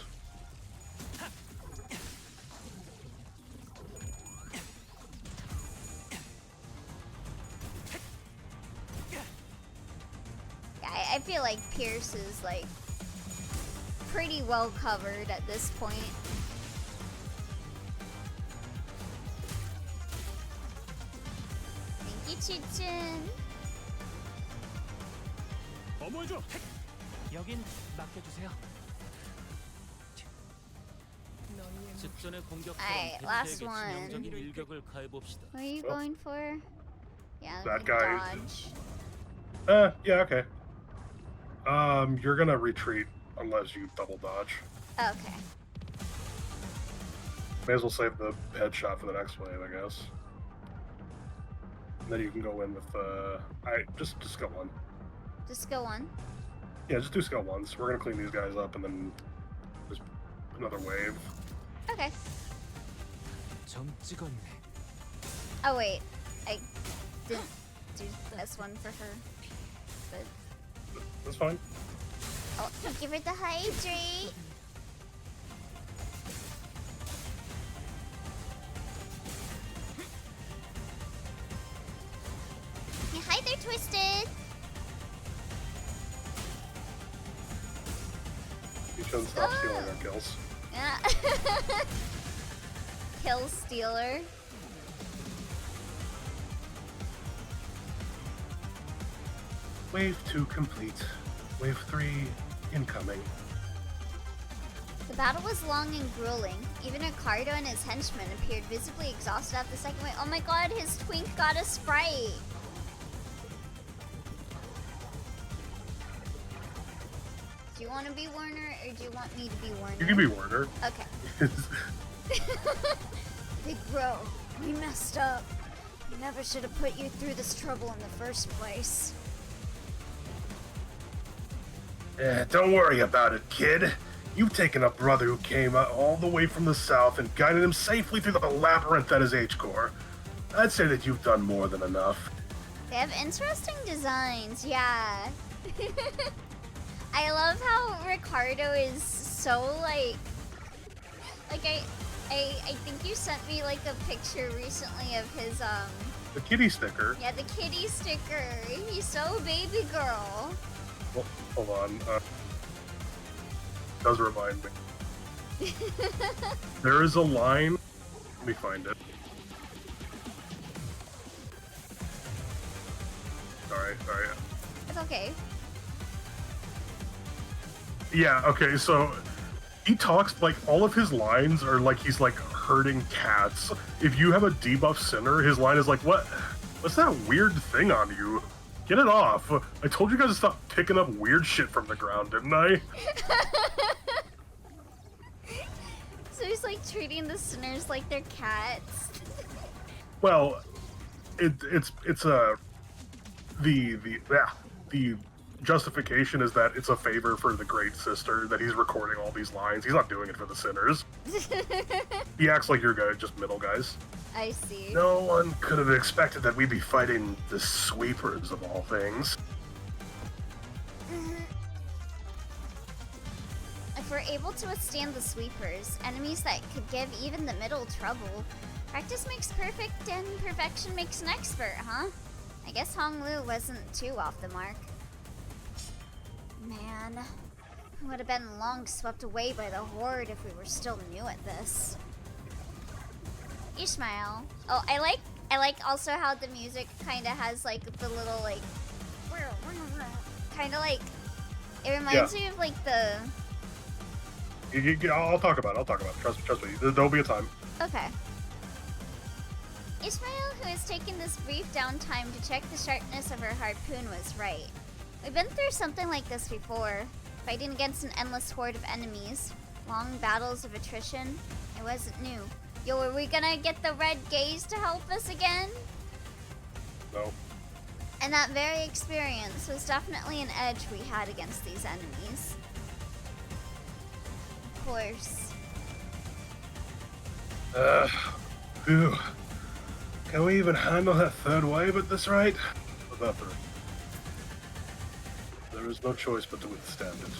I feel like Pierce is like pretty well covered at this point. Thank you, Chichin. 어머해줘. 여긴 맡겨주세요. 직전의 공격처럼 Alright, last 벤트에게 one. 치명적인 일격을 가해봅시다. What are you going for? Yeah, That good guy. dodge. Yeah, okay. You're gonna retreat unless you double dodge. Okay. May as well save the headshot for the next wave, I guess. And then you can go in with, just skill 1. Just go on. Yeah, just do skill 1s. We're gonna clean these guys up and then just another wave. Okay. 점 찍었네. Oh wait, I didn't do this one for her. But That's fine. oh, thank you for the hydrate. Yeah, hi there, Twisted. You shouldn't stop stealing our kills. Yeah. Kill stealer. Wave 2 complete. Wave 3 incoming. The battle was long and grueling. Even Ricardo and his henchmen appeared visibly exhausted after the second wave. Oh my god, his twink got a Sprite. Do you want to be Werner or do you want me to be Werner? You can be Werner. Okay. Big bro, we messed up. We never should have put you through this trouble in the first place. Don't worry about it, kid. You've taken a brother who came all the way from the south and guided him safely through the labyrinth that is H-Core. I'd say that you've done more than enough. They have interesting designs, yeah. I love how Ricardo is so like I think you sent me like a picture recently of his The kitty sticker. yeah, the kitty sticker. He's so baby girl. Well, hold on. Does remind me. There is a line. Let me find it. Sorry. It's okay. Yeah, okay, so he talks like all of his lines are like he's like herding cats. If you have a debuff sinner, his line is like, what's that weird thing on you? Get it off. I told you guys to stop picking up weird shit from the ground, didn't I? So he's like treating the sinners like they're cats. Well, it's the justification is that it's a favor for the Great Sister that he's recording all these lines. He's not doing it for the sinners. He acts like you're just middle guys. I see. No one could have expected that we'd be fighting the sweepers of all things. If we're able to withstand the sweepers, enemies that could give even the middle trouble, practice makes perfect and perfection makes an expert, huh? I guess Hong Lu wasn't too off the mark. Man, we would have been long swept away by the horde if we were still new at this. Ishmael. Oh, I like also how the music kind of has like the little like kind of like it reminds me of like the. I'll talk about it. Trust me. There'll be a time. Okay. Ishmael, who has taken this brief downtime to check the sharpness of her harpoon, was right. We've been through something like this before, fighting against an endless horde of enemies, long battles of attrition. It wasn't new. Yo, are we gonna get the red gaze to help us again? No. And that very experience was definitely an edge we had against these enemies. Of course. Phew. Can we even handle that third wave at this rate? About three. There is no choice but to withstand it.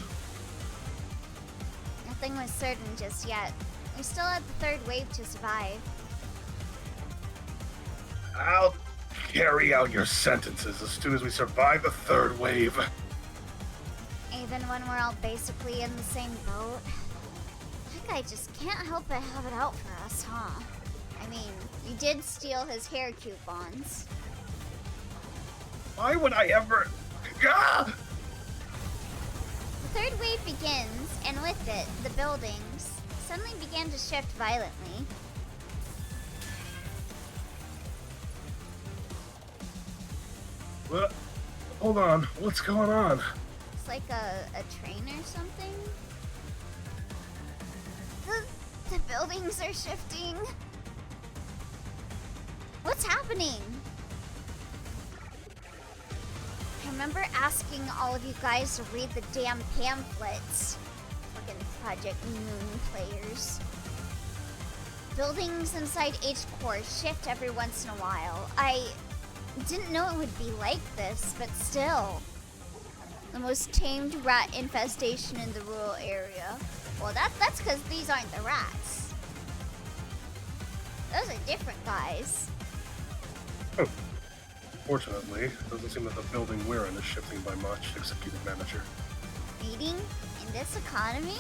Nothing was certain just yet. We still had the third wave to survive. I'll carry out your sentences as soon as we survive the third wave. Even when we're all basically in the same boat. That guy just can't help but have it out for us, huh? I mean, you did steal his hair coupons. Why would I ever... Ah! The third wave begins, and with it, the buildings suddenly began to shift violently. What? Hold on, what's going on? It's like a train or something. The buildings are shifting. What's happening? I remember asking all of you guys to read the damn pamphlets. Fucking Project Moon players. Buildings inside each core shift every once in a while. I didn't know it would be like this, but still. The most tamed rat infestation in the rural area. Well, that's because these aren't the rats. Those are different guys. Oh. Fortunately, it doesn't seem that the building we're in is shifting by much, Executive Manager. Eating in this economy?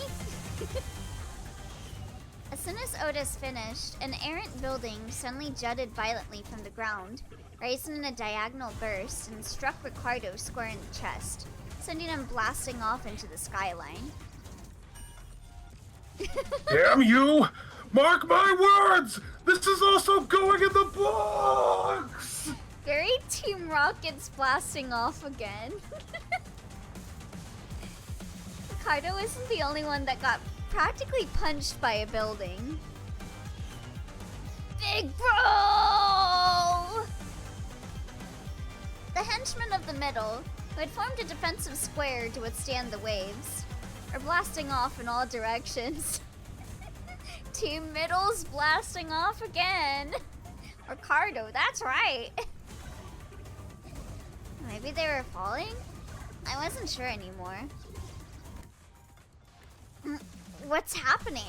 As soon as Otis finished, an errant building suddenly jutted violently from the ground, rising in a diagonal burst and struck Ricardo square in the chest, sending him blasting off into the skyline. Damn you! Mark my words! This is also going in the books! Very Team Rocket's blasting off again. Ricardo isn't the only one that got practically punched by a building. Big Bro! The henchmen of the middle, who had formed a defensive square to withstand the waves, are blasting off in all directions. Team Middle's blasting off again. Ricardo, that's right. Maybe they were falling? I wasn't sure anymore. What's happening?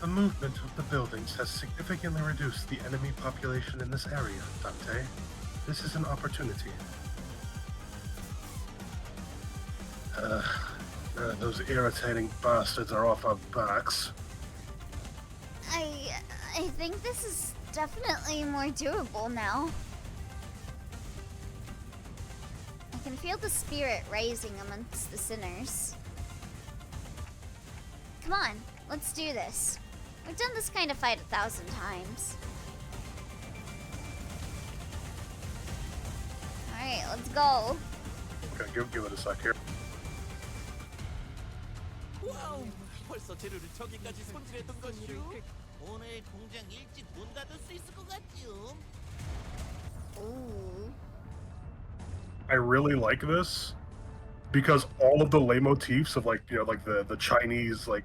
The movement of the buildings has significantly reduced the enemy population in this area, Dante. This is an opportunity. Those irritating bastards are off our backs. I think this is definitely more doable now. I can feel the spirit rising amongst the sinners. Come on, let's do this. We've done this kind of fight 1,000 times. Alright, let's go. Okay, give it a sec here. 와우, 벌써 재료를 저기까지 손질했던 것이오. 오늘 공장 일찍 문 닫을 수 있을 것 같지요. Ooh. I really like this because all of the leitmotifs of like like the Chinese the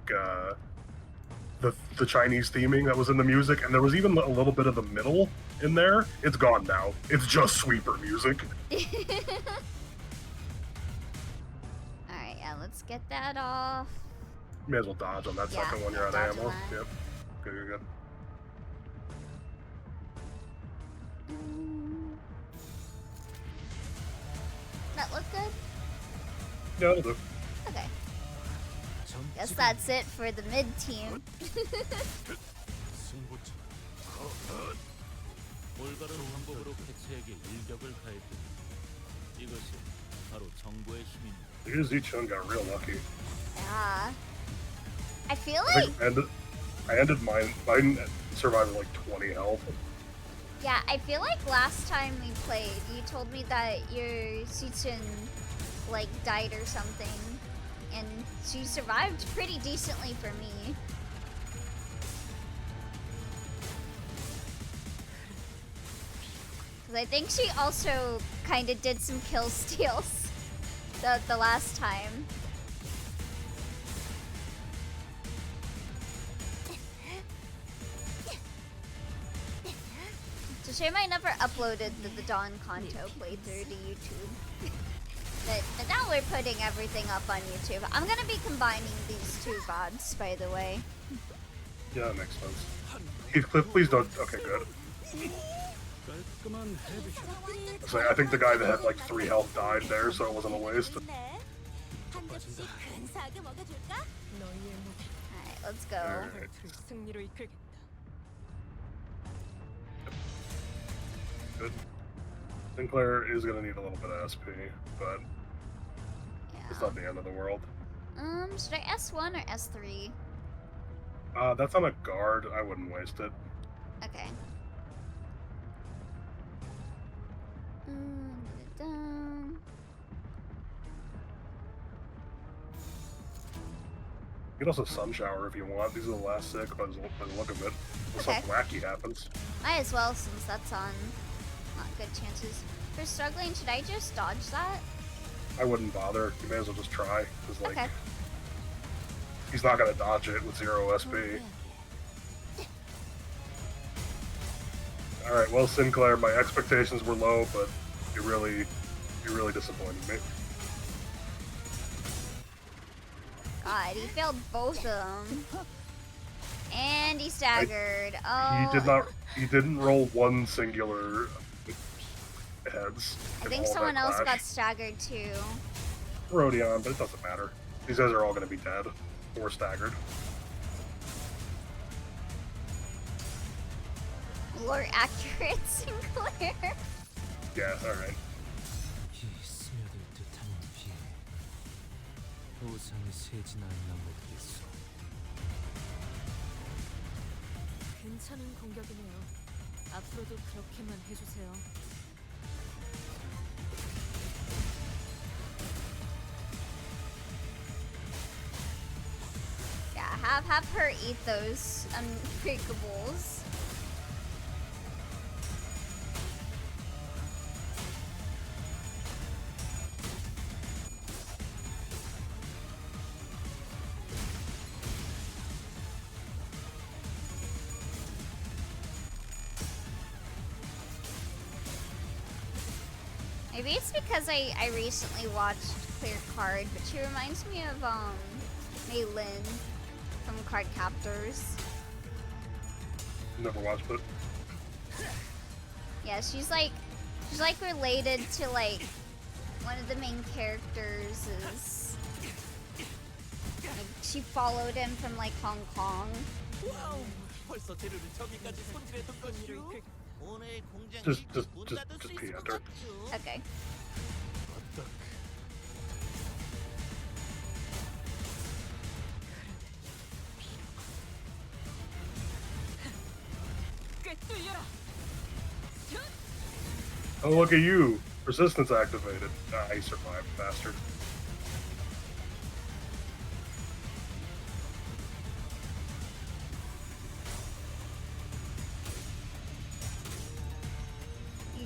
Chinese theming that was in the music, and there was even a little bit of the middle in there. It's gone now. It's just sweeper music. Alright, yeah, let's get that off. May as well dodge on that Yeah, second one. You're out dodge of ammo. on that. Yep. Good. That look good? Yeah, that'll do. Okay. Guess that's it for the mid team. 올바른 방법으로 개체에게 일격을 가했다. 이것이 바로 정보의 힘입니다. Zichun got real lucky. Yeah. I feel I like, think I ended mine. Mine survived with like 20 health. yeah, I feel like last time we played, you told me that your Suchun, like, died or something. And she survived pretty decently for me. Because I think she also kind of did some kill steals the last time. It's a shame I never uploaded the Dawn Kanto playthrough to YouTube. But now we're putting everything up on YouTube. I'm gonna be combining these two VODs, by the way. Yeah, that makes sense. Heathcliff, please don't. Okay, good. So I think the guy that had like 3 health died there, so it wasn't a waste. Alright, let's go. Alright. 승리로 이끌겠다. Good. Sinclair is gonna need a little bit of SP, but it's not the end of the world. Should I S1 or S3? That's on a guard. I wouldn't waste it. Okay. Da-da-da. You can also sun shower if you want. These are the last 6 by the look of it. Unless something wacky happens. Might as well, since that's on not good chances. For struggling, should I just dodge that? I wouldn't bother. You may as well just try. Cause like, Okay. he's not gonna dodge it with 0 SP. Alright, well Sinclair, my expectations were low, but you really disappointed me. God, he failed both of them. And he staggered. He didn't roll one singular heads. I in think all of someone that else clash. got staggered too. Rodion, but it doesn't matter. These guys are all gonna be dead or staggered. More accurate Sinclair. Yeah, alright. 이 스며들 듯한 비 우상이 새진 않나 모르겠어. 괜찮은 공격이네요. 앞으로도 그렇게만 해주세요. Yeah, have her eat those unbreakables. Maybe it's because I recently watched Clear Card, but she reminds me of Mei Lin from Card Captors. Never watched it. Yeah, she's like related to like one of the main characters is like, she followed him from like Hong Kong. 와우, 벌써 재료를 저기까지 손질했던 것이오. 오늘 공장 Just 일찍 문 닫을 수 pee 있을 것 under. 같지요. Okay. 꿰뚫려라. Oh, look at you! Resistance activated. Ah, he survived, bastard.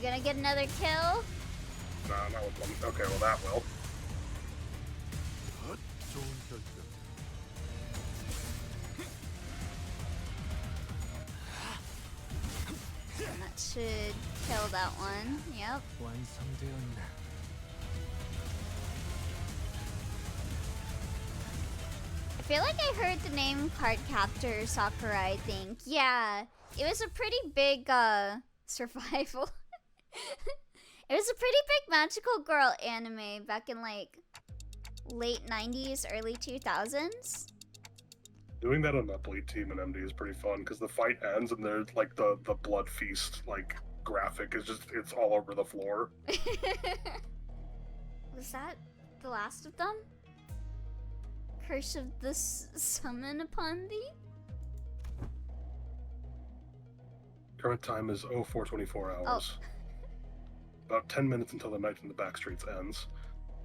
gonna get another kill? Nah, not with one. Okay, well that will. 좋은 결정. And that should kill that one. Yep. 완성되었나? I feel like I heard the name Cardcaptor Sakura, I think. Yeah. It was a pretty big, survival. It was a pretty big magical girl anime back in, like, late 90s, early 2000s. Doing that on that bleed team in MD is pretty fun because the fight ends and there's like the blood feast like graphic is just it's all over the floor. Was that the last of them? Curse of the summon upon thee? Current time is 0424 hours. About 10 minutes until the Night in the Backstreets ends.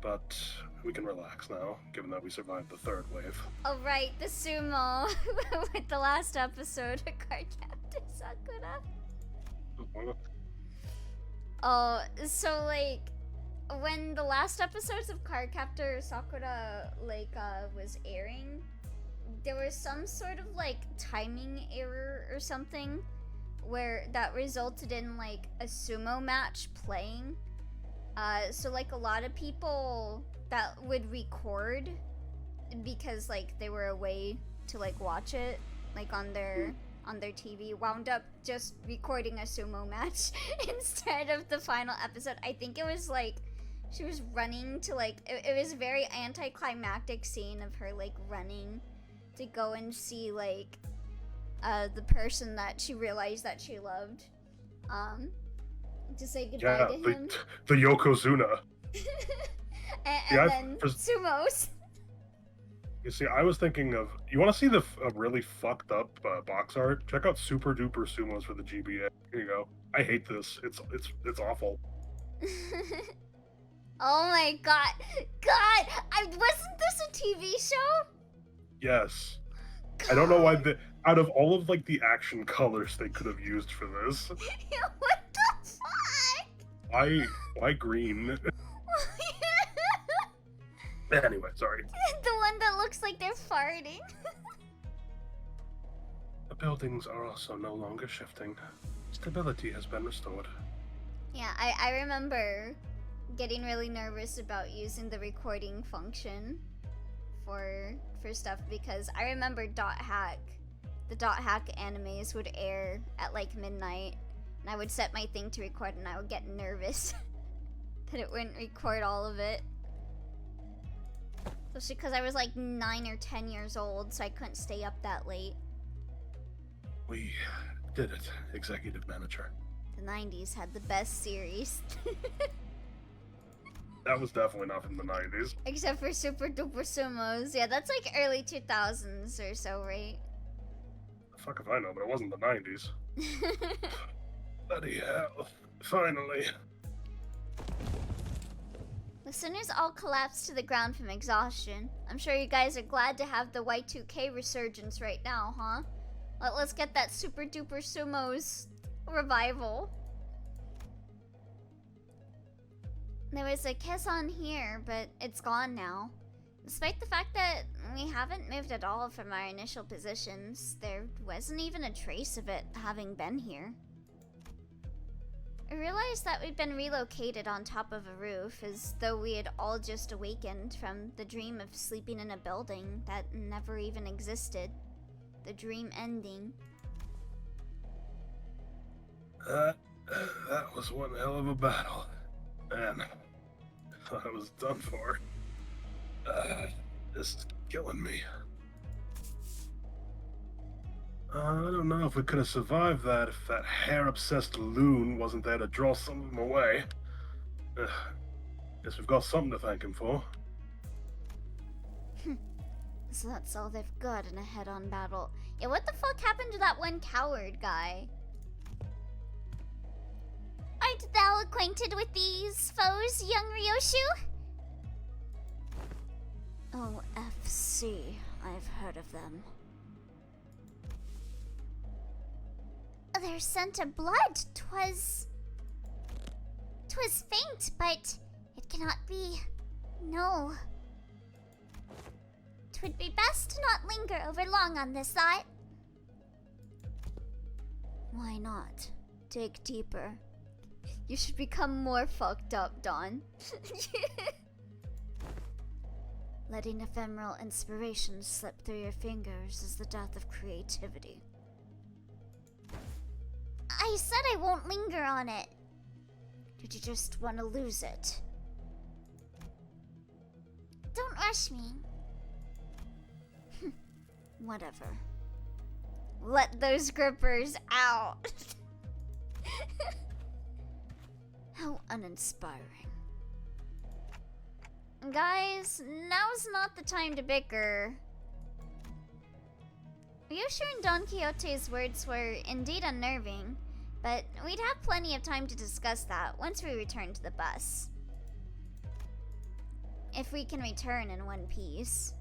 But we can relax now, given that we survived the third wave. Oh right, the sumo with the last episode of Cardcaptor Sakura. Oh, so like when the last episodes of Cardcaptor Sakura like was airing, there was some sort of like timing error or something where that resulted in like a sumo match playing. So like a lot of people that would record because like they were away to like watch it like on their TV wound up just recording a sumo match instead of the final episode. I think it was like she was running to like it was a very anticlimactic scene of her like running to go and see like the person that she realized that she loved. To say goodbye to him. The Yokozuna. and then sumos. You see, I was thinking of. You want to see the really fucked up box art? Check out Super Duper Sumos for the GBA. Here you go. I hate this. It's awful. Oh my god, wasn't this a TV show? Yes. God. I don't know why out of all of like the action colors they could have used for this. What the fuck? Why green? Anyway, sorry. The one that looks like they're farting. The buildings are also no longer shifting. Stability has been restored. Yeah, I remember getting really nervous about using the recording function for stuff because I remember Dot Hack. The Dot Hack animes would air at like midnight, and I would set my thing to record, and I would get nervous that it wouldn't record all of it. Especially because I was like 9 or 10 years old, so I couldn't stay up that late. We did it, Executive Manager. The 90s had the best series. That was definitely not from the 90s. Except for Super Duper Sumos. Yeah, that's like early 2000s or so, right? Fuck if I know, but it wasn't the 90s. Bloody hell. Finally. Listeners all collapsed to the ground from exhaustion. I'm sure you guys are glad to have the Y2K resurgence right now, huh? Let's get that Super Duper Sumos revival. There was a kiss on here, but it's gone now. Despite the fact that we haven't moved at all from our initial positions, there wasn't even a trace of it having been here. I realized that we'd been relocated on top of a roof, as though we had all just awakened from the dream of sleeping in a building that never even existed. The dream ending. That was one hell of a battle. Man, I thought I was done for. This is killing me. I don't know if we could have survived that if that hair-obsessed loon wasn't there to draw some of them away. Guess we've got something to thank him for. So that's all they've got in a head-on battle. Yeah, what the fuck happened to that one coward guy? Art thou acquainted with these foes, young Ryoshu? Oh, FC. I've heard of them. Their scent of blood, 'twas... 'twas faint, but it cannot be. No. 'Twould be best to not linger over long on this thought. Why not? Dig deeper. You should become more fucked up, Dawn. Letting ephemeral inspiration slip through your fingers is the death of creativity. I said I won't linger on it. Did you just want to lose it? Don't rush me. Whatever. Let those grippers out. How uninspiring. Guys, now's not the time to bicker. Ryoshu and Don Quixote's words were indeed unnerving, but we'd have plenty of time to discuss that once we return to the bus. If we can return in one piece.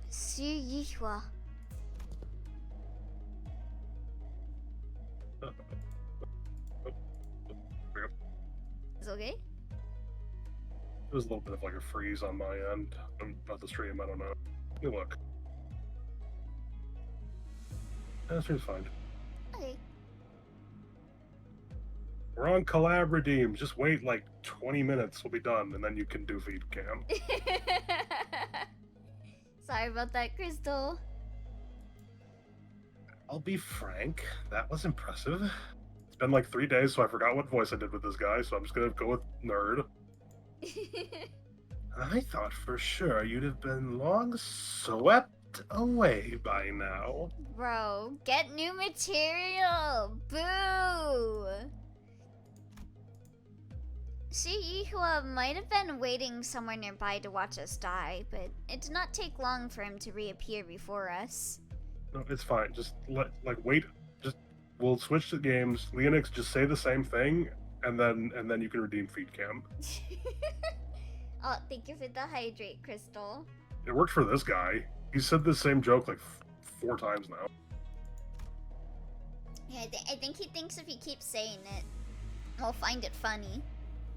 Si Yihua. Is it okay? There's a little bit of like a freeze on my end about the stream. I don't know. Let me look. The stream's fine. Okay. We're on collab redeems. Just wait like 20 minutes. We'll be done, and then you can do feed cam. Sorry about that, Crystal. I'll be frank. That was impressive. It's been like 3 days, so I forgot what voice I did with this guy. So I'm just gonna go with nerd. I thought for sure you'd have been long swept away by now. Bro, get new material! Boo! Yihua might have been waiting somewhere nearby to watch us die, but it did not take long for him to reappear before us. No, it's fine. Just wait. Just we'll switch to games. Leonix, just say the same thing, and then you can redeem feed cam. Oh, thank you for the hydrate, Crystal. It worked for this guy. He said the same joke like 4 times now. Yeah, I think he thinks if he keeps saying it, we'll find it funny.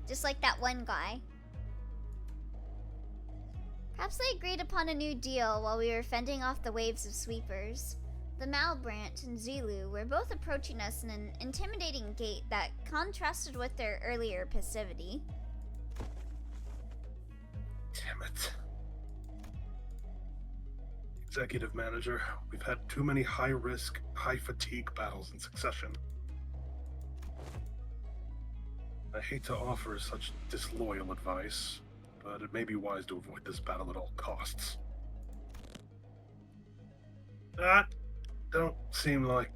Just like that one guy. Perhaps they agreed upon a new deal while we were fending off the waves of sweepers. The Mal branch and Zulu were both approaching us in an intimidating gait that contrasted with their earlier passivity. Damn it. Executive manager, we've had too many high-risk, high-fatigue battles in succession. I hate to offer such disloyal advice, but it may be wise to avoid this battle at all costs. That don't seem like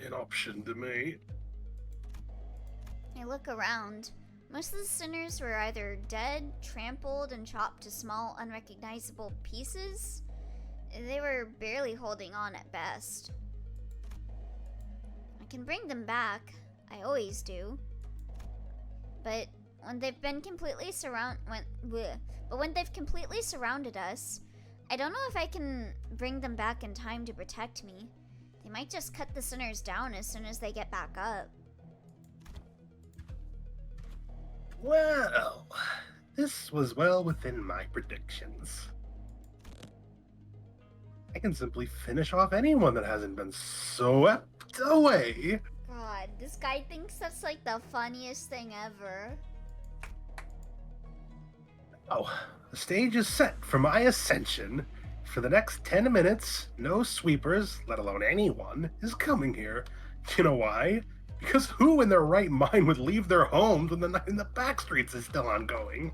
an option to me. I look around. Most of the sinners were either dead, trampled, and chopped to small, unrecognizable pieces. They were barely holding on at best. I can bring them back. I always do. But when they've completely surrounded us, I don't know if I can bring them back in time to protect me. They might just cut the sinners down as soon as they get back up. Well, this was well within my predictions. I can simply finish off anyone that hasn't been swept away. God, this guy thinks that's like the funniest thing ever. Oh, the stage is set for my ascension. For the next 10 minutes, no sweepers, let alone anyone, is coming here. You know why? Because who in their right mind would leave their homes when the night in the backstreets is still ongoing?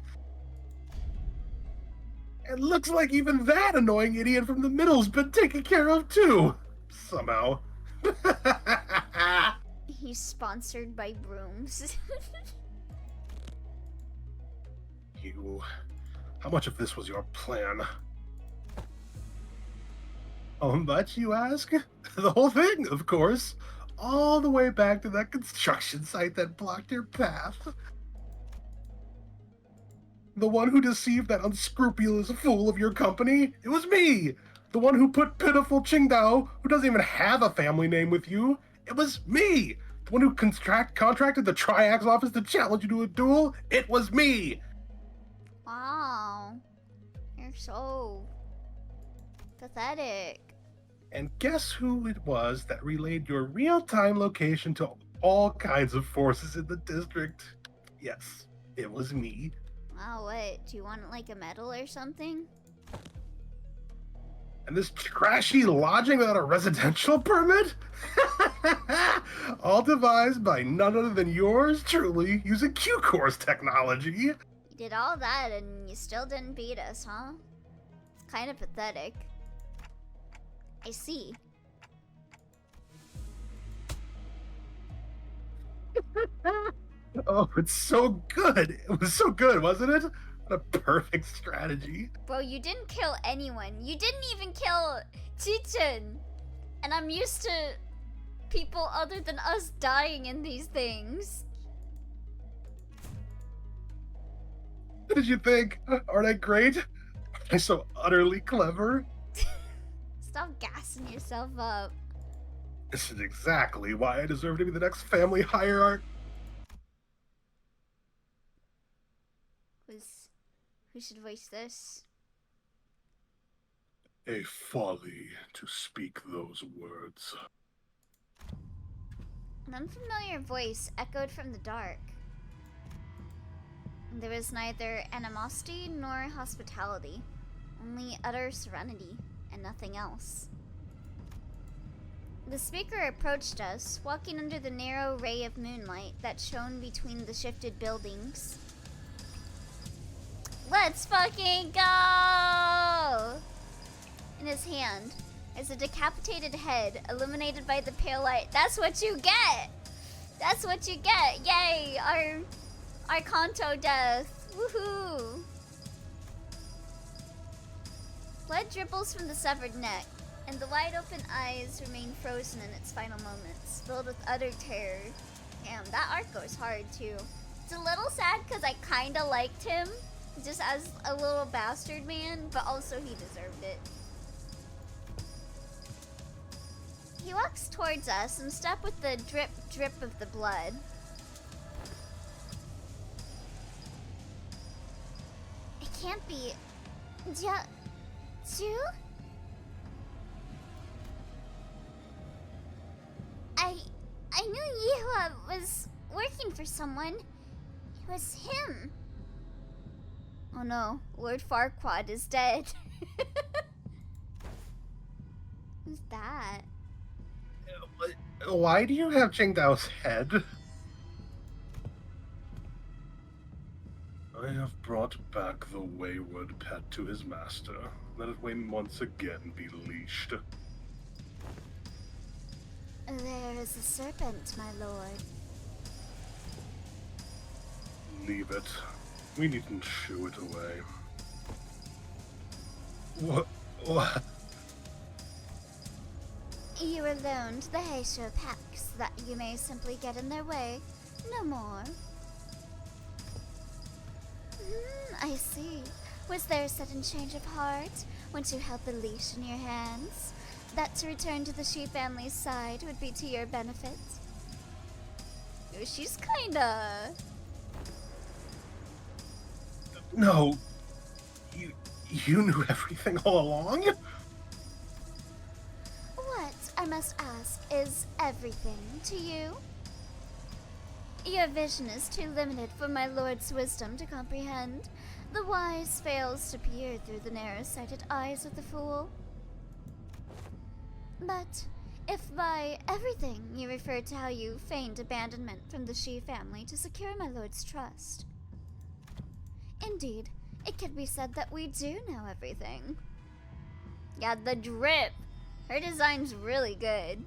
It looks like even that annoying idiot from the middle's been taken care of too. Somehow. He's sponsored by brooms. How much of this was your plan? How much, you ask? The whole thing, of course. All the way back to that construction site that blocked your path. The one who deceived that unscrupulous fool of your company? It was me! The one who put pitiful Qingdao, who doesn't even have a family name with you? It was me! The one who contracted the Triax office to challenge you to a duel? It was me! Wow. You're so pathetic. And guess who it was that relayed your real-time location to all kinds of forces in the district? Yes, it was me. Wow, what? Do you want like a medal or something? And this trashy lodging without a residential permit? All devised by none other than yours truly, using Q-Course technology. You did all that and you still didn't beat us, huh? It's kind of pathetic. I see. Oh, it's so good. It was so good, wasn't it? What a perfect strategy. Bro, you didn't kill anyone. You didn't even kill Chichen. And I'm used to people other than us dying in these things. What did you think? Aren't I great? Aren't I so utterly clever? Stop gassing yourself up. This is exactly why I deserve to be the next family hierarch. Who should voice this? A folly to speak those words. An unfamiliar voice echoed from the dark. There was neither animosity nor hospitality, only utter serenity and nothing else. The speaker approached us, walking under the narrow ray of moonlight that shone between the shifted buildings. Let's fucking go! In his hand is a decapitated head illuminated by the pale light. That's what you get! That's what you get! Yay! Our Kanto death! Woohoo! Blood dribbles from the severed neck, and the wide-open eyes remain frozen in its final moments, filled with utter terror. Damn, that arc goes hard, too. It's a little sad because I kinda liked him, just as a little bastard man, but also he deserved it. He walks towards us in step with the drip drip of the blood. It can't be... Ju? I knew Yihua was working for someone. It was him. Oh no, Lord Farquaad is dead. Who's that? Why do you have Qingdao's head? I have brought back the wayward pet to his master. Let it once again be leashed. There is a serpent, my lord. Leave it. We needn't shoo it away. What? You were loaned the Heisho packs that you may simply get in their way. No more. I see. Was there a sudden change of heart once you held the leash in your hands? That to return to the Shi family's side would be to your benefit? Oh, she's kinda... No. You knew everything all along? What, I must ask, is everything to you? Your vision is too limited for my lord's wisdom to comprehend. The wise fails to peer through the narrow-sighted eyes of the fool. But if by everything you refer to how you feigned abandonment from the Shi family to secure my lord's trust, indeed, it can be said that we do know everything. Yeah, the drip. Her design's really good.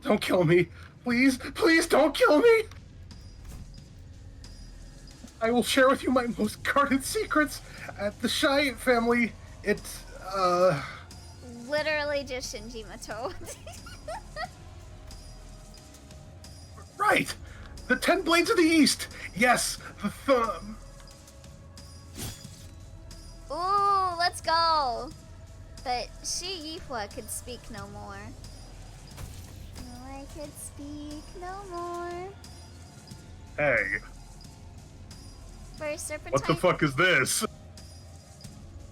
Don't kill me. Please don't kill me! I will share with you my most guarded secrets. At the Shi family, it's, Literally just Shinji Mato. Right! The 10 Blades of the East! Yes, the Ooh, let's go! But she Yihua could speak no more. Oh, I could speak no more. Hey, For a serpentine. what the fuck is this?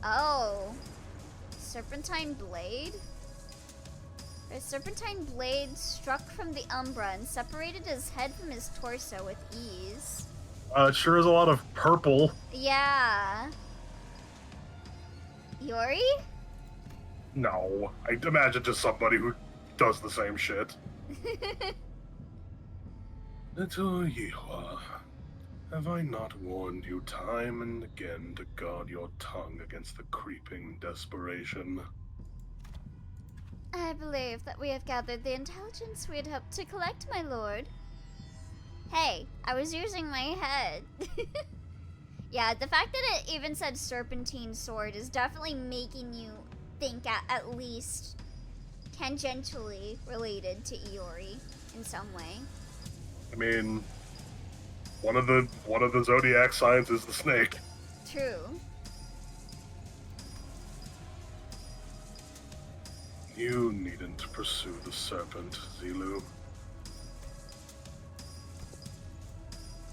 Oh. Serpentine blade? A serpentine blade struck from the Umbra and separated his head from his torso with ease. It sure is a lot of purple. Yeah. Yori? No, I'd imagine just somebody who does the same shit. Little Yihua, have I not warned you time and again to guard your tongue against the creeping desperation? I believe that we have gathered the intelligence we had hoped to collect, my lord. Hey, I was using my head. Yeah, the fact that it even said serpentine sword is definitely making you think at least tangentially related to Iori in some way. I mean, one of the zodiac signs is the snake. True. You needn't pursue the serpent, Zilu.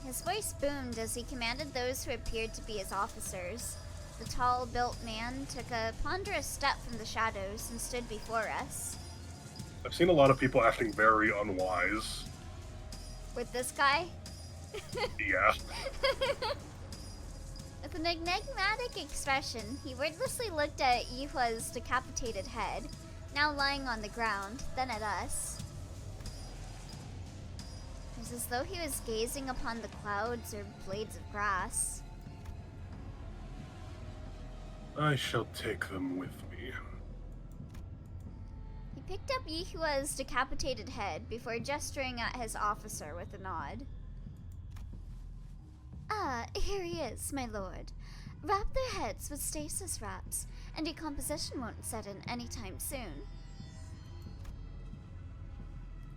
His voice boomed as he commanded those who appeared to be his officers. The tall-built man took a ponderous step from the shadows and stood before us. I've seen a lot of people acting very unwise. With this guy? Yeah. With an enigmatic expression, he wordlessly looked at Yihua's decapitated head, now lying on the ground, then at us. It was as though he was gazing upon the clouds or blades of grass. I shall take them with me. He picked up Yihua's decapitated head before gesturing at his officer with a nod. Ah, here he is, my lord. Wrap their heads with stasis wraps, and decomposition won't set in anytime soon.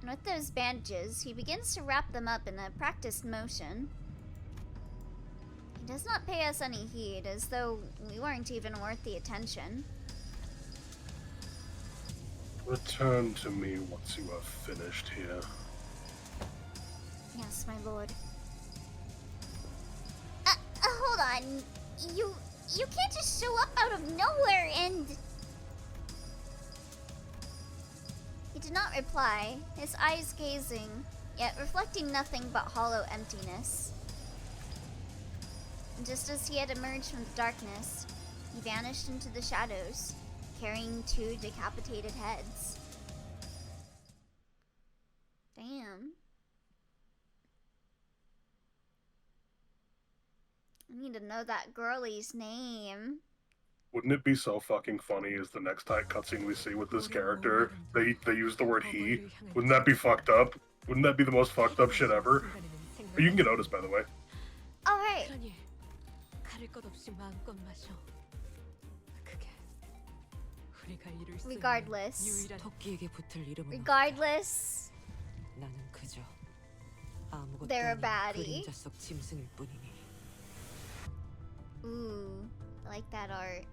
And with those bandages, he begins to wrap them up in a practiced motion. He does not pay us any heed, as though we weren't even worth the attention. Return to me once you have finished here. Yes, my lord. Hold on. You can't just show up out of nowhere and... He did not reply, his eyes gazing, yet reflecting nothing but hollow emptiness. And just as he had emerged from the darkness, he vanished into the shadows, carrying 2 decapitated heads. Damn. I need to know that girlie's name. Wouldn't it be so fucking funny as the next cutscene we see with this character, they use the word he? Wouldn't that be fucked up? Wouldn't that be the most fucked up shit ever? You can get Otis, by the way. Alright. 그러니 가릴 것 없이 마음껏 마셔. 그게 우리가 이룰 수 있는 Regardless. 유일한 토끼에게 붙을 이름은 Regardless. 나는 그저 아무것도 They're a 아닌 baddie. 그림자 속 짐승일 뿐이니. Ooh, I like that art.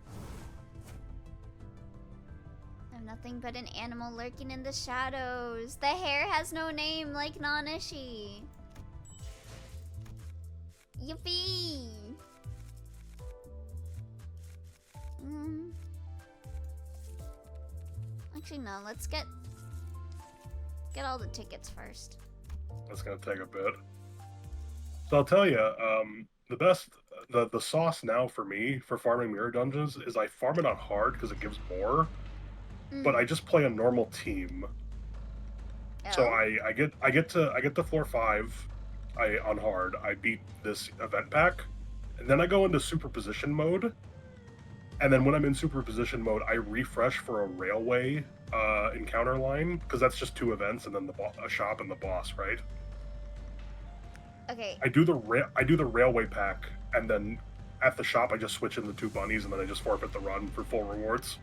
I'm nothing but an animal lurking in the shadows. The hare has no name like Nanashi. Yippee! Actually, no. Let's get all the tickets first. That's gonna take a bit. So I'll tell you, the best, the sauce now for me for farming mirror dungeons is I farm it on hard because it gives more, but I just play a normal team. So I get to floor 5, on hard. I beat this event pack, and then I go into superposition mode. And then when I'm in superposition mode, I refresh for a railway encounter line because that's just 2 events and then a shop and the boss, right? Okay. I do the railway pack, and then at the shop I just switch in the 2 bunnies, and then I just forfeit the run for full rewards.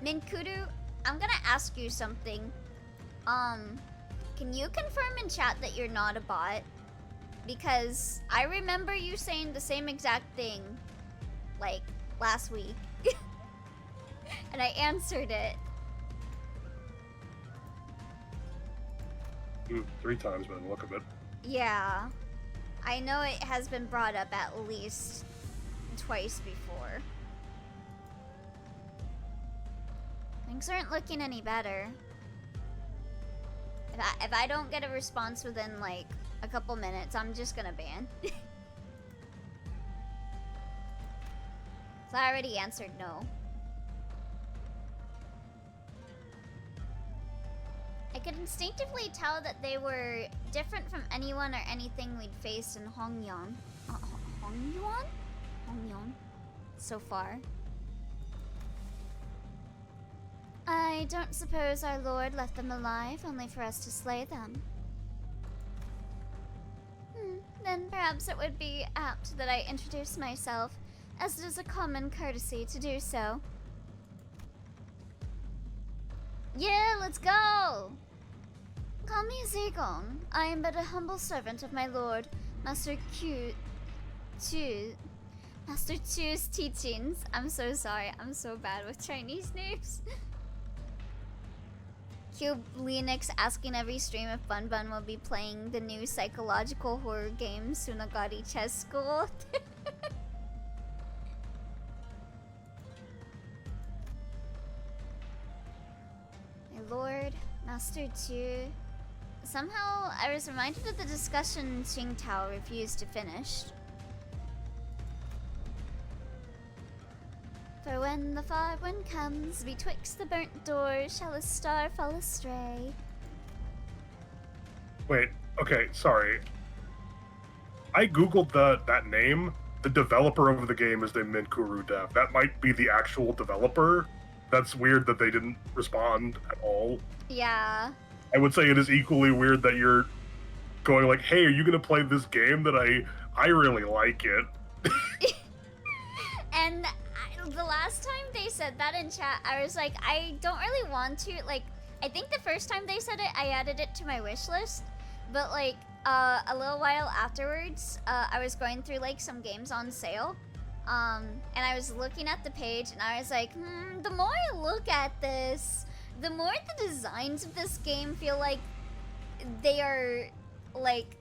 Minkuru, I'm gonna ask you something. Can you confirm in chat that you're not a bot? Because I remember you saying the same exact thing, like, last week. and I answered it. 3 times by the look of it. Yeah. I know it has been brought up at least twice before. Things aren't looking any better. If I don't get a response within like a couple minutes, I'm just gonna ban. So I already answered no. I could instinctively tell that they were different from anyone or anything we'd faced in Hongyang. Hongyang? Hongyang? So far. I don't suppose our lord left them alive only for us to slay them. Then perhaps it would be apt that I introduce myself, as it is a common courtesy to do so. Yeah, let's go! Call me Zigong. I am but a humble servant of my lord, Master Master Chu's teachings. I'm so sorry, I'm so bad with Chinese names. Cube Linux asking every stream if Bun Bun will be playing the new psychological horror game Sunagari Chess School. My lord, Master Chu. Somehow, I was reminded of the discussion Tsingtao refused to finish. For when the far wind comes, betwixt the burnt doors shall a star fall astray. Wait, okay, sorry. I googled that name. The developer of the game is named Minkuru Dev. That might be the actual developer. That's weird that they didn't respond at all. Yeah. I would say it is equally weird that you're going like, hey, are you gonna play this game that I really like it? And the last time they said that in chat, I was like, I don't really want to. Like, I think the first time they said it, I added it to my wish list. But like, a little while afterwards, I was going through like some games on sale. And I was looking at the page and I was like, the more I look at this, the more the designs of this game feel like they are like,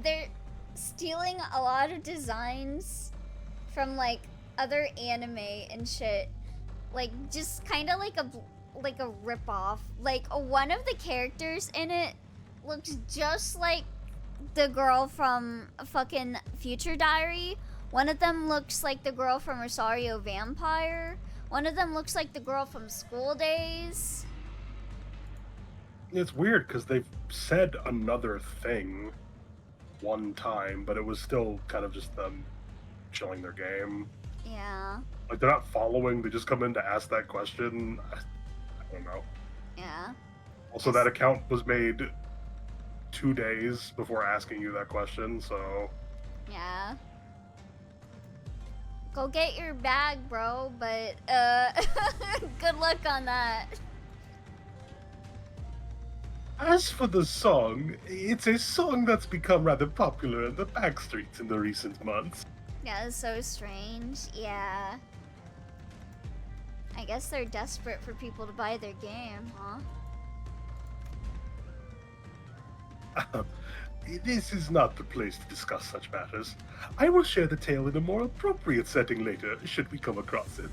they're stealing a lot of designs from like other anime and shit. Like just kind of like a rip-off. Like one of the characters in it looks just like the girl from fucking Future Diary. One of them looks like the girl from Rosario Vampire. One of them looks like the girl from School Days. It's weird because they've said another thing one time, but it was still kind of just them chilling their game. Yeah. Like they're not following, they just come in to ask that question. I don't know. Yeah. Also, that account was made 2 days before asking you that question, so... Yeah. Go get your bag, bro, but, good luck on that. As for the song, it's a song that's become rather popular in the backstreets in the recent months. Yeah, it's so strange. Yeah. I guess they're desperate for people to buy their game, huh? This is not the place to discuss such matters. I will share the tale in a more appropriate setting later, should we come across it.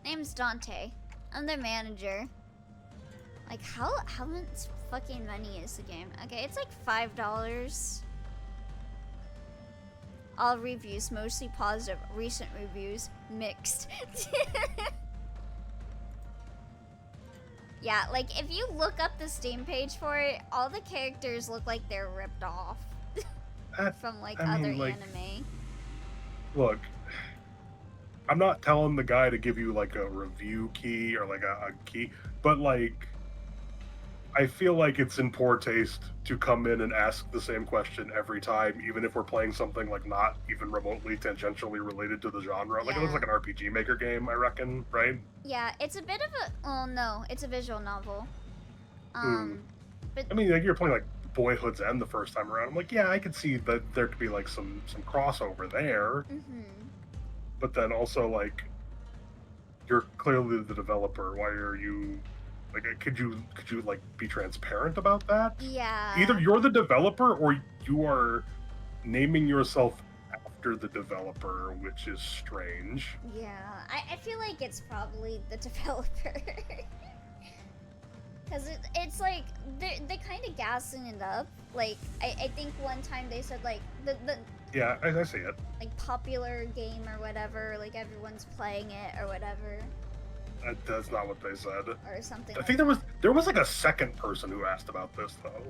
Name's Dante. I'm their manager. Like, how much fucking money is the game? Okay, it's like $5. All reviews, mostly positive. Recent reviews, mixed. Yeah, like, if you look up the Steam page for it, all the characters look like they're ripped off from, like, other anime. Look, I'm not telling the guy to give you, like, a review key or, like, a key, but, like, I feel like it's in poor taste to come in and ask the same question every time, even if we're playing something, like, not even remotely tangentially related to the genre. Like, it looks like an RPG Maker game, I reckon, right? Yeah, it's a bit of a... Oh, no, it's a visual novel. But... I mean, like, you're playing, like, Boyhood's End the first time around. I'm like, yeah, I could see that there could be, like, some crossover there. but then also like you're clearly the developer. Why are you like? Could you like be transparent about that? Yeah. Either you're the developer or you are naming yourself after the developer, which is strange. Yeah, I feel like it's probably the developer. Because it's like, they're kind of gassing it up. Like, I think one time they said, like, the Yeah, I see it. like, popular game or whatever, like, everyone's playing it or whatever, That's not what they said. or something I like think that. there was like a second person who asked about this though.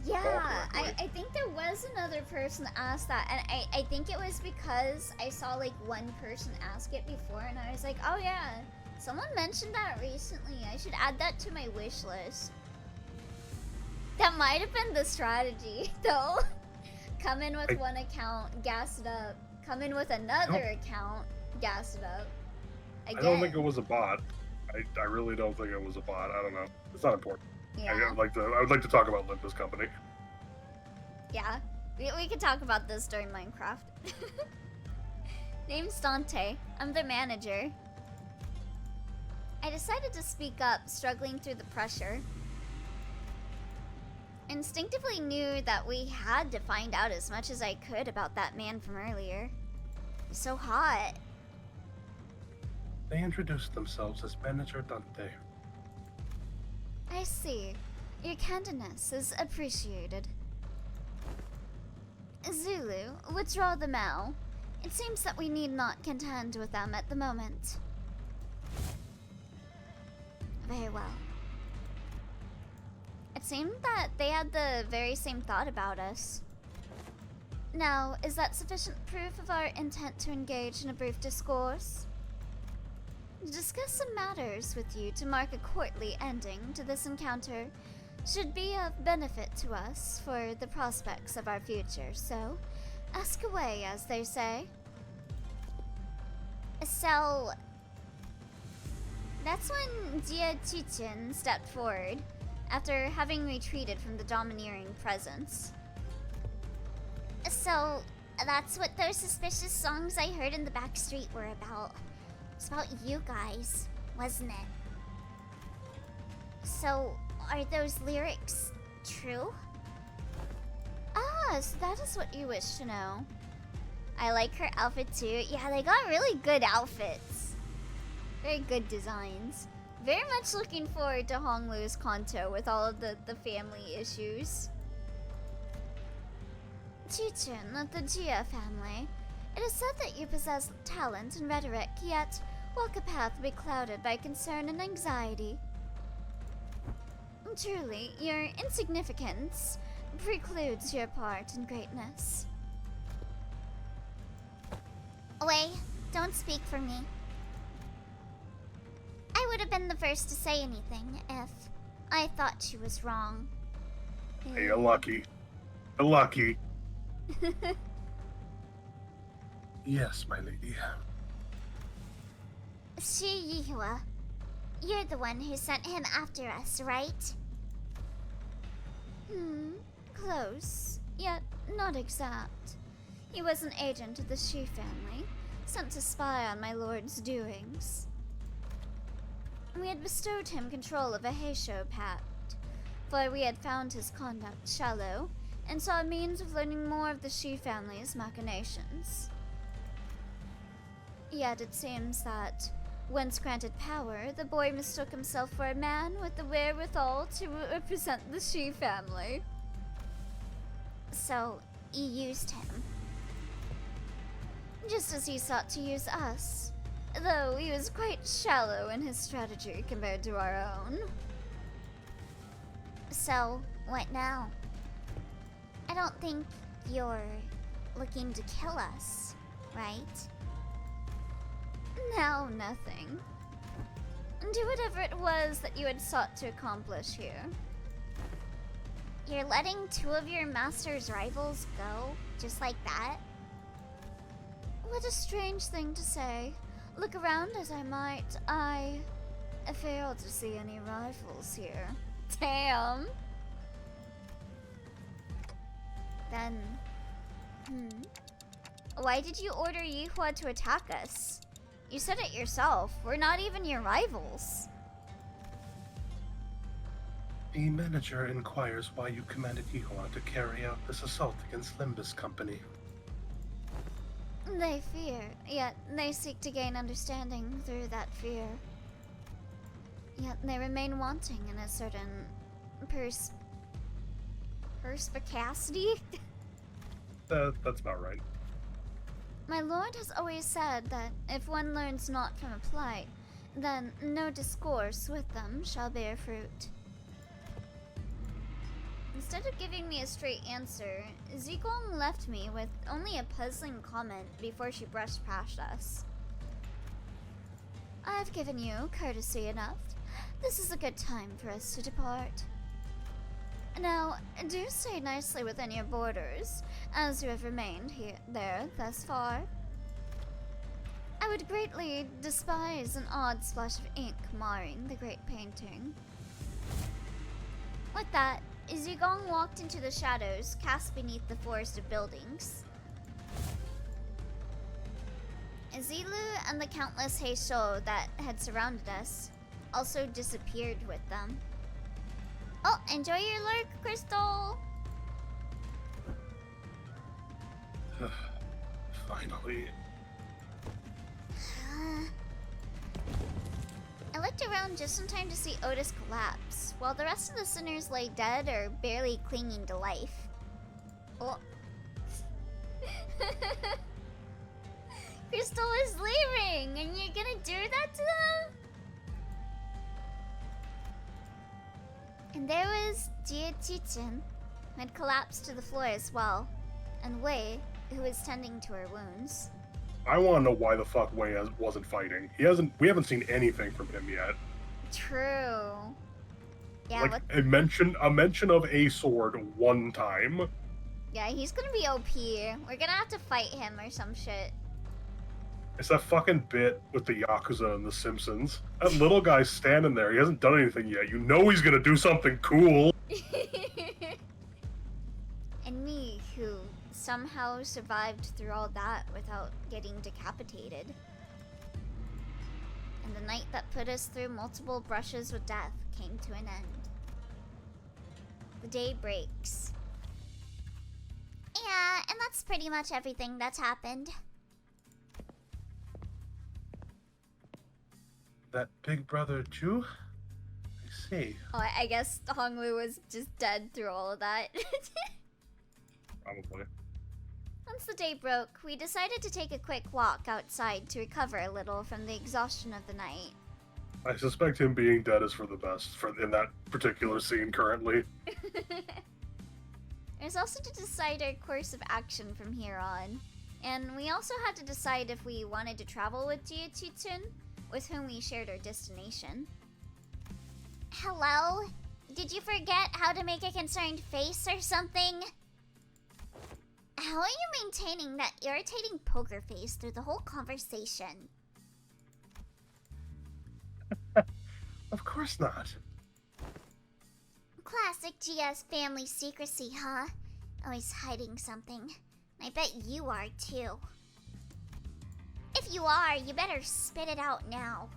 Yeah, correctly. I think there was another person that asked that, and I think it was because I saw, like, one person ask it before, and I was like, oh yeah, someone mentioned that recently. I should add that to my wish list. That might have been the strategy, though. Come in with one account, gas it up. Come in with another account, gas it up. Again. I don't think it was a bot. I really don't think it was a bot. I don't know. It's not important. Yeah. I would like to talk about Limbus Company. Yeah. We could talk about this during Minecraft. Name's Dante. I'm their manager. I decided to speak up, struggling through the pressure. Instinctively knew that we had to find out as much as I could about that man from earlier. He's so hot. They introduced themselves as Manager Dante. I see. Your candidness is appreciated. Zulu, withdraw the Mao. It seems that we need not contend with them at the moment. Very well. It seemed that they had the very same thought about us. Now, is that sufficient proof of our intent to engage in a brief discourse? To discuss some matters with you to mark a courtly ending to this encounter should be of benefit to us for the prospects of our future, so ask away, as they say. So, that's when Jia Chichin stepped forward, after having retreated from the domineering presence. So, that's what those suspicious songs I heard in the back street were about. It's about you guys, wasn't it? So, are those lyrics true? Ah, so that is what you wish to know. I like her outfit too. Yeah, they got really good outfits. Very good designs. Very much looking forward to Honglu's Kanto with all of the family issues. Chichin of the Jia family. It is said that you possess talent and rhetoric, yet walk a path beclouded by concern and anxiety. Truly, your insignificance precludes your part in greatness. Wei, don't speak for me. I would have been the first to say anything if I thought she was wrong. Hey, you're lucky. You're lucky. Yes, my lady. Shi Yihua, you're the one who sent him after us, right? Close, yet not exact. He was an agent of the Shi family, sent to spy on my lord's doings. We had bestowed him control of a Heisho pact, for we had found his conduct shallow, and saw a means of learning more of the Shi family's machinations. Yet it seems that, once granted power, the boy mistook himself for a man with the wherewithal to represent the Shi family. So, he used him. Just as he sought to use us, though he was quite shallow in his strategy compared to our own. So, what now? I don't think you're looking to kill us, right? No, nothing. Do whatever it was that you had sought to accomplish here. You're letting two of your master's rivals go, just like that? What a strange thing to say. Look around as I might, I fail to see any rivals here. Damn! Then, Why did you order Yihua to attack us? You said it yourself. We're not even your rivals. The manager inquires why you commanded Yihua to carry out this assault against Limbus Company. They fear, yet they seek to gain understanding through that fear. Yet they remain wanting in a certain perspicacity? That's about right. My lord has always said that if one learns not from a plight, then no discourse with them shall bear fruit. Instead of giving me a straight answer, Zigong left me with only a puzzling comment before she brushed past us. I've given you courtesy enough. This is a good time for us to depart. Now, do stay nicely within your borders, as you have remained there thus far. I would greatly despise an odd splash of ink marring the great painting. With that, Zigong walked into the shadows cast beneath the forest of buildings. Zilu and the countless Heisho that had surrounded us also disappeared with them. Oh, enjoy your lurk, Crystal! Finally. I looked around just in time to see Otis collapse, while the rest of the sinners lay dead or barely clinging to life. Oh. Crystal is leaving, and you're gonna do that to them? And there was Jia Chichin, who had collapsed to the floor as well, and Wei, who was tending to her wounds. I want to know why the fuck Wei wasn't fighting. We haven't seen anything from him yet. True. Yeah, like a mention of a sword one time. Yeah, he's gonna be OP. We're gonna have to fight him or some shit. It's that fucking bit with the Yakuza and the Simpsons. That little guy's standing there. He hasn't done anything yet. You know he's gonna do something cool. And me, who somehow survived through all that without getting decapitated. And the night that put us through multiple brushes with death came to an end. The day breaks. Yeah, and that's pretty much everything that's happened. That big brother Chu? I see. Oh, I guess Honglu was just dead through all of that. Probably. Once the day broke, we decided to take a quick walk outside to recover a little from the exhaustion of the night. I suspect him being dead is for the best in that particular scene currently. There's also to decide our course of action from here on. And we also had to decide if we wanted to travel with Jia Chichin, with whom we shared our destination. Hello? Did you forget how to make a concerned face or something? How are you maintaining that irritating poker face through the whole conversation? Of course not. Classic GS family secrecy, huh? Always hiding something. I bet you are too. If you are, you better spit it out now.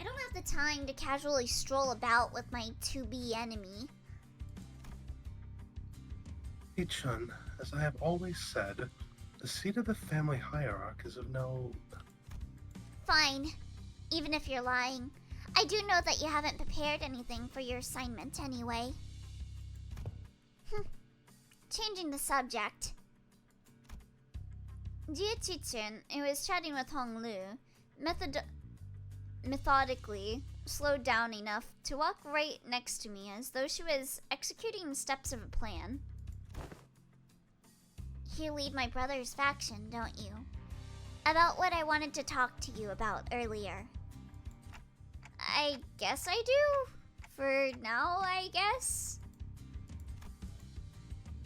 I don't have the time to casually stroll about with my to-be enemy. Chun, as I have always said, the seat of the family hierarch is of no... Fine. Even if you're lying. I do know that you haven't prepared anything for your assignment anyway. Changing the subject. Jia Chichin, who was chatting with Hong Lu, methodically slowed down enough to walk right next to me as though she was executing steps of a plan. You lead my brother's faction, don't you? About what I wanted to talk to you about earlier. I guess I do. For now, I guess.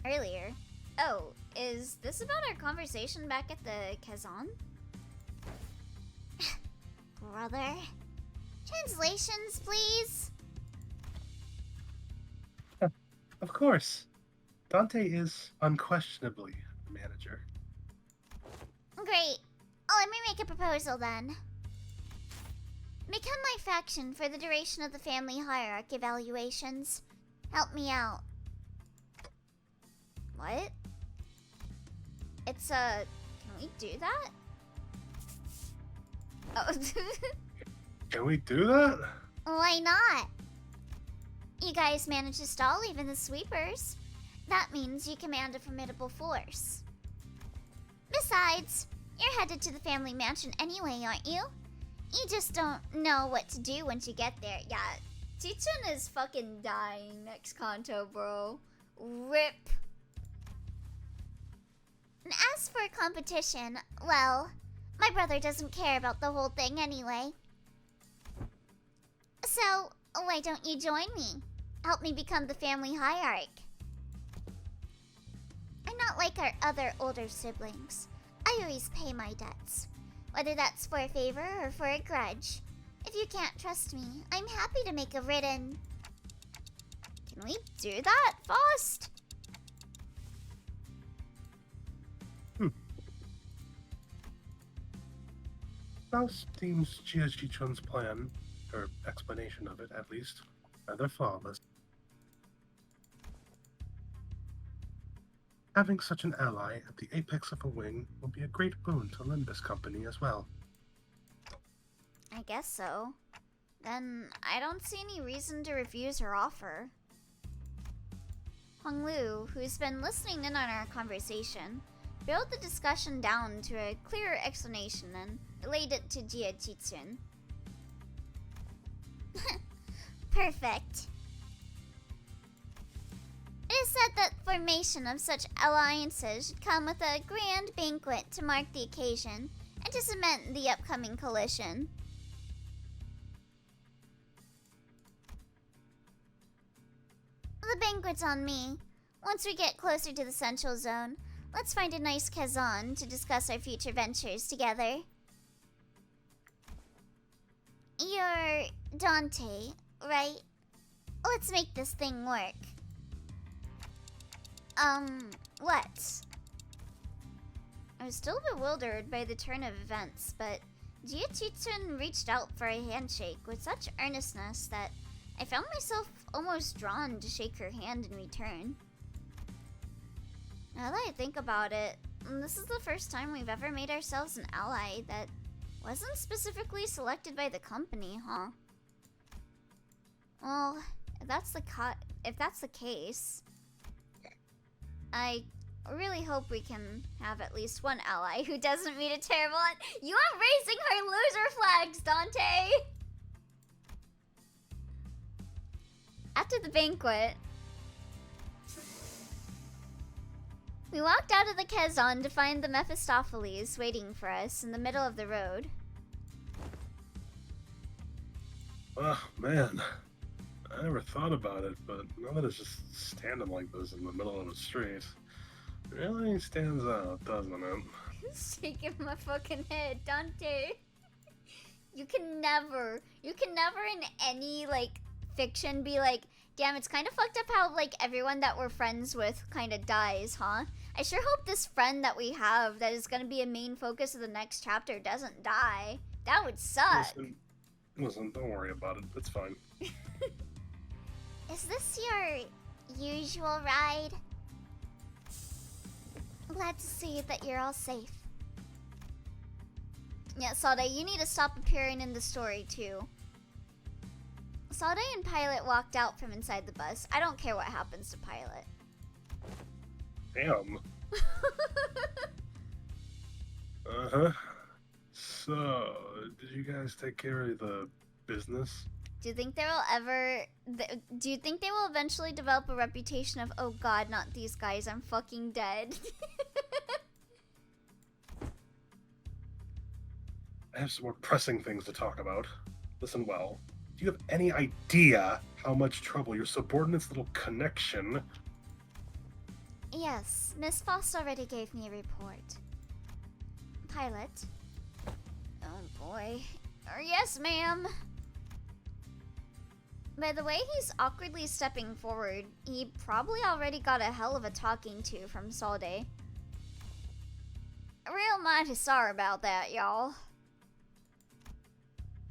Earlier? Oh, is this about our conversation back at the Kazan? Brother. Translations, please? Of course. Dante is unquestionably a manager. Great. Let me make a proposal then. Become my faction for the duration of the family hierarchy evaluations. Help me out. What? It's can we do that? Oh. Can we do that? Why not? You guys managed to stall even the sweepers. That means you command a formidable force. Besides, you're headed to the family mansion anyway, aren't you? You just don't know what to do once you get there. Yeah, Chichun is fucking dying next Kanto, bro. RIP. And as for competition, well, my brother doesn't care about the whole thing anyway. So, why don't you join me? Help me become the family hierarch. I'm not like our other older siblings. I always pay my debts, whether that's for a favor or for a grudge. If you can't trust me, I'm happy to make a written... Can we do that, Faust? Faust deems Jia-Chi-chun's plan, or explanation of it at least, rather flawless. Having such an ally at the apex of a wing will be a great boon to Limbus Company as well. I guess so. Then I don't see any reason to refuse her offer. Hong Lu, who's been listening in on our conversation, boiled the discussion down to a clearer explanation and relayed it to Jia Chitsun. Perfect. It is said that formation of such alliances should come with a grand banquet to mark the occasion and to cement the upcoming coalition. The banquet's on me. Once we get closer to the Central Zone, let's find a nice kazan to discuss our future ventures together. You're Dante, right? Let's make this thing work. What? I was still bewildered by the turn of events, but Jia Chitsun reached out for a handshake with such earnestness that I found myself almost drawn to shake her hand in return. Now that I think about it, this is the first time we've ever made ourselves an ally that wasn't specifically selected by the company, huh? Well, if that's the case, I really hope we can have at least one ally who doesn't meet a terrible end. You are raising her loser flags, Dante! After the banquet, we walked out of the Kazan to find the Mephistopheles waiting for us in the middle of the road. Oh, man. I never thought about it, but now that it's just standing like this in the middle of the street, it really stands out, doesn't it? Shaking my fucking head, Dante. You can never in any, like, fiction be like, damn, it's kind of fucked up how, like, everyone that we're friends with kind of dies, huh? I sure hope this friend that we have that is gonna be a main focus of the next chapter doesn't die. That would suck. Listen, don't worry about it. It's fine. Is this your usual ride? I'm glad to see that you're all safe. Yeah, Sade, you need to stop appearing in the story, too. Sade and Pilot walked out from inside the bus. I don't care what happens to Pilot. Damn. Uh-huh. So, did you guys take care of the business? Do you think they will eventually develop a reputation of, oh god, not these guys, I'm fucking dead? I have some more pressing things to talk about. Listen well. Do you have any idea how much trouble your subordinate's little connection... Yes, Miss Foss already gave me a report. Pilot. Oh boy. Yes, ma'am. By the way he's awkwardly stepping forward, he probably already got a hell of a talking to from Salde. real mighty sorry about that, y'all.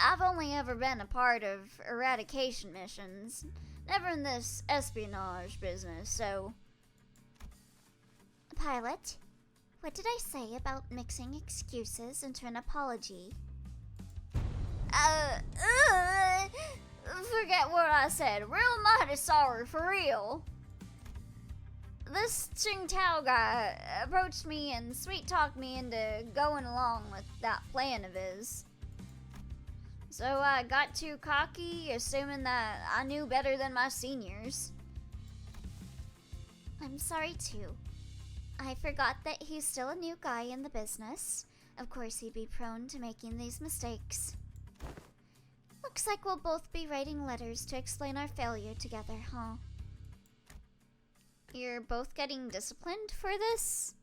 I've only ever been a part of eradication missions, never in this espionage business, so... Pilot, what did I say about mixing excuses into an apology? Forget what I said. Real mighty sorry, for real. This Tsingtao guy approached me and sweet-talked me into going along with that plan of his. So I got too cocky, assuming that I knew better than my seniors. I'm sorry too. I forgot that he's still a new guy in the business. Of course he'd be prone to making these mistakes. Looks like we'll both be writing letters to explain our failure together, huh? You're both getting disciplined for this?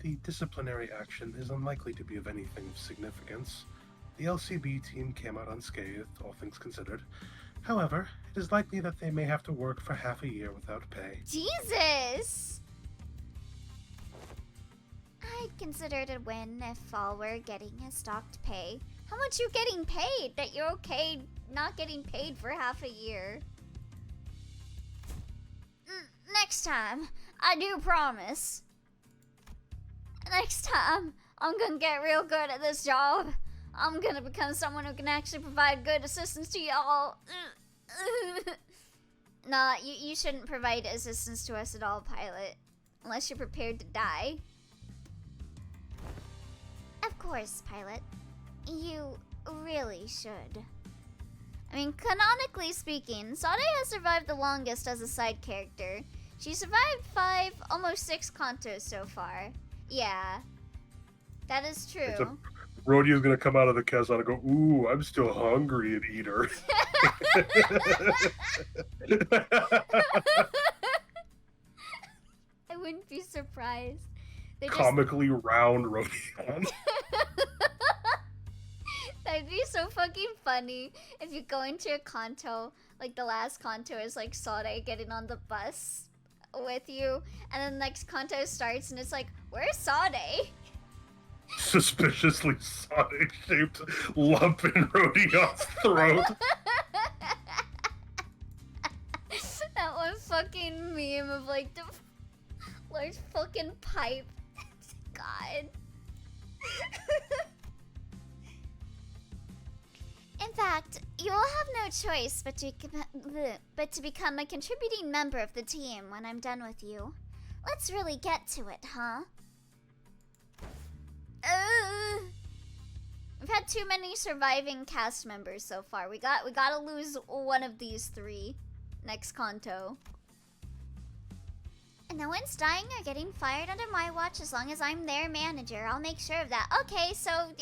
The disciplinary action is unlikely to be of anything of significance. The LCB team came out unscathed, all things considered. However, it is likely that they may have to work for half a year without pay. Jesus! I'd consider it a win if all we're getting is stocked pay. How much you getting paid that you're okay not getting paid for half a year? Next time, I do promise. Next time, I'm gonna get real good at this job. I'm gonna become someone who can actually provide good assistance to y'all. Nah, you shouldn't provide assistance to us at all, Pilot. Unless you're prepared to die. Of course, Pilot. You really should. I mean, canonically speaking, Sade has survived the longest as a side character. She survived 5, almost 6 Kantos so far. Yeah. That is true. Except Rodia's gonna come out of the castle and go, ooh, I'm still hungry and eat her. I wouldn't be surprised. They just... Comically round Rodion. That'd be so fucking funny if you go into a Kanto, like the last Kanto is like Sade getting on the bus with you, and then the next Kanto starts and it's like, where's Sade? Suspiciously Sonic-shaped lump in Rodion's throat. That one fucking meme of like the large fucking pipe. God. In fact, you will have no choice but to become a contributing member of the team when I'm done with you. Let's really get to it, huh? We've had too many surviving cast members so far. We gotta lose one of these 3 next Kanto. And no one's dying or getting fired under my watch as long as I'm their manager. I'll make sure of that. Okay, so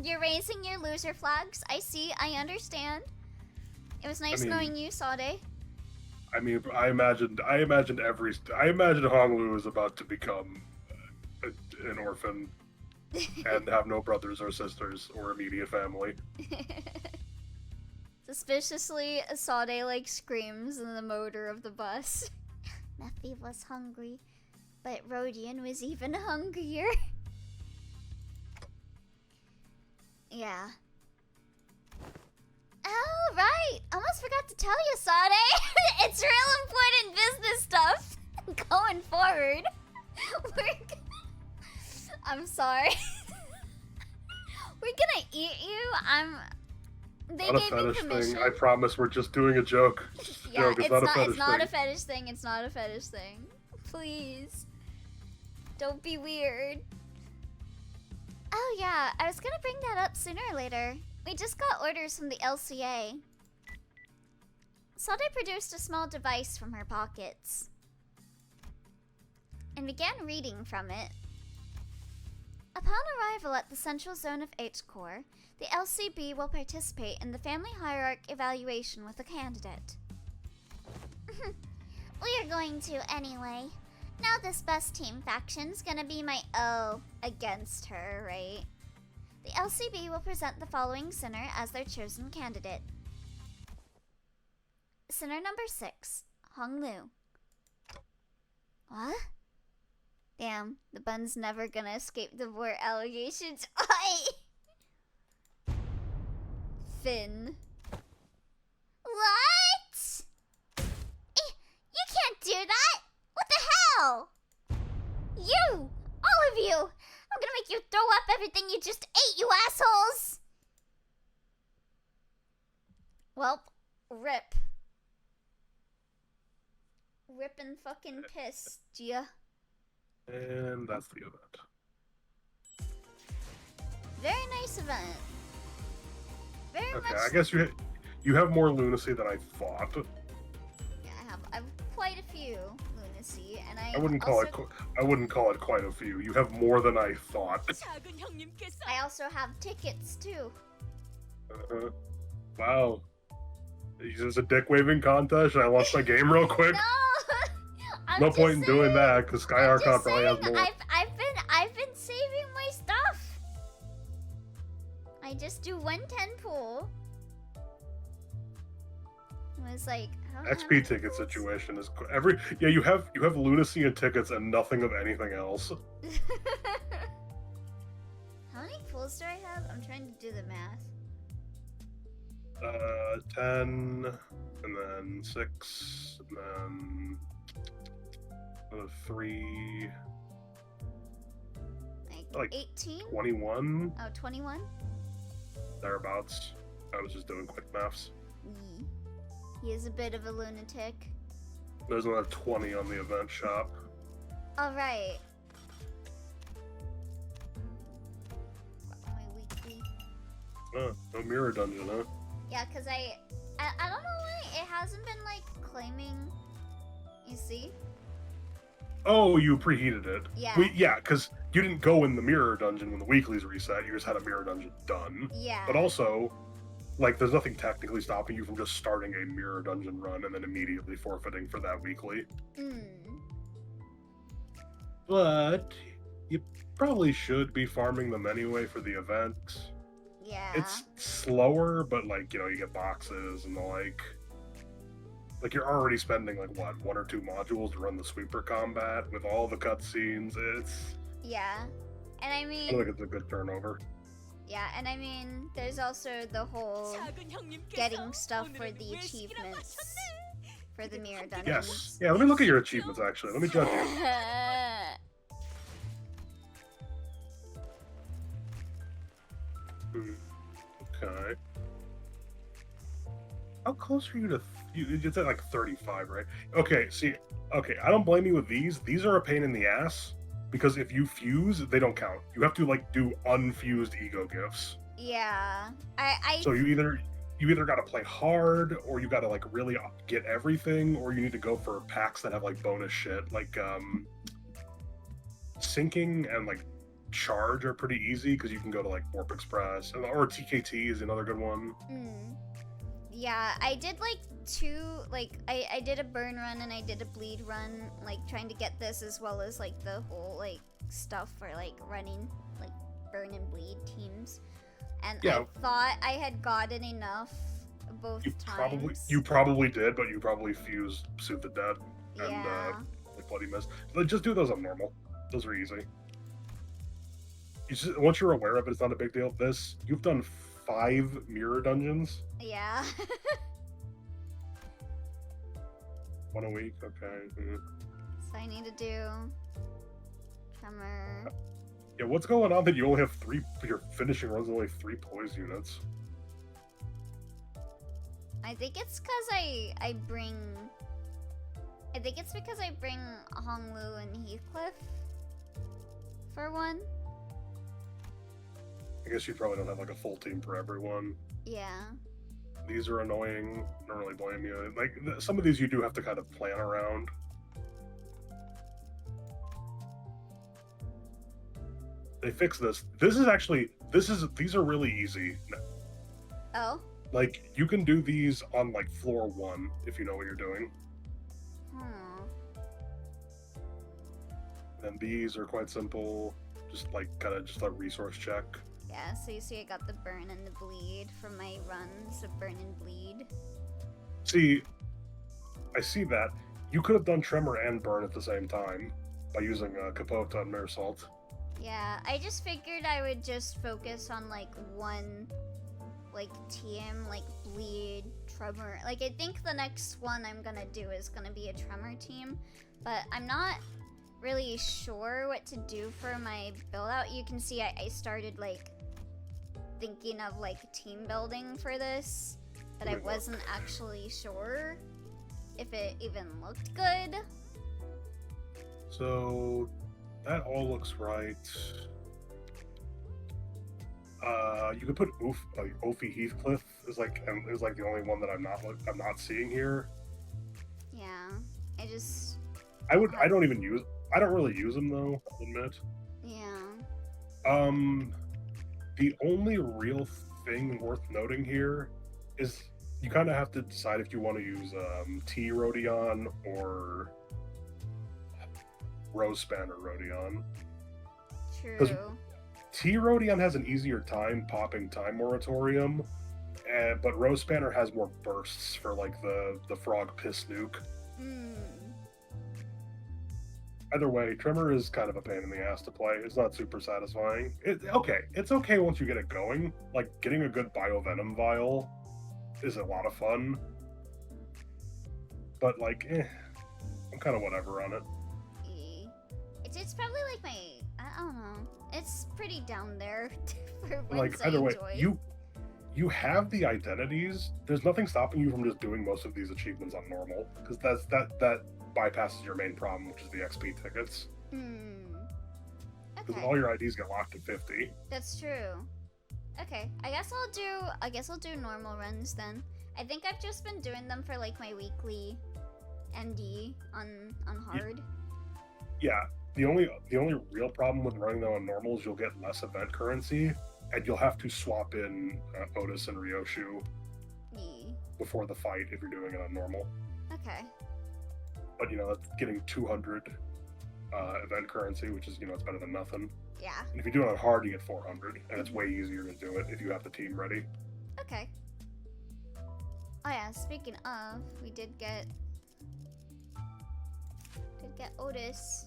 you're raising your loser flags. I see. I understand. It was nice knowing you, Sade. I mean, I imagined Honglu is about to become an orphan and have no brothers or sisters or immediate family. Suspiciously, Sade like screams in the motor of the bus. Nephi was hungry, but Rodion was even hungrier. Yeah. Oh, right! Almost forgot to tell you, Sade! It's real important business stuff going forward. I'm sorry. We're gonna eat you. They not gave a me fetish permission. thing. I promise we're just doing a joke. It's just a joke. It's not a fetish it's not thing. a fetish thing. It's not a fetish thing. Please. Don't be weird. Oh yeah, I was gonna bring that up sooner or later. We just got orders from the LCA. Sade produced a small device from her pockets and began reading from it. Upon arrival at the central zone of H-Core, the LCB will participate in the family hierarchy evaluation with a candidate. We're going to anyway. Now this best team faction's gonna be my against her, right? The LCB will present the following sinner as their chosen candidate. Sinner number 6, Honglu. What? bun's never gonna escape the war allegations. Oi! Finn. What? You can't do that! What the hell? You! All of you! I'm gonna make you throw up everything you just ate, you assholes! Welp, rip. Rippin' fucking pissed, ya. And that's the event. Very nice event. Very Okay, much. I guess you have more lunacy than I thought. Yeah, I have quite a few lunacy, and I wouldn't call it quite a few. You have more than I thought. 작은 형님께서 I also have tickets too. Wow. Is this a dick waving contest? Should I launch my game real quick? No, I'm No just point in doing saying- that because Sky I'm Archon just probably has saying, more. I've been saving my stuff. I just do 110 pool. It was like I don't know how XP many ticket pools. situation is you have lunacy and tickets and nothing of anything else. How many pools do I have? I'm trying to do the math. 10, and then 6, and then 3, like 18? 21, Oh, 21? thereabouts. I was just doing quick maths. Yee. He is a bit of a lunatic. There's another 20 on the event shop. Alright. My weekly. No mirror dungeon, huh? Yeah, because I don't know why it hasn't been, like, claiming... You see? Oh, you preheated it. Yeah. Yeah, because you didn't go in the mirror dungeon when the weeklies reset. You just had a mirror dungeon done. Yeah. But also, like, there's nothing technically stopping you from just starting a mirror dungeon run and then immediately forfeiting for that weekly. But you probably should be farming them anyway for the event. Yeah. It's slower, but, like, you know, you get boxes and the like. Like, you're already spending, like, what, 1 or 2 modules to run the sweeper combat with all the cutscenes. It's... Yeah. And I I mean... feel like it's a good turnover. Yeah, and I mean, there's also the whole 작은 형님께서 getting stuff for 오늘은 the 외식이라고 achievements 하셨네. for the mirror Yes. dungeons. Yeah, let me look at your achievements, actually. Let me judge you. Okay. How close are you to... It's at, like, 35, right? Okay, see... Okay, I don't blame you with these. These are a pain in the ass. Because if you fuse, they don't count. You have to, like, do unfused ego gifts. Yeah. I So you either gotta play hard, or you gotta, like, really get everything, or you need to go for packs that have, like, bonus shit. Like, Sinking and, like, Charge are pretty easy, because you can go to, like, Warp Express. Or TKT is another good one. Yeah, I did like 2, like, I did a burn run and I did a bleed run, like, trying to get this as well as, like, the whole, like, stuff for, like, running, like, burn and bleed teams. And Yeah. I thought I had gotten enough both times. You probably did, but you probably fused Soothe the Dead and, Yeah. like, Bloody Mist. Like, just do those on normal. Those are easy. Once you're aware of it, it's not a big deal. You've done 5 mirror dungeons. Yeah. 1 a week, okay. So I need to do Tremor. Yeah, what's going on that you only have 3, your finishing runs only 3 poise units? I think it's because I think it's because I bring Honglu and Heathcliff for one. I guess you probably don't have, like, a full team for everyone. Yeah. These are annoying. I don't really blame you. Like, some of these you do have to kind of plan around. They fixed this. These are really easy. Oh? Like, you can do these on, like, floor 1, if you know what you're doing. And these are quite simple. Just, like, kind of just a resource check. Yeah, so you see I got the burn and the bleed from my runs of burn and bleed. See, I see that. You could have done Tremor and Burn at the same time. by using Capote on Mare Salt. Yeah, I just figured I would just focus on like one like team, like bleed, tremor. Like I think the next one I'm gonna do is gonna be a tremor team, but I'm not really sure what to do for my build out. You can see I started like thinking of like team building for this, but I wasn't actually sure if it even looked good. So that all looks right. You could put Ophi Heathcliff is like the only one that I'm not seeing here. Yeah, I just I don't really use them though, I'll admit. yeah. The only real thing worth noting here is you kind of have to decide if you want to use T Rodion or Rose Spanner Rodion. True. T Rodion has an easier time popping Time Moratorium, but Rose Spanner has more bursts for like the Frog Piss Nuke. Either way, Tremor is kind of a pain in the ass to play. It's not super satisfying. It's okay once you get it going. Like, getting a good Biovenom vial is a lot of fun. But, like, I'm kind of whatever on it. It's probably like I don't know. It's pretty down there for ones Like, I either way, enjoy. you have the identities. There's nothing stopping you from just doing most of these achievements on normal. Because that bypasses your main problem, which is the XP tickets. Because Okay. all your IDs get locked at 50. That's true. Okay, I guess I'll do normal runs then. I think I've just been doing them for like my weekly MD on hard. Yeah, the only real problem with running them on normal is you'll get less event currency, and you'll have to swap in Otis and Ryoshu before the fight if you're doing it on normal. Okay. But that's getting 200 event currency, which is it's better than nothing. Yeah. And if you do it on hard, you get 400, and it's way easier to do it if you have the team ready. Okay. Oh yeah, speaking of, we did get Otis.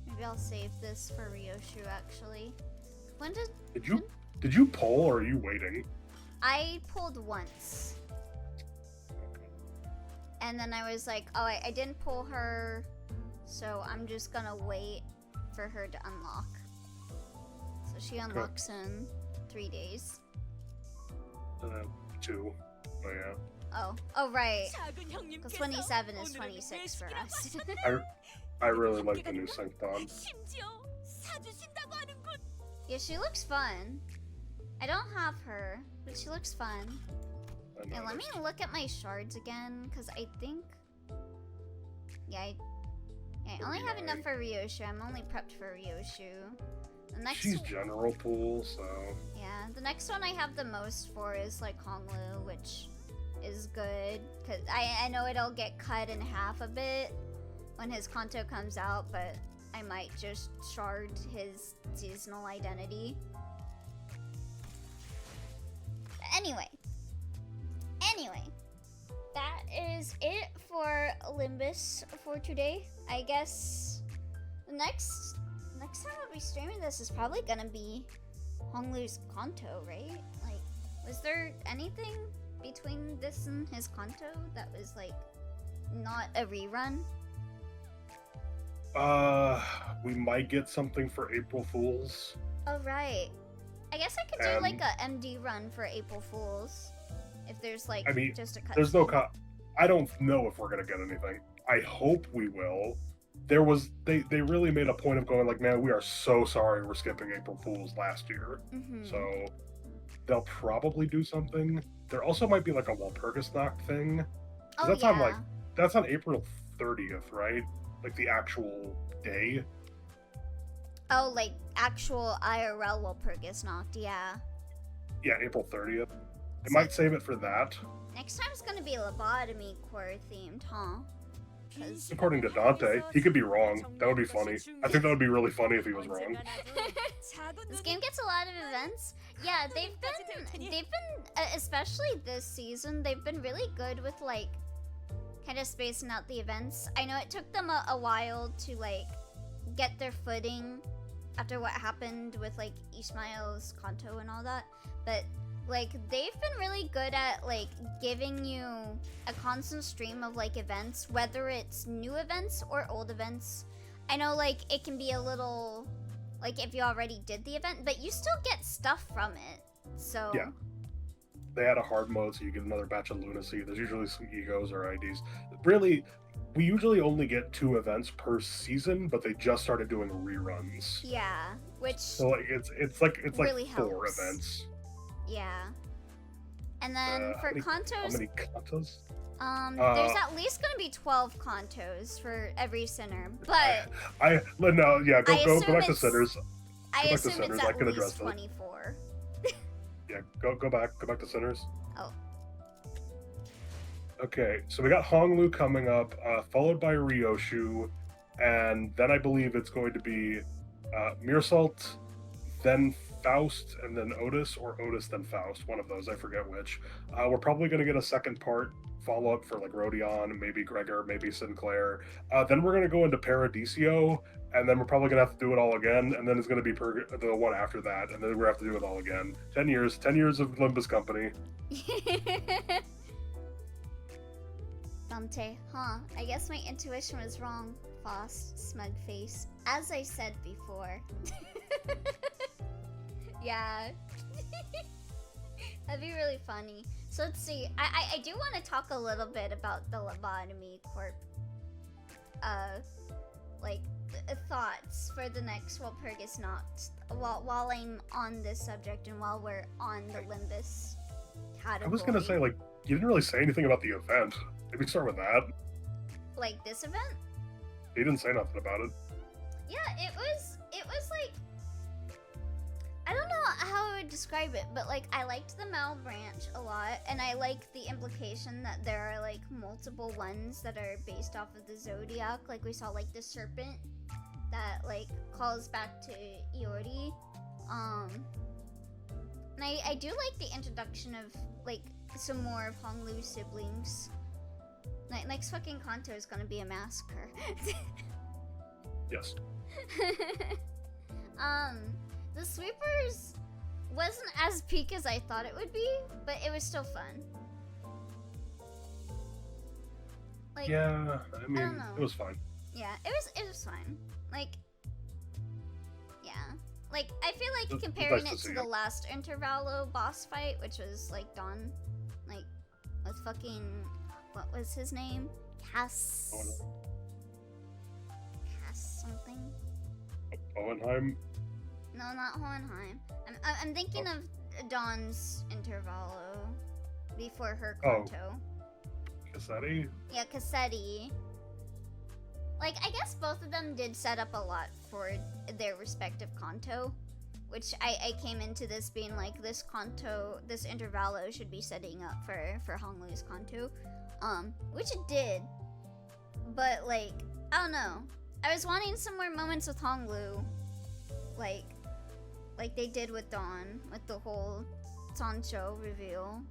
Maybe I'll save this for Ryoshu actually. When Did you pull, or are you waiting? I pulled once. And then I was like, oh, I didn't pull her, so I'm just gonna wait for her to unlock. So she unlocks in 3 days. 2. Oh yeah. Oh right. Because 27 is 26 for us. I really like the new Sancton. Yeah, she looks fun. I don't have her, but she looks fun. Yeah, let me look at my shards again, because I think... Yeah, I only have enough for Ryoshu. I'm only prepped for Ryoshu. The next She's general pool, so... Yeah, the next one I have the most for is like Honglu, which is good. Because I know it'll get cut in half a bit when his Kanto comes out, but I might just shard his seasonal identity. Anyway, that is it for Limbus for today. I guess the next time I'll be streaming this is probably gonna be Honglu's Kanto, right? Like, was there anything between this and his Kanto that was like not a rerun? We might get something for April Fools. Oh right. I guess I could do like a MD run for April Fools. If there's like just a cut. There's no I don't know if we're gonna get anything. I hope we will. They really made a point of going like, man, we are so sorry we're skipping April Fools last year. So they'll probably do something. There also might be like a Walpurgisnacht thing. Oh, that's yeah. That's on April 30th, right? Like the actual day. Oh, like actual IRL Walpurgisnacht, yeah. Yeah, April 30th. They might save it for that. Next time's gonna be lobotomy core themed, huh? According to Dante, he could be wrong. That would be funny. I think that would be really funny if he was wrong. This game gets a lot of events. Yeah, they've been especially this season, they've been really good with like kind of spacing out the events. I know it took them a while to like get their footing after what happened with like Ishmael's Kanto and all that, but like they've been really good at like giving you a constant stream of like events, whether it's new events or old events. I know like it can be a little like if you already did the event, but you still get stuff from it. So Yeah. They had a hard mode, so you get another batch of lunacy. There's usually some egos or IDs. Really, we usually only get 2 events per season, but they just started doing reruns. yeah, which So like it's like really 4 helps. events. yeah. And then for How Kantos, many kantos? there's at least gonna be 12 Kantos for every center, but No, yeah, go assume back to it's- centers. I back to assume centers, it's I at can address least that. 24. Yeah, go back to centers. Oh. Okay, so we got Honglu coming up, followed by Ryoshu, and then I believe it's going to be Mirsalt, then Faust, and then Otis, or Otis then Faust, one of those, I forget which. We're probably going to get a second part follow-up for like Rodion, maybe Gregor, maybe Sinclair. Then we're going to go into Paradiso, and then we're probably going to have to do it all again, and then it's going to be the one after that, and then we're going to have to do it all again. 10 years of Limbus Company. Dante, huh? I guess my intuition was wrong. Faust, smug face. As I said before. Yeah. That'd be really funny. So let's see. I do want to talk a little bit about the lobotomy corp. Like thoughts for the next Walpurgis Noct while I'm on this subject and while we're on the Limbus category. I was going to say, like, you didn't really say anything about the event. Maybe start with that. Like this event? He didn't say nothing about it. Yeah, it was like, I don't know how I would describe it, but like I liked the Mal branch a lot, and I like the implication that there are like multiple ones that are based off of the Zodiac. Like we saw like the serpent that like calls back to Iori. And I do like the introduction of like some more of Honglu's siblings. Like next fucking Kanto is gonna be a massacre. Yes. The sweepers wasn't as peak as I thought it would be, but it was still fun. Like, Yeah, I mean, don't know. it was fine. yeah, it was fine. Like, yeah. Like, I feel like It's comparing nice to it see to the it. last Intervallo boss fight, which was like Dawn, like, with fucking, what was his name? Cass something? Hohenheim? No, not Hohenheim. I'm thinking of Dawn's Intervallo before her Oh. Kanto. Cassetti? Yeah, Cassetti. Like, I guess both of them did set up a lot for their respective Kanto, which I came into this being like, this Kanto, this Intervallo should be setting up for Honglu's Kanto, which it did, but like, I don't know. I was wanting some more moments with Honglu, like they did with Dawn, with the whole Sancho reveal.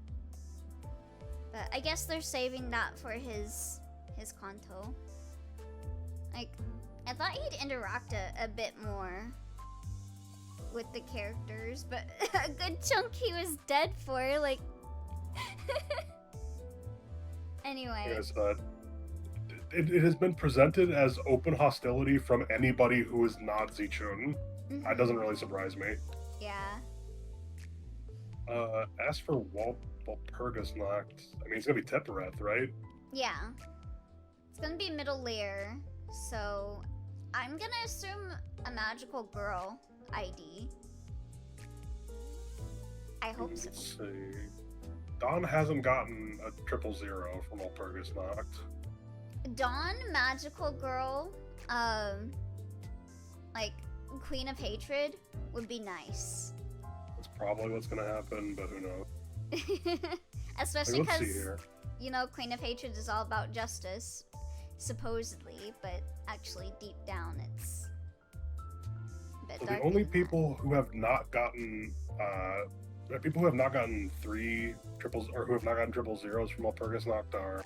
But I guess they're saving that for his Kanto. Like, I thought he'd interact a bit more with the characters, but a good chunk he was dead for, like... Anyway. Yes, it has been presented as open hostility from anybody who is not Zichun. That doesn't really surprise me. Yeah. As for Walpurgis Noct, I mean, it's gonna be Tepereth, right? Yeah. It's gonna be middle layer, so I'm gonna assume a magical girl ID. I hope so. Let's see. Dawn hasn't gotten a 000 from Walpurgis Noct. Dawn, magical girl, like Queen of Hatred would be nice. That's probably what's gonna happen, but who knows? Especially Like, let's see because, here. you know, Queen of Hatred is all about justice, supposedly, but actually deep down it's a bit So the darker only than people who have not gotten people who have not gotten 3 triples or who have not gotten 000s from Walpurgis Noct are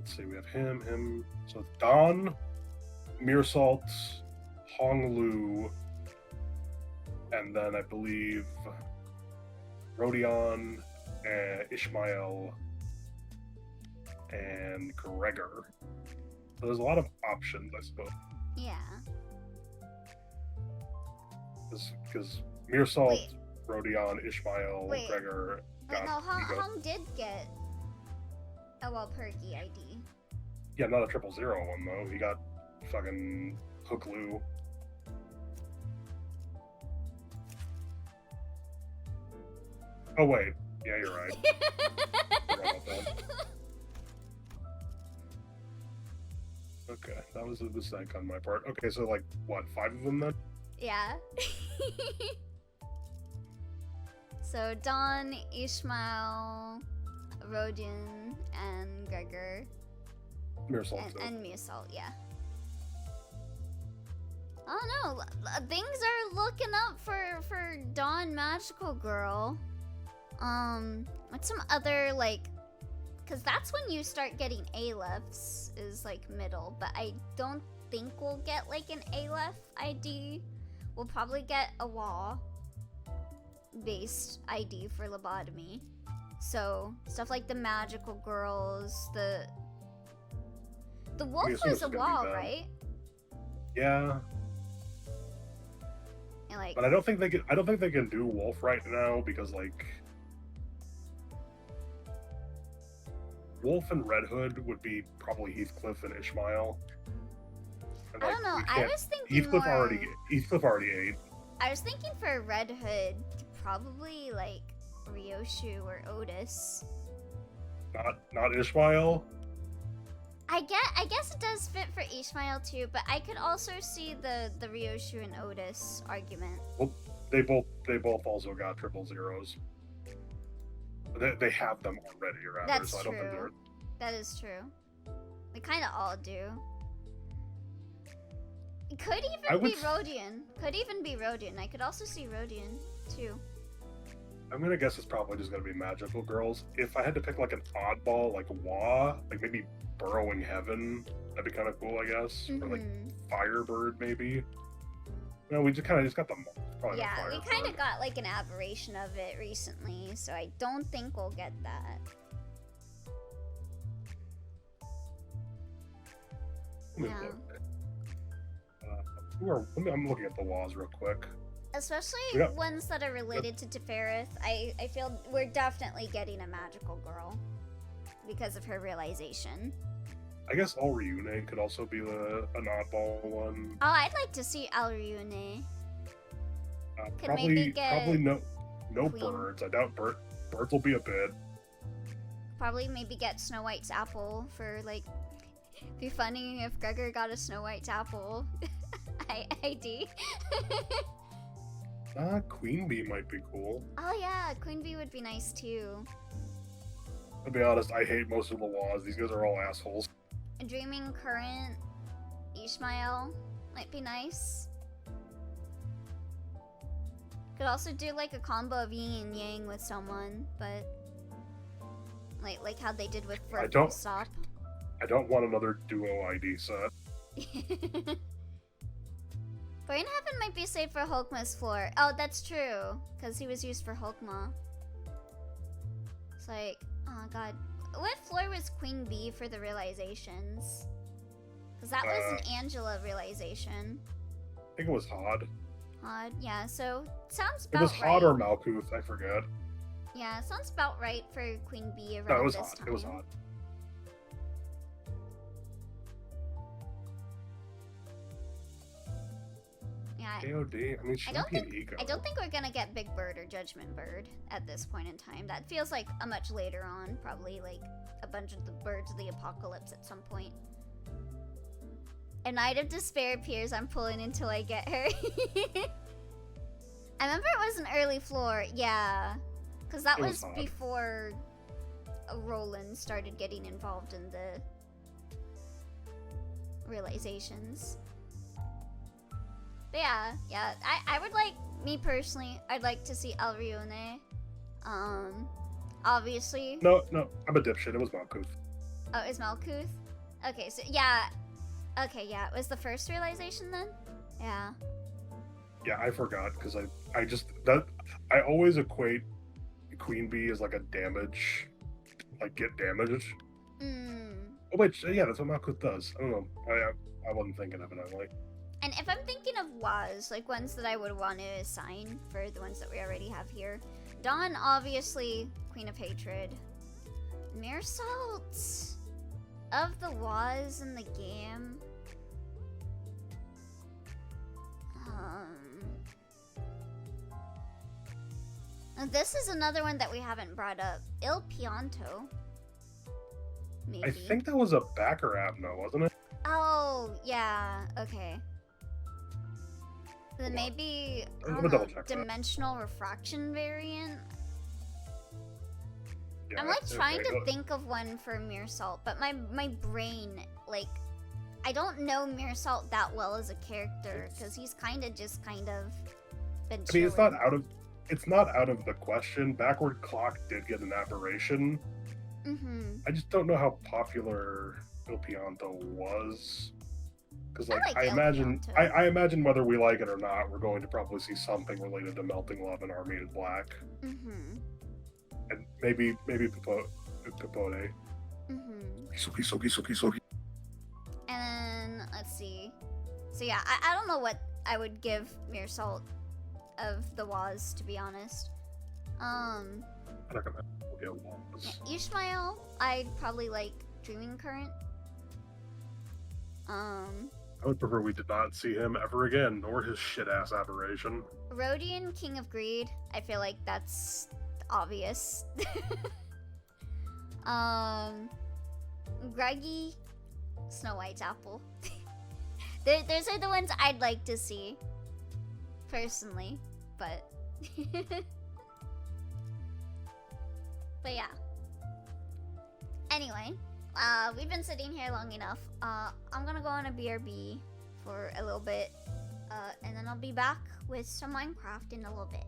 let's see, we have him. So it's Don, Meersalt, Hong Lu, and then I believe Rodion, Ishmael, and Gregor. So there's a lot of options, I suppose. Yeah. Because Meersalt, Wait. Rodion, Ishmael, Wait. Gregor. Wait, no, Vigo. Hong did get a Walpurgi ID. Yeah, not a 000 one though. He got fucking Hook Lu. Oh wait, yeah, you're right. Forgot about that. Okay, that was a mistake on my part. Okay, so like what, 5 of them then? Yeah. So Don, Ishmael, Rodin, and Gregor, Meersalt too. and Meersalt, yeah. I don't know. Things are looking up for Dawn Magical Girl. What's some other, like, because that's when you start getting Aleph is like middle, but I don't think we'll get like an Aleph ID. We'll probably get a wall based ID for lobotomy. So stuff like the magical girls, the wolf assume was it's a gonna be wall, them. right? Yeah, And like, but I don't think they can do Wolf right now because like Wolf and Red Hood would be probably Heathcliff and Ishmael. And, I like, don't know. we I can't- was thinking Heathcliff more. already ate. I was thinking for Red Hood, probably like Ryoshu or Otis. Not Ishmael. I guess it does fit for Ishmael too, but I could also see the Ryoshu and Otis argument. Well, they both also got 000s. They have them already, rather. That's so I don't think true. That is true. We kind of all do. It could I even would be Rodion. Could even be Rodion. I could also see Rodion too. I'm gonna guess it's probably just gonna be magical girls. If I had to pick like an oddball, like Wah, like maybe Burrowing Heaven, that'd be kind of cool, I guess. Or like Mhm. Firebird, maybe. No, we just got the probably the Yeah, we Firebird. kind of got like an aberration of it recently, so I don't think we'll get that. Let me Yeah. look. I'm looking at the Wahs real quick. Especially Yeah. ones that are related to Tefereth. I feel we're definitely getting a magical girl because of her realization. I guess All Reune could also be an oddball one. Oh, I'd like to see Alryune. Could Probably maybe get no Queen. birds. I doubt birds will be a bit. Probably maybe get Snow White's apple for like. Be funny if Gregor got a Snow White's apple ID. Queen Bee might be cool. Oh yeah, Queen Bee would be nice too. To be honest, I hate most of the Wahs. These guys are all assholes. A Dreaming Current Ishmael might be nice. Could also do like a combo of yin and yang with someone, but like how they did with I Vertical don't- Stop. I don't want another duo ID set. Brain Heaven might be saved for Hulkma's floor. Oh, that's true, because he was used for Hulkma. It's like, oh god. What floor was Queen Bee for the realizations? Because that was an Angela realization. I think it was Hod. Odd, yeah, so sounds It about was right. Hod or Malkuth, I forget. Yeah, sounds about right for Queen Bee around No, it was this Hod. time. It was Hod. Yeah, KOD. I mean, she I might don't be an think ego. I don't think we're gonna get Big Bird or Judgment Bird at this point in time. That feels like a much later on, probably like a bunch of the Birds of the Apocalypse at some point. A Night of Despair appears. I'm pulling until I get her. I remember it was an early floor, yeah, because that It was was odd. before Roland started getting involved in the realizations. But yeah, I would like, me personally, I'd like to see Alryune. Obviously. No, I'm a dipshit. It was Malkuth. Oh, it was Malkuth? Okay, so yeah. Okay, yeah, it was the first realization then? Yeah. Yeah, I forgot because I always equate Queen Bee as like a damage, like get damage. Mm. Oh wait, yeah, that's what Malkuth does. I don't know. I wasn't thinking of it. I'm like, And if I'm thinking of WAs, like ones that I would want to assign for the ones that we already have here, Dawn, obviously, Queen of Hatred. Meersalt of the WAs in the game. This is another one that we haven't brought up. Il Pianto. Maybe. I think that was a backer app, no, wasn't it? Oh, yeah. Okay. Then maybe I I'm don't gonna know, double check that. dimensional refraction variant. Yeah, I'm like trying okay, to go- think of one for Meersalt, but my brain, like, I don't know Meersalt that well as a character because he's kind of been. I mean, chilling. it's not out of the question. Backward Clock did get an aberration. Mm-hmm. I just don't know how popular Il Pianto was. Because like I like Il imagine Pianto. I imagine whether we like it or not, we're going to probably see something related to Melting Love and Armated Black. Mm-hmm. And maybe Pipote. Mm-hmm. Soki. And then let's see. So yeah, I don't know what I would give Meersalt of the WAs, to be honest. I'm not gonna look at ones. Yeah, Ishmael, I'd probably like Dreaming Current. I would prefer we did not see him ever again, nor his shit ass aberration. Rodian, King of Greed. I feel like that's obvious. Greggy, Snow White's apple. Those are the ones I'd like to see, personally. But, but yeah. Anyway, we've been sitting here long enough. I'm gonna go on a BRB for a little bit, and then I'll be back with some Minecraft in a little bit.